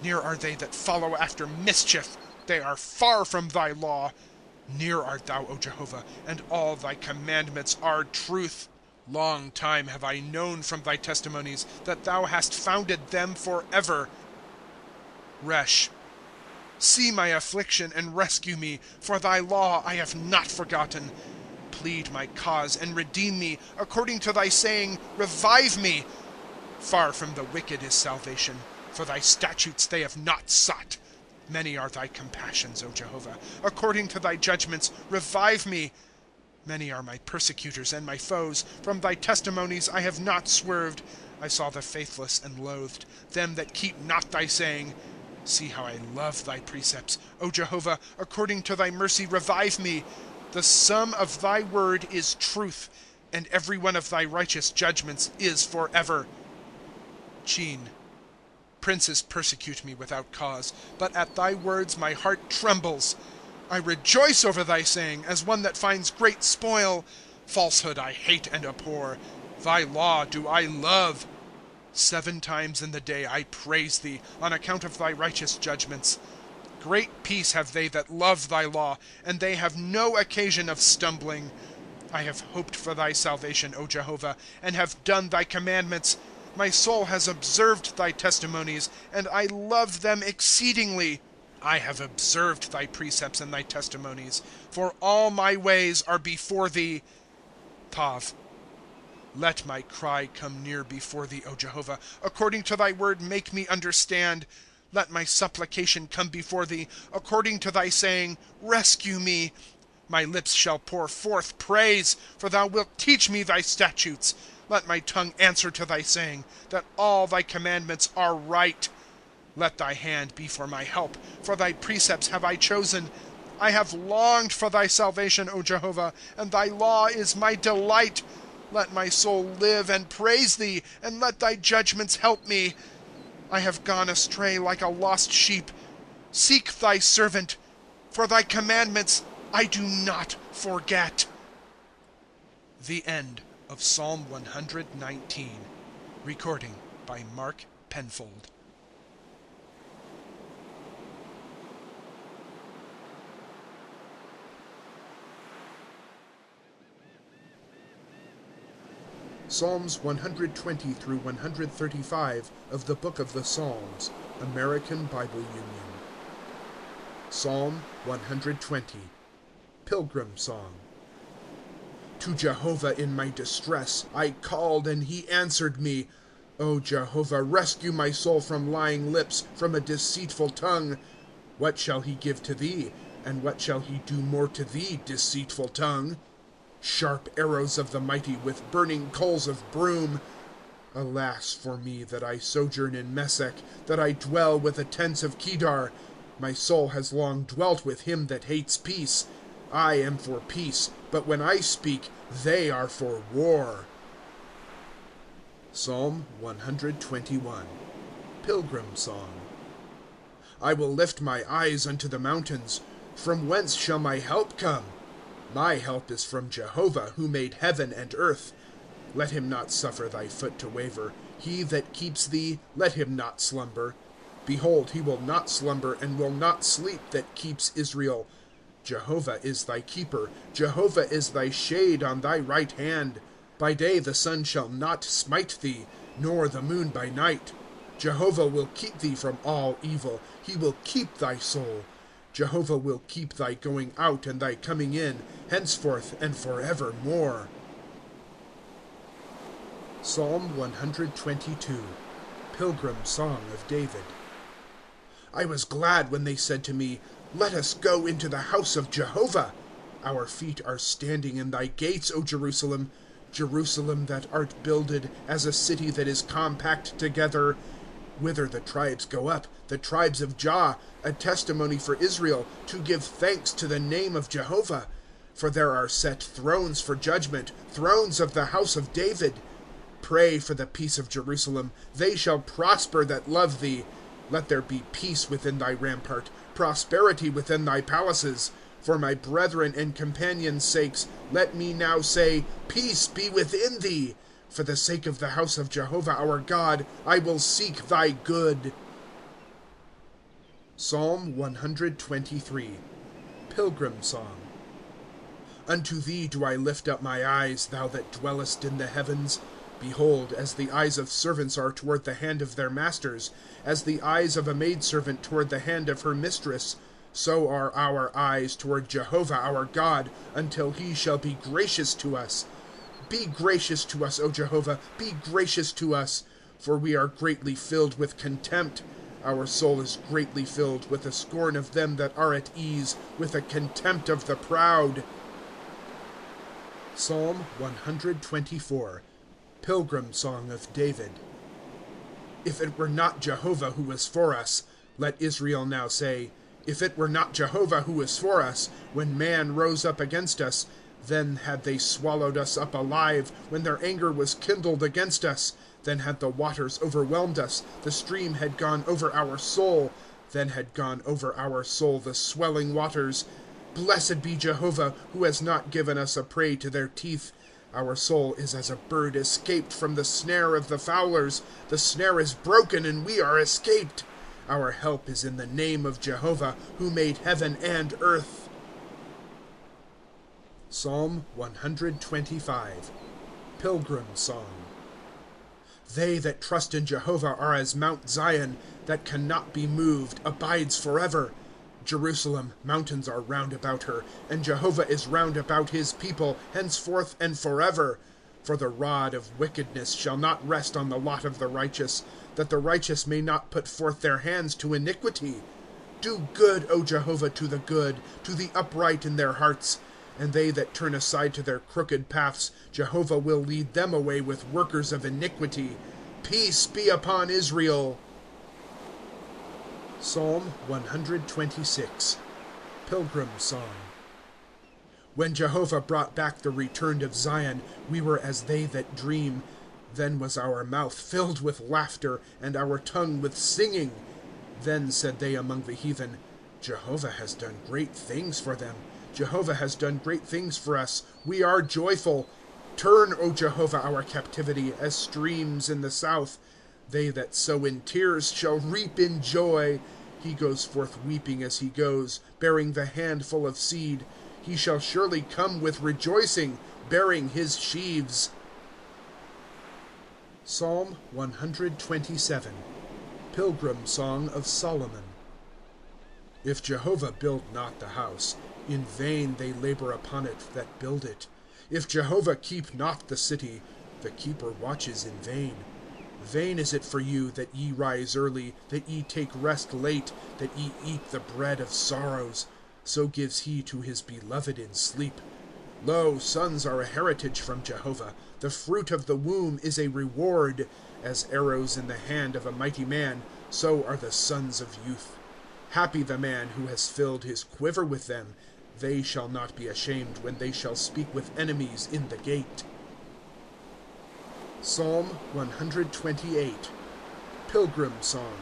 Near are they that follow after mischief. They are far from thy law. Near art thou, O Jehovah, and all thy commandments are truth. Long time have I known from thy testimonies that thou hast founded them forever. Resh. See my affliction and rescue me, for thy law I have not forgotten. Plead my cause and redeem me, according to thy saying, revive me. Far from the wicked is salvation, for thy statutes they have not sought. Many are thy compassions, O Jehovah. According to thy judgments, revive me. Many are my persecutors and my foes. From thy testimonies I have not swerved. I saw the faithless and loathed, them that keep not thy saying. See how I love thy precepts. O Jehovah, according to thy mercy, revive me. The sum of thy word is truth, and every one of thy righteous judgments is forever. Chin. Princes persecute me without cause, but at thy words my heart trembles. I rejoice over thy saying, as one that finds great spoil. Falsehood I hate and abhor. Thy law do I love. 7 times in the day I praise thee, on account of thy righteous judgments. Great peace have they that love thy law, and they have no occasion of stumbling. I have hoped for thy salvation, O Jehovah, and have done thy commandments. My soul has observed thy testimonies, and I love them exceedingly. I have observed thy precepts and thy testimonies, for all my ways are before thee. Tav. Let my cry come near before thee, O Jehovah. According to thy word make me understand. Let my supplication come before thee. According to thy saying, rescue me. My lips shall pour forth praise, for thou wilt teach me thy statutes. Let my tongue answer to thy saying, that all thy commandments are right. Let thy hand be for my help, for thy precepts have I chosen. I have longed for thy salvation, O Jehovah, and thy law is my delight. Let my soul live and praise thee, and let thy judgments help me. I have gone astray like a lost sheep. Seek thy servant, for thy commandments I do not forget. The end of Psalm 119. Recording by Mark Penfold. Psalms 120 through 135 of the Book of the Psalms, American Bible Union. Psalm 120, Pilgrim Song. To Jehovah in my distress I called, and he answered me. O Jehovah, rescue my soul from lying lips, from a deceitful tongue. What shall he give to thee? And what shall he do more to thee, deceitful tongue? Sharp arrows of the mighty, with burning coals of broom. Alas for me, that I sojourn in Mesech, that I dwell with the tents of Kedar. My soul has long dwelt with him that hates peace. I am for peace, but when I speak, they are for war. Psalm 121, Pilgrim Song. I will lift my eyes unto the mountains. From whence shall my help come? My help is from Jehovah, who made heaven and earth. Let him not suffer thy foot to waver. He that keeps thee, let him not slumber. Behold, he will not slumber, and will not sleep that keeps Israel. Jehovah is thy keeper. Jehovah is thy shade on thy right hand. By day the sun shall not smite thee, nor the moon by night. Jehovah will keep thee from all evil. He will keep thy soul. Jehovah will keep thy going out and thy coming in, henceforth and forevermore. Psalm 122, Pilgrim Song of David. I was glad when they said to me, let us go into the house of Jehovah. Our feet are standing in thy gates, O Jerusalem. Jerusalem that art builded as a city that is compact together. Whither the tribes go up, the tribes of Jah, a testimony for Israel, to give thanks to the name of Jehovah. For there are set thrones for judgment, thrones of the house of David. Pray for the peace of Jerusalem. They shall prosper that love thee. Let there be peace within thy rampart, prosperity within thy palaces. For my brethren and companions' sakes, let me now say, peace be within thee. For the sake of the house of Jehovah our God, I will seek thy good. Psalm 123, Pilgrim Song. Unto thee do I lift up my eyes, thou that dwellest in the heavens. Behold, as the eyes of servants are toward the hand of their masters, as the eyes of a maidservant toward the hand of her mistress, so are our eyes toward Jehovah our God, until he shall be gracious to us. Be gracious to us, O Jehovah, be gracious to us, for we are greatly filled with contempt. Our soul is greatly filled with the scorn of them that are at ease, with the contempt of the proud. Psalm 124. Pilgrim Song of David. If it were not Jehovah who was for us, let Israel now say, if it were not Jehovah who was for us, when man rose up against us, then had they swallowed us up alive, when their anger was kindled against us. Then had the waters overwhelmed us, the stream had gone over our soul. Then had gone over our soul the swelling waters. Blessed be Jehovah, who has not given us a prey to their teeth. Our soul is as a bird escaped from the snare of the fowlers. The snare is broken, and we are escaped. Our help is in the name of Jehovah, who made heaven and earth. Psalm 125. Pilgrim Song. They that trust in Jehovah are as Mount Zion, that cannot be moved, abides forever. Jerusalem, mountains are round about her, and Jehovah is round about his people, henceforth and forever. For the rod of wickedness shall not rest on the lot of the righteous, that the righteous may not put forth their hands to iniquity. Do good, O Jehovah, to the good, to the upright in their hearts. And they that turn aside to their crooked paths, Jehovah will lead them away with workers of iniquity. Peace be upon Israel. Psalm 126. Pilgrim Song. When Jehovah brought back the returned of Zion, we were as they that dream. Then was our mouth filled with laughter, and our tongue with singing. Then said they among the heathen, Jehovah has done great things for them. Jehovah has done great things for us. We are joyful. Turn, O Jehovah, our captivity, as streams in the south. They that sow in tears shall reap in joy. He goes forth weeping as he goes, bearing the handful of seed. He shall surely come with rejoicing, bearing his sheaves. Psalm 127. Pilgrim Song of Solomon. If Jehovah build not the house, in vain they labor upon it that build it. If Jehovah keep not the city, the keeper watches in vain. Vain is it for you that ye rise early, that ye take rest late, that ye eat the bread of sorrows. So gives he to his beloved in sleep. Lo, sons are a heritage from Jehovah. The fruit of the womb is a reward. As arrows in the hand of a mighty man, so are the sons of youth. Happy the man who has filled his quiver with them. They shall not be ashamed when they shall speak with enemies in the gate. Psalm 128. Pilgrim Song.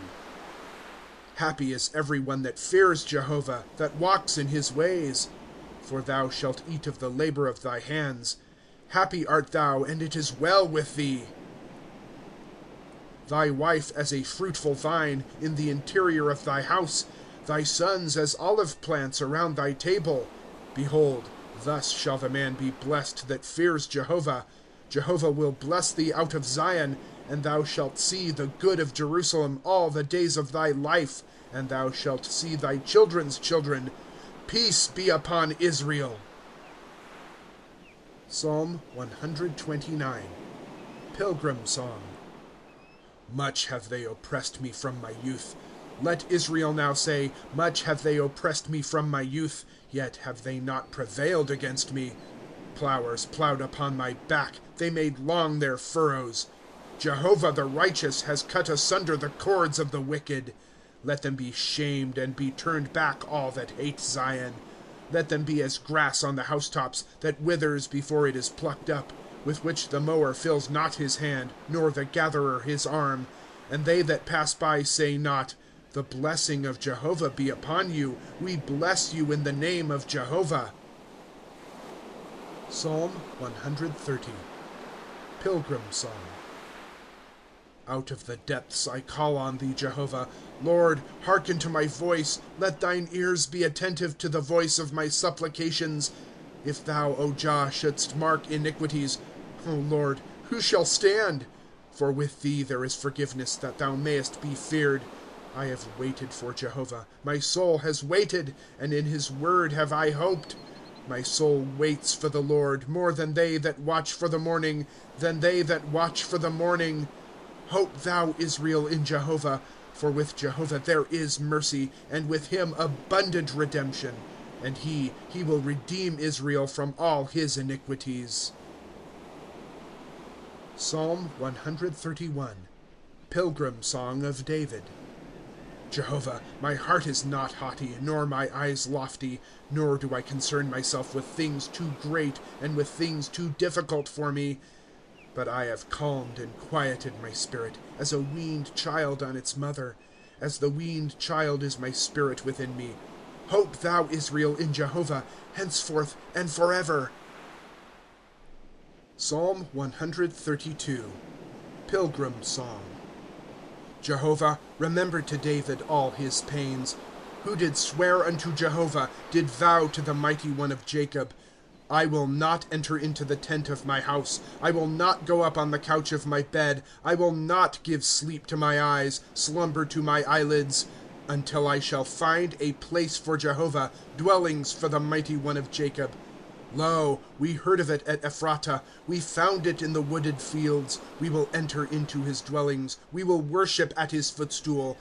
Happy is every one that fears Jehovah, that walks in his ways. For thou shalt eat of the labor of thy hands. Happy art thou, and it is well with thee. Thy wife as a fruitful vine in the interior of thy house, thy sons as olive plants around thy table. Behold, thus shall the man be blessed that fears Jehovah. Jehovah will bless thee out of Zion, and thou shalt see the good of Jerusalem all the days of thy life, and thou shalt see thy children's children. Peace be upon Israel. Psalm 129. Pilgrim Song. Much have they oppressed me from my youth. Let Israel now say, much have they oppressed me from my youth, yet have they not prevailed against me. Plowers plowed upon my back, they made long their furrows. Jehovah the righteous has cut asunder the cords of the wicked. Let them be shamed and be turned back, all that hate Zion. Let them be as grass on the housetops, that withers before it is plucked up, with which the mower fills not his hand, nor the gatherer his arm. And they that pass by say not, the blessing of Jehovah be upon you. We bless you in the name of Jehovah. Psalm 130. Pilgrim Song. Out of the depths I call on thee, Jehovah. Lord, hearken to my voice. Let thine ears be attentive to the voice of my supplications. If thou, O Jah, shouldst mark iniquities, O Lord, who shall stand? For with thee there is forgiveness, that thou mayest be feared. I have waited for Jehovah. My soul has waited, and in his word have I hoped. My soul waits for the Lord more than they that watch for the morning, than they that watch for the morning. Hope thou, Israel, in Jehovah. For with Jehovah there is mercy, and with him abundant redemption. And he will redeem Israel from all his iniquities. Psalm 131. Pilgrim Song of David. Jehovah, my heart is not haughty, nor my eyes lofty, nor do I concern myself with things too great and with things too difficult for me. But I have calmed and quieted my spirit, as a weaned child on its mother. As the weaned child is my spirit within me. Hope thou, Israel, in Jehovah, henceforth and forever. Psalm 132. Pilgrim Song. Jehovah, remember to David all his pains. Who did swear unto Jehovah, did vow to the Mighty One of Jacob. I will not enter into the tent of my house. I will not go up on the couch of my bed. I will not give sleep to my eyes, slumber to my eyelids, until I shall find a place for Jehovah, dwellings for the Mighty One of Jacob. Lo, we heard of it at Ephratah. We found it in the wooded fields. We will enter into his dwellings. We will worship at his footstool.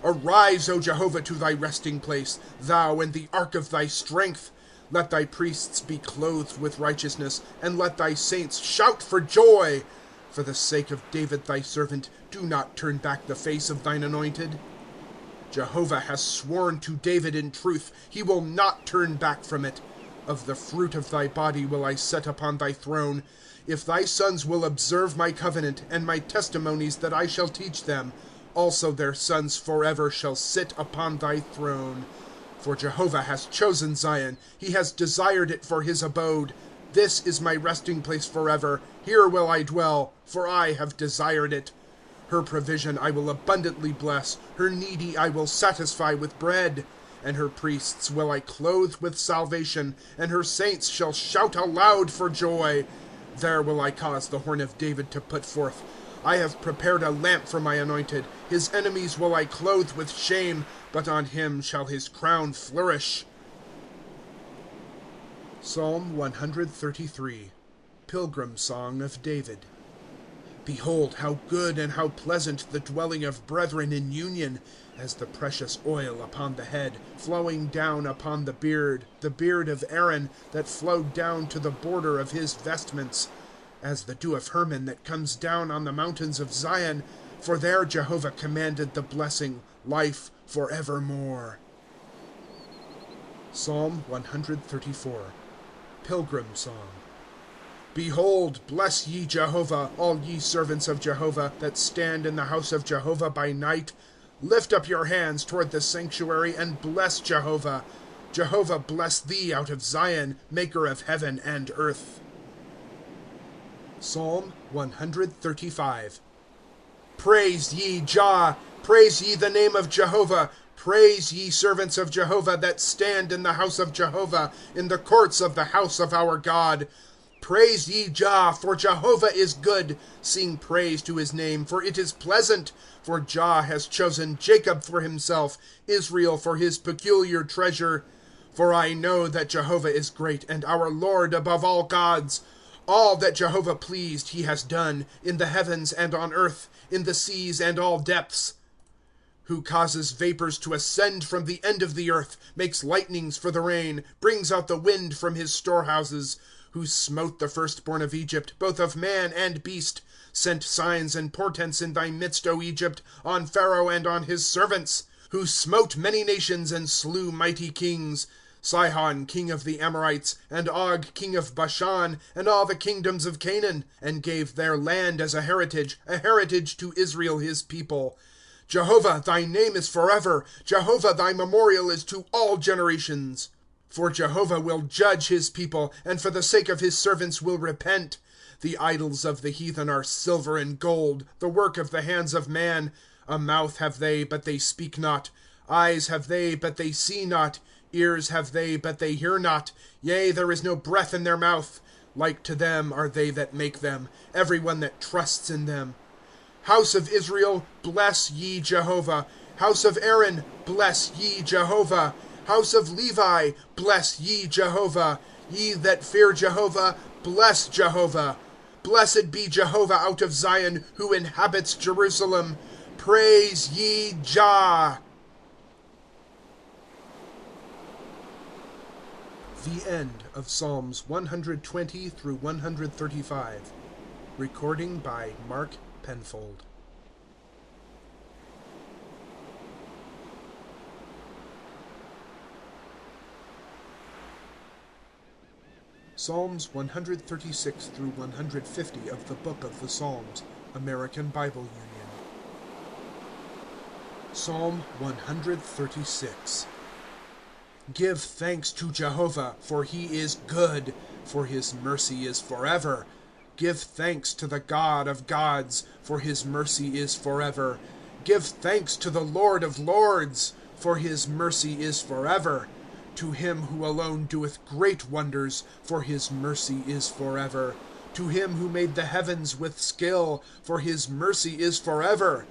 Arise, O Jehovah, to thy resting place, thou and the ark of thy strength. Let thy priests be clothed with righteousness, and let thy saints shout for joy. For the sake of David thy servant, do not turn back the face of thine anointed. Jehovah has sworn to David in truth. He will not turn back from it. Of the fruit of thy body will I set upon thy throne. If thy sons will observe my covenant, and my testimonies that I shall teach them, also their sons forever shall sit upon thy throne. For Jehovah has chosen Zion. He has desired it for his abode. This is my resting place forever. Here will I dwell, for I have desired it. Her provision I will abundantly bless. Her needy I will satisfy with bread. And her priests will I clothe with salvation, and her saints shall shout aloud for joy. There will I cause the horn of David to put forth. I have prepared a lamp for my anointed. His enemies will I clothe with shame, but on him shall his crown flourish. Psalm 133. Pilgrim Song of David. Behold, how good and how pleasant the dwelling of brethren in union, as the precious oil upon the head, flowing down upon the beard of Aaron, that flowed down to the border of his vestments, as the dew of Hermon that comes down on the mountains of Zion, for there Jehovah commanded the blessing, life forevermore. Psalm 134. Pilgrim Song. Behold, bless ye Jehovah, all ye servants of Jehovah, that stand in the house of Jehovah by night. Lift up your hands toward the sanctuary, and bless Jehovah. Jehovah bless thee out of Zion, maker of heaven and earth. Psalm 135. Praise ye Jah, praise ye the name of Jehovah. Praise ye servants of Jehovah that stand in the house of Jehovah, in the courts of the house of our God. Praise ye Jah, for Jehovah is good. Sing praise to his name, for it is pleasant. For Jah has chosen Jacob for himself, Israel for his peculiar treasure. For I know that Jehovah is great, and our Lord above all gods. All that Jehovah pleased he has done, in the heavens and on earth, in the seas and all depths. Who causes vapors to ascend from the end of the earth, makes lightnings for the rain, brings out the wind from his storehouses, who smote the firstborn of Egypt, both of man and beast, sent signs and portents in thy midst, O Egypt, on Pharaoh and on his servants, who smote many nations and slew mighty kings, Sihon king of the Amorites, and Og king of Bashan, and all the kingdoms of Canaan, and gave their land as a heritage to Israel his people. Jehovah, thy name is forever. Jehovah, thy memorial is to all generations. For Jehovah will judge his people, and for the sake of his servants will repent. The idols of the heathen are silver and gold, the work of the hands of man. A mouth have they, but they speak not. Eyes have they, but they see not. Ears have they, but they hear not. Yea, there is no breath in their mouth. Like to them are they that make them, every one that trusts in them. House of Israel, bless ye Jehovah. House of Aaron, bless ye Jehovah. House of Levi, bless ye Jehovah. Ye that fear Jehovah, bless Jehovah. Blessed be Jehovah out of Zion, who inhabits Jerusalem. Praise ye Jah. The end of Psalms 120 through 135. Recording by Mark Penfold. Psalms 136 through 150 of the Book of the Psalms, American Bible Union. Psalm 136. Give thanks to Jehovah, for he is good, for his mercy is forever. Give thanks to the God of gods, for his mercy is forever. Give thanks to the Lord of lords, for his mercy is forever. To him who alone doeth great wonders, for his mercy is forever. To him who made the heavens with skill, for his mercy is forever.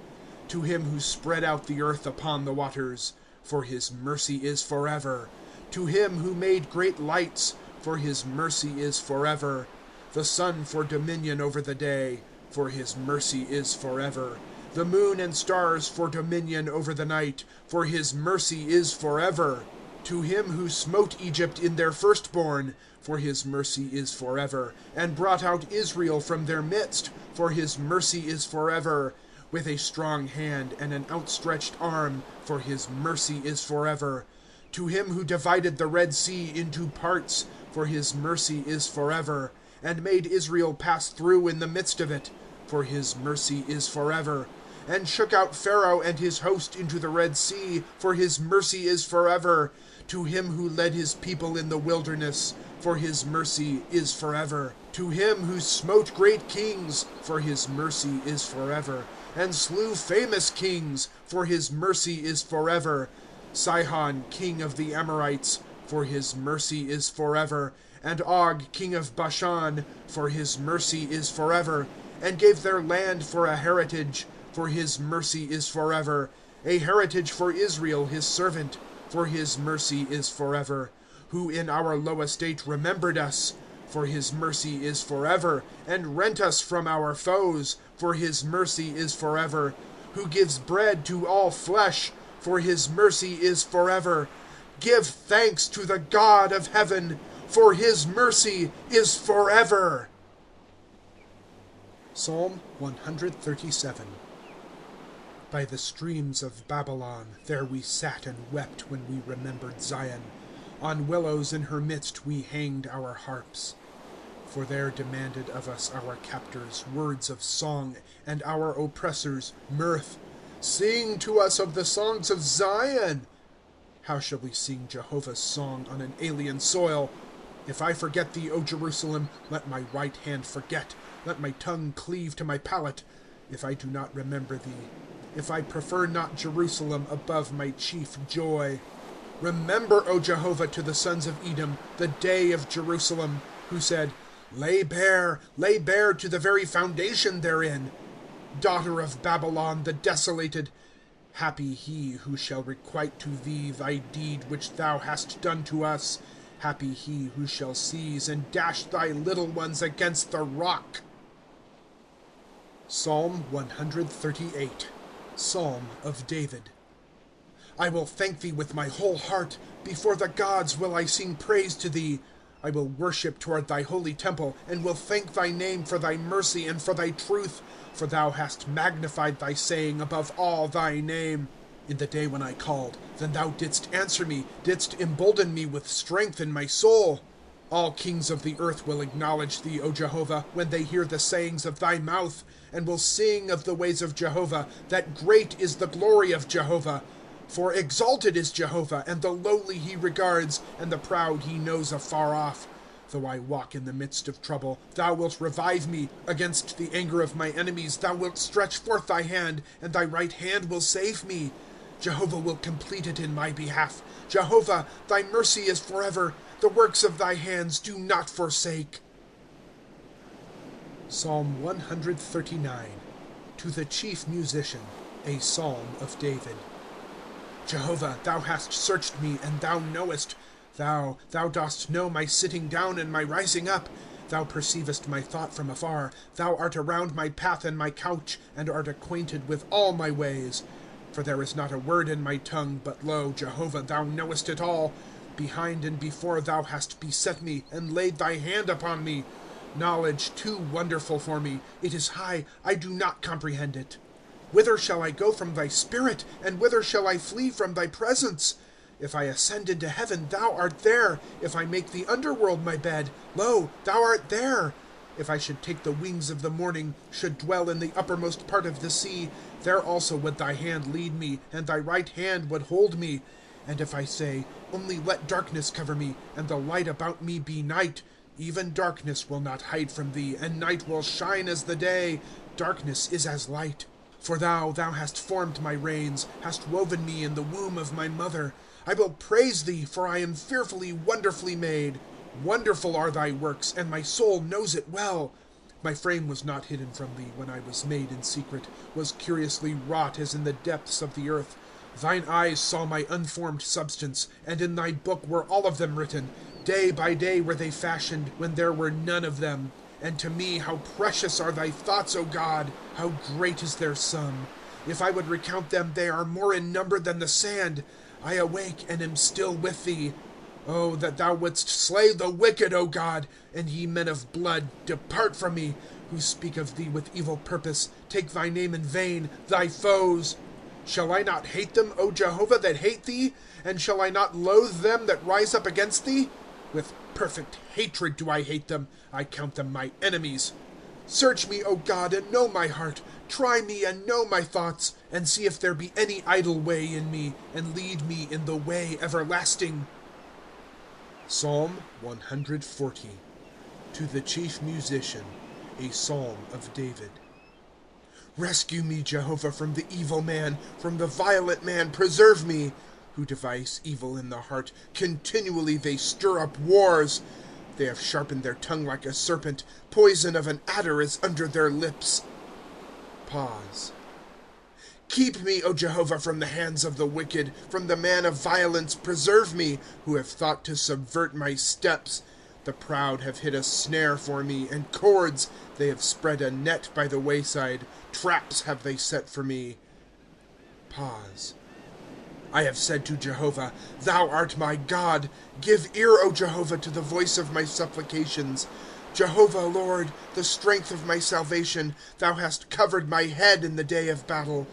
To him who spread out the earth upon the waters, for his mercy is forever. To him who made great lights, for his mercy is forever. The sun for dominion over the day, for his mercy is forever. The moon and stars for dominion over the night, for his mercy is forever. To him who smote Egypt in their firstborn, for his mercy is forever, and brought out Israel from their midst, for his mercy is forever. With a strong hand and an outstretched arm, for his mercy is forever. To him who divided the Red Sea into parts, for his mercy is forever, and made Israel pass through in the midst of it, for his mercy is forever, and shook out Pharaoh and his host into the Red Sea, for his mercy is forever. To him who led his people in the wilderness, for his mercy is forever. To him who smote great kings, for his mercy is forever, and slew famous kings, for his mercy is forever. Sihon, king of the Amorites, for his mercy is forever, and Og, king of Bashan, for his mercy is forever, and gave their land for a heritage, for his mercy is forever, a heritage for Israel his servant, for his mercy is forever, who in our low estate remembered us, for his mercy is forever, and rent us from our foes, for his mercy is forever, who gives bread to all flesh, for his mercy is forever. Give thanks to the God of heaven, for his mercy is forever. Psalm 137. By the streams of Babylon, there we sat and wept when we remembered Zion. On willows in her midst we hanged our harps. For there demanded of us our captors words of song, and our oppressors mirth. Sing to us of the songs of Zion. How shall we sing Jehovah's song on an alien soil? If I forget thee, O Jerusalem, let my right hand forget, let my tongue cleave to my palate, if I do not remember thee, if I prefer not Jerusalem above my chief joy. Remember, O Jehovah, to the sons of Edom, the day of Jerusalem, who said, lay bare to the very foundation therein. Daughter of Babylon, the desolated, happy he who shall requite to thee thy deed which thou hast done to us. Happy he who shall seize and dash thy little ones against the rock. Psalm 138. Psalm of David. I will thank thee with my whole heart. Before the gods will I sing praise to thee. I will worship toward thy holy temple, and will thank thy name for thy mercy and for thy truth. For thou hast magnified thy saying above all thy name. In the day when I called, then thou didst answer me, didst embolden me with strength in my soul. All kings of the earth will acknowledge thee, O Jehovah, when they hear the sayings of thy mouth, and will sing of the ways of Jehovah, that great is the glory of Jehovah. For exalted is Jehovah, and the lowly he regards, and the proud he knows afar off. Though I walk in the midst of trouble, thou wilt revive me. Against the anger of my enemies thou wilt stretch forth thy hand, and thy right hand will save me. Jehovah will complete it in my behalf. Jehovah, thy mercy is forever. The works of thy hands do not forsake. Psalm 139. To the chief musician, a psalm of David. Jehovah, thou hast searched me, and thou knowest. Thou dost know my sitting down and my rising up. Thou perceivest my thought from afar. Thou art around my path and my couch, and art acquainted with all my ways. For there is not a word in my tongue, but lo, Jehovah, thou knowest it all. Behind and before thou hast beset me, and laid thy hand upon me. Knowledge too wonderful for me. It is high, I do not comprehend it. Whither shall I go from thy spirit, and whither shall I flee from thy presence? If I ascend into heaven, thou art there. If I make the underworld my bed, lo, thou art there. If I should take the wings of the morning, should dwell in the uppermost part of the sea, there also would thy hand lead me, and thy right hand would hold me. And if I say, only let darkness cover me, and the light about me be night, even darkness will not hide from thee, and night will shine as the day. Darkness is as light. For thou hast formed my reins, hast woven me in the womb of my mother. I will praise thee, for I am fearfully, wonderfully made. Wonderful are thy works, and my soul knows it well. My frame was not hidden from thee when I was made in secret, was curiously wrought as in the depths of the earth. Thine eyes saw my unformed substance, and in thy book were all of them written. Day by day were they fashioned, when there were none of them. And to me how precious are thy thoughts, O God! How great is their sum! If I would recount them, they are more in number than the sand. I awake, and am still with thee. Oh, that thou wouldst slay the wicked, O God! And ye men of blood, depart from me, who speak of thee with evil purpose. Take thy name in vain, thy foes. Shall I not hate them, O Jehovah, that hate thee? And shall I not loathe them that rise up against thee? With perfect hatred do I hate them. I count them my enemies. Search me, O God, and know my heart. Try me and know my thoughts, and see if there be any idle way in me, and lead me in the way everlasting. Psalm 140. To the chief musician, a psalm of David. Rescue me, Jehovah, from the evil man, from the violent man preserve me. Who devise evil in the heart, continually they stir up wars. They have sharpened their tongue like a serpent, poison of an adder is under their lips. Pause. Keep me, O Jehovah, from the hands of the wicked, from the man of violence preserve me, who have thought to subvert my steps. The proud have hid a snare for me, and cords. They have spread a net by the wayside. Traps have they set for me. Pause. I have said to Jehovah, Thou art my God. Give ear, O Jehovah, to the voice of my supplications. Jehovah, Lord, the strength of my salvation, Thou hast covered my head in the day of battle.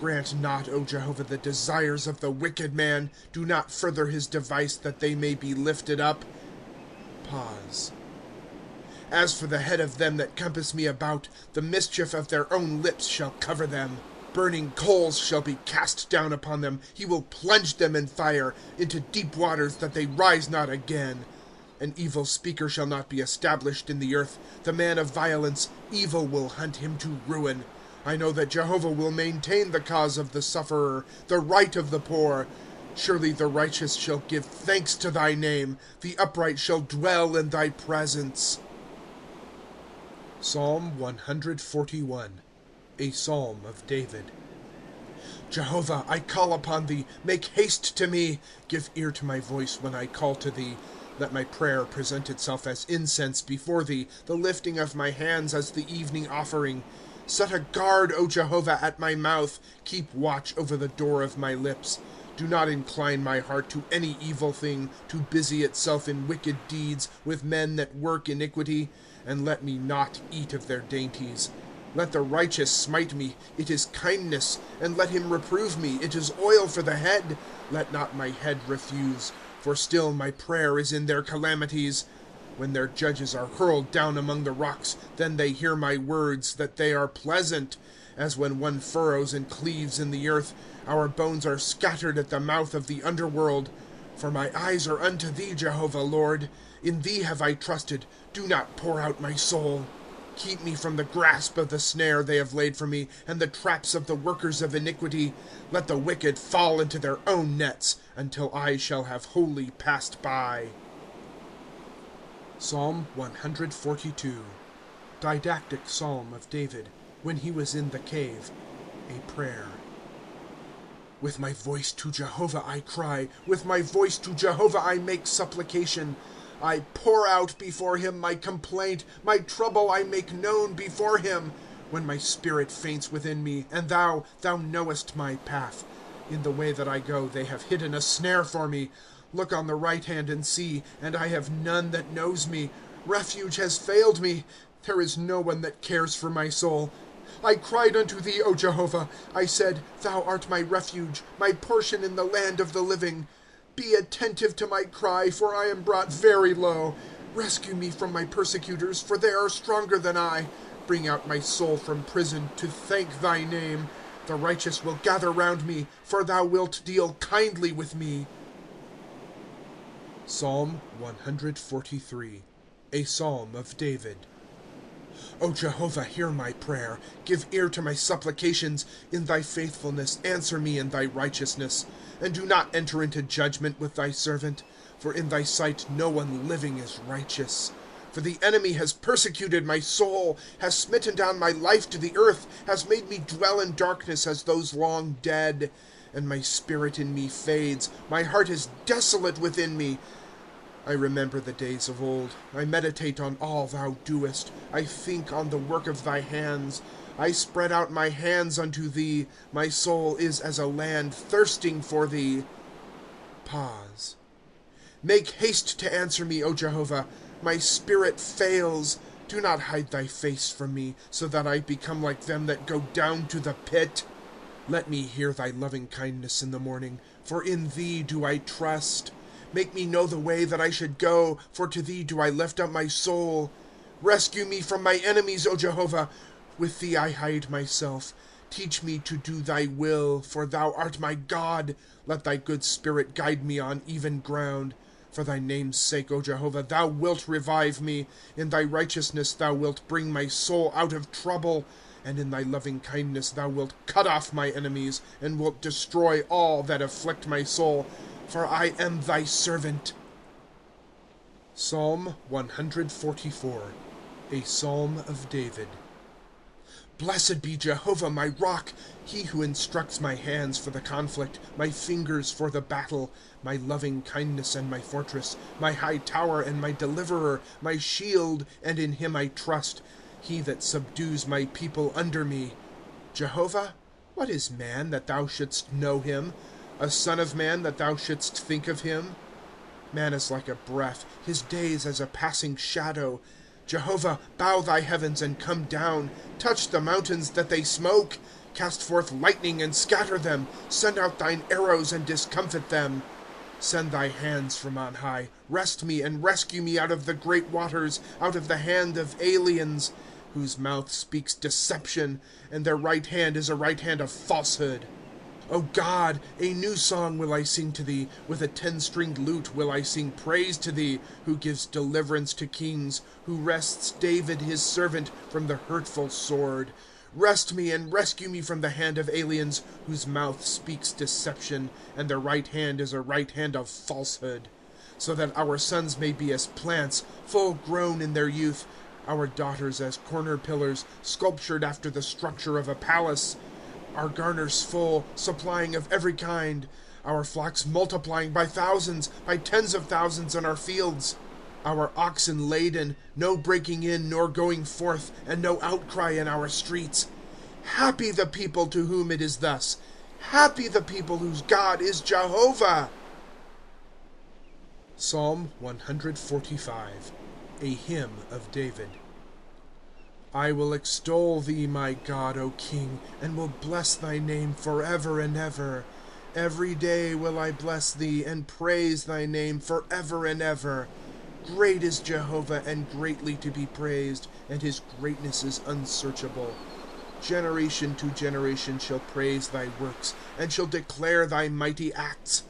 Grant not, O Jehovah, the desires of the wicked man. Do not further his device, that they may be lifted up. Pause. As for the head of them that compass me about, the mischief of their own lips shall cover them. Burning coals shall be cast down upon them. He will plunge them in fire, into deep waters, that they rise not again. An evil speaker shall not be established in the earth. The man of violence, evil will hunt him to ruin. I know that Jehovah will maintain the cause of the sufferer, the right of the poor. Surely the righteous shall give thanks to thy name. The upright shall dwell in thy presence. Psalm 141. A psalm of David. Jehovah, I call upon thee. Make haste to me. Give ear to my voice when I call to thee. Let my prayer present itself as incense before thee, the lifting of my hands as the evening offering. Set a guard, O Jehovah, at my mouth. Keep watch over the door of my lips. Do not incline my heart to any evil thing, to busy itself in wicked deeds with men that work iniquity, and let me not eat of their dainties. Let the righteous smite me, it is kindness, and let him reprove me, it is oil for the head. Let not my head refuse, for still my prayer is in their calamities. When their judges are hurled down among the rocks, then they hear my words, that they are pleasant. As when one furrows and cleaves in the earth, our bones are scattered at the mouth of the underworld. For my eyes are unto thee, Jehovah, Lord. In thee have I trusted. Do not pour out my soul. Keep me from the grasp of the snare they have laid for me, and the traps of the workers of iniquity. Let the wicked fall into their own nets, until I shall have wholly passed by. Psalm 142. Didactic psalm of David, when he was in the cave, a prayer. With my voice to Jehovah I cry, with my voice to Jehovah I make supplication. I pour out before him my complaint, my trouble I make known before him. When my spirit faints within me, and thou knowest my path. In the way that I go they have hidden a snare for me. Look on the right hand and see, and I have none that knows me. Refuge has failed me. There is no one that cares for my soul. I cried unto thee, O Jehovah. I said, Thou art my refuge, my portion in the land of the living. Be attentive to my cry, for I am brought very low. Rescue me from my persecutors, for they are stronger than I. Bring out my soul from prison, to thank thy name. The righteous will gather round me, for thou wilt deal kindly with me. Psalm 143, a psalm of David. O Jehovah, hear my prayer. Give ear to my supplications. In thy faithfulness answer me in thy righteousness. And do not enter into judgment with thy servant. For in thy sight no one living is righteous. For the enemy has persecuted my soul, has smitten down my life to the earth, has made me dwell in darkness as those long dead. And my spirit in me fades, my heart is desolate within me. I remember the days of old. I meditate on all thou doest. I think on the work of thy hands. I spread out my hands unto thee. My soul is as a land thirsting for thee. Pause. Make haste to answer me, O Jehovah. My spirit fails. Do not hide thy face from me, so that I become like them that go down to the pit. Let me hear thy loving kindness in the morning, for in thee do I trust. Make me know the way that I should go, for to thee do I lift up my soul. Rescue me from my enemies, O Jehovah. With thee I hide myself. Teach me to do thy will, for thou art my God. Let thy good spirit guide me on even ground. For thy name's sake, O Jehovah, thou wilt revive me. In thy righteousness thou wilt bring my soul out of trouble. And in thy loving kindness thou wilt cut off my enemies, and wilt destroy all that afflict my soul. For I am thy servant. Psalm 144, a psalm of David. Blessed be Jehovah my rock, he who instructs my hands for the conflict, my fingers for the battle, my loving kindness and my fortress, my high tower and my deliverer, my shield, and in him I trust, he that subdues my people under me. Jehovah, what is man that thou shouldst know him? A son of man that thou shouldst think of him? Man is like a breath, his days as a passing shadow. Jehovah, bow thy heavens and come down. Touch the mountains that they smoke. Cast forth lightning and scatter them. Send out thine arrows and discomfit them. Send thy hands from on high. Wrest me and rescue me out of the great waters, out of the hand of aliens, whose mouth speaks deception, and their right hand is a right hand of falsehood. O God, a new song will I sing to thee. With a 10-stringed lute will I sing praise to thee, who gives deliverance to kings, who wrests David his servant from the hurtful sword. Wrest me and rescue me from the hand of aliens, whose mouth speaks deception, and their right hand is a right hand of falsehood. So that our sons may be as plants, full grown in their youth, our daughters as corner pillars, sculptured after the structure of a palace. Our garners full, supplying of every kind, our flocks multiplying by thousands, by tens of thousands in our fields. Our oxen laden, no breaking in nor going forth, and no outcry in our streets. Happy the people to whom it is thus. Happy the people whose God is Jehovah. Psalm 145, a hymn of David. I will extol thee, my God, O King, and will bless thy name forever and ever. Every day will I bless thee, and praise thy name forever and ever. Great is Jehovah, and greatly to be praised, and his greatness is unsearchable. Generation to generation shall praise thy works, and shall declare thy mighty acts.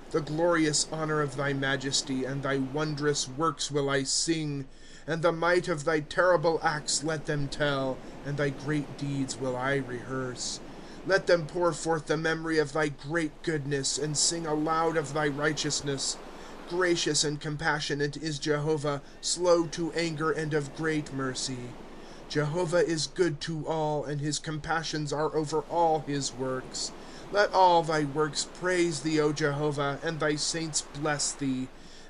The glorious honor of thy majesty, and thy wondrous works will I sing. And the might of thy terrible acts let them tell, and thy great deeds will I rehearse. Let them pour forth the memory of thy great goodness, and sing aloud of thy righteousness. Gracious and compassionate is Jehovah, slow to anger and of great mercy. Jehovah is good to all, and his compassions are over all his works. Let all thy works praise thee, O Jehovah, and thy saints bless thee.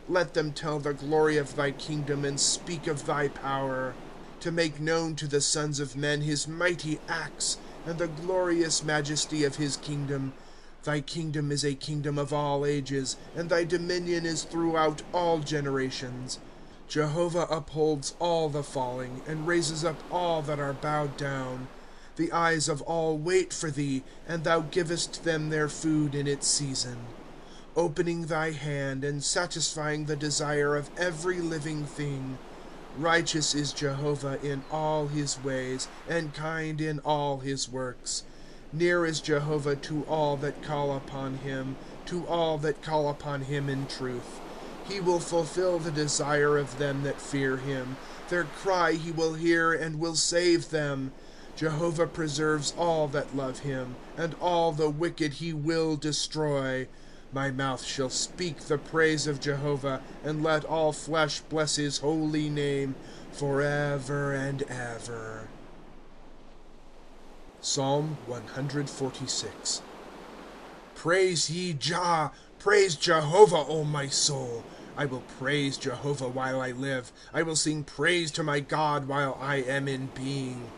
Let them tell the glory of thy kingdom, and speak of thy power, to make known to the sons of men his mighty acts, and the glorious majesty of his kingdom. Thy kingdom is a kingdom of all ages, and thy dominion is throughout all generations. Jehovah upholds all the falling, and raises up all that are bowed down. The eyes of all wait for thee, and thou givest them their food in its season. Opening thy hand, and satisfying the desire of every living thing. Righteous is Jehovah in all his ways, and kind in all his works. Near is Jehovah to all that call upon him, to all that call upon him in truth. He will fulfill the desire of them that fear him. Their cry he will hear, and will save them. Jehovah preserves all that love him, and all the wicked he will destroy. My mouth shall speak the praise of Jehovah, and let all flesh bless his holy name, forever and ever. Psalm 146. Praise ye Jah, praise Jehovah, O my soul. I will praise Jehovah while I live. I will sing praise to my God while I am in being.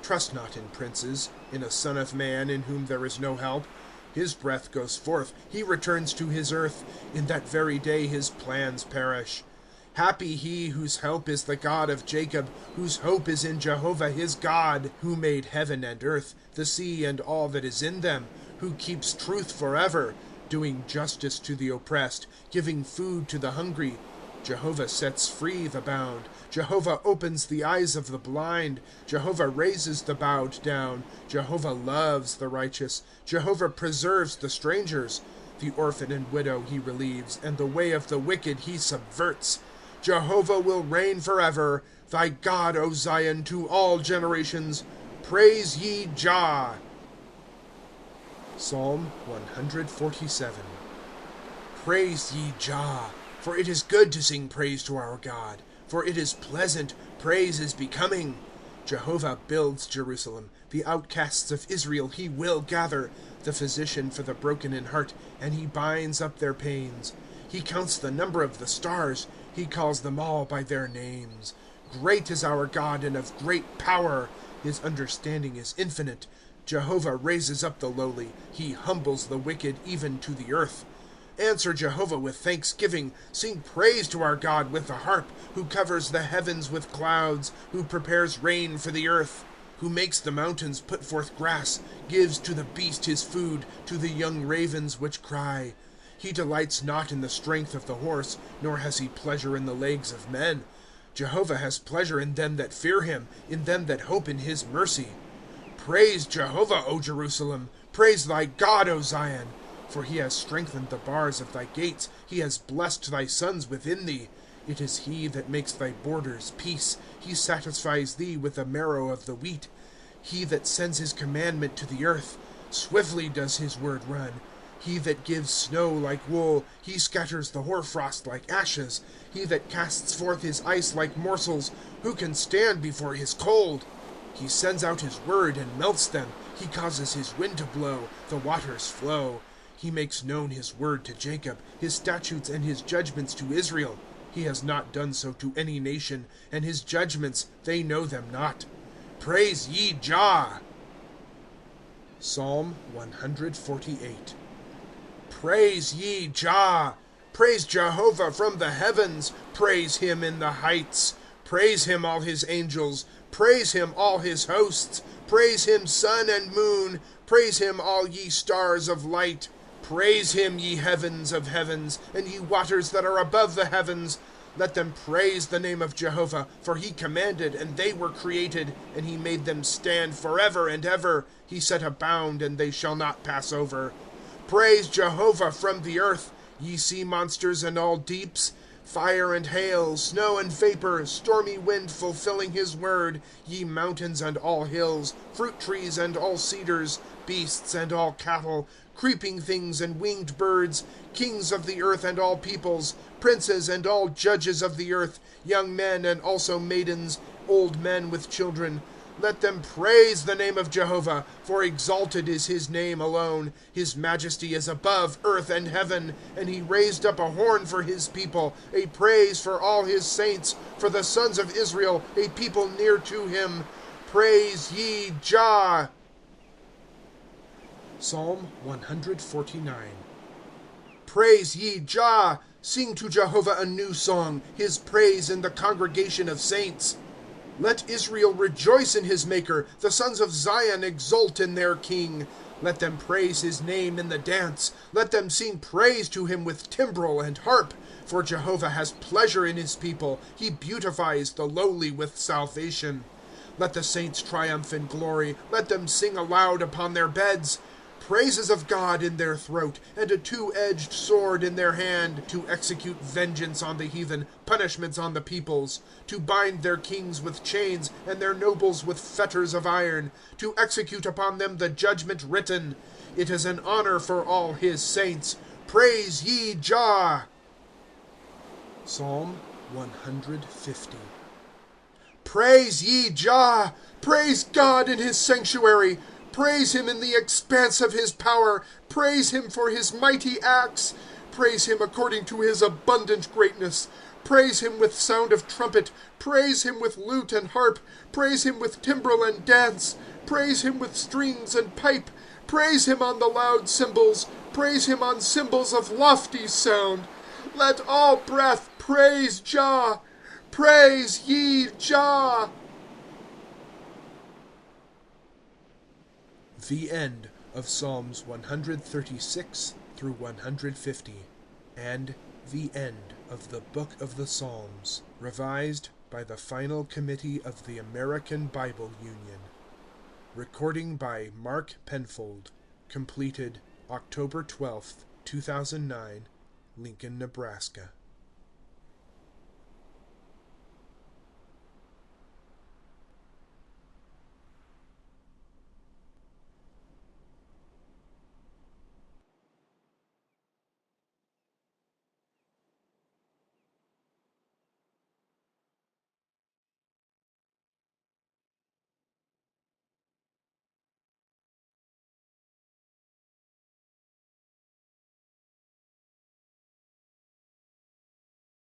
Trust not in princes, in a son of man in whom there is no help. His breath goes forth, he returns to his earth. In that very day his plans perish. Happy he whose help is the God of Jacob, whose hope is in Jehovah his God, who made heaven and earth, the sea and all that is in them, who keeps truth forever, doing justice to the oppressed, giving food to the hungry. Jehovah sets free the bound. Jehovah opens the eyes of the blind. Jehovah raises the bowed down. Jehovah loves the righteous. Jehovah preserves the strangers. The orphan and widow he relieves, and the way of the wicked he subverts. Jehovah will reign forever. Thy God, O Zion, to all generations. Praise ye Jah. Psalm 147. Praise ye Jah, for it is good to sing praise to our God. For it is pleasant, praise is becoming. Jehovah builds Jerusalem. The outcasts of Israel he will gather, the physician for the broken in heart, and he binds up their pains. He counts the number of the stars. He calls them all by their names. Great is our God, and of great power. His understanding is infinite. Jehovah raises up the lowly. He humbles the wicked even to the earth. Answer Jehovah with thanksgiving. Sing praise to our God with the harp, who covers the heavens with clouds, who prepares rain for the earth, who makes the mountains put forth grass, gives to the beast his food, to the young ravens which cry. He delights not in the strength of the horse, nor has he pleasure in the legs of men. Jehovah has pleasure in them that fear him, in them that hope in his mercy. Praise Jehovah, O Jerusalem. Praise thy God, O Zion. For he has strengthened the bars of thy gates. He has blessed thy sons within thee. It is he that makes thy borders peace. He satisfies thee with the marrow of the wheat. He that sends his commandment to the earth. Swiftly does his word run. He that gives snow like wool. He scatters the hoarfrost like ashes. He that casts forth his ice like morsels. Who can stand before his cold? He sends out his word and melts them. He causes his wind to blow. The waters flow. He makes known his word to Jacob, his statutes and his judgments to Israel. He has not done so to any nation, and his judgments, they know them not. Praise ye Jah. Psalm 148. Praise ye Jah. Praise Jehovah from the heavens. Praise him in the heights. Praise him, all his angels. Praise him, all his hosts. Praise him, sun and moon. Praise him, all ye stars of light. Praise him, ye heavens of heavens, and ye waters that are above the heavens. Let them praise the name of Jehovah, for he commanded, and they were created, and he made them stand forever and ever. He set a bound, and they shall not pass over. Praise Jehovah from the earth, ye sea monsters and all deeps. Fire and hail, snow and vapor, stormy wind fulfilling his word, ye mountains and all hills, fruit trees and all cedars, beasts and all cattle, creeping things and winged birds, kings of the earth and all peoples, princes and all judges of the earth, young men and also maidens, old men with children. Let them praise the name of Jehovah, for exalted is his name alone. His majesty is above earth and heaven, and he raised up a horn for his people, a praise for all his saints, for the sons of Israel, a people near to him. Praise ye Jah. Psalm 149. Praise ye Jah. Sing to Jehovah a new song, his praise in the congregation of saints. Let Israel rejoice in his Maker, the sons of Zion exult in their King. Let them praise his name in the dance. Let them sing praise to him with timbrel and harp. For Jehovah has pleasure in his people. He beautifies the lowly with salvation. Let the saints triumph in glory. Let them sing aloud upon their beds. Praises of God in their throat, and a two-edged sword in their hand, to execute vengeance on the heathen, punishments on the peoples, to bind their kings with chains, and their nobles with fetters of iron, to execute upon them the judgment written. It is an honor for all his saints. Praise ye Jah. Psalm 150. Praise ye Jah. Praise God in his sanctuary. Praise him in the expanse of his power. Praise him for his mighty acts. Praise him according to his abundant greatness. Praise him with sound of trumpet. Praise him with lute and harp. Praise him with timbrel and dance. Praise him with strings and pipe. Praise him on the loud cymbals. Praise him on cymbals of lofty sound. Let all breath praise Jah. Praise ye Jah. The end of Psalms 136 through 150, and the end of the Book of the Psalms, revised by the Final Committee of the American Bible Union. Recording by Mark Penfold. Completed October 12, 2009, Lincoln, Nebraska.